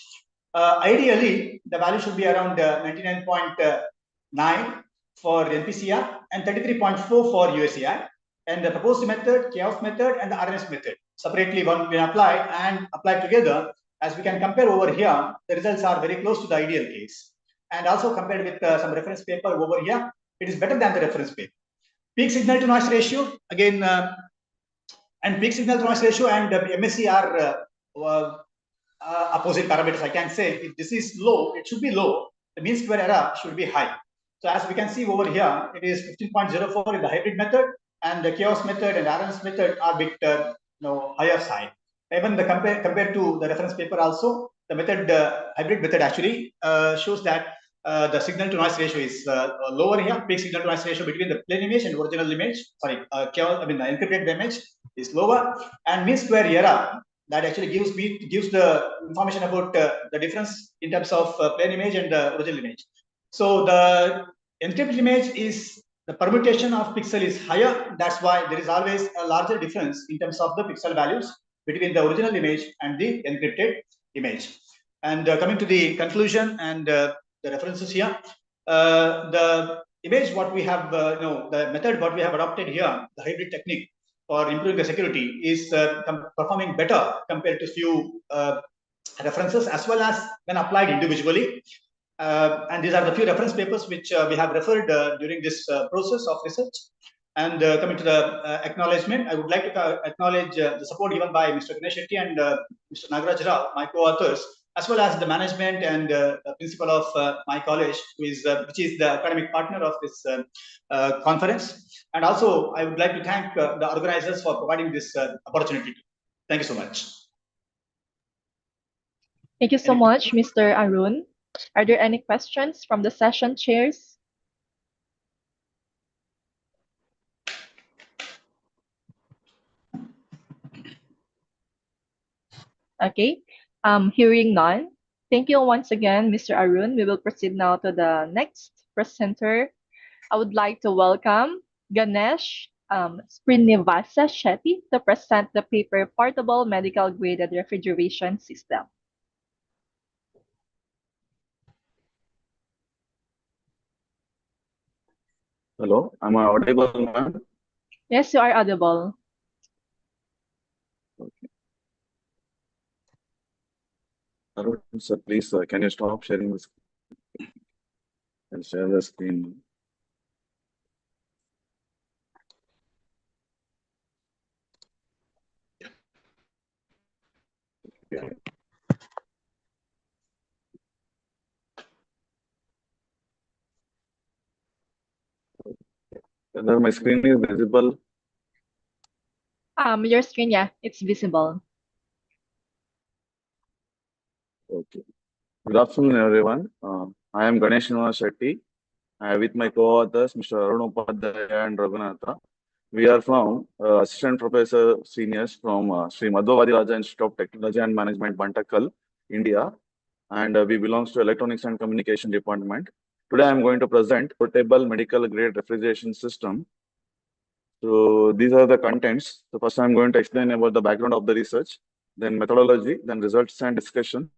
Ideally, the value should be around 99.9 for NPCR and 33.4 for USEI. And the proposed method, chaos method, and the RNS method separately one when applied and applied together, as we can compare over here, the results are very close to the ideal case. And also compared with some reference paper over here, it is better than the reference paper. Peak signal to noise ratio, again, and peak signal to noise ratio and MSE are opposite parameters. I can say if this is low, it should be low. The mean square error should be high. So as we can see over here, it is 15.04 in the hybrid method, and the chaos method and RNS method are bit higher side. Even the compared to the reference paper also, the method hybrid method actually shows that the signal to noise ratio is lower here. Peak signal to noise ratio between the plain image and original image, sorry, chaos, the encrypted image is lower, and mean square error that actually gives the information about the difference in terms of plain image and the original image. So the encrypted image is the permutation of pixel is higher. That's why there is always a larger difference in terms of the pixel values between the original image and the encrypted image. And coming to the conclusion and the references here, the image what we have, the method what we have adopted here, the hybrid technique for improving the security is performing better compared to few references as well as when applied individually. And these are the few reference papers which we have referred during this process of research. And coming to the acknowledgement, I would like to acknowledge the support given by Mr. Ganesh Shetty and Mr. Nagaraj Rao, my co-authors, as well as the management and the principal of my college, which is the academic partner of this conference. And also, I would like to thank the organizers for providing this opportunity. Thank you so much.
Thank you so much, Mr. Arun. Are there any questions from the session chairs? Okay, hearing none. Thank you once again, Mr. Arun. We will proceed now to the next presenter. I would like to welcome Ganesh Srinivasa Shetty to present the paper Portable Medical Graded Refrigeration System.
Hello, am I audible, ma'am?
Yes, you are audible.
Okay. Arun, sir, please, can you stop sharing this and share the screen? Okay. whether my screen is visible.
Your screen, yeah, it's visible.
Okay. Good afternoon, everyone. I am Ganesh Shetty. With my co-authors, Mr. Arun Upadhyaya and Raghunatha. We are from Assistant Professor Seniors from Sri Madhva Raja Institute of Technology and Management, Bantakal, India. And we belongs to Electronics and Communication Department. Today, I am going to present portable medical grade refrigeration system. So these are the contents. So first, I'm going to explain about the background of the research, then methodology, then results and discussions,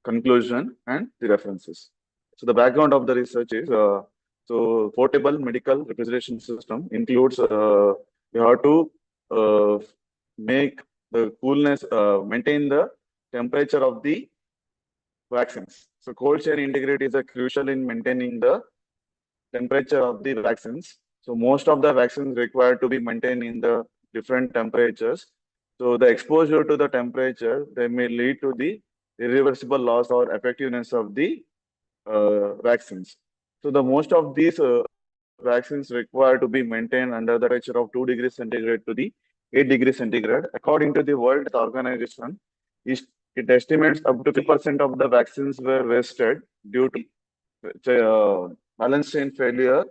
conclusion, and the references. So the background of the research is so portable medical refrigeration system includes you have to make the coolness, maintain the temperature of the vaccines. So cold chain integrity is crucial in maintaining the temperature of the vaccines. So most of the vaccines require to be maintained in the different temperatures. So the exposure to the temperature, they may lead to the irreversible loss or effectiveness of the vaccines. So the most of these vaccines require to be maintained under the temperature of 2 degrees centigrade to the 8 degrees centigrade. According to the World Health Organization, it estimates up to 50% of the vaccines were wasted due to balance chain failure,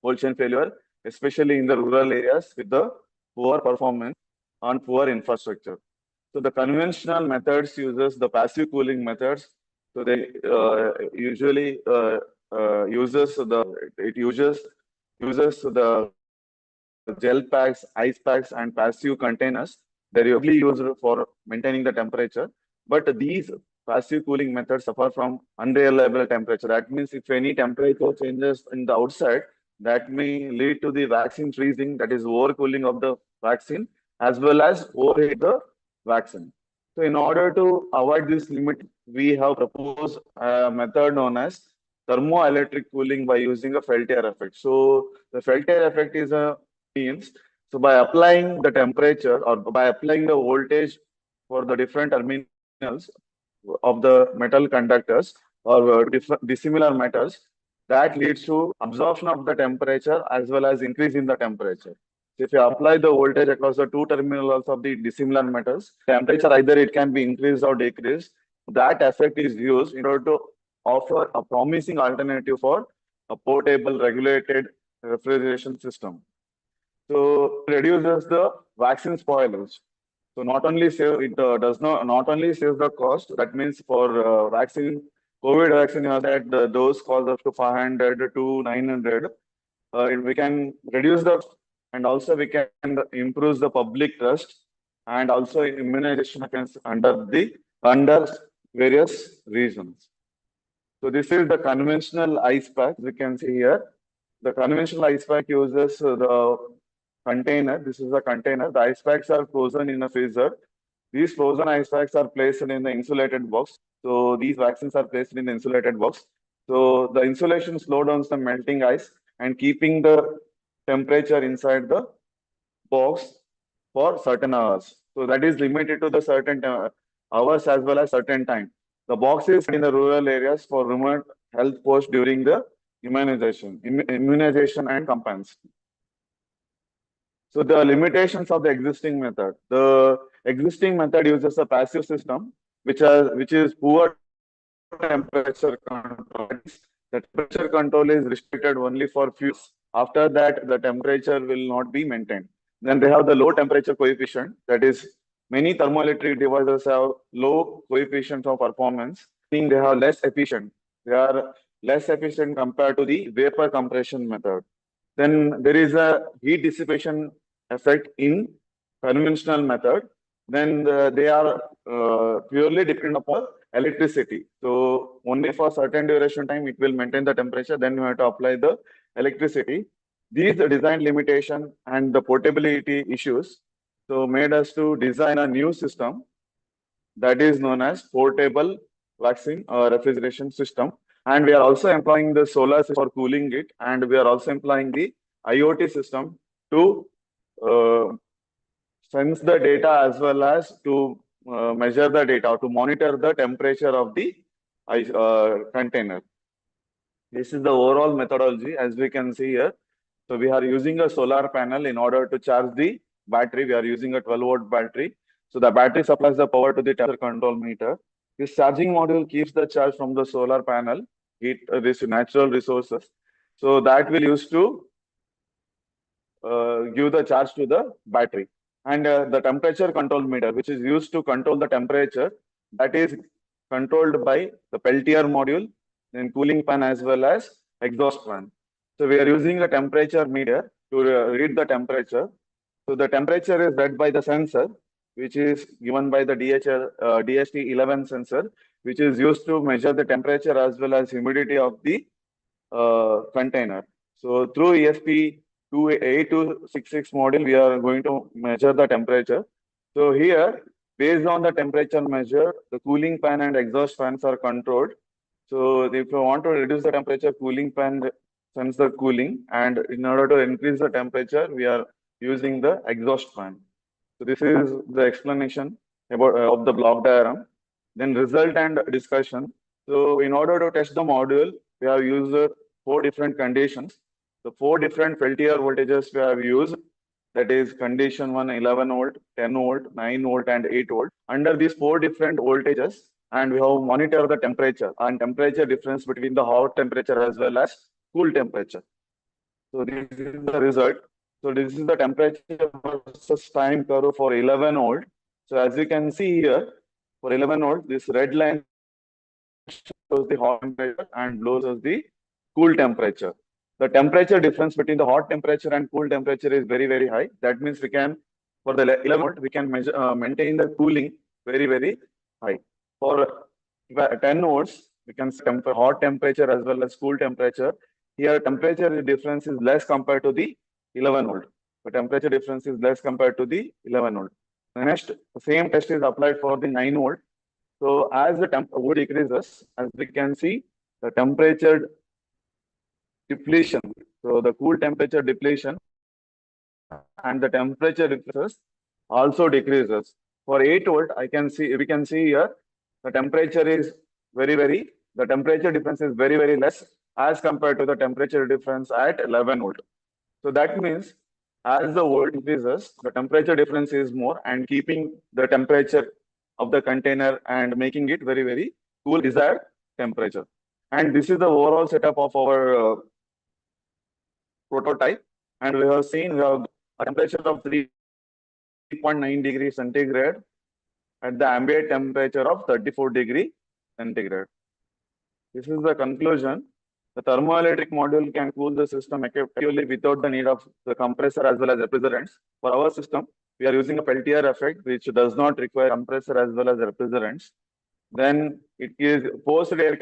cold chain failure, especially in the rural areas with the poor performance on poor infrastructure. So the conventional methods uses the passive cooling methods. So they usually uses the gel packs, ice packs, and passive containers. They're usually used for maintaining the temperature. But these passive cooling methods suffer from unreliable temperature. That means if any temperature changes in the outside, that may lead to the vaccine freezing, that is overcooling of the vaccine, as well as overheat the vaccine. So in order to avoid this limit, we have proposed a method known as thermoelectric cooling by using a Peltier effect. So the Peltier effect is a means. So by applying the temperature or by applying the voltage for the different terminals of the metal conductors or dissimilar metals, that leads to absorption of the temperature as well as increase in the temperature. So if you apply the voltage across the two terminals of the dissimilar metals, temperature either it can be increased or decreased. That effect is used in order to offer a promising alternative for a portable regulated refrigeration system. So reduces the vaccine spoilage. So not only save it does not only save the cost. That means for vaccine, COVID vaccine, that the dose costs up to 500 to 900. We can reduce the and also we can improve the public trust and also immunization against under various reasons. So this is the conventional ice pack. We can see here. The conventional ice pack uses the container. This is a container. The ice packs are frozen in a freezer. These frozen ice packs are placed in the insulated box. So these vaccines are placed in the insulated box. So the insulation slows down the melting ice and keeping the temperature inside the box for certain hours. So that is limited to the certain hours as well as certain time. The box is in the rural areas for remote health posts during the immunization and campaigns. So the limitations of the existing method. The existing method uses a passive system, which is poor temperature control. The temperature control is restricted only for few. After that, the temperature will not be maintained. Then they have the low temperature coefficient. That is, many thermoelectric devices have low coefficient of performance, meaning they are less efficient. They are less efficient compared to the vapor compression method. Then there is a heat dissipation effect in conventional method. Then they are purely dependent upon electricity. So only for certain duration time it will maintain the temperature. Then you have to apply the electricity. These design limitation and the portability issues so made us to design a new system that is known as portable vaccine refrigeration system. And we are also employing the solar system for cooling it. And we are also employing the IoT system to sense the data as well as to measure the data or to monitor the temperature of the container. This is the overall methodology. As we can see here, So we are using a solar panel in order to charge the battery. We are using a 12-volt battery. So the battery supplies the power to the temperature control meter. This charging module keeps the charge from the solar panel, this natural resources. So that will use to give the charge to the battery. And the temperature control meter, which is used to control the temperature, that is controlled by the Peltier module, then cooling fan as well as exhaust fan. So we are using a temperature meter to read the temperature. So the temperature is read by the sensor, which is given by the DHT11 sensor, which is used to measure the temperature as well as humidity of the container. So through ESP8266 module, we are going to measure the temperature. So here, based on the temperature measure, the cooling fan and exhaust fans are controlled. So if you want to reduce the temperature, cooling fan sends the cooling, and in order to increase the temperature, we are using the exhaust fan. So this is the explanation about of the block diagram. Then result and discussion. So in order to test the module, we have used 4 different conditions. The 4 different Peltier voltages we have used, that is condition 1, 11 volt, 10 volt, 9 volt, and 8 volt. Under these 4 different voltages, and we have monitored the temperature and temperature difference between the hot temperature as well as cool temperature. So this is the result. So this is the temperature versus time curve for 11 volt. So as you can see here, for 11 volt, this red line shows the hot temperature and blue shows the cool temperature. The temperature difference between the hot temperature and cool temperature is very, very high. That means we can, for the 11 volt, we can measure, maintain the cooling very, very high. For 10 volts, we can hot temperature as well as cool temperature. Here, temperature difference is less compared to the 11 volt. The temperature difference is less compared to the 11 volt. The next, the same test is applied for the 9 volt. So as the volt decreases, as we can see, the temperature depletion. So the cool temperature depletion and the temperature differences also decreases. For 8 volt, we can see here, the temperature is the temperature difference is very, very less as compared to the temperature difference at 11 volt. So that means as the volt increases, the temperature difference is more, and keeping the temperature of the container and making it very, very cool desired temperature. And this is the overall setup of our prototype. And we have seen we have a temperature of 3.9 degrees centigrade at the ambient temperature of 34 degrees centigrade. This is the conclusion. The thermoelectric module can cool the system effectively without the need of the compressor as well as refrigerants. For our system, we are using a Peltier effect, which does not require compressor as well as refrigerants. Then it is forced air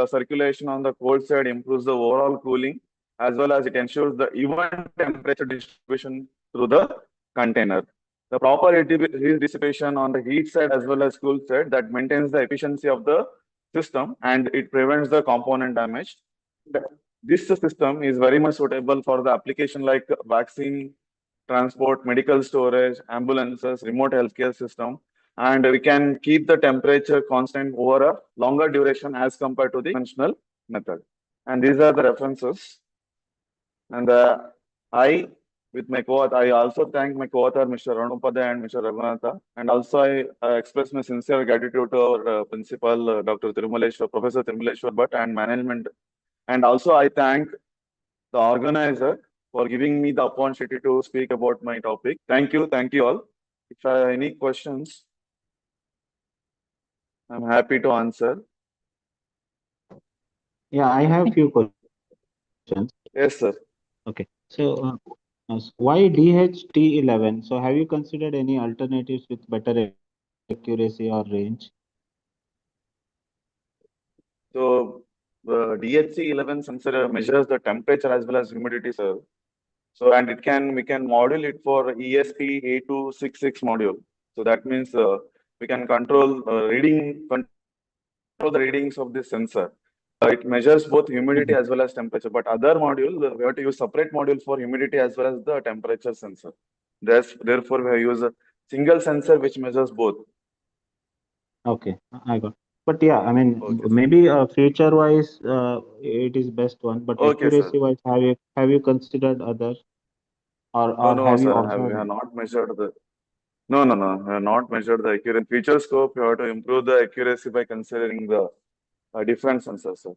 circulation on the cold side improves the overall cooling, as well as it ensures the even temperature distribution through the container. The proper heat dissipation on the heat side as well as cool side that maintains the efficiency of the system, and it prevents the component damage. This system is very much suitable for the application like vaccine, transport, medical storage, ambulances, remote healthcare system, and we can keep the temperature constant over a longer duration as compared to the conventional method. And these are the references. And I, with my co-author, I also thank my co-author, Mr. Ranupada and Mr. Raghunatha. And also I express my sincere gratitude to our principal, Dr. Thirumaleshwar, Professor Thirumaleshwar Bhatt, and management. And also I thank the organizer for giving me the opportunity to speak about my topic. Thank you all. If I have any questions, I'm happy to answer.
Yeah, I have few questions.
Yes, sir.
Okay. So why DHT11? So have you considered any alternatives with better accuracy or range?
So the DHC11 sensor measures the temperature as well as humidity, sir. So and we can model it for ESP8266 module. So that means we can control the readings of this sensor. It measures both humidity as well as temperature. But other module, we have to use separate module for humidity as well as the temperature sensor. Therefore, we use a single sensor which measures both.
Okay, I got. But yeah, I mean,
Okay, sir.
maybe future wise, it is best one. But
Okay, sir.
accuracy wise, have you considered other, or
No,
have you
sir. We
observed
have
it?
not measured the. No, no, no. We have not measured the accuracy. Future scope, you have to improve the accuracy by considering the different sensors, sir.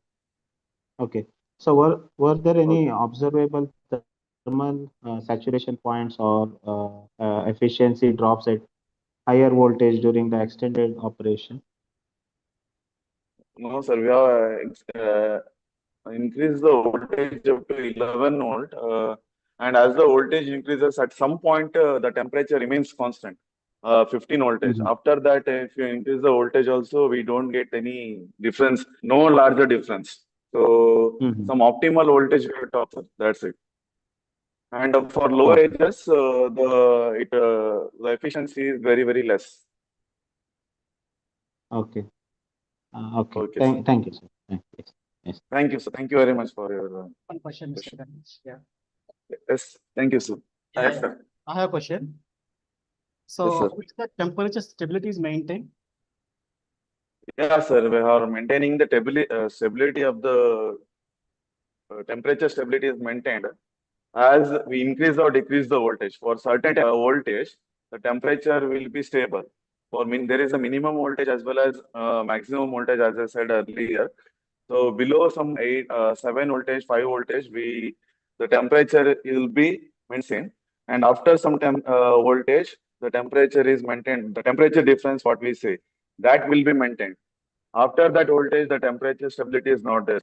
Okay. So were there any
Okay.
observable thermal saturation points or efficiency drops at higher voltage during the extended operation?
No, sir. We have increased the voltage up to 11 volt, and as the voltage increases, at some point the temperature remains constant, 15 voltage.
Mhm.
After that, if you increase the voltage also, we don't get any difference, no larger difference. So
Mhm.
some optimal voltage we have to offer. That's it. And for lower
Okay.
edges, the efficiency is very less.
Okay. Okay.
Okay, sir.
Thank you, sir. Yes. Yes.
Thank you, sir. Thank you very much for your
One question, Mr.
question.
Ganesh. Yeah.
Yes, thank you, sir.
Yeah,
Yes,
yeah.
sir.
I have a question.
Yes,
So
sir.
how is the temperature stability is maintained?
Yeah, sir. We are maintaining the stability of the temperature stability is maintained as we increase or decrease the voltage. For certain voltage, the temperature will be stable. For there is a minimum voltage as well as maximum voltage, as I said earlier. So below some 7 voltage, 5 voltage, the temperature will be maintained, and after some voltage, the temperature is maintained. The temperature difference, what we say, that will be maintained. After that voltage, the temperature stability is not there.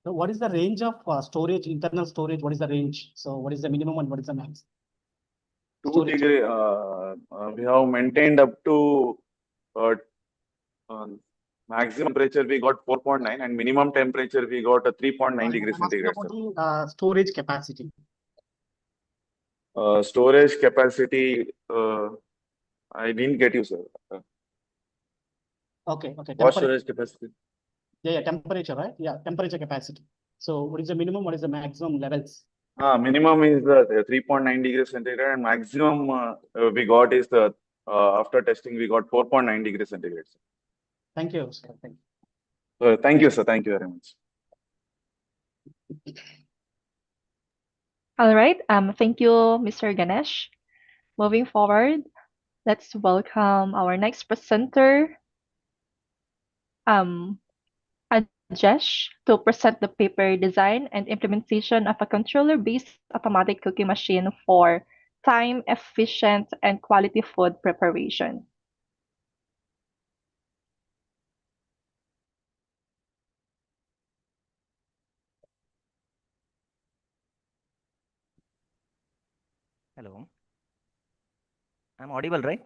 So what is the range of storage, internal storage? What is the range? So what is the minimum and what is the max?
2
Storage.
degree, we have maintained up to maximum temperature we got 4.9 and minimum temperature we got a 3.9 degrees
I'm asking
centigrade.
about
Sir.
the storage capacity.
Storage capacity, I didn't get you, sir.
Okay.
What
Temperature.
storage capacity?
Yeah, temperature, right? Yeah, temperature capacity. So what is the minimum? What is the maximum levels?
Minimum is the 3.9 degrees centigrade and maximum we got is the after testing we got 4.9 degrees centigrade. Sir.
Thank you, sir.
Thank you, sir. Thank you very much.
All right. Thank you, Mr. Ganesh. Moving forward, let's welcome our next presenter, um, Ajesh, to present the paper design and implementation of a controller-based automatic cooking machine for time-efficient and quality food preparation.
Hello. I'm audible, right?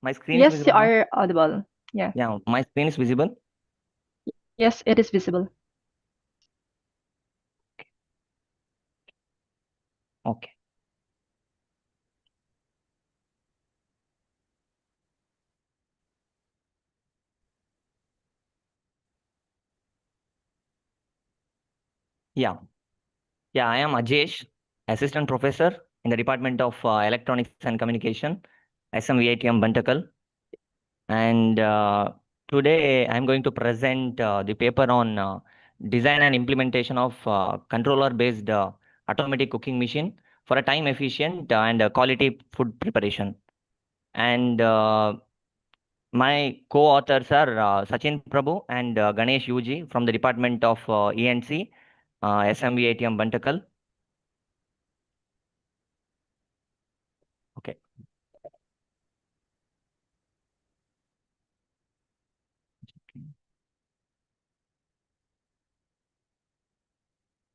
My screen is
Yes, you
visible now?
are audible. Yeah.
Yeah, my screen is visible.
Yes, it is visible.
Okay. Yeah. Yeah, I am Ajesh, Assistant Professor in the Department of Electronics and Communication, SMVITM Bantakal. And today I'm going to present the paper on design and implementation of controller-based automatic cooking machine for a time-efficient and quality food preparation. And my co-authors are Sachin Prabhu and Ganesh UG from the Department of ENC, SMVITM Bantakal. Okay.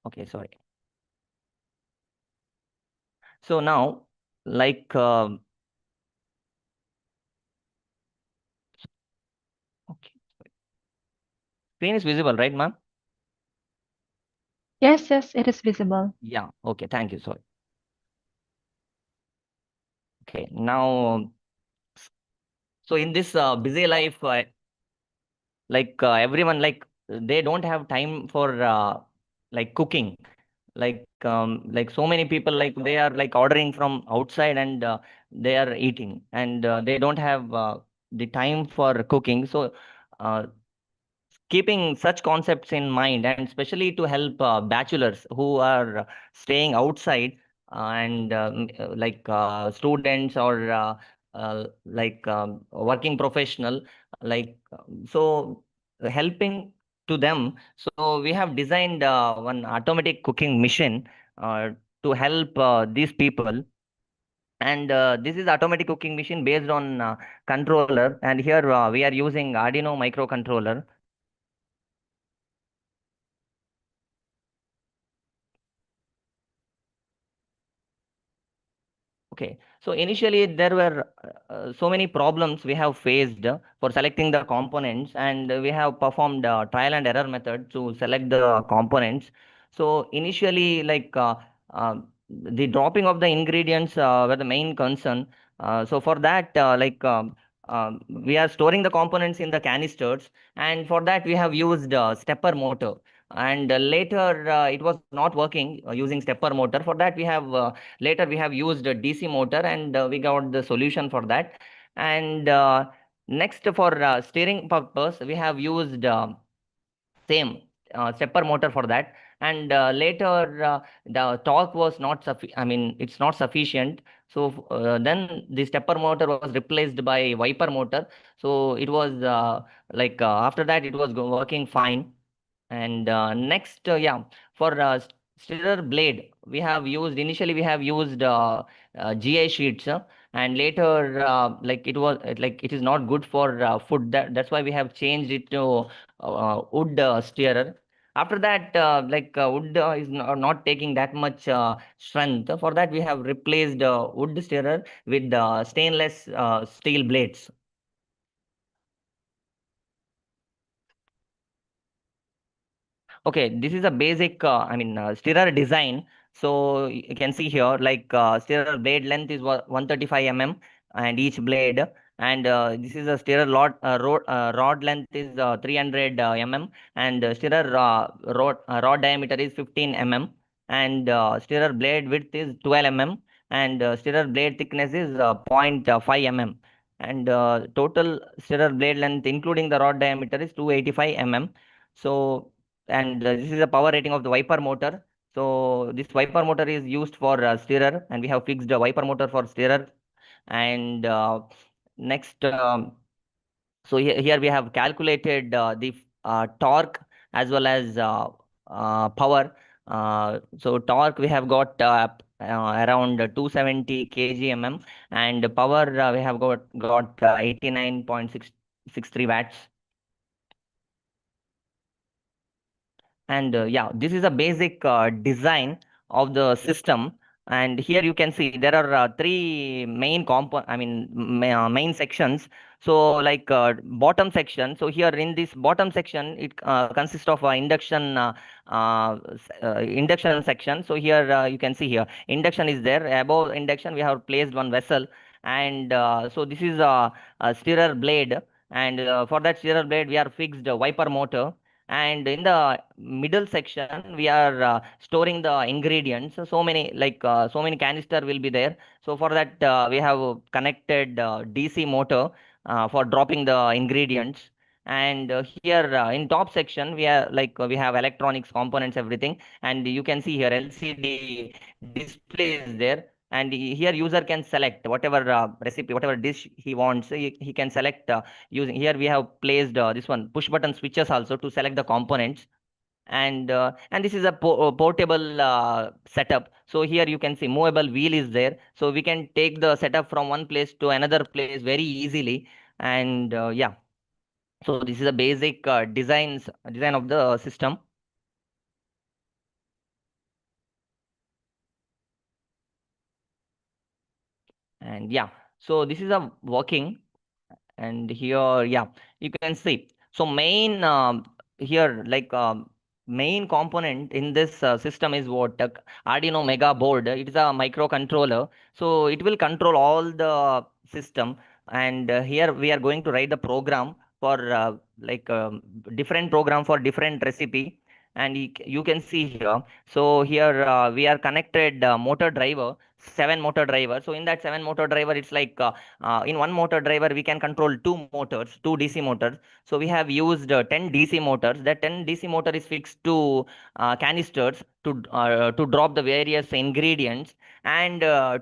Okay, sorry. So now, like, okay. Screen is visible, right, ma'am?
Yes, it is visible.
Yeah, okay, thank you, sorry. Okay, now, so in this busy life, everyone, they don't have time for cooking. Like so many people, they are ordering from outside and they are eating, and they don't have the time for cooking. So keeping such concepts in mind, and especially to help bachelors who are staying outside and students or working professional, so helping to them. So we have designed one automatic cooking machine to help these people. And this is automatic cooking machine based on controller, and here we are using Arduino microcontroller. Okay, so initially there were so many problems we have faced for selecting the components, and we have performed trial and error method to select the components. So initially, the dropping of the ingredients were the main concern. So for that, we are storing the components in the canisters, and for that we have used stepper motor. And later it was not working using stepper motor. For that we have later we have used a DC motor, and we got the solution for that. And next, for steering purpose, we have used same stepper motor for that. And later the torque was not I mean, it's not sufficient. So then the stepper motor was replaced by wiper motor. So it was after that it was working fine. And next, for stirrer blade, we have used initially we have used GI sheets, and later it is not good for food. That's why we have changed it to wood stirrer. After that, wood is not taking that much strength. For that, we have replaced wood stirrer with stainless steel blades. Okay, this is a basic, stirrer design. So you can see here, stirrer blade length is 135 mm, and each blade. And this is a stirrer rod length is 300 mm, and stirrer rod diameter is 15 mm, and stirrer blade width is 12 mm, and stirrer blade thickness is 0.5 mm. And total stirrer blade length, including the rod diameter, is 285 mm. So, and this is the power rating of the wiper motor. So this wiper motor is used for stirrer, and we have fixed a wiper motor for stirrer. And next, so here we have calculated the torque as well as power. So torque we have got around 270 kgmm, and power we have got 89.663 watts. And this is a basic design of the system. And here you can see there are three main main sections. So bottom section, so here in this bottom section, it consists of induction section. So here you can see here induction is there. Above induction we have placed one vessel. And so this is a stirrer blade, and for that stirrer blade we are fixed a wiper motor. And in the middle section we are storing the ingredients. So many so many canister will be there. So for that we have connected DC motor for dropping the ingredients. And here in top section we are we have electronics components, everything. And you can see here LCD display is there. And here user can select whatever recipe, whatever dish he wants. He can select using, here we have placed this one push button switches also to select the components. And this is a portable setup. So here you can see movable wheel is there, so we can take the setup from one place to another place very easily. And so this is a basic design of the system. And so this is a working. And here you can see, so main here main component in this system is what Arduino Mega board. It is a microcontroller, so it will control all the system. And here we are going to write the program for different program for different recipe. and you can see here. So here we are connected motor driver, 7 motor driver. So in that 7 motor driver, it's like in one motor driver we can control two motors, two DC motors. So we have used 10 DC motors. That 10 DC motor is fixed to canisters to drop the various ingredients, and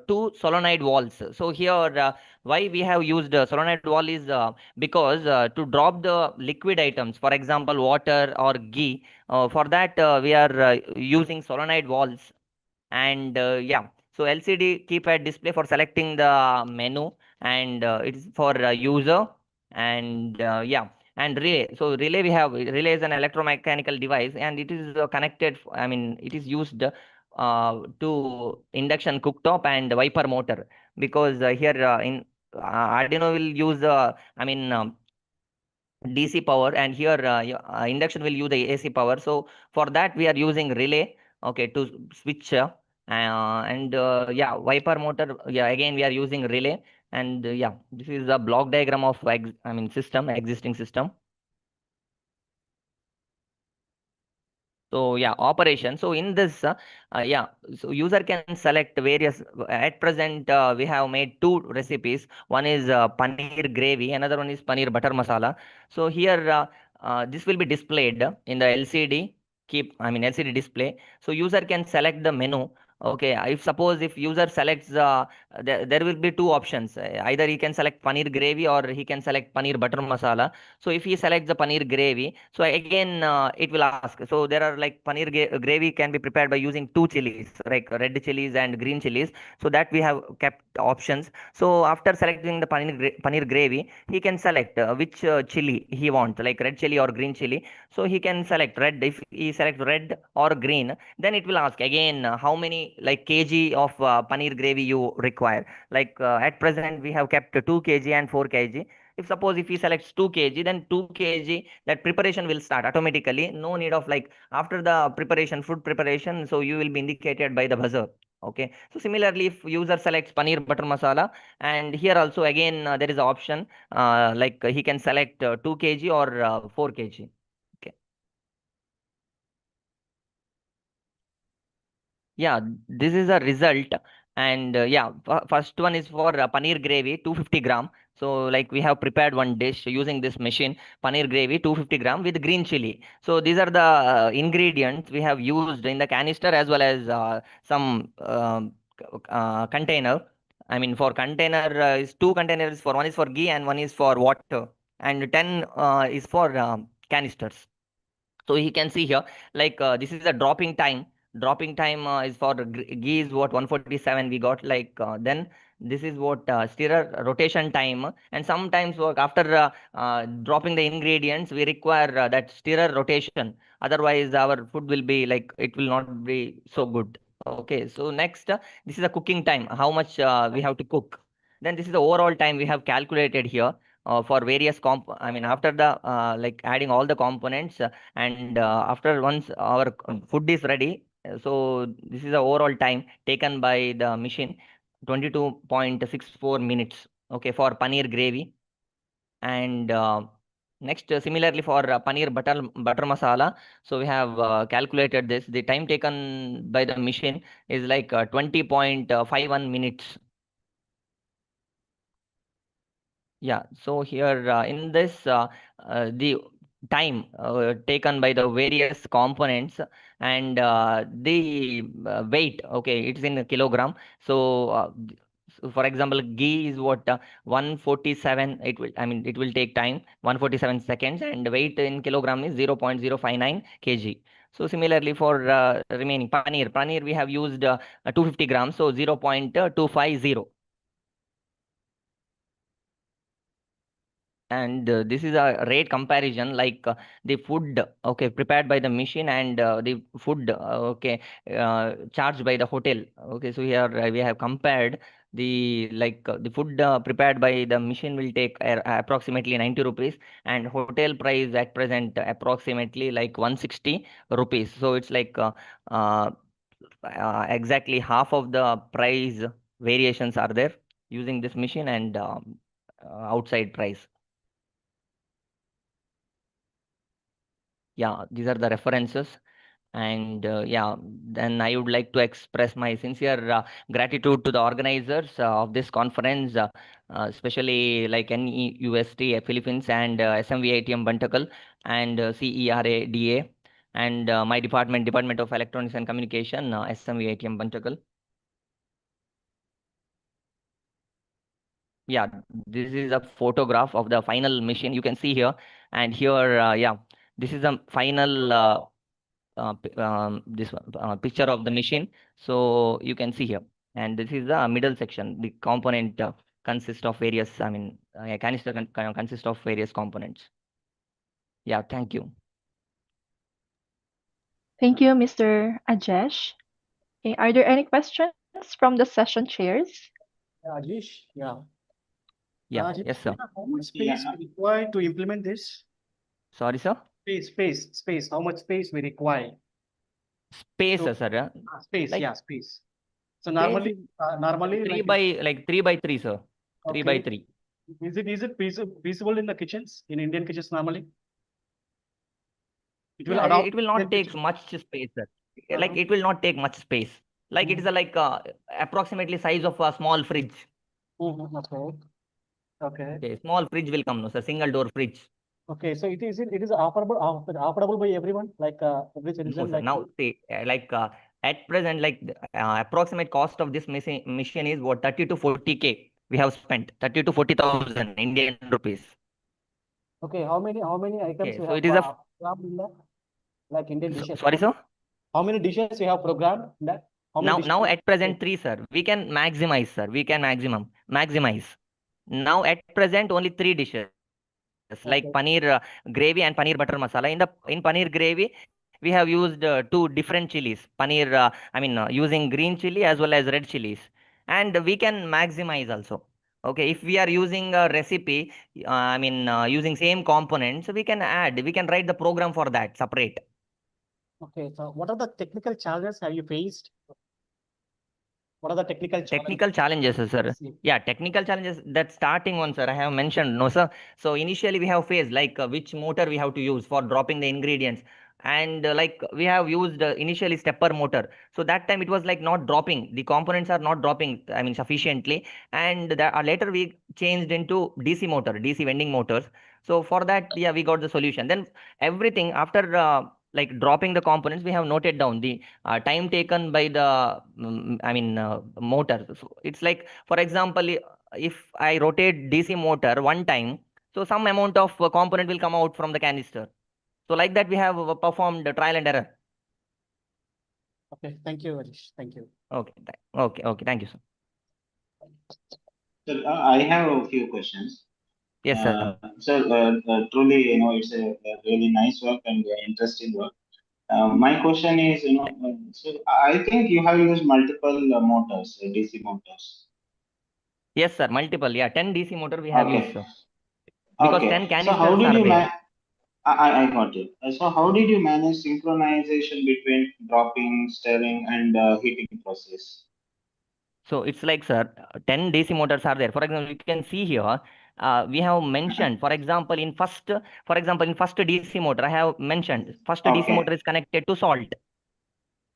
two solenoid valves. So here why we have used solenoid valve is because to drop the liquid items, for example water or ghee, for that we are using solenoid valves. And yeah, so LCD keypad display for selecting the menu, and it is for user. And yeah, and relay. So relay, we have relay is an electromechanical device, and it is connected, I mean it is used to induction cooktop and wiper motor, because here in Arduino will use I mean DC power, and here induction will use the AC power. So for that we are using relay, okay, to switch and yeah, wiper motor, yeah, again we are using relay. And yeah, this is the block diagram of existing system. So yeah, operation. So in this, yeah, so user can select various. At present, we have made two recipes. One is paneer gravy, another one is paneer butter masala. So here, this will be displayed in the LCD. LCD display. So user can select the menu. Okay, if suppose if user selects, there will be two options. Either he can select paneer gravy or he can select paneer butter masala. So if he selects the paneer gravy, so again it will ask. So there are like gravy can be prepared by using two chilies, like red chilies and green chilies. So that we have kept options. So after selecting the paneer gravy, he can select which chili he wants, like red chili or green chili. So he can select red. If he selects red or green, then it will ask again how many like kg of paneer gravy you require. Like at present we have kept 2 kg and 4 kg. If suppose if he selects 2 kg, then 2 kg, that preparation will start automatically. No need of like after the preparation, food preparation, so you will be indicated by the buzzer. Okay. So similarly, if user selects paneer butter masala, and here also again there is an option like he can select 2 kg or 4 kg. Okay. Yeah, this is a result. And yeah, first one is for paneer gravy, 250 gram. So like we have prepared one dish using this machine, paneer gravy, 250 gram with green chili. So these are the ingredients we have used in the canister, as well as some container. I mean, for container is two containers. For one is for ghee and one is for water, and 10 is for canisters. So he can see here, like this is the dropping time is for ghee is what 147 we got, like then this is what stirrer rotation time. And sometimes work after dropping the ingredients, we require that stirrer rotation, otherwise our food will be like it will not be so good. Okay, so next this is the cooking time, how much we have to cook. Then this is the overall time we have calculated here for various after the like adding all the components, and after once our food is ready, so this is the overall time taken by the machine, 22.64 minutes, okay, for paneer gravy. And next similarly for paneer butter masala, so we have calculated this. The time taken by the machine is like 20.51 minutes. Yeah, so here in this the time taken by the various components, and the weight, okay, it's in a kilogram. So, so for example, ghee is what 147. It will take time 147 seconds, and weight in kilogram is 0.059 kg. So similarly for remaining paneer we have used 250 grams, so 0.250. And this is a rate comparison, like the food, okay, prepared by the machine, and the food, okay, charged by the hotel. Okay, so here we have compared the the food prepared by the machine will take approximately 90 rupees, and hotel price at present approximately like 160 rupees. So it's like exactly half of the price variations are there using this machine, and outside price. Yeah, these are the references. And yeah, then I would like to express my sincere gratitude to the organizers of this conference, especially like NEUST Philippines and SMVITM Bantakal and CERADA and my Department of Electronics and Communication, SMVITM Bantakal. Yeah, this is a photograph of the final machine you can see here. And here, yeah, this is the final this picture of the machine. So you can see here. And this is the middle section. The component consists of various, I mean, canister consists of various components. Yeah, thank you.
Thank you, Mr. Ajesh. Okay, are there any questions from the session chairs?
Rajesh, yeah.
Yeah,
Rajesh,
yes, sir.
how much space we require to implement this?
Sorry, sir.
Space. How much space we require?
Space,
So,
sir. Yeah.
Space,
Like
yeah, space. So
space is
normally
3
like
by 3 by 3, sir. 3 by
okay.
3.
Is it feasible in the kitchens, in Indian kitchens normally? It will
Yeah,
adopt
it will not take much space, sir. Like it will not take much space. Like it is a like approximately size of a small fridge.
Okay. Okay.
Okay, small fridge will come, no, sir. Single door fridge.
Okay, so it is operable by everyone, like every
No,
citizen,
sir.
like
Now, see, at present, like the approximate cost of this machine is what 30 to 40K. We have spent 30 to 40,000 Indian rupees.
okay, how many items
Okay,
we
so
have
it is a
programmed in that, like Indian dishes?
sorry, sir.
How many dishes we have programmed in that? How many dishes?
Now at present 3, sir. We can maximize, sir. We can maximize. Now at present only 3 dishes like
Okay.
paneer gravy and paneer butter masala. In paneer gravy, we have used 2 different chilies. Paneer, using green chili as well as red chilies, and we can maximize also. Okay, if we are using a recipe, using same components, we can add. We can write the program for that separate.
Okay, so what are the technical challenges have you faced? What are the technical
Technical challenges, sir. Yeah, technical challenges. That starting one, sir. I have mentioned, no, sir. So initially we have faced like which motor we have to use for dropping the ingredients, and like we have used initially stepper motor. So that time it was like not dropping. The components are not dropping. I mean sufficiently, and that, later we changed into DC motor, DC vending motors. So for that, yeah, we got the solution. Then everything after like dropping the components, we have noted down the time taken by the motor. So it's like, for example, if I rotate DC motor one time, so some amount of component will come out from the canister. So like that we have performed the trial and error.
Okay, thank you, Rajesh. Thank you.
Okay, okay, thank you, sir.
So I have a few questions.
Yes, sir.
Truly, it's a really nice work and interesting work. My question is, so I think you have used multiple motors, DC motors.
Yes, sir. Multiple. Yeah, 10 DC motor we have used,
Okay.
sir. Because 10
Okay. So how
canisters
did
are
you
there.
I got it. So how did you manage synchronization between dropping, stirring, and heating process?
So it's like, sir, 10 DC motors are there. For example, you can see here, we have mentioned, for example, in first DC motor, I have mentioned first DC motor
Okay.
is connected to salt.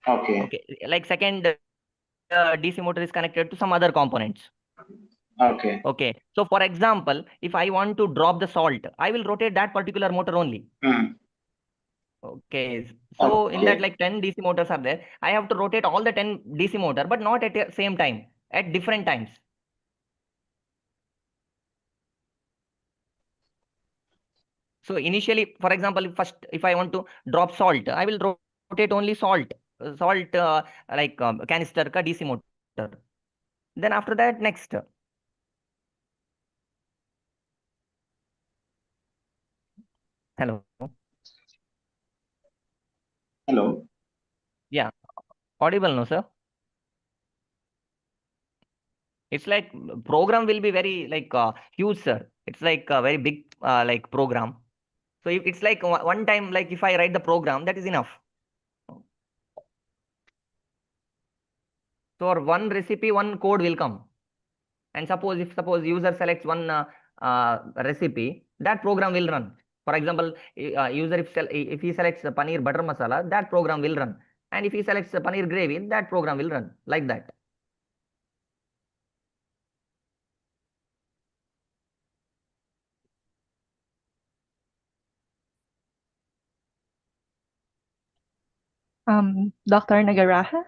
Okay.
Okay. Like second DC motor is connected to some other components.
Okay.
Okay. So for example, if I want to drop the salt, I will rotate that particular motor only. Okay. So in that,
Okay.
like 10 DC motors are there. I have to rotate all the 10 DC motor, but not at the same time, at different times. So initially, for example, if I want to drop salt, I will rotate only salt, canister ka DC motor. Then after that, next. Hello.
Hello.
Yeah. Audible, no, sir? It's like program will be very like huge, sir. It's like a very big like program. So if it's like one time, like if I write the program, that is enough. So for one recipe, one code will come. And suppose user selects one recipe, that program will run. For example, user if he selects paneer butter masala, that program will run. And if he selects paneer gravy, that program will run like that.
Dr. Nagaraja?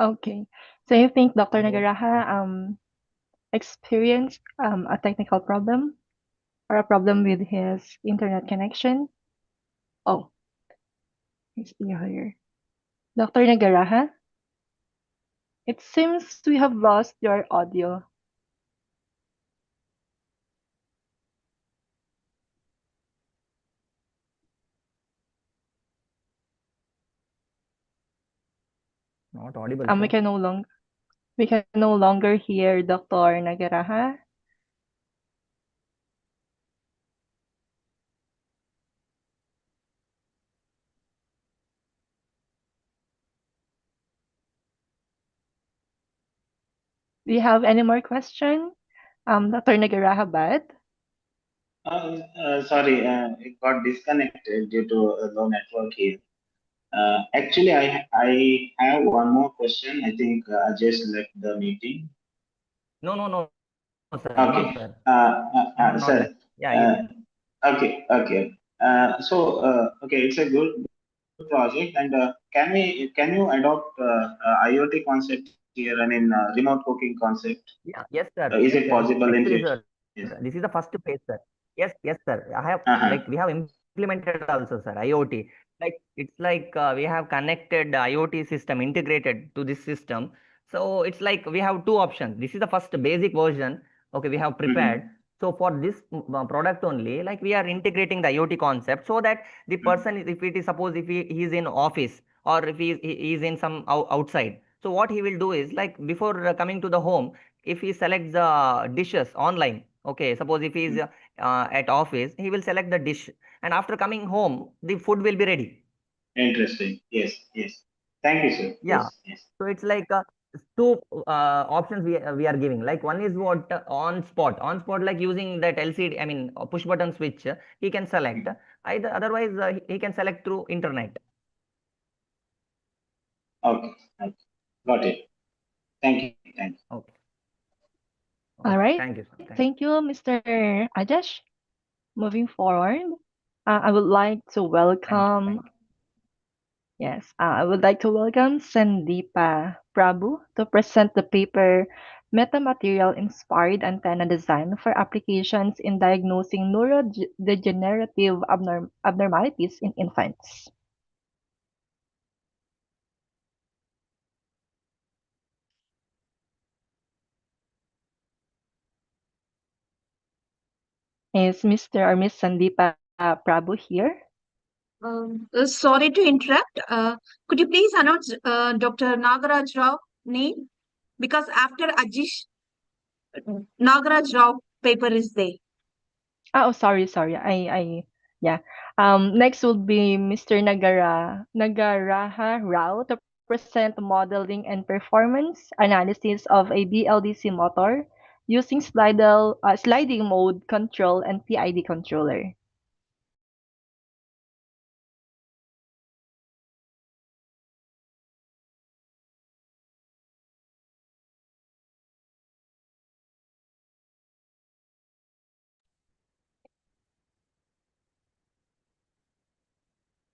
Okay. So you think Dr. Nagaraja experienced a technical problem or a problem with his internet connection? Oh, he's here. Dr. Nagaraja? It seems we have lost your audio.
Not audible,
We
sir.
can no longer hear Dr. Nagaraja. Do you have any more question, Dr. Nagaraja Bad?
Sorry, it got disconnected due to a low network here. Actually, I have one more question. I think I just left the meeting.
No, sir.
Okay.
No, sir. Not
Sir.
like, yeah, you can.
Okay. Okay, it's a good project, and can you adopt IoT concept here? I mean, remote cooking concept.
Yeah, yes, sir.
Is
Yes,
it
sir.
possible in
Actually,
future?
sir,
Yes.
this is the first phase, sir. Yes, sir. I have
Uh-huh.
we have implemented also, sir, IoT. Like it's like we have connected the IoT system integrated to this system. So it's like we have two options. This is the first basic version. Okay, we have prepared. So for this product only, like we are integrating the IoT concept so that the person, if it is suppose if he is in office or if he is in some outside. So what he will do is like before coming to the home, if he selects the dishes online, okay, suppose if he is at office, he will select the dish, and after coming home the food will be ready.
Interesting. Yes. Thank you, sir.
Yeah,
Yes.
so it's like two options we are giving. Like one is what on spot, like using that LCD, I mean push button switch, he can select. Either otherwise he can select through internet.
Okay. Got it. Thank you.
Okay.
All right.
Thank you, sir.
Thank you, Mr. Ajesh. Moving forward, I would like to welcome. Yes, I would like to welcome Sandeepa Prabhu to present the paper Metamaterial Inspired Antenna Design for Applications in Diagnosing Neurodegenerative Abnormalities in Infants. Is Mr. or Miss Sandeepa Prabhu here?
Sorry to interrupt. Could you please announce Dr. Nagaraj Rao name? Because after Ajish, Nagaraj Rao paper is there.
Oh, sorry. Yeah. Next will be Mr. Nagaraja Rao to present modeling and performance analysis of a BLDC motor using sliding mode control and PID controller.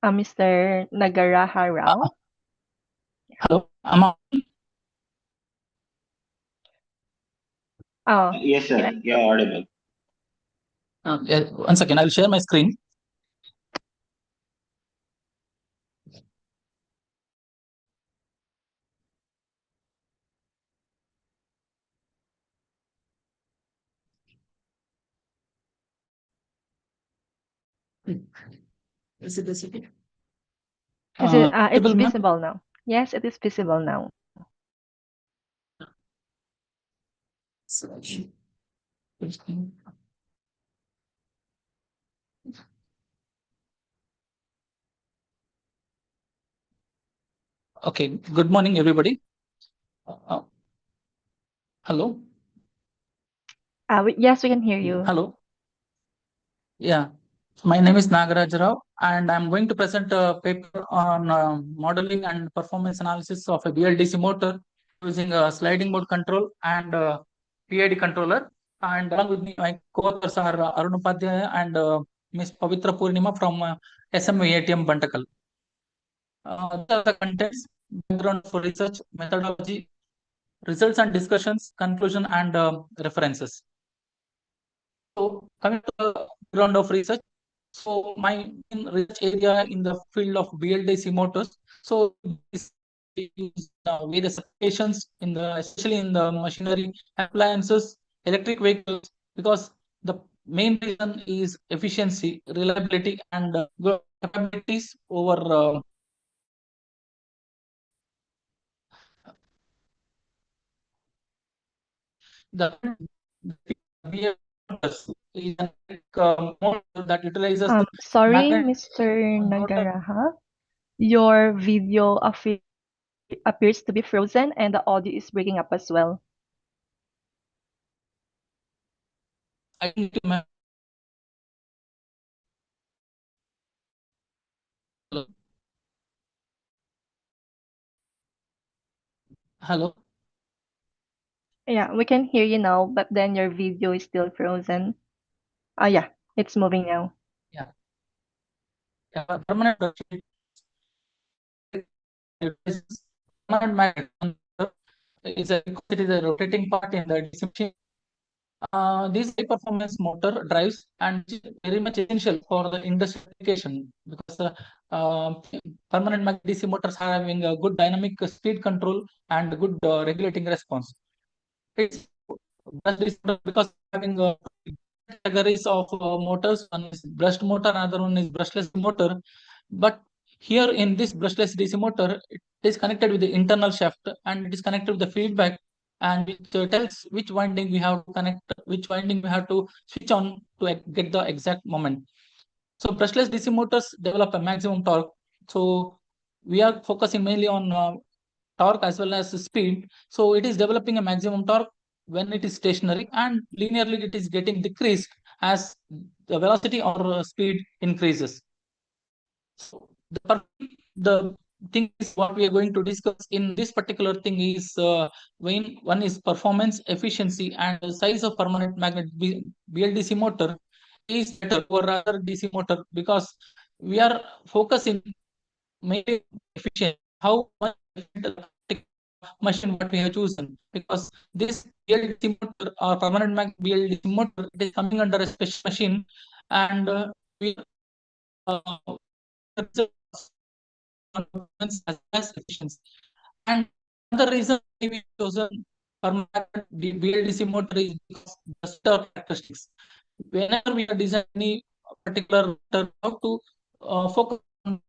Mr. Nagaraja Rao.
Hello,
Oh,
Yes, sir. You're audible.
yeah, 1 second, I'll share my screen. Is it visible?
It's visible now. Yes, it is visible now.
Okay, good morning, everybody. Hello.
Yes, we can hear you.
Hello. Yeah, my name is Nagaraj Rao, and I'm going to present a paper on modeling and performance analysis of a BLDC motor using a sliding mode control and PID controller. And along with me, my co-authors are Arun Upadhyaya and Ms. Pavitra Purnima from SMU ATM Bantakal. These are the contents, background for research, methodology, results and discussions, conclusion, and references. So coming to the background of research, so my main research area in the field of BLDC motors. So this is various applications in the especially in the machinery, appliances, electric vehicles, because the main reason is efficiency, reliability, and good capabilities over the BLDC motors is an motor that utilizes
Sorry,
magnet
Mr.
rotor.
Nagaraha. Your video appears to be frozen and the audio is breaking up as well.
I think you may- Hello.
Yeah, we can hear you now, but then your video is still frozen. Yeah, it's moving now.
Yeah. Permanent permanent magnet is a because it is a rotating part in the DC machine. This high performance motor drives and is very much essential for the industrial application because the permanent magnet DC motors are having a good dynamic speed control and good regulating response. It's because having categories of motors. One is brushed motor, another one is brushless motor. But here in this brushless DC motor, it is connected with the internal shaft and it is connected with the feedback, and it tells which winding we have to connect, which winding we have to switch on to get the exact moment. So brushless DC motors develop a maximum torque. So we are focusing mainly on torque as well as speed. So it is developing a maximum torque when it is stationary, and linearly it is getting decreased as the velocity or speed increases. So the thing is what we are going to discuss in this particular thing is one is performance, efficiency, and the size of permanent magnet BLDC motor is better over other DC motor because we are focusing mainly efficient how much machine what we have chosen, because this BLDC motor or permanent mag BLDC motor, it is coming under a special machine, and we performance as well as efficiency. And another reason why we chosen permanent BLDC motor is because the star characteristics. Whenever we are designing any particular motor, how to focus on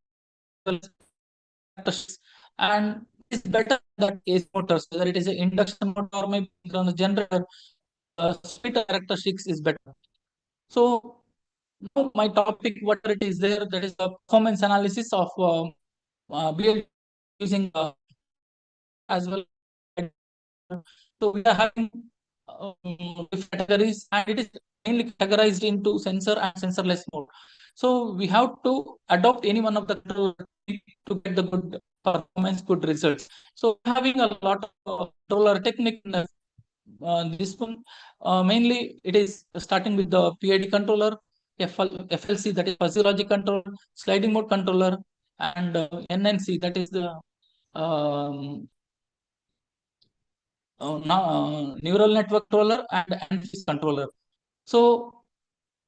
characteristics, and it's better that AC motors, whether it is an induction motor or maybe on the generator, speed characteristics is better. So now my topic, whatever it is there, that is the performance analysis of BLDC using as well. So we are having different categories, and it is mainly categorized into sensor and sensorless mode. So we have to adopt any one of the control to get the good performance, good results. So having a lot of controller technique in this one, mainly it is starting with the PID controller, FLC, that is fuzzy logic controller, sliding mode controller, and NNC, that is the neural network controller and analysis controller. So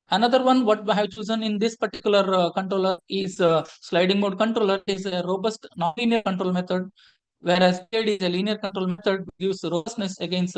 another one what I have chosen in this particular controller is sliding mode controller. Is a robust nonlinear control method, whereas PID is a linear control method, gives robustness against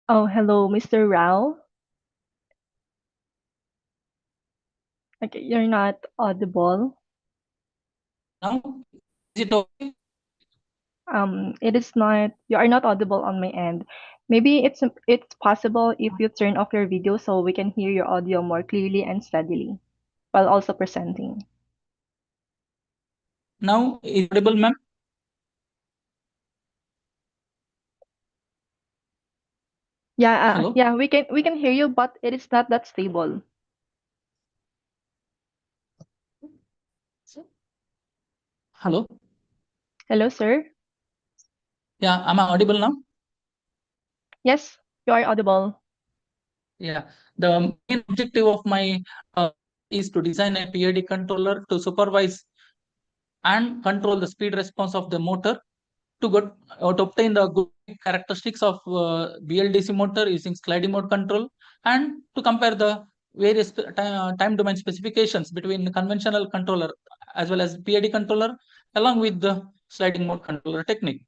Oh, hello, Mr. Rao. Okay, you're not audible.
Now, is it okay?
It is not. You are not audible on my end. Maybe it's possible if you turn off your video so we can hear your audio more clearly and steadily while also presenting.
Now, is it audible, ma'am? Hello?
Yeah, we can hear you, but it is not that stable.
Hello?
Hello, sir.
Yeah, am I audible now?
Yes, you are audible.
Yeah, the main objective of my is to design a PID controller to supervise and control the speed response of the motor to obtain the good characteristics of BLDC motor using sliding mode control, and to compare the various time domain specifications between the conventional controller as well as PID controller along with the sliding mode controller technique.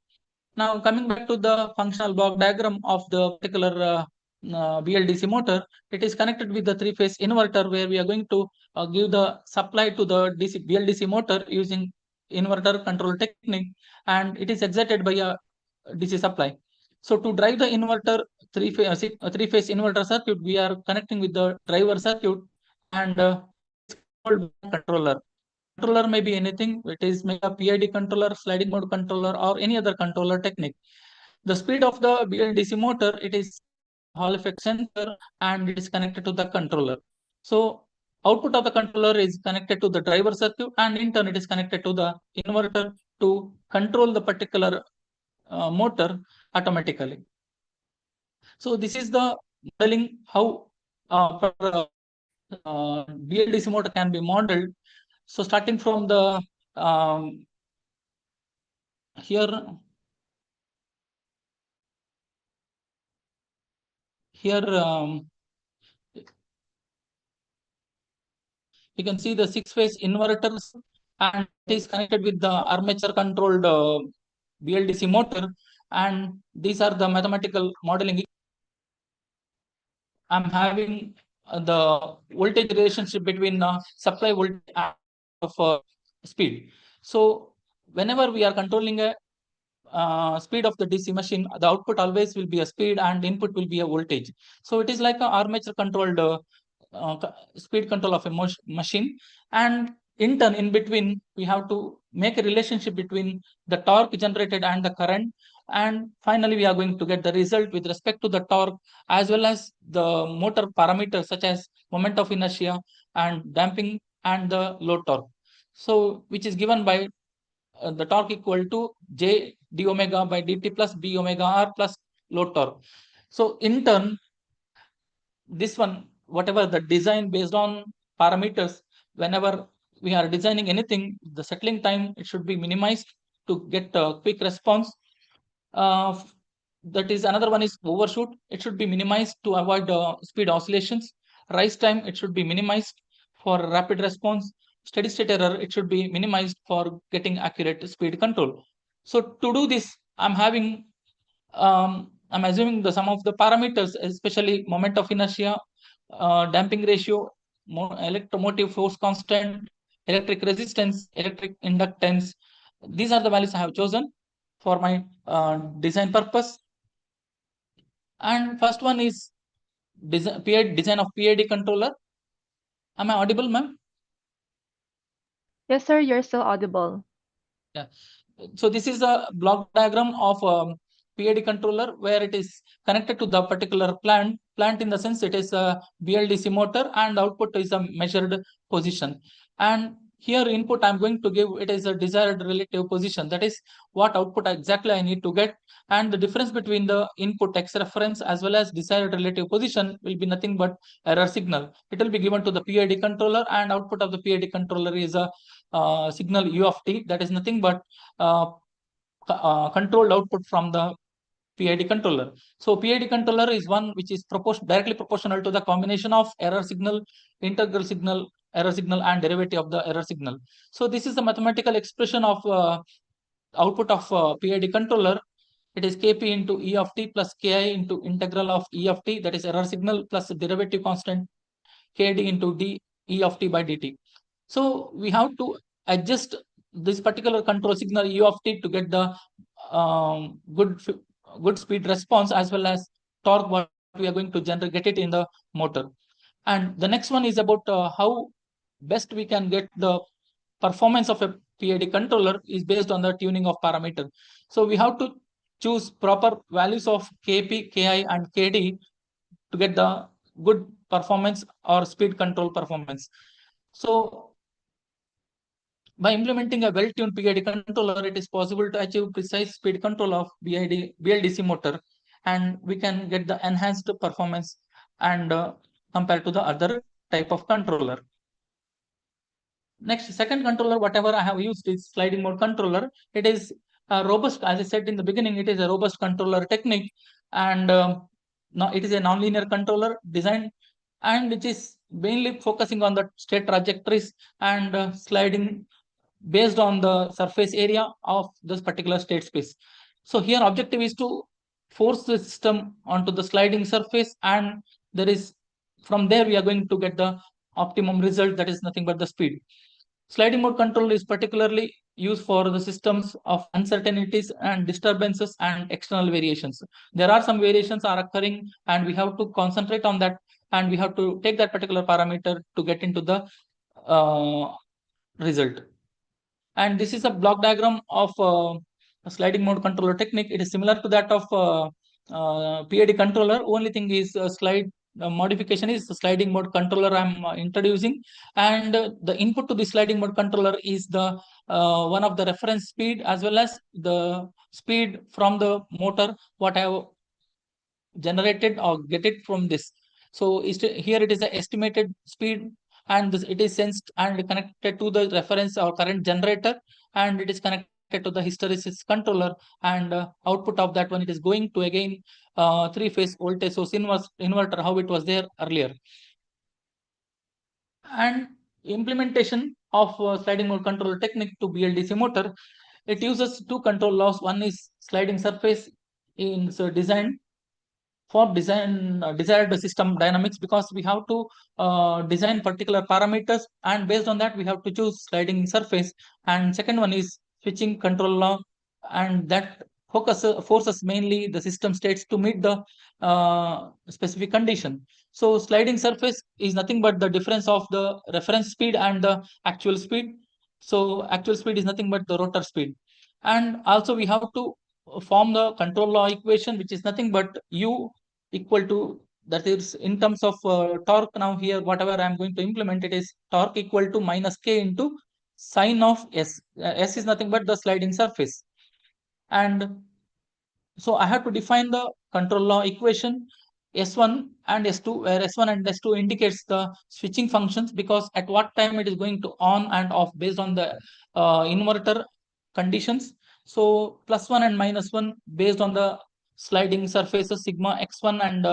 Now, coming back to the functional block diagram of the particular BLDC motor, it is connected with the three-phase inverter where we are going to give the supply to the BLDC motor using inverter control technique, and it is excited by a DC supply. So to drive the inverter three-phase inverter circuit, we are connecting with the driver circuit, and it's called controller. Controller may be anything. It is maybe a PID controller, sliding mode controller, or any other controller technique. The speed of the BLDC motor, it is Hall effect sensor, and it is connected to the controller. So output of the controller is connected to the driver circuit, and in turn it is connected to the inverter to control the particular motor automatically. So this is the modeling how BLDC motor can be modeled. So starting from the here you can see the 6-phase inverters, and it is connected with the armature controlled BLDC motor, and these are the mathematical modeling. I'm having the voltage relationship between supply voltage and of speed. So whenever we are controlling a speed of the DC machine, the output always will be a speed and input will be a voltage. So it is like an armature controlled speed control of a machine, and in turn in between we have to make a relationship between the torque generated and the current, and finally we are going to get the result with respect to the torque as well as the motor parameters such as moment of inertia and damping and the load torque, so which is given by the torque equal to J d omega by dt plus b omega r plus load torque. So in turn, this one, whatever the design based on parameters, whenever we are designing anything, the settling time, it should be minimized to get a quick response. That is, another one is overshoot. It should be minimized to avoid speed oscillations. Rise time, it should be minimized for rapid response. Steady state error, it should be minimized for getting accurate speed control. So to do this, I'm assuming the sum of the parameters, especially moment of inertia, damping ratio, electromotive force constant, electric resistance, electric inductance. These are the values I have chosen for my design purpose. And first one is design of PID controller. Am I audible, ma'am?
Yes, sir, you're still audible.
Yeah. So this is a block diagram of PID controller where it is connected to the particular plant. Plant in the sense it is a BLDC motor, and output is a measured position. And here input I'm going to give it is a desired relative position. That is what output exactly I need to get. And the difference between the input X reference as well as desired relative position will be nothing but error signal. It will be given to the PID controller, and output of the PID controller is a signal U of t, that is nothing but controlled output from the PID controller. So PID controller is one which is directly proportional to the combination of error signal, integral signal, error signal, and derivative of the error signal. So this is the mathematical expression of output of PID controller. It is Kp into E of t plus Ki into integral of E of t, that is error signal, plus derivative constant Kd into d E of t by dt. So we have to adjust this particular control signal U of t to get the good speed response as well as torque what we are going to generate, get it in the motor. And the next one is about how best we can get the performance of a PID controller is based on the tuning of parameter. So we have to choose proper values of Kp, Ki and Kd to get the good performance or speed control performance. So by implementing a well-tuned PID controller, it is possible to achieve precise speed control of BLDC motor, and we can get the enhanced performance and compared to the other type of controller. Next, second controller, whatever I have used is sliding mode controller. It is robust, as I said in the beginning, it is a robust controller technique, and it is a nonlinear controller design, and which is mainly focusing on the state trajectories and sliding based on the surface area of this particular state space. So here objective is to force the system onto the sliding surface, and there is from there we are going to get the optimum result, that is nothing but the speed. Sliding mode control is particularly used for the systems of uncertainties and disturbances and external variations. There are some variations are occurring, and we have to concentrate on that, and we have to take that particular parameter to get into the result. And this is a block diagram of a sliding mode controller technique. It is similar to that of PID controller. Only thing is slide modification is the sliding mode controller I'm introducing, and the input to the sliding mode controller is the one of the reference speed as well as the speed from the motor what I have generated or get it from this. So here it is the estimated speed, and it is sensed and connected to the reference or current generator, and it is connected to the hysteresis controller, and output of that one it is going to again three-phase voltage source inverter how it was there earlier. And implementation of sliding mode controller technique to BLDC motor, it uses two control laws. One is sliding surface in design for desired system dynamics, because we have to design particular parameters, and based on that we have to choose sliding surface. And second one is switching control law, and that forces mainly the system states to meet the specific condition. So sliding surface is nothing but the difference of the reference speed and the actual speed. So actual speed is nothing but the rotor speed. And also we have to form the control law equation, which is nothing but U equal to, that is in terms of torque. Now here whatever I'm going to implement, it is torque equal to minus K into sine of S. S is nothing but the sliding surface. And so I have to define the control law equation S1 and S2, where S1 and S2 indicates the switching functions, because at what time it is going to on and off based on the inverter conditions. So +1 and -1 based on the sliding surfaces sigma x1 and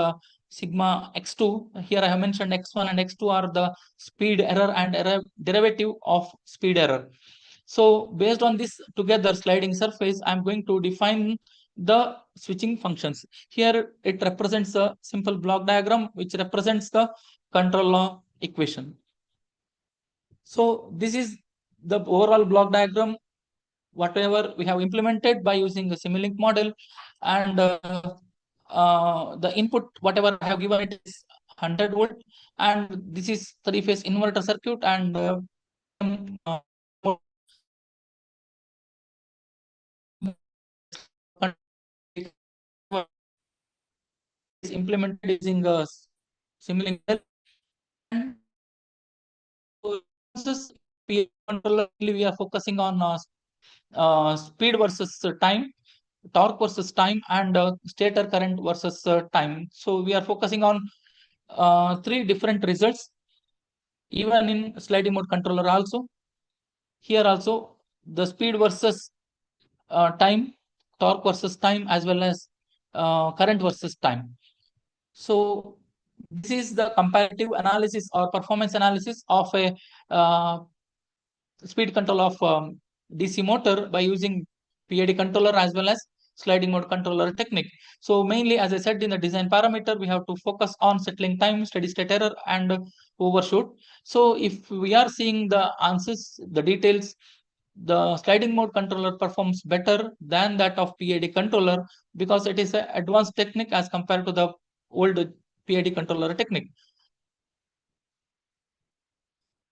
sigma x2. Here I have mentioned x1 and x2 are the speed error and derivative of speed error. So based on this together sliding surface, I'm going to define the switching functions. Here it represents a simple block diagram which represents the control law equation. So this is the overall block diagram whatever we have implemented by using the Simulink model, and the input whatever I have given it is 100 volt, and this is three-phase inverter circuit, and is implemented using a Simulink model. And controller we are focusing on speed versus time, torque versus time, and stator current versus time. So we are focusing on three different results, even in sliding mode controller also. Here also the speed versus time, torque versus time, as well as current versus time. So this is the comparative analysis or performance analysis of a speed control of DC motor by using PID controller as well as sliding mode controller technique. So mainly, as I said, in the design parameter, we have to focus on settling time, steady state error, and overshoot. So if we are seeing the answers, the details, the sliding mode controller performs better than that of PID controller because it is an advanced technique as compared to the old PID controller technique.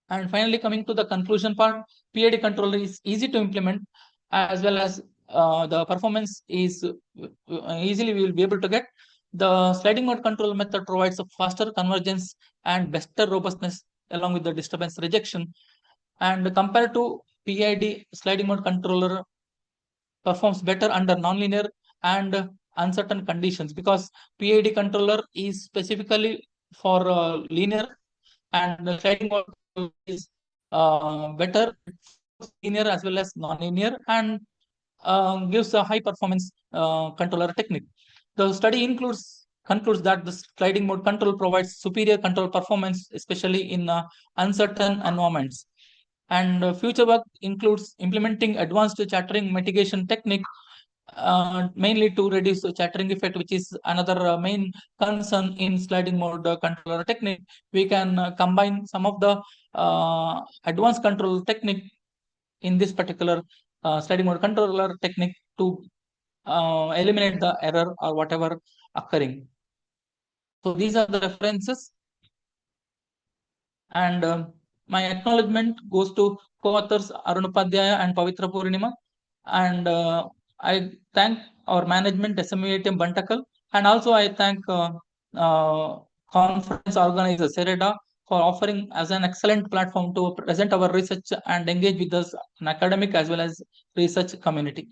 And finally, coming to the conclusion part, PID controller is easy to implement as well as the performance is easily we will be able to get. The sliding mode control method provides a faster convergence and better robustness along with the disturbance rejection. And compared to PID, sliding mode controller performs better under nonlinear and uncertain conditions because PID controller is specifically for linear and the sliding mode is better linear as well as non-linear and gives a high performance controller technique. The study concludes that the sliding mode control provides superior control performance, especially in uncertain environments. And future work includes implementing advanced chattering mitigation technique, mainly to reduce the chattering effect, which is another main concern in sliding mode controller technique. We can combine some of the advanced control technique in this particular sliding mode controller technique to eliminate the error or whatever occurring. So these are the references. And my acknowledgement goes to co-authors Arun Upadhyaya and Pavitra Purnima. And I thank our management, SMEATM Bantakal. And also I thank conference organizer, Sereda, for offering as an excellent platform to present our research and engage with us in academic as well as research community.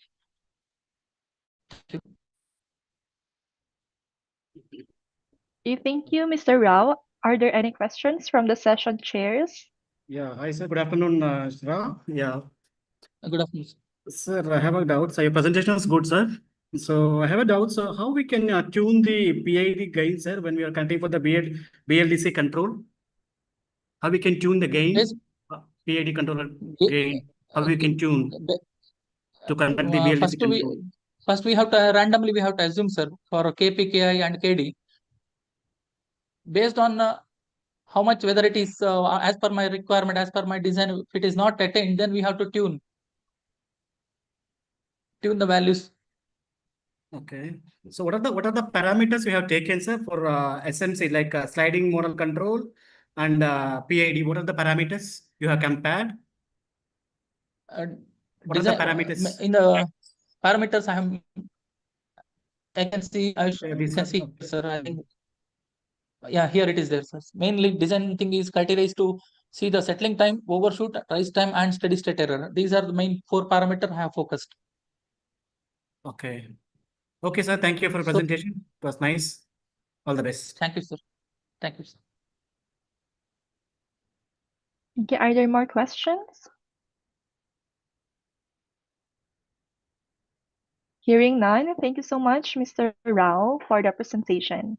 Thank you, Mr. Rao. Are there any questions from the session chairs?
Yeah, hi sir. Good afternoon, Shra. Yeah.
Good afternoon.
Sir, I have a doubt. So your presentation is good, sir. So I have a doubt. So how we can tune the PID gain, sir, when we are connecting for the BLDC control? How we can tune the gain,
Yes.
PID controller gain? How we can tune to conduct the BLDC control?
First we have to randomly we have to assume, sir, for KP, KI, and KD based on how much, whether it is as per my requirement, as per my design. If it is not attained, then we have to tune the values.
Okay. So what are the parameters we have taken, sir, for SMC, like sliding model control and PID? What are the parameters you have compared? What are the parameters?
In the parameters I can see, sir. I think, yeah, here it is there, sir. Mainly design thing is criteria is to see the settling time, overshoot, rise time, and steady state error. These are the main 4 parameters I have focused.
Okay. Okay, sir. Thank you for the presentation. It was nice. All the best.
Thank you, sir. Thank you, sir.
Okay, are there more questions? Hearing none, thank you so much, Mr. Rao, for the presentation.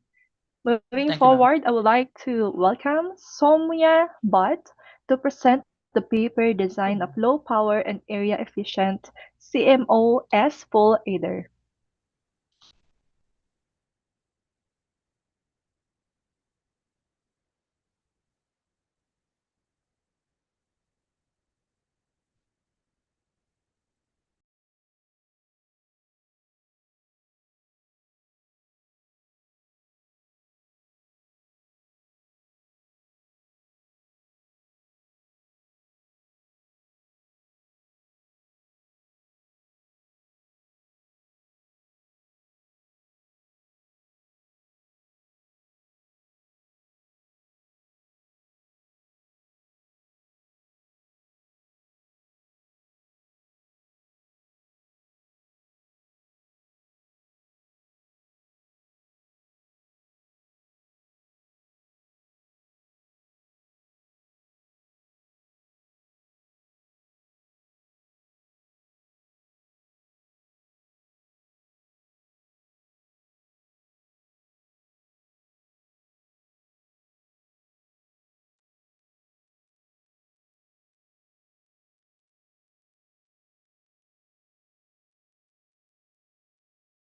Moving forward, I would like to welcome Soumya Bhatt to present the paper Design of Low Power and Area Efficient CMOS Full Adder.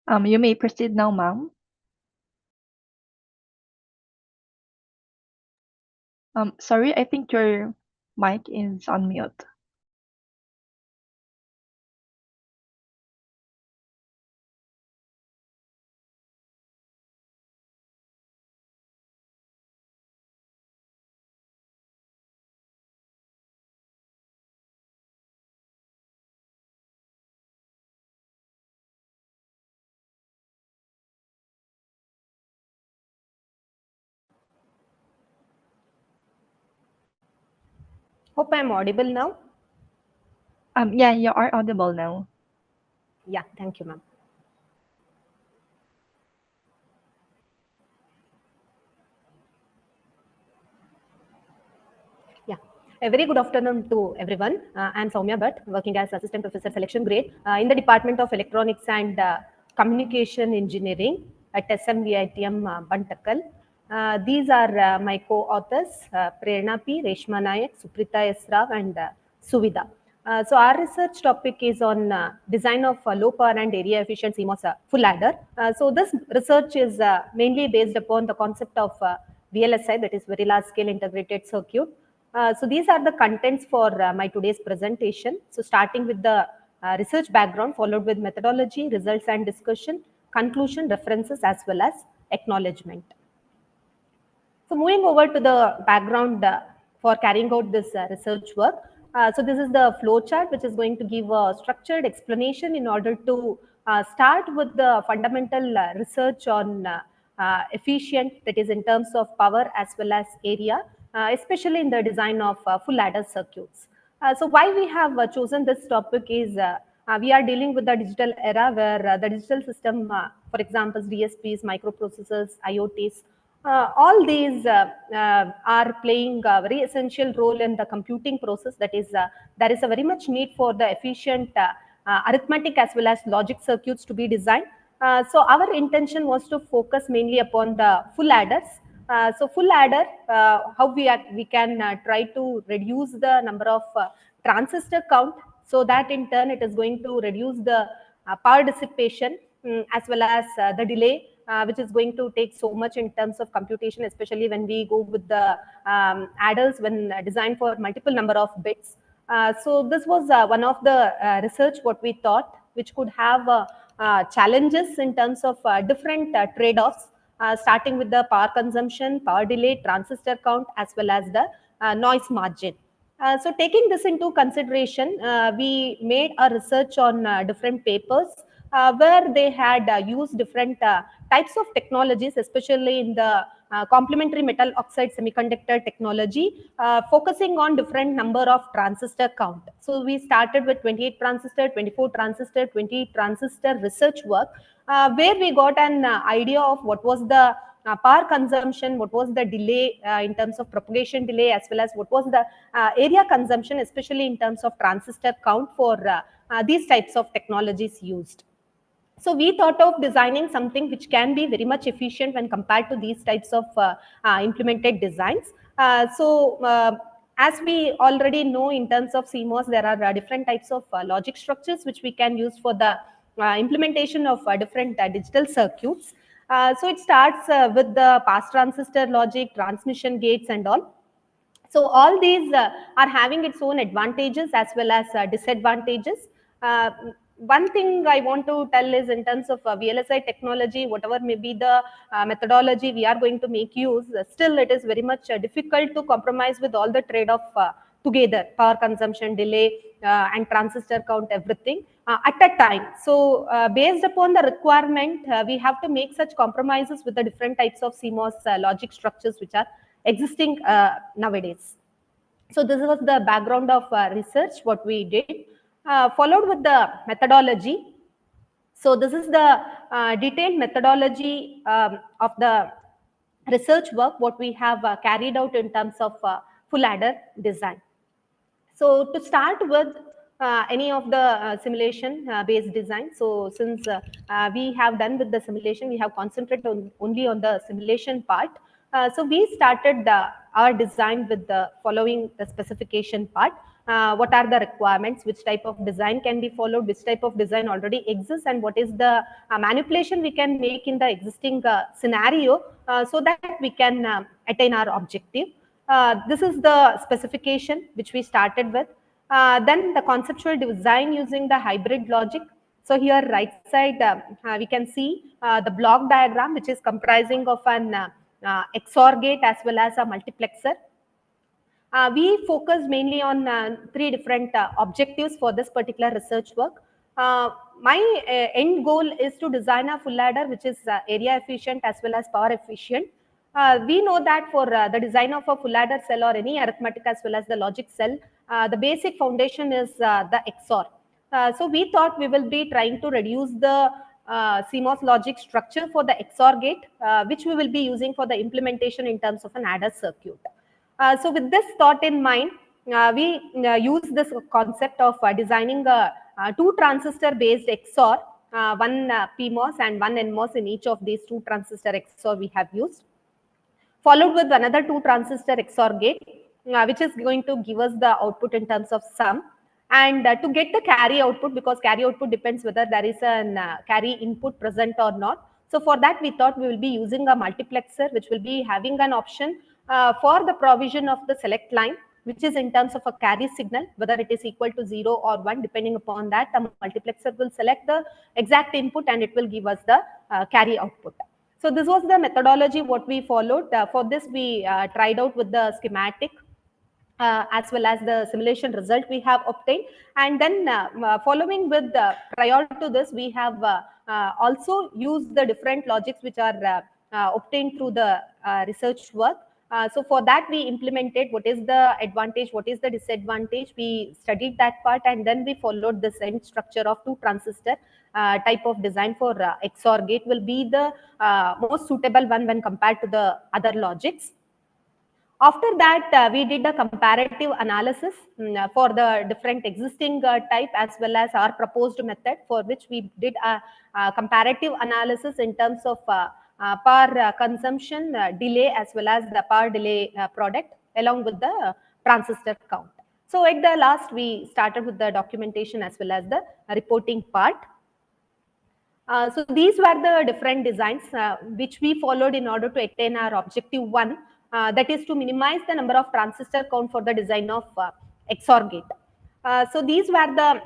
You may proceed now, ma'am. Sorry, I think your mic is on mute.
Hope I'm audible now.
Yeah, you are audible now.
Yeah, thank you, ma'am. Yeah, a very good afternoon to everyone. I'm Soumya Bhatt, working as Assistant Professor Selection Grade in the Department of Electronics and Communication Engineering at SMVITM Bantakal. These are my co-authors, Prerna P, Reshma Nayak, Suprita S. Rao, and Suvida. So our research topic is on design of low power and area efficient CMOS full adder. So this research is mainly based upon the concept of VLSI, that is very large scale integrated circuit. So these are the contents for my today's presentation. So starting with the research background, followed with methodology, results and discussion, conclusion, references, as well as acknowledgement. So moving over to the background for carrying out this research work. So this is the flow chart, which is going to give a structured explanation in order to start with the fundamental research on efficient, that is in terms of power as well as area, especially in the design of full adder circuits. So why we have chosen this topic is we are dealing with the digital era where the digital system, for example, DSPs, microprocessors, IoTs, all these are playing a very essential role in the computing process. That is, there is a very much need for the efficient arithmetic as well as logic circuits to be designed. So our intention was to focus mainly upon the full adders. So full adder, how we can try to reduce the number of transistor count, so that in turn it is going to reduce the power dissipation as well as the delay, which is going to take so much in terms of computation, especially when we go with the adders when designed for multiple number of bits. So this was one of the research what we thought, which could have challenges in terms of different trade-offs, starting with the power consumption, power delay, transistor count, as well as the noise margin. So taking this into consideration, we made a research on different papers where they had used different types of technologies, especially in the complementary metal oxide semiconductor technology, focusing on different number of transistor count. So we started with 28 transistor, 24 transistor, 20 transistor research work, where we got an idea of what was the power consumption, what was the delay in terms of propagation delay, as well as what was the area consumption, especially in terms of transistor count for these types of technologies used. So we thought of designing something which can be very much efficient when compared to these types of implemented designs. As we already know, in terms of CMOS, there are different types of logic structures which we can use for the implementation of different digital circuits. So it starts with the pass transistor logic, transmission gates and all. So all these are having its own advantages as well as disadvantages. Uh, One thing I want to tell is in terms of VLSI technology, whatever may be the methodology we are going to make use, still it is very much difficult to compromise with all the trade-off together, power consumption, delay, and transistor count, everything at a time. So based upon the requirement, we have to make such compromises with the different types of CMOS logic structures which are existing nowadays. So this was the background of research, what we did, followed with the methodology. So this is the detailed methodology of the research work, what we have carried out in terms of full adder design. So to start with any of the simulation based design. So since we have done with the simulation, we have concentrated only on the simulation part. So we started our design with the following the specification part. What are the requirements, which type of design can be followed, which type of design already exists, and what is the manipulation we can make in the existing scenario so that we can attain our objective. This is the specification which we started with. Then the conceptual design using the hybrid logic. So here right side we can see the block diagram, which is comprising of an XOR gate as well as a multiplexer. We focus mainly on three different objectives for this particular research work. My end goal is to design a full adder which is area efficient as well as power efficient. We know that for the design of a full adder cell or any arithmetic as well as the logic cell, the basic foundation is the XOR. So we thought we will be trying to reduce the CMOS logic structure for the XOR gate, which we will be using for the implementation in terms of an adder circuit. So with this thought in mind, we use this concept of designing a two transistor based XOR, one PMOS and one NMOS in each of these two transistor XOR we have used, followed with another two transistor XOR gate, which is going to give us the output in terms of sum. And to get the carry output, because carry output depends whether there is a carry input present or not. So for that, we thought we will be using a multiplexer, which will be having an option for the provision of the select line, which is in terms of a carry signal, whether it is equal to 0 or 1, depending upon that, the multiplexer will select the exact input and it will give us the carry output. So this was the methodology what we followed. For this, we tried out with the schematic as well as the simulation result we have obtained. And then following with prior to this, we have also used the different logics which are obtained through the research work. So for that, we implemented what is the advantage, what is the disadvantage. We studied that part, and then we followed the same structure of two transistor type of design for XOR gate will be the most suitable one when compared to the other logics. After that, we did a comparative analysis for the different existing type as well as our proposed method, for which we did a comparative analysis in terms of power consumption, delay, as well as the power delay product along with the transistor count. So at the last, we started with the documentation as well as the reporting part. So these were the different designs which we followed in order to attain our objective one, that is to minimize the number of transistor count for the design of XOR gate. So these were the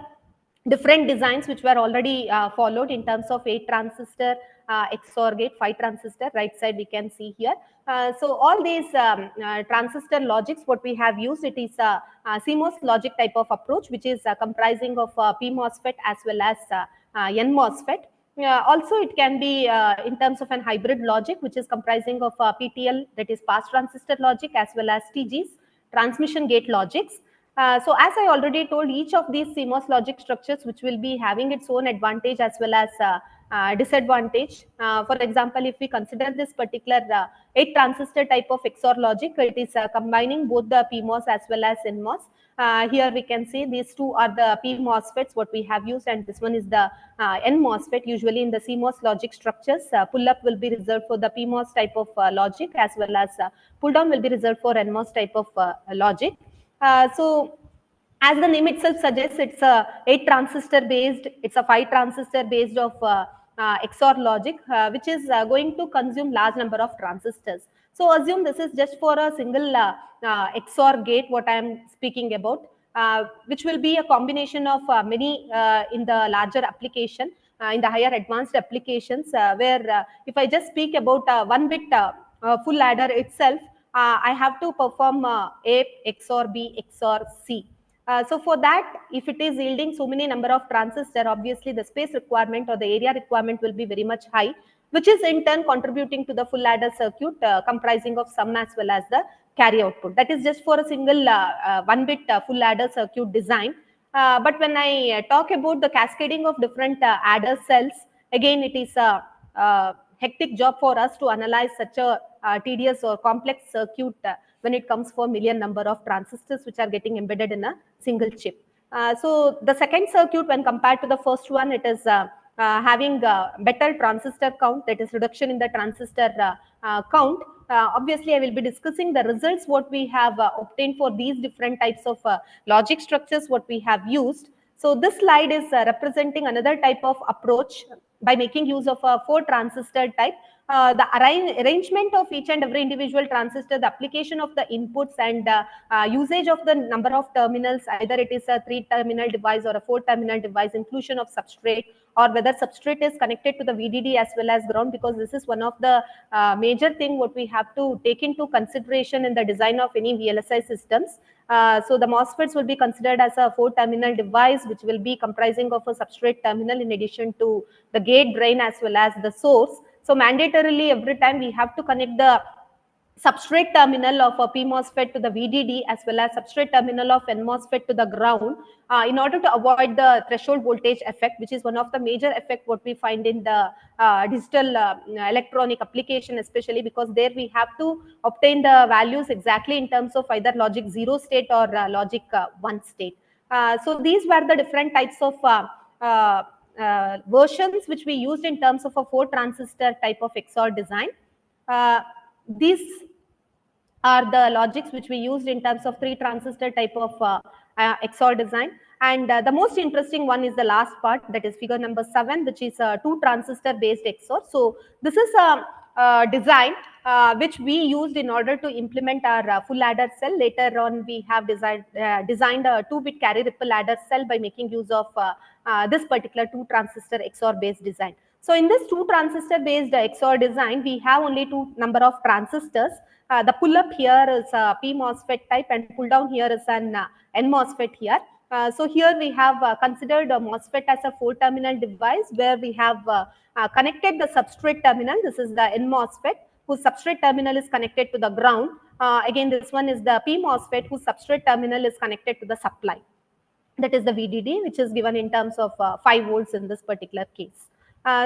different designs which were already followed in terms of 8 transistor XOR gate, 5 transistor, right side we can see here. So all these transistor logics what we have used, it is a CMOS logic type of approach, which is comprising of P MOSFET as well as N MOSFET. Also, it can be in terms of an hybrid logic, which is comprising of PTL, that is pass transistor logic, as well as TGs, transmission gate logics. So as I already told, each of these CMOS logic structures, which will be having its own advantage as well as disadvantage. For example, if we consider this particular 8 transistor type of XOR logic, it is combining both the PMOS as well as NMOS. Here we can see these two are the P MOSFETs what we have used, and this one is the N MOSFET. Usually in the CMOS logic structures, pull up will be reserved for the PMOS type of logic, as well as pull down will be reserved for NMOS type of logic. So as the name itself suggests, it's a 8 transistor based, it's a 5 transistor based of XOR logic, which is going to consume large number of transistors. So assume this is just for a single XOR gate, what I am speaking about, which will be a combination of many in the larger application, in the higher advanced applications, where if I just speak about 1 bit full adder itself, I have to perform A XOR B XOR C. So for that, if it is yielding so many number of transistor, obviously the space requirement or the area requirement will be very much high, which is in turn contributing to the full adder circuit comprising of sum as well as the carry output. That is just for a single 1 bit full adder circuit design. But when I talk about the cascading of different adder cells, again it is a hectic job for us to analyze such a tedious or complex circuit when it comes for million number of transistors which are getting embedded in a single chip. So the second circuit, when compared to the first one, it is having better transistor count, that is reduction in the transistor count. Obviously, I will be discussing the results what we have obtained for these different types of logic structures what we have used. So this slide is representing another type of approach by making use of a 4 transistor type. The arrangement of each and every individual transistor, the application of the inputs, and usage of the number of terminals, either it is a 3-terminal device or a 4-terminal device, inclusion of substrate, or whether substrate is connected to the VDD as well as ground, because this is one of the major thing what we have to take into consideration in the design of any VLSI systems. So the MOSFETs will be considered as a 4-terminal device, which will be comprising of a substrate terminal in addition to the gate, drain, as well as the source. So mandatorily every time we have to connect the substrate terminal of a PMOSFET to the VDD as well as substrate terminal of NMOSFET to the ground in order to avoid the threshold voltage effect, which is one of the major effect what we find in the digital electronic application, especially because there we have to obtain the values exactly in terms of either logic 0 state or logic 1 state. So these were the different types of versions which we used in terms of a 4 transistor type of XOR design. These are the logics which we used in terms of 3 transistor type of XOR design. And the most interesting one is the last part, that is figure number 7, which is a 2 transistor based XOR. So this is a design which we used in order to implement our full adder cell. Later on, we have designed a 2-bit carry ripple adder cell by making use of this particular 2 transistor XOR based design. So in this 2 transistor based XOR design, we have only 2 number of transistors. The pull up here is a P MOSFET type and pull down here is an N MOSFET here. So here we have considered a MOSFET as a 4-terminal device where we have connected the substrate terminal. This is the N MOSFET whose substrate terminal is connected to the ground. Again, this one is the P MOSFET whose substrate terminal is connected to the supply. That is the VDD, which is given in terms of 5 volts in this particular case.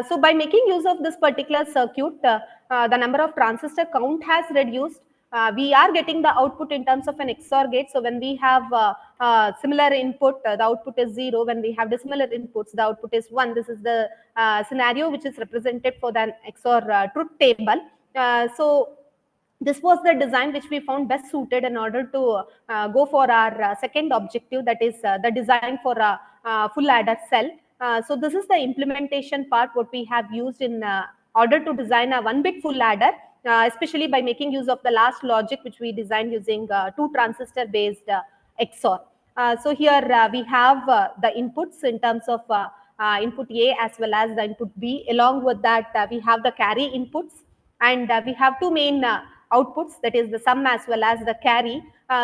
So by making use of this particular circuit, the number of transistor count has reduced. We are getting the output in terms of an XOR gate. So when we have similar input, the output is 0. When we have dissimilar inputs, the output is 1. This is the scenario which is represented for the XOR truth table. So this was the design which we found best suited in order to go for our second objective, that is the design for a full adder cell. So this is the implementation part what we have used in order to design a 1-bit full adder, especially by making use of the last logic which we designed using 2 transistor based XOR. So here we have the inputs in terms of input A as well as the input B. Along with that, we have the carry inputs, and we have 2 main outputs, that is the sum as well as the carry.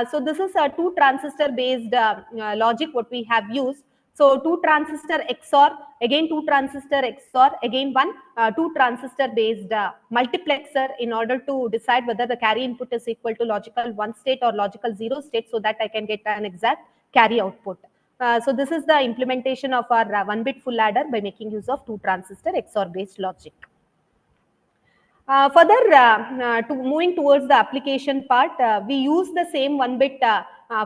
So this is a 2 transistor based logic what we have used. So 2 transistor XOR, again 2 transistor XOR, again 2 transistor based multiplexer in order to decide whether the carry input is equal to logical 1 state or logical 0 state, so that I can get an exact carry output. So this is the implementation of our 1-bit full adder by making use of 2 transistor XOR based logic. Further, moving towards the application part, we use the same 1-bit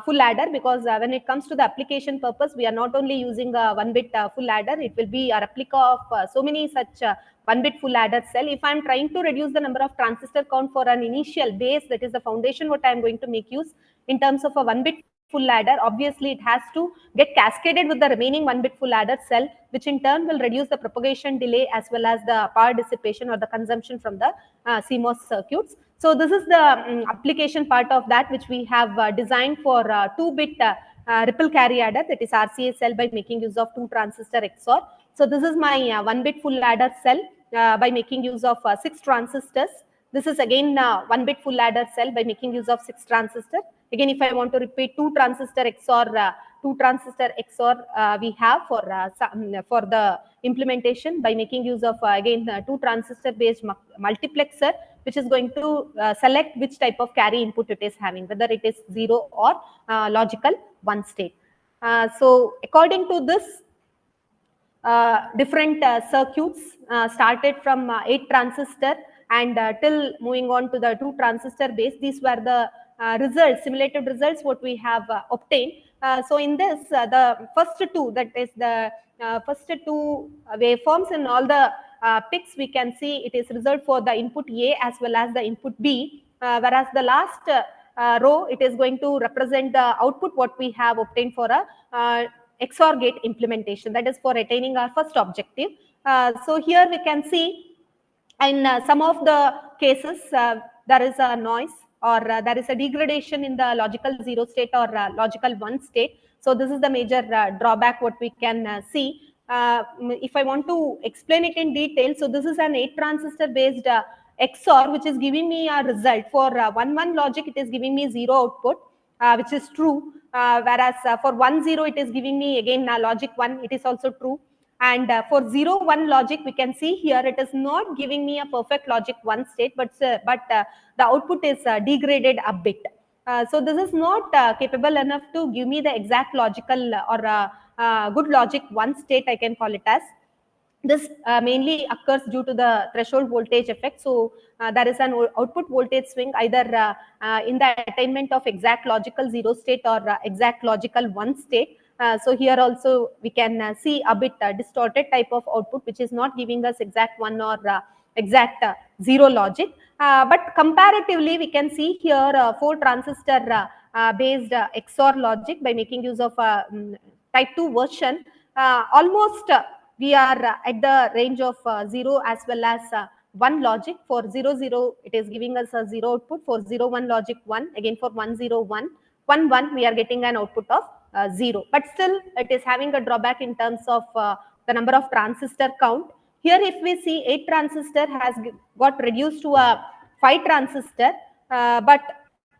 full adder because when it comes to the application purpose, we are not only using a 1-bit full adder, it will be a replica of so many such 1-bit full adder cell. If I am trying to reduce the number of transistor count for an initial base, that is the foundation what I am going to make use in terms of a 1-bit full adder, obviously it has to get cascaded with the remaining 1-bit full adder cell, which in turn will reduce the propagation delay as well as the power dissipation or the consumption from the CMOS circuits. So this is the application part of that which we have designed for 2-bit ripple carry adder, that is RCA cell, by making use of 2 transistor XOR. So this is my 1-bit full adder cell by making use of 6 transistors. This is again 1-bit full adder cell by making use of 6 transistors. Again, if I want to repeat 2 transistor XOR, 2 transistor XOR we have for the implementation by making use of again 2 transistor based multiplexer, which is going to select which type of carry input it is having, whether it is 0 or logical 1 state. So according to this, different circuits started from 8 transistor and till moving on to the 2 transistor base. These were the results, simulated results what we have obtained. So in this, the first 2, that is the first 2 waveforms in all the pics, we can see it is result for the input A as well as the input B. whereas the last row, it is going to represent the output what we have obtained for a XOR gate implementation, that is for attaining our first objective. So here we can see in some of the cases there is a noise, or there is a degradation in the logical 0 state or logical 1 state. So this is the major drawback what we can see. If I want to explain it in detail, so this is an 8 transistor based XOR which is giving me a result. For 1-1 logic, it is giving me 0 output, which is true, whereas for 1-0 it is giving me again logic 1, it is also true. And for 0-1 logic, we can see here it is not giving me a perfect logic 1 state, but the output is degraded a bit. So this is not capable enough to give me the exact logical or good logic 1 state, I can call it as. This mainly occurs due to the threshold voltage effect. So there is an output voltage swing either in the attainment of exact logical 0 state or exact logical 1 state. So here also we can see a bit distorted type of output, which is not giving us exact 1 or exact 0 logic. But comparatively, we can see here 4 transistor based XOR logic by making use of type 2 version. Almost we are at the range of 0 as well as 1 logic. For 0-0, it is giving us a 0 output. For 0-1 logic 1, again for 1-0-1, 1-1, we are getting an output of 0. But still, it is having a drawback in terms of the number of transistor count. Here, if we see 8 transistor has got reduced to a 5 transistor, but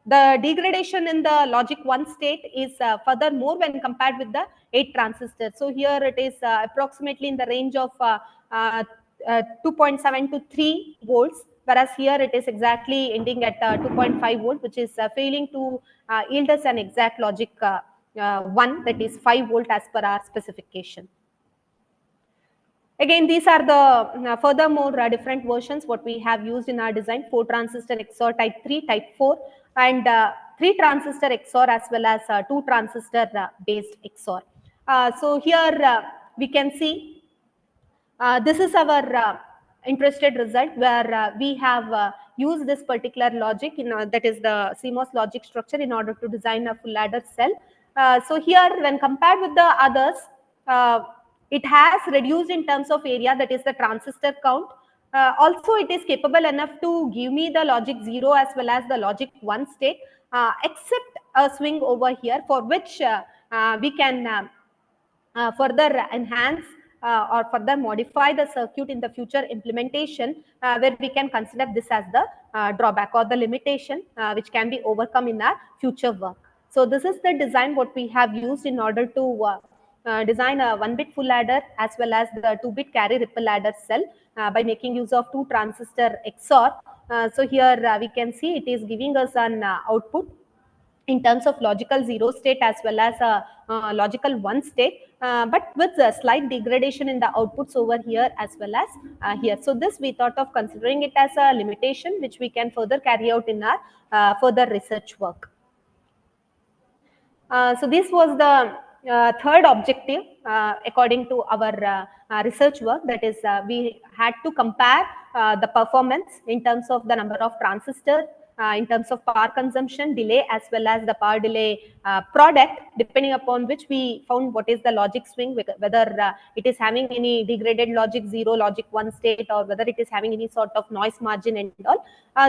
the degradation in the logic 1 state is further more when compared with the 8 transistors. So here it is approximately in the range of 2.7 to 3 volts, whereas here it is exactly ending at 2.5 volt, which is failing to yield us an exact logic 1, that is 5 volt as per our specification. Again, these are the furthermore different versions what we have used in our design: 4 transistor XOR type 3, type 4, and 3 transistor XOR as well as 2 transistor based XOR. So here we can see this is our interested result, where we have used this particular logic in that is the CMOS logic structure in order to design a full adder cell. So here, when compared with the others, it has reduced in terms of area, that is the transistor count. Also, it is capable enough to give me the logic 0 as well as the logic 1 state, except a swing over here, for which we can further enhance or further modify the circuit in the future implementation, where we can consider this as the drawback or the limitation which can be overcome in our future work. So this is the design what we have used in order to design a 1-bit full adder as well as the 2-bit carry ripple adder cell by making use of 2 transistor XOR. So here we can see it is giving us an output in terms of logical 0 state as well as a logical 1 state, but with a slight degradation in the outputs over here as well as here. So this we thought of considering it as a limitation which we can further carry out in our further research work. So this was the third objective according to our research work, that is we had to compare the performance in terms of the number of transistors, in terms of power consumption, delay, as well as the power delay product, depending upon which we found what is the logic swing, whether it is having any degraded logic 0, logic 1 state, or whether it is having any sort of noise margin and all.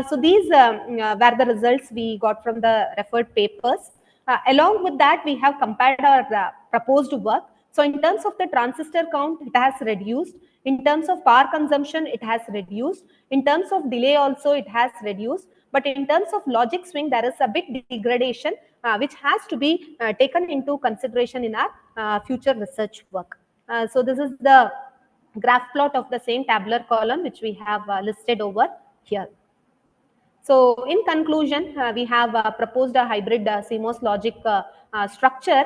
So these were the results we got from the referred papers. Along with that, we have compared our proposed work. So in terms of the transistor count, it has reduced. In terms of power consumption, it has reduced. In terms of delay also, it has reduced. But in terms of logic swing, there is a big degradation which has to be taken into consideration in our future research work. So this is the graph plot of the same tabular column which we have listed over here. So in conclusion, we have proposed a hybrid CMOS logic structure,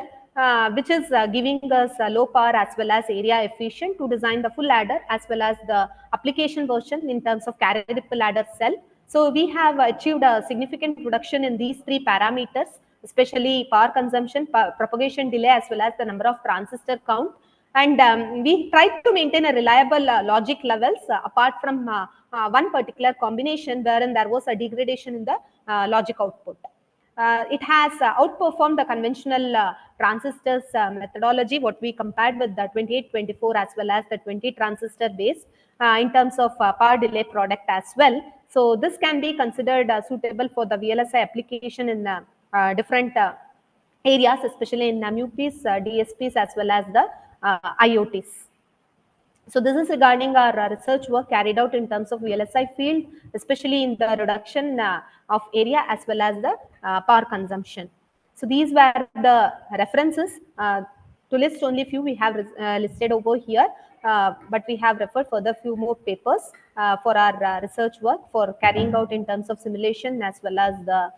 which is giving us low power as well as area efficient to design the full adder as well as the application version in terms of carry ripple adder cell. So we have achieved a significant reduction in these 3 parameters, especially power consumption, propagation delay, as well as the number of transistor count. And we tried to maintain a reliable logic levels apart from one particular combination wherein there was a degradation in the logic output. It has outperformed the conventional transistors methodology, what we compared with the 2824 as well as the 20 transistor base in terms of power delay product as well. So this can be considered suitable for the VLSI application in different areas, especially in MUPs, DSPs as well as the IoTs. So this is regarding our research work carried out in terms of VLSI field, especially in the reduction of area as well as the power consumption. So these were the references. To list only few we have listed over here, but we have referred further few more papers for our research work for carrying out in terms of simulation as well as the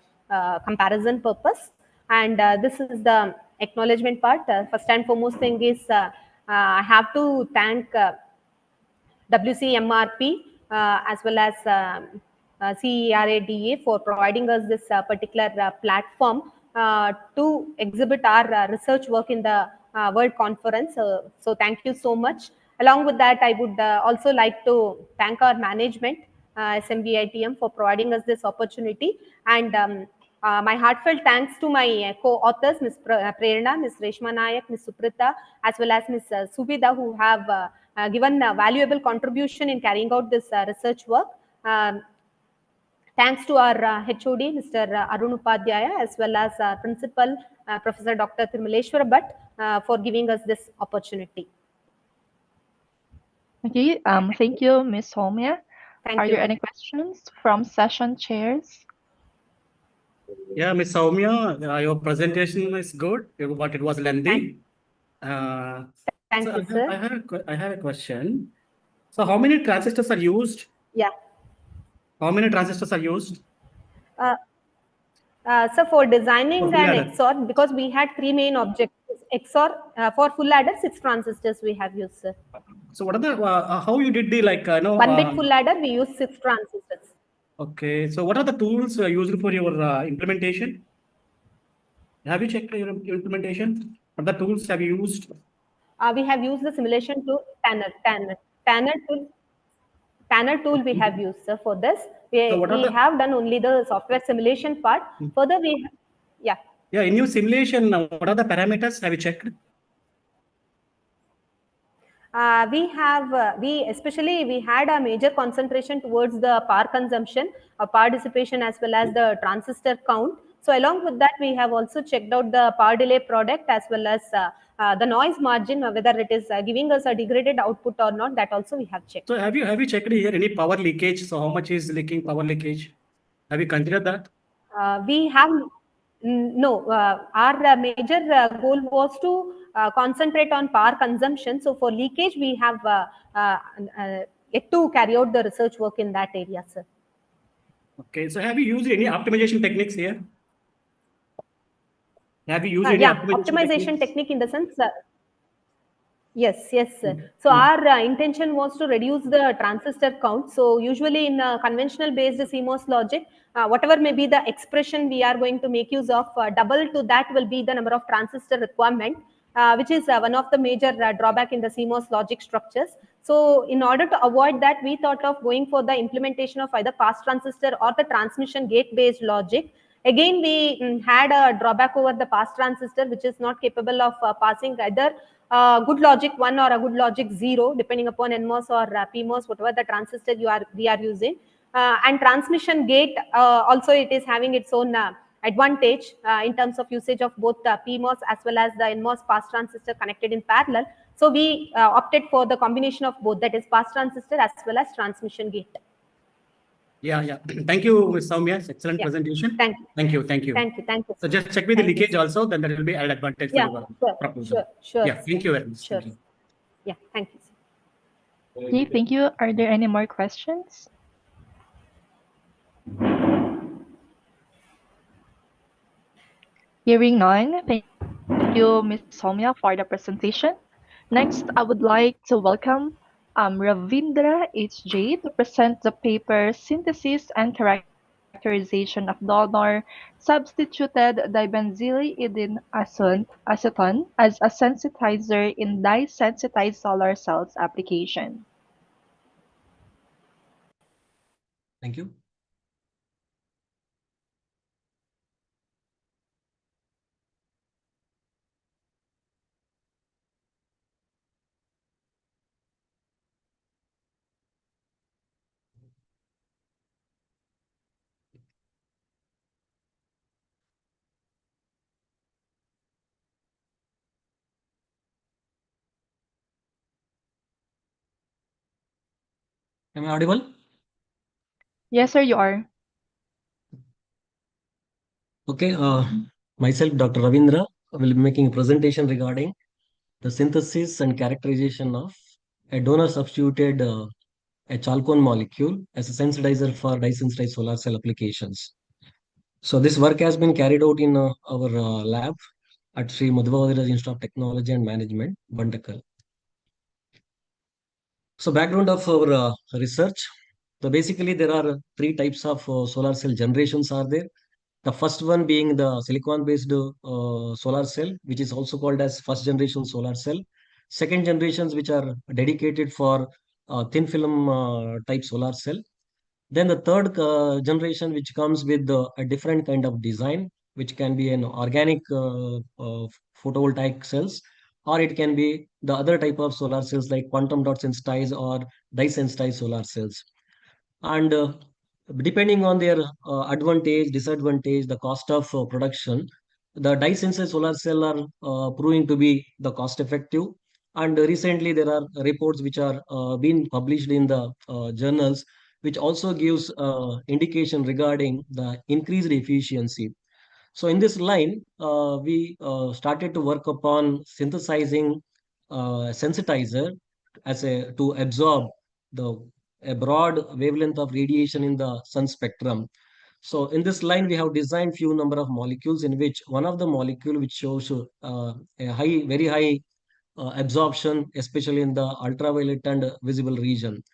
comparison purpose. And this is the acknowledgement part. First and foremost thing is I have to thank WCMRP as well as CERADA for providing us this particular platform to exhibit our research work in the World Conference. So thank you so much. Along with that, I would also like to thank our management, SMVITM, for providing us this opportunity. And my heartfelt thanks to my co-authors, Ms. Prerna, Ms. Reshma Nayak, Ms. Suprita, as well as Ms. Subida, who have given a valuable contribution in carrying out this research work. Thanks to our HOD, Mr. Arun Upadhyaya, as well as our principal, Professor Dr. Thirumaleshwar Bhatt, for giving us this opportunity.
Okay, thank you, Ms. Soumya.
Thank
Are
you.
there any questions from session chairs?
Yeah, Ms. Soumya, your presentation is good, but it was lengthy.
Thank you, sir.
I have a question. So how many transistors are used?
Yeah.
How many transistors are used?
So for designing
For full
an
adder.
XOR, because we had three main objectives, XOR for full adder, 6 transistors we have used, sir.
So what are the how you did the
One bit full adder, we use 6 transistors.
Okay, so what are the tools used for your implementation? Have you checked your implementation? What the tools have you used?
We have used the simulation tool, Tanner tool we have used, sir, for this. We have done only the software simulation part. Further, yeah.
Yeah, in your simulation, what are the parameters? Have you checked?
We had a major concentration towards the power consumption, power dissipation, as well as the transistor count. So along with that, we have also checked out the power delay product as well as the noise margin, whether it is giving us a degraded output or not. That also we have checked.
So have you checked here any power leakage? So how much is leaking power leakage? Have you considered that?
We have no. Our major goal was to concentrate on power consumption. So for leakage, we have yet to carry out the research work in that area, sir.
Okay, so have you used any optimization techniques here? Have you used any
optimization technique in the sense yes, sir. So our intention was to reduce the transistor count. So usually in conventional based CMOS logic, whatever may be the expression we are going to make use of, double to that will be the number of transistor requirement, which is one of the major drawback in the CMOS logic structures. So in order to avoid that, we thought of going for the implementation of either pass transistor or the transmission gate based logic. Again, we had a drawback over the pass transistor, which is not capable of passing either good logic 1 or a good logic 0, depending upon NMOS or PMOS, whatever the transistor we are using. And transmission gate, also it is having its own advantage in terms of usage of both PMOS as well as the NMOS pass transistor connected in parallel. So we opted for the combination of both, that is pass transistor as well as transmission gate.
Yeah. Thank you, Ms. Soumya. Excellent presentation.
Thank you.
Thank you.
Thank you.
So just check with the leakage also, then there will be added advantage for your proposal.
Sure.
Yeah, thank you very much.
Sure. Yeah, thank you.
Okay, thank you. Are there any more questions? Hearing none, thank you, Ms. Soumya, for the presentation. Next, I would like to welcome Ravindra H.J. to present the paper Synthesis and Characterization of Donor Substituted Dibenzyl Acetone as a Sensitizer in Dye-Sensitized Solar Cells Application.
Thank you. Am I audible?
Yes, sir, you are.
Okay, myself, Dr. Ravindra, will be making a presentation regarding the synthesis and characterization of a donor substituted a chalcone molecule as a sensitizer for dye-sensitized solar cell applications. So this work has been carried out in our lab at Sri Madhva Institute of Technology and Management, Bantakal. So background of our research. So basically there are three types of solar cell generations are there. The first one being the silicon-based solar cell, which is also called as first generation solar cell. Second generations, which are dedicated for thin film type solar cell. Then the third generation, which comes with a different kind of design, which can be an organic photovoltaic cells, or it can be the other type of solar cells like quantum dot sensitized or dye sensitized solar cells. And depending on their advantage, disadvantage, the cost of production, the dye sensitized solar cell are proving to be the cost effective. And recently there are reports which are being published in the journals, which also gives indication regarding the increased efficiency. So in this line, we started to work upon synthesizing sensitizer as a to absorb the a broad wavelength of radiation in the sun spectrum. So in this line, we have designed few number of molecules in which one of the molecule which shows a very high absorption, especially in the ultraviolet and visible region.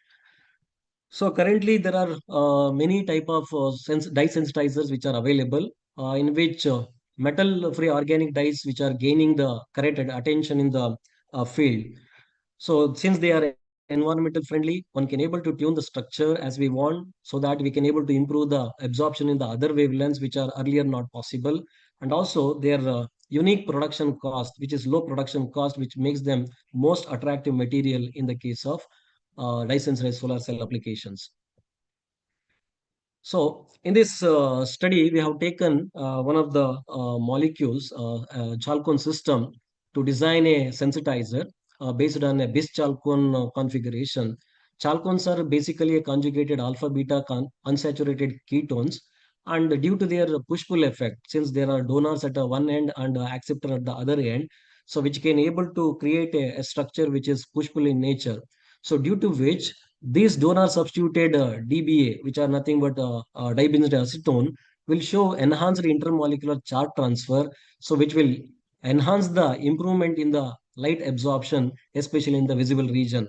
So currently there are many type of dye sensitizers which are available in which metal-free organic dyes which are gaining the correct attention in the field. So since they are environmental friendly, one can able to tune the structure as we want so that we can able to improve the absorption in the other wavelengths which are earlier not possible. And also their unique production cost, which is low production cost, which makes them most attractive material in the case of dye-sensitized solar cell applications. So in this study, we have taken one of the molecules, chalcone system, to design a sensitizer based on a bis chalcone configuration. Chalcones are basically a conjugated alpha beta unsaturated ketones, and due to their push-pull effect, since there are donors at one end and acceptor at the other end, so which can able to create a structure which is push-pull in nature. So due to which these donor substituted DBA, which are nothing but dibenzene acetone, will show enhanced intermolecular charge transfer, so which will enhance the improvement in the light absorption, especially in the visible region.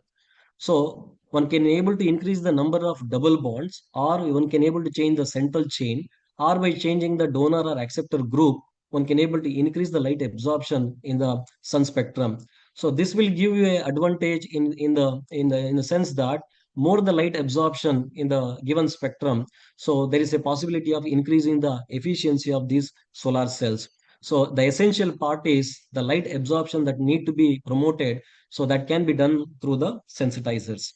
So one can able to increase the number of double bonds, or one can able to change the central chain, or by changing the donor or acceptor group, one can able to increase the light absorption in the sun spectrum. So this will give you a advantage in the sense that more the light absorption in the given spectrum, so there is a possibility of increasing the efficiency of these solar cells. So the essential part is the light absorption that need to be promoted, so that can be done through the sensitizers.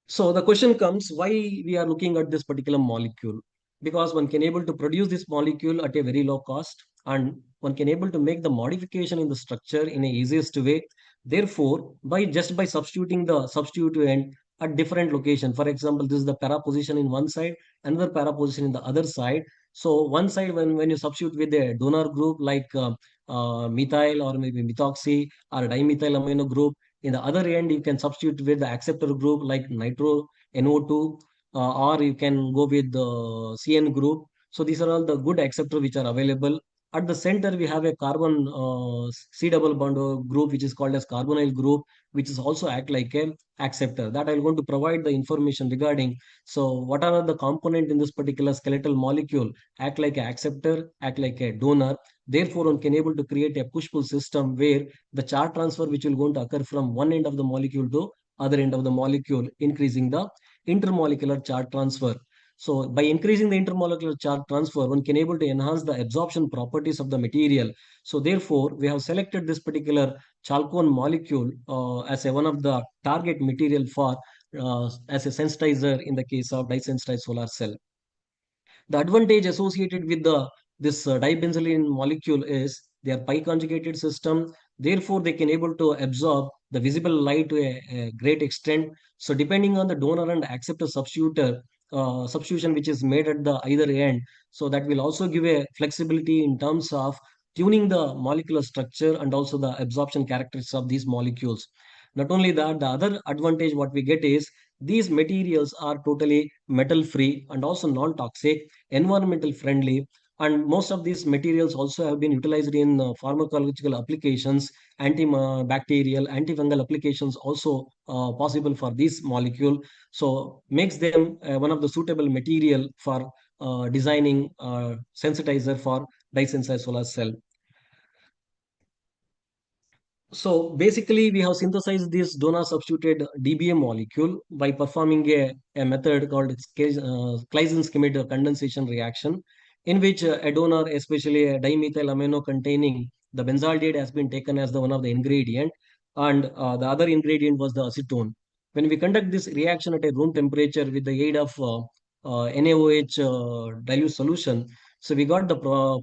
So the question comes, why we are looking at this particular molecule? Because one can able to produce this molecule at a very low cost, and one can able to make the modification in the structure in a easiest way. Therefore, by substituting the substituent at different location, for example, this is the para position in one side, another para position in the other side. So one side, when you substitute with a donor group like methyl or maybe methoxy or dimethyl amino group, in the other end, you can substitute with the acceptor group like nitro, NO2, or you can go with the CN group. So these are all the good acceptor which are available. At the center, we have a carbon C double bond group, which is called as carbonyl group, which is also act like a acceptor. That I'm going to provide the information regarding. So what are the component in this particular skeletal molecule? Act like an acceptor, act like a donor. Therefore, one can able to create a push-pull system where the charge transfer which will going to occur from one end of the molecule to other end of the molecule, increasing the intermolecular charge transfer. So by increasing the intermolecular charge transfer, one can able to enhance the absorption properties of the material. So therefore, we have selected this particular chalcone molecule as one of the target material for as a sensitizer in the case of dye-sensitized solar cell. The advantage associated with this dibenzylene molecule is they are pi conjugated system. Therefore, they can able to absorb the visible light to a great extent. So depending on the donor and acceptor substitution which is made at the either end, so that will also give a flexibility in terms of tuning the molecular structure and also the absorption characteristics of these molecules. Not only that, the other advantage what we get is these materials are totally metal free and also non-toxic, environmental friendly, and most of these materials also have been utilized in pharmacological applications, antibacterial, antifungal applications also possible for this molecule. So makes them one of the suitable material for designing sensitizer for dye-sensitized solar cell. So basically, we have synthesized this donor substituted DBM molecule by performing a method called Claisen-Schmidt condensation reaction, in which a donor, especially a dimethyl amino containing the benzaldehyde, has been taken as the one of the ingredient, and the other ingredient was the acetone. When we conduct this reaction at a room temperature with the aid of NaOH dilute solution, so we got the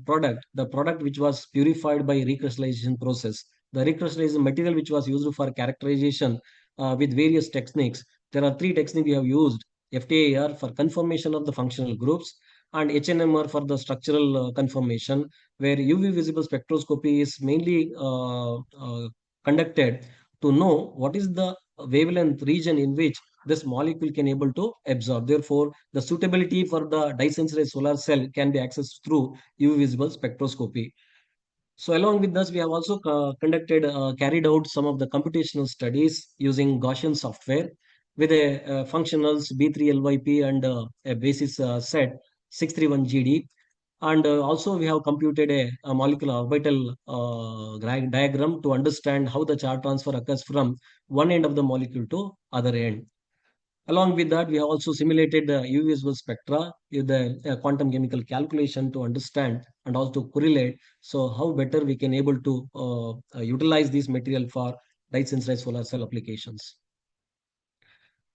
product which was purified by recrystallization process. The recrystallization material which was used for characterization with various techniques. There are three techniques we have used: FTIR for confirmation of the functional groups, and HNMR for the structural confirmation, where UV visible spectroscopy is mainly conducted to know what is the wavelength region in which this molecule can able to absorb. Therefore, the suitability for the dye-sensitized solar cell can be accessed through UV visible spectroscopy. So along with this, we have also carried out some of the computational studies using Gaussian software with a functionals B3LYP and a basis set 631GD. And also we have computed a molecular orbital diagram to understand how the charge transfer occurs from one end of the molecule to other end. Along with that, we have also simulated the UV visible spectra with the quantum chemical calculation to understand and also correlate. So how better we can able to utilize this material for dye-sensitized solar cell applications.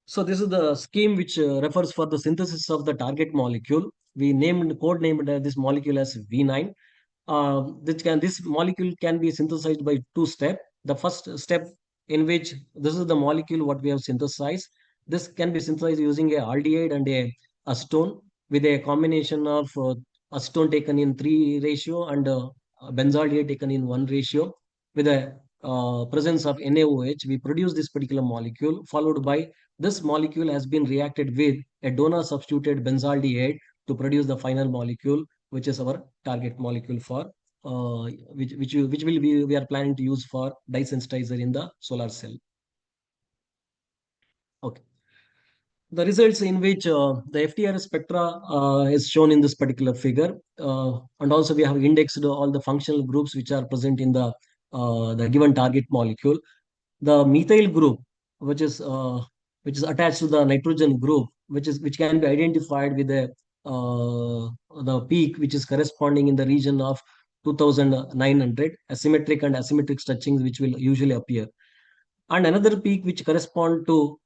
So this is the scheme which refers for the synthesis of the target molecule. We code named this molecule as V9. This molecule can be synthesized by two steps. The first step, in which this is the molecule what we have synthesized. This can be synthesized using a aldehyde and a acetone with a combination of acetone taken in 3 ratio and benzaldehyde taken in 1 ratio. With a presence of NaOH, we produce this particular molecule, followed by this molecule has been reacted with a donor substituted benzaldehyde to produce the final molecule, which is our target molecule for which we are planning to use for dye sensitizer in the solar cell. Okay. The results in which the FTRS spectra is shown in this particular figure, and also we have indexed all the functional groups which are present in the given target molecule. The methyl group, which is attached to the nitrogen group, which can be identified with the peak which is corresponding in the region of 2900, asymmetric and asymmetric stretchings which will usually appear, and another peak which correspond to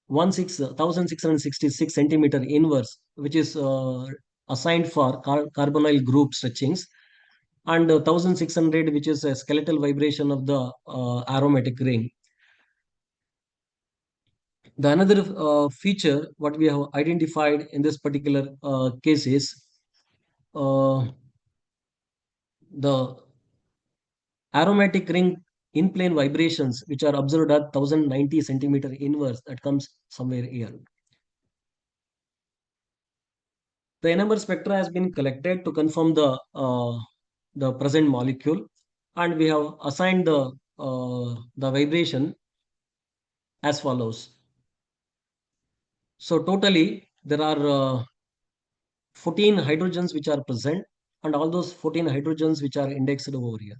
1666 centimeter inverse, which is assigned for carbonyl group stretchings, and 1600, which is a skeletal vibration of the aromatic ring. The another feature what we have identified in this particular case is the aromatic ring in plane vibrations, which are observed at 1090 centimeter inverse, that comes somewhere here. The NMR spectra has been collected to confirm the present molecule, and we have assigned the vibration as follows. So totally there are 14 hydrogens which are present, and all those 14 hydrogens which are indexed over here.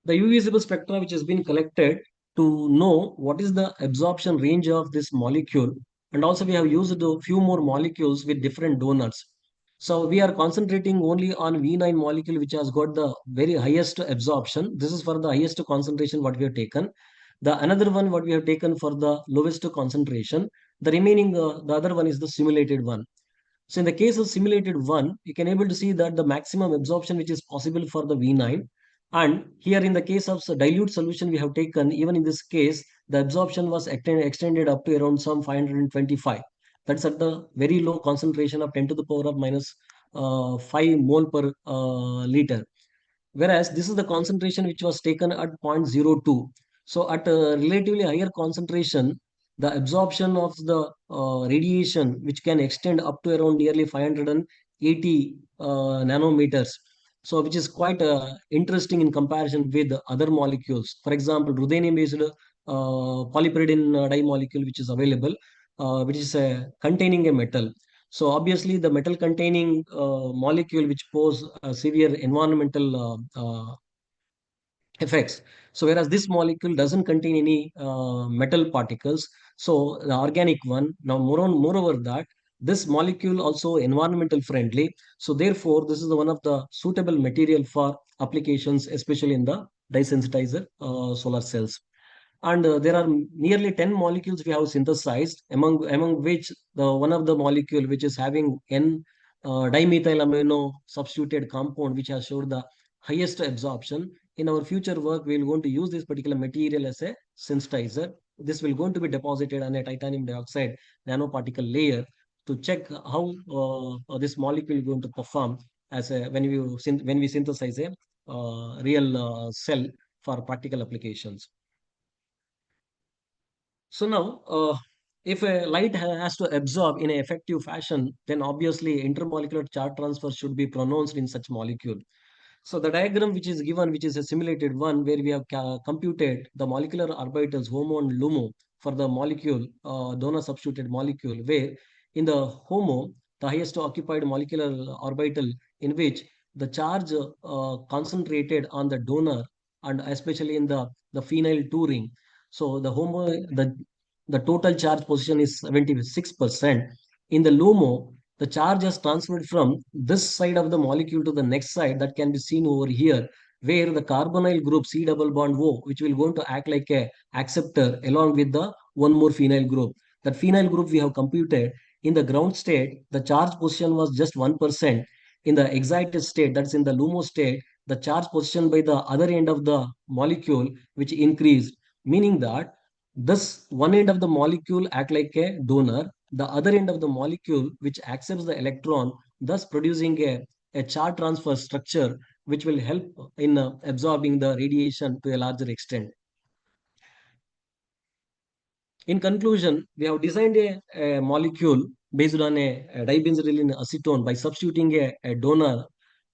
The UV visible spectra which has been collected to know what is the absorption range of this molecule, and also we have used a few more molecules with different donors. So we are concentrating only on V9 molecule which has got the very highest absorption. This is for the highest concentration what we have taken. The another one what we have taken for the lowest concentration. The remaining the other one is the simulated one. So in the case of simulated one, you can able to see that the maximum absorption which is possible for the V9, And here in the case of dilute solution we have taken, even in this case, the absorption was extended up to around some 525. That's at the very low concentration of 10 to the power of minus 5 mole per liter. Whereas this is the concentration which was taken at 0.02. So at a relatively higher concentration, the absorption of the radiation, which can extend up to around nearly 580 nanometers. So which is quite interesting in comparison with other molecules. For example, ruthenium-based polypyridine dye molecule, which is available, which is containing a metal. So obviously, the metal containing molecule which pose severe environmental effects. So whereas this molecule doesn't contain any metal particles, so the organic one. Now, moreover that this molecule also environmental friendly. So therefore, this is the one of the suitable material for applications, especially in the dye sensitizer solar cells. And there are nearly 10 molecules we have synthesized, among which the one of the molecule which is having N dimethyl amino substituted compound, which has showed the highest absorption. In our future work, we will going to use this particular material as a sensitizer. This will going to be deposited on a titanium dioxide nanoparticle layer to check how this molecule is going to perform as a when we synthesize a real cell for practical applications. So now, if a light has to absorb in an effective fashion, then obviously intermolecular charge transfer should be pronounced in such molecule. So the diagram which is given, which is a simulated one, where we have computed the molecular orbitals HOMO and LUMO for the molecule, donor substituted molecule, where in the HOMO, the highest occupied molecular orbital, in which the charge concentrated on the donor and especially in the phenyl 2 ring. So the HOMO, the total charge position is 76%. In the LUMO, the charge has transferred from this side of the molecule to the next side, that can be seen over here, where the carbonyl group C double bond O, which will going to act like a acceptor along with the one more phenyl group. That phenyl group we have computed in the ground state, the charge position was just 1%. In the excited state, that's in the LUMO state, the charge position by the other end of the molecule, which increased, meaning that this one end of the molecule act like a donor, the other end of the molecule which accepts the electron, thus producing a charge transfer structure which will help in absorbing the radiation to a larger extent. In conclusion, we have designed a molecule based on a dibenzodylene acetone by substituting a donor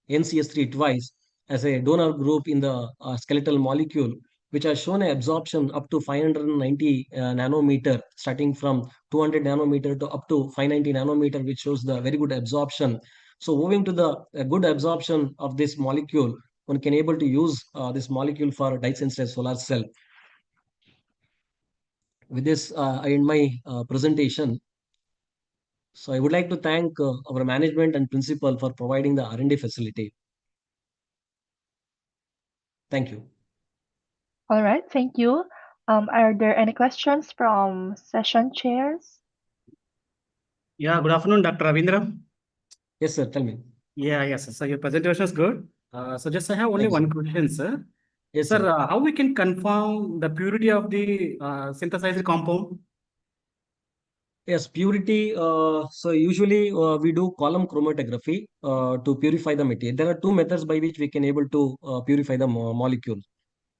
NCS3 twice as a donor group in the skeletal molecule, which has shown an absorption up to 590 nanometer, starting from 200 nanometer to up to 590 nanometer, which shows the very good absorption. So owing to the good absorption of this molecule, one can able to use this molecule for dye-sensitive solar cell. With this, I end my presentation. So I would like to thank our management and principal for providing the R&D facility. Thank you.
All right, thank you. Are there any questions from session chairs?
Yeah, good afternoon, Dr. Ravindra.
Yes, sir. Tell me.
Yeah, yes. So your presentation is good. So just I have only one question, sir.
Yes,
sir.
sir.
How we can confirm the purity of the synthesized compound?
Yes, purity. So usually we do column chromatography to purify the material. There are two methods by which we can able to purify the molecule.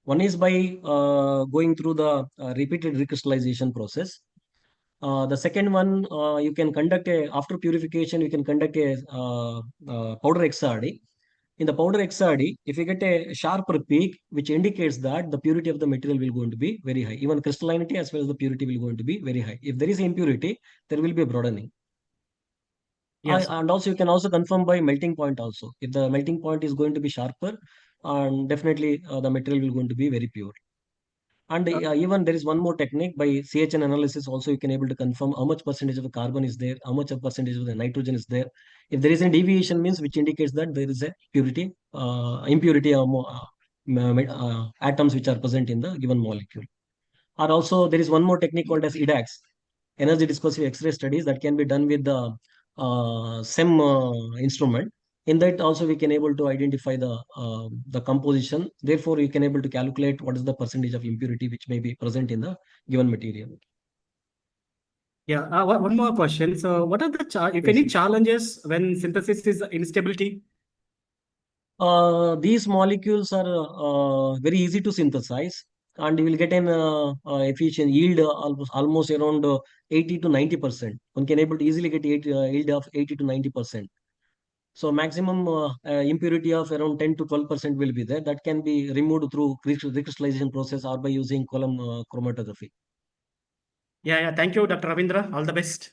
One is by going through the repeated recrystallization process. The second one, you can conduct after purification, you can conduct a powder XRD. In the powder XRD, if you get a sharper peak, which indicates that the purity of the material will going to be very high. Even crystallinity as well as the purity will going to be very high. If there is impurity, there will be a broadening.
Yes.
And also you can also confirm by melting point also. If the melting point is going to be sharper, and definitely the material will going to be very pure. And even there is one more technique by CHN analysis also, you can able to confirm how much percentage of the carbon is there, how much of percentage of the nitrogen is there. If there is a deviation, means which indicates that there is a purity, impurity atoms which are present in the given molecule. Or also there is one more technique called as EDAX, energy dispersive X-ray studies, that can be done with the SEM instrument. In that also we can able to identify the composition. Therefore, we can able to calculate what is the percentage of impurity which may be present in the given material.
Yeah, one more question. So what are the, if
Yes,
any,
sir.
challenges when synthesis is instability?
These molecules are very easy to synthesize, and you will get an efficient yield almost around 80 to 90%. One can able to easily get yield of 80 to 90%. So maximum impurity of around 10 to 12% will be there. That can be removed through recrystallization process or by using column chromatography.
Yeah. Thank you, Dr. Ravindra. All the best.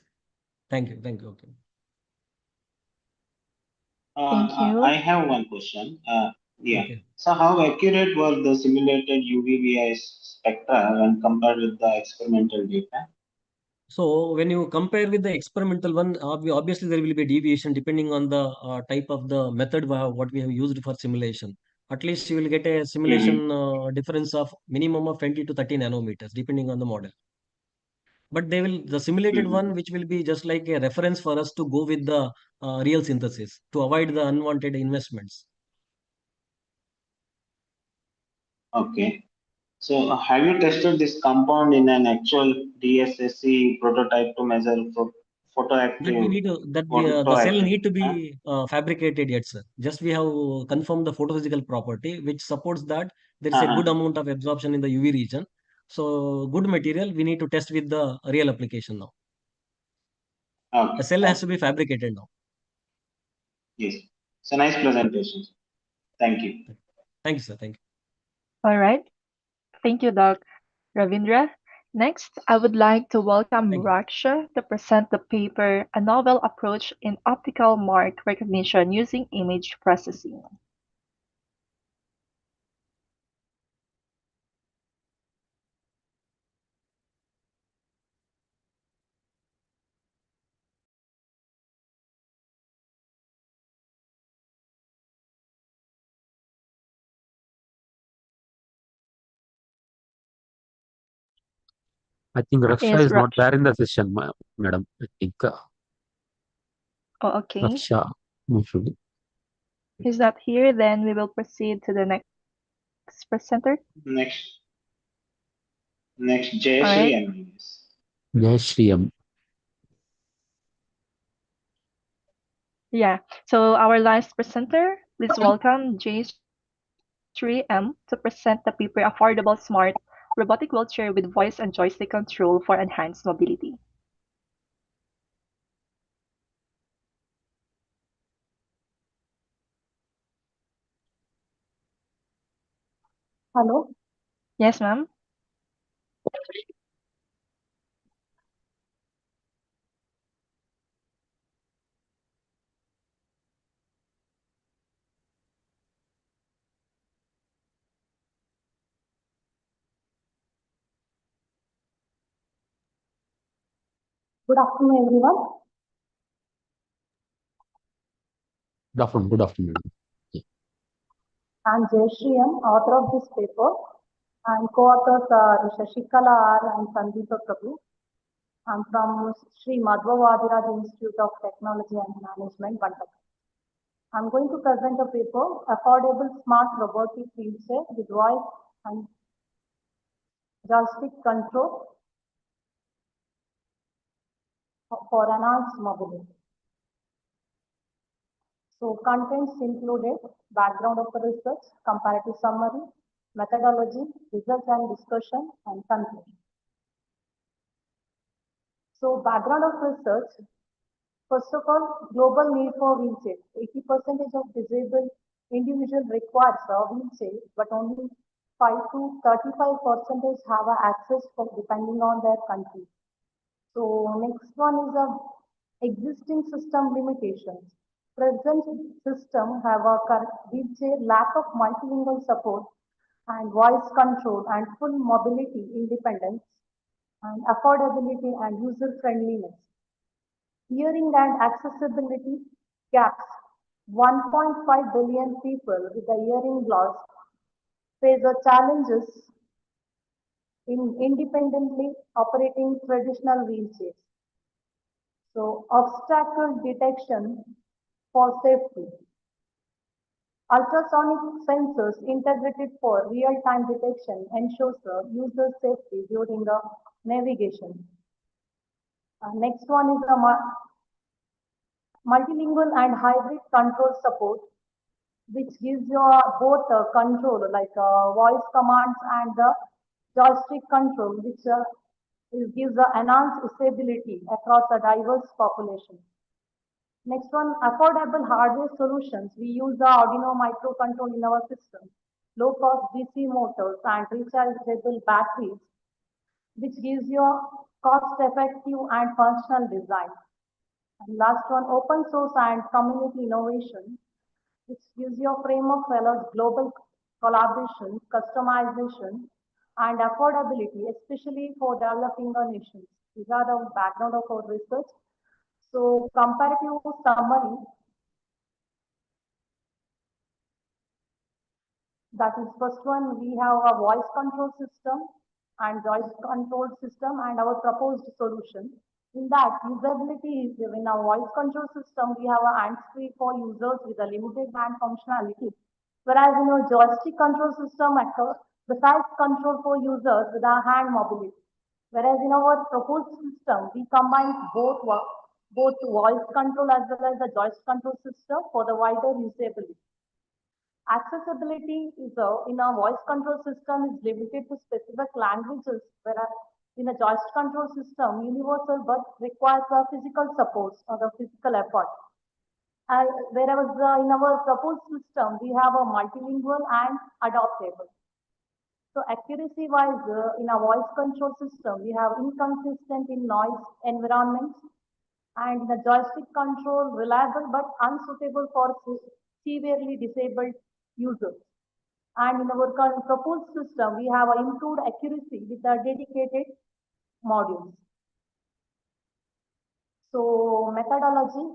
Thank you. Thank you. Okay.
Thank you.
I have one question. Yeah.
Okay.
So how accurate were the simulated UVBI spectra when compared with the experimental data?
So when you compare with the experimental one, obviously there will be a deviation depending on the type of the method what we have used for simulation. At least you will get a simulation difference of minimum of 20 to 30 nanometers depending on the model. But the simulated one, which will be just like a reference for us to go with the real synthesis to avoid the unwanted investments.
Okay. So have you tested this compound in an actual DSSC prototype to measure
That we need to, the cell need to be fabricated yet, sir. Just we have confirmed the photophysical property, which supports that there is a good amount of absorption in the UV region. So good material, we need to test with the real application now.
Okay.
A cell has to be fabricated now.
Yes. It's a nice presentation. Thank you.
Thank you, sir. Thank you.
All right. Thank you, Doc Ravindra. Next, I would like to welcome Raksha to present the paper, A Novel Approach in Optical Mark Recognition Using Image Processing.
I think Raksha
Is
is not there in the session, madam. I think
Oh, okay.
Raksha should.
He's not here, then we will proceed to the next presenter.
Next,
All
Jayashree
right.
M.
Jayashree M.
Yeah. So our last presenter, please welcome Jayashree M to present the paper Affordable Smart Robotic Wheelchair with Voice and Joystick Control for Enhanced Mobility.
Hello.
Yes, ma'am.
Good afternoon, everyone.
Good afternoon. Good afternoon.
I'm Jayashree M, author of this paper, and co-authors are Shashikala R and Sandeepa Prabhu. I'm from Sri Madhva Vadiraj Institute of Technology and Management, Bantak. I'm going to present a paper, Affordable Smart Robotic Wheelchair with Voice and Joystick Control for Enhanced Mobility. So contents included background of the research, comparative summary, methodology, results and discussion, and conclusion. So background of research, first of all, global need for wheelchairs. 80% of disabled individuals requires a wheelchair, but only 5 to 35% have access for depending on their country. So next one is a existing system limitations. Present system have a wheelchair lack of multilingual support and voice control and full mobility independence and affordability and user friendliness. Hearing and accessibility gaps. 1.5 billion people with a hearing loss face the challenges in independently operating traditional wheelchairs. So obstacle detection for safety. Ultrasonic sensors integrated for real-time detection ensures user safety during the navigation. Next one is the multilingual and hybrid control support, which gives you both control like voice commands and the joystick control, which gives enhanced usability across a diverse population. Next one, affordable hardware solutions. We use the Arduino microcontroller in our system, low-cost DC motors and rechargeable batteries, which gives you a cost-effective and functional design. And last one, open source and community innovation, which gives you a framework for allows global collaboration, customization, and affordability, especially for developing nations. These are the background of our research. So, comparative summary, that is first one, we have a voice control system and voice control system and our proposed solution. In that, usability is in our voice control system, we have a hands-free for users with a limited hand functionality. Whereas in our joystick control system, precise control for users with a hand mobility. Whereas in our proposed system, we combine both voice control as well as the joystick control system for the wider usability. Accessibility is in a voice control system is limited to specific languages, whereas in a joystick control system, universal but requires a physical support or the physical effort. Whereas in our proposed system, we have a multilingual and adaptable. So accuracy-wise, in a voice control system, we have inconsistent in noise environments, and in the joystick control, reliable but unsuitable for severely disabled users. And in our proposed system, we have improved accuracy with the dedicated modules. So methodology.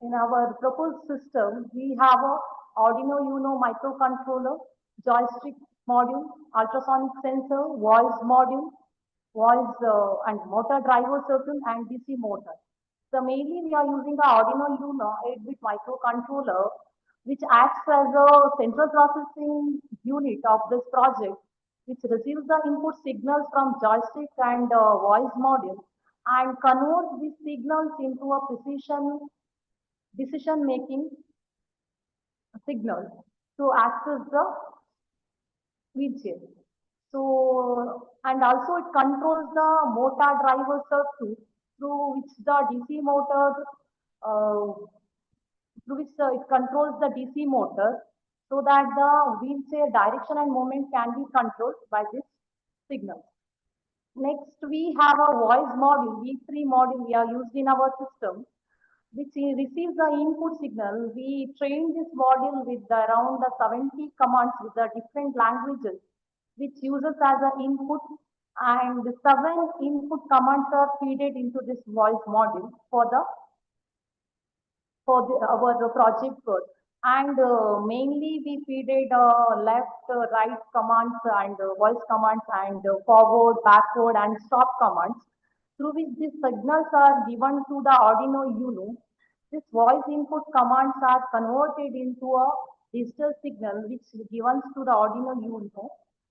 In our proposed system, we have a Arduino Uno microcontroller, joystick module, ultrasonic sensor, voice module, voice and motor driver circuit, and DC motor. So mainly we are using the Arduino Uno 8-bit microcontroller, which acts as a central processing unit of this project, which receives the input signals from joystick and voice module and converts these signals into a precision decision-making signals to access the wheelchair. So, and also it controls the motor driver circuit through which the DC motor, through which it controls the DC motor so that the wheelchair direction and movement can be controlled by this signal. Next, we have a voice module, V3 module we are used in our system, which receives the input signal. We train this module with around the 70 commands with the different languages, which uses as an input, and 7 input commands are fed into this voice module for our project work. And mainly we feed left, right commands and voice commands and forward, backward and stop commands, through which these signals are given to the Arduino Uno. This voice input commands are converted into a digital signal which is given to the Arduino Uno,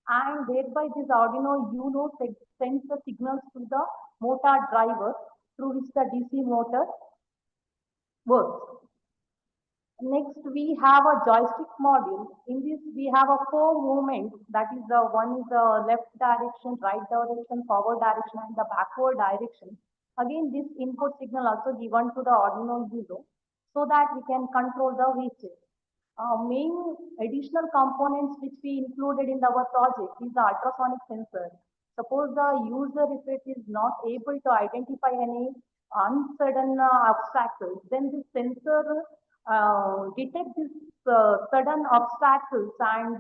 and thereby this Arduino Uno sends the signals to the motor driver through which the DC motor works. Next, we have a joystick module. In this, we have a 4 movements. That is, one is the left direction, right direction, forward direction, and the backward direction. Again, this input signal also given to the Arduino Uno so that we can control the wheelchair. Main additional components which we included in our project is the ultrasonic sensor. Suppose the user, if it is not able to identify any unsudden obstacles, then this sensor detect these sudden obstacles and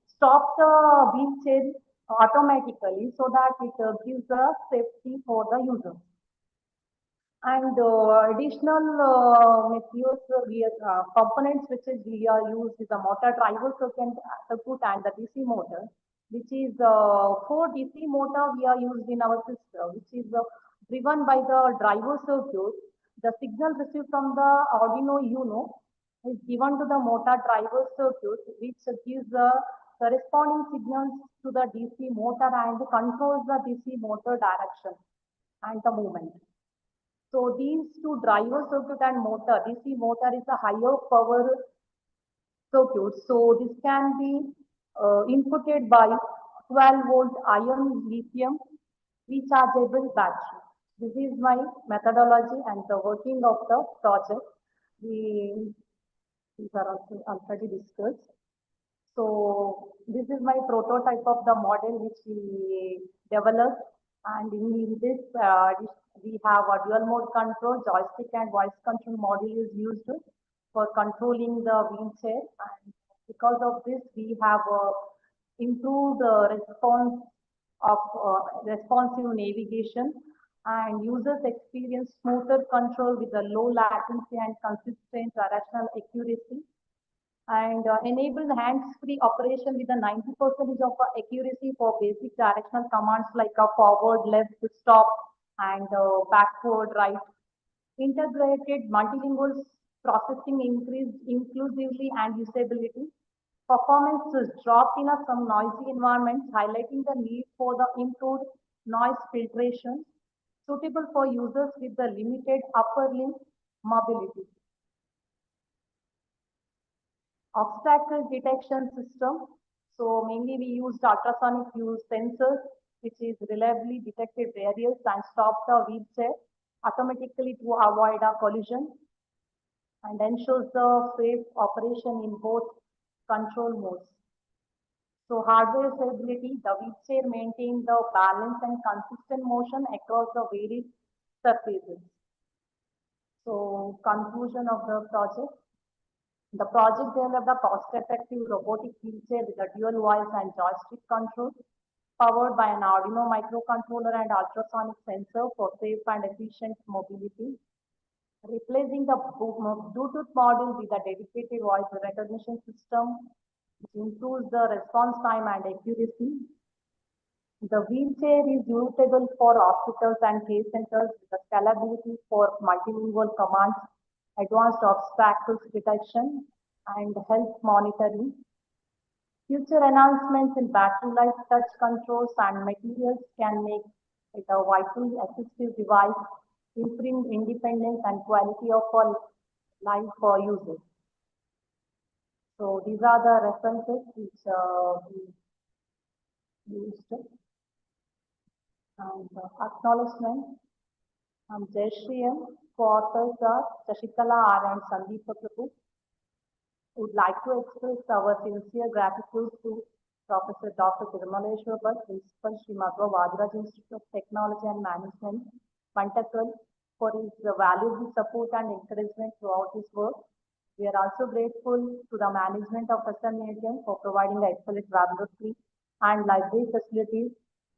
stop the wheelchair automatically so that it gives the safety for the user. And additional components which is we are used is the motor driver circuit and the DC motor, which is 4 DC motor we are used in our system, which is driven by the driver circuit. The signal received from the Arduino Uno is given to the motor driver circuit, which gives the corresponding signals to the DC motor and controls the DC motor direction and the movement. So these two driver circuit and motor, DC motor is a higher power circuit. So this can be inputted by 12-volt ion lithium rechargeable battery. This is my methodology and the working of the project. These are also already discussed. So this is my prototype of the model which we developed, and in this we have a dual mode control, joystick and voice control module is used for controlling the wheelchair, and because of this we have improved response of responsive navigation, and users experience smoother control with a low latency and consistent directional accuracy, and enable hands-free operation with a 90% of accuracy for basic directional commands like a forward, left, stop, and backward, right. Integrated multilingual processing increased inclusively and usability. Performance is dropped in some noisy environments, highlighting the need for the improved noise filtration suitable for users with the limited upper limb mobility. Obstacle detection system. So mainly we used ultrasonic fuse sensors, which is reliably detected barriers and stop the wheelchair automatically to avoid a collision, and ensures the safe operation in both control modes. So hardware stability, the wheelchair maintains the balance and consistent motion across the various surfaces. So conclusion of the project. The project developed a cost-effective robotic wheelchair with a dual voice and joystick control, powered by an Arduino microcontroller and ultrasonic sensor for safe and efficient mobility, replacing the Bluetooth module with a dedicated voice recognition system, which improves the response time and accuracy. The wheelchair is suitable for hospitals and care centers with the scalability for multilingual commands, advanced obstacles detection, and health monitoring. Future enhancements in battery life, touch controls, and materials can make it a vitally assistive device, improving independence and quality of life for users. So these are the references which we used. And acknowledgement. Jayashree M, co-authors are Shashikala R and Sandeep Prabhu. Would like to express our sincere gratitude to Professor Dr. Tirumaleshwar Bhatt, Principal Sri Madhva Vadiraj Institute of Technology and Management, Pantakal, for his valuable support and encouragement throughout his work. We are also grateful to the management of SMATM for providing excellent laboratory and library facilities,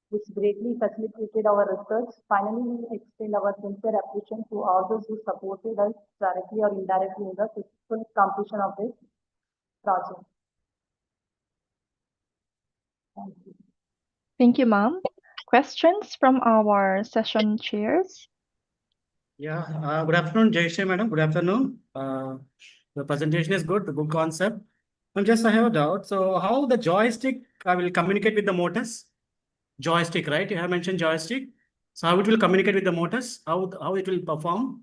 which greatly facilitated our research. Finally, we extend our sincere appreciation to all those who supported us directly or indirectly in the successful completion of this project. Thank you.
Thank you, ma'am. Questions from our session chairs?
Yeah, good afternoon, Jayashree madam. Good afternoon. The presentation is good, the good concept. I have a doubt. So how the joystick will communicate with the motors? Joystick, right? You have mentioned joystick. So how it will communicate with the motors? How it will perform?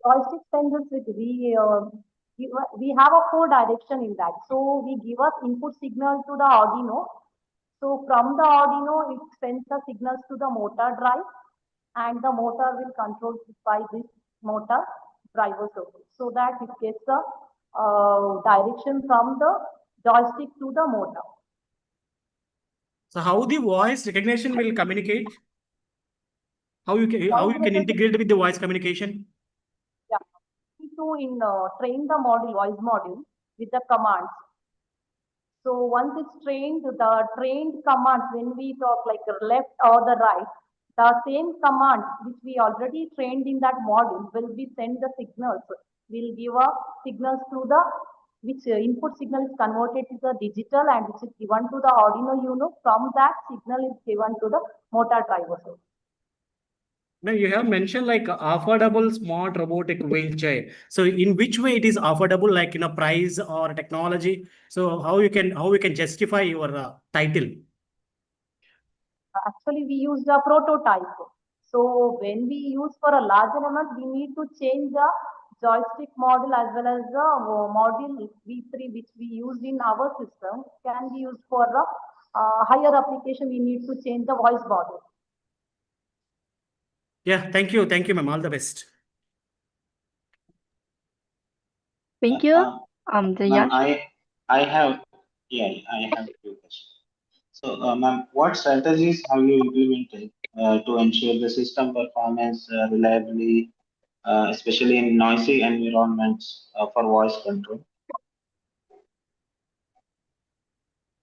Joystick sensors with we have a 4 direction in that. So we give us input signal to the Arduino. So from the Arduino, it sends the signals to the motor drive, and the motor will control by this motor driver circuit, so that it gets the direction from the joystick to the motor.
So how the voice recognition will communicate? How you can integrate with the voice communication?
Yeah, to train the voice module with the commands. So once it's trained, the trained commands, when we talk like left or the right, the same commands which we already trained in that module will be send the signals. We'll give a signals to the which input signal is converted to the digital and which is given to the Arduino Uno. From that signal is given to the motor driver.
Now you have mentioned like affordable smart robotic wheelchair. So in which way it is affordable, like price or technology? So how we can justify your title?
Actually, we used a prototype. So when we use for a larger amount, we need to change the joystick model as well as the module V3, which we used in our system, can be used for the higher application. We need to change the voice model.
Yeah, thank you, ma'am. All the best.
Thank you.
Ma'am,
Jayash.
I have few questions. So, ma'am, what strategies have you implemented to ensure the system performance reliably, especially in noisy environments for voice control?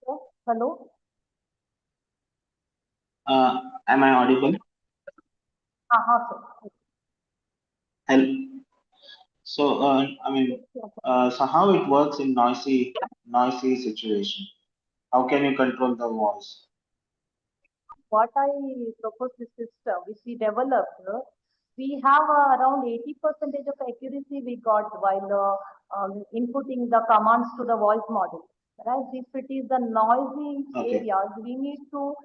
Yes, hello.
Am I audible?
Sir.
So, so how it works in noisy situation? How can you control the voice?
What I propose this system, which we developed, we have around 80% of accuracy we got while inputting the commands to the voice model. Whereas if it is the noisy areas, we need to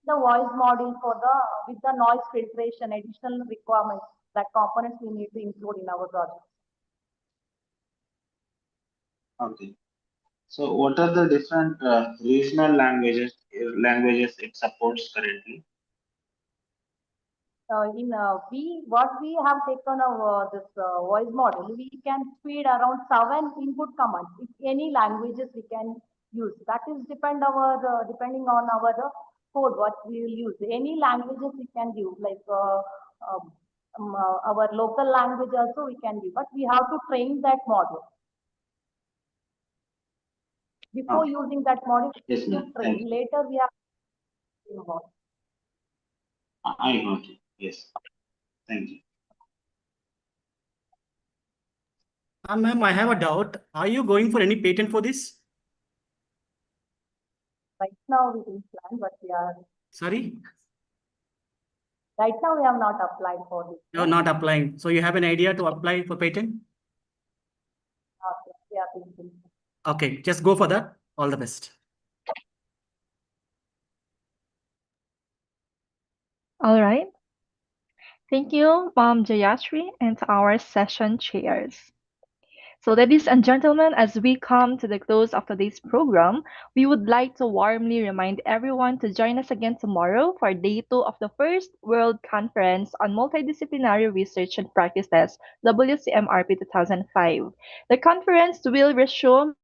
the voice model for the with the noise filtration, additional requirements, that components we need to include in our project.
Okay. So, what are the different regional languages it supports currently?
What we have taken this voice model, we can feed around 7 input commands. If any languages we can use, that is depending on our code what we will use. Any languages we can give, like our local language also we can give, but we have to train that model. Before using that model,
yes,
we have to train. Later we have to involve.
I got it. Yes. Thank you.
Ma'am, I have a doubt. Are you going for any patent for this?
Right now we didn't plan, but we are.
Sorry?
Right now we have not applied for this.
You're not applying. So you have an idea to apply for patent?
Yeah.
Okay, just go for that. All the best.
All right. Thank you, Jayashri, and to our session chairs. So, ladies and gentlemen, as we come to the close of today's program, we would like to warmly remind everyone to join us again tomorrow for day 2 of the first World Conference on Multidisciplinary Research and Practices, WCMRP 2005. The conference will resume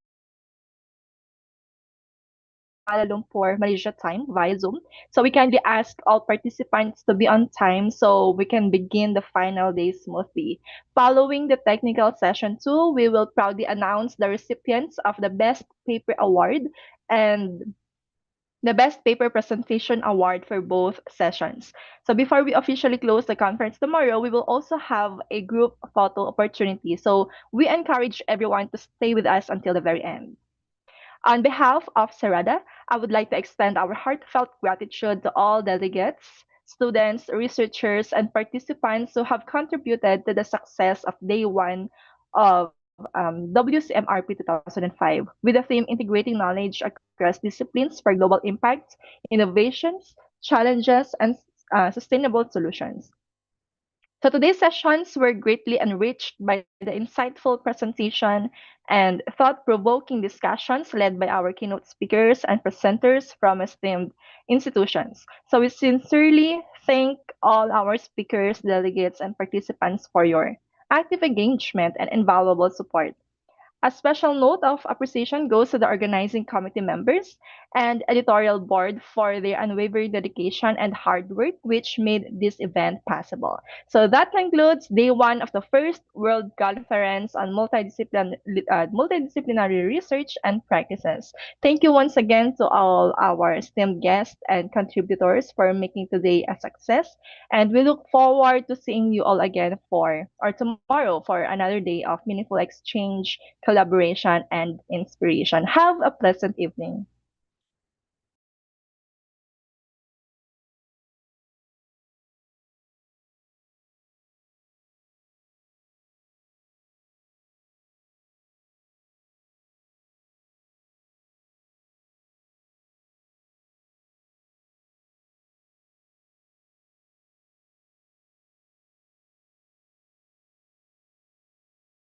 Kuala Lumpur, Malaysia time via Zoom. So we kindly ask all participants to be on time so we can begin the final day smoothly. Following the technical session 2, we will proudly announce the recipients of the Best Paper Award and the Best Paper Presentation Award for both sessions. So before we officially close the conference tomorrow, we will also have a group photo opportunity. So we encourage everyone to stay with us until the very end. On behalf of Sarada, I would like to extend our heartfelt gratitude to all delegates, students, researchers, and participants who have contributed to the success of Day 1 of WCMRP 2005, with the theme Integrating Knowledge Across Disciplines for Global Impact, Innovations, Challenges, and Sustainable Solutions. So today's sessions were greatly enriched by the insightful presentation and thought-provoking discussions led by our keynote speakers and presenters from esteemed institutions. So we sincerely thank all our speakers, delegates, and participants for your active engagement and invaluable support. A special note of appreciation goes to the organizing committee members and editorial board for their unwavering dedication and hard work, which made this event possible. So that concludes day 1 of the first World Conference on Multidisciplinary Research and Practices. Thank you once again to all our esteemed guests and contributors for making today a success. And we look forward to seeing you all again tomorrow for another day of meaningful exchange, collaboration, and inspiration. Have a pleasant evening.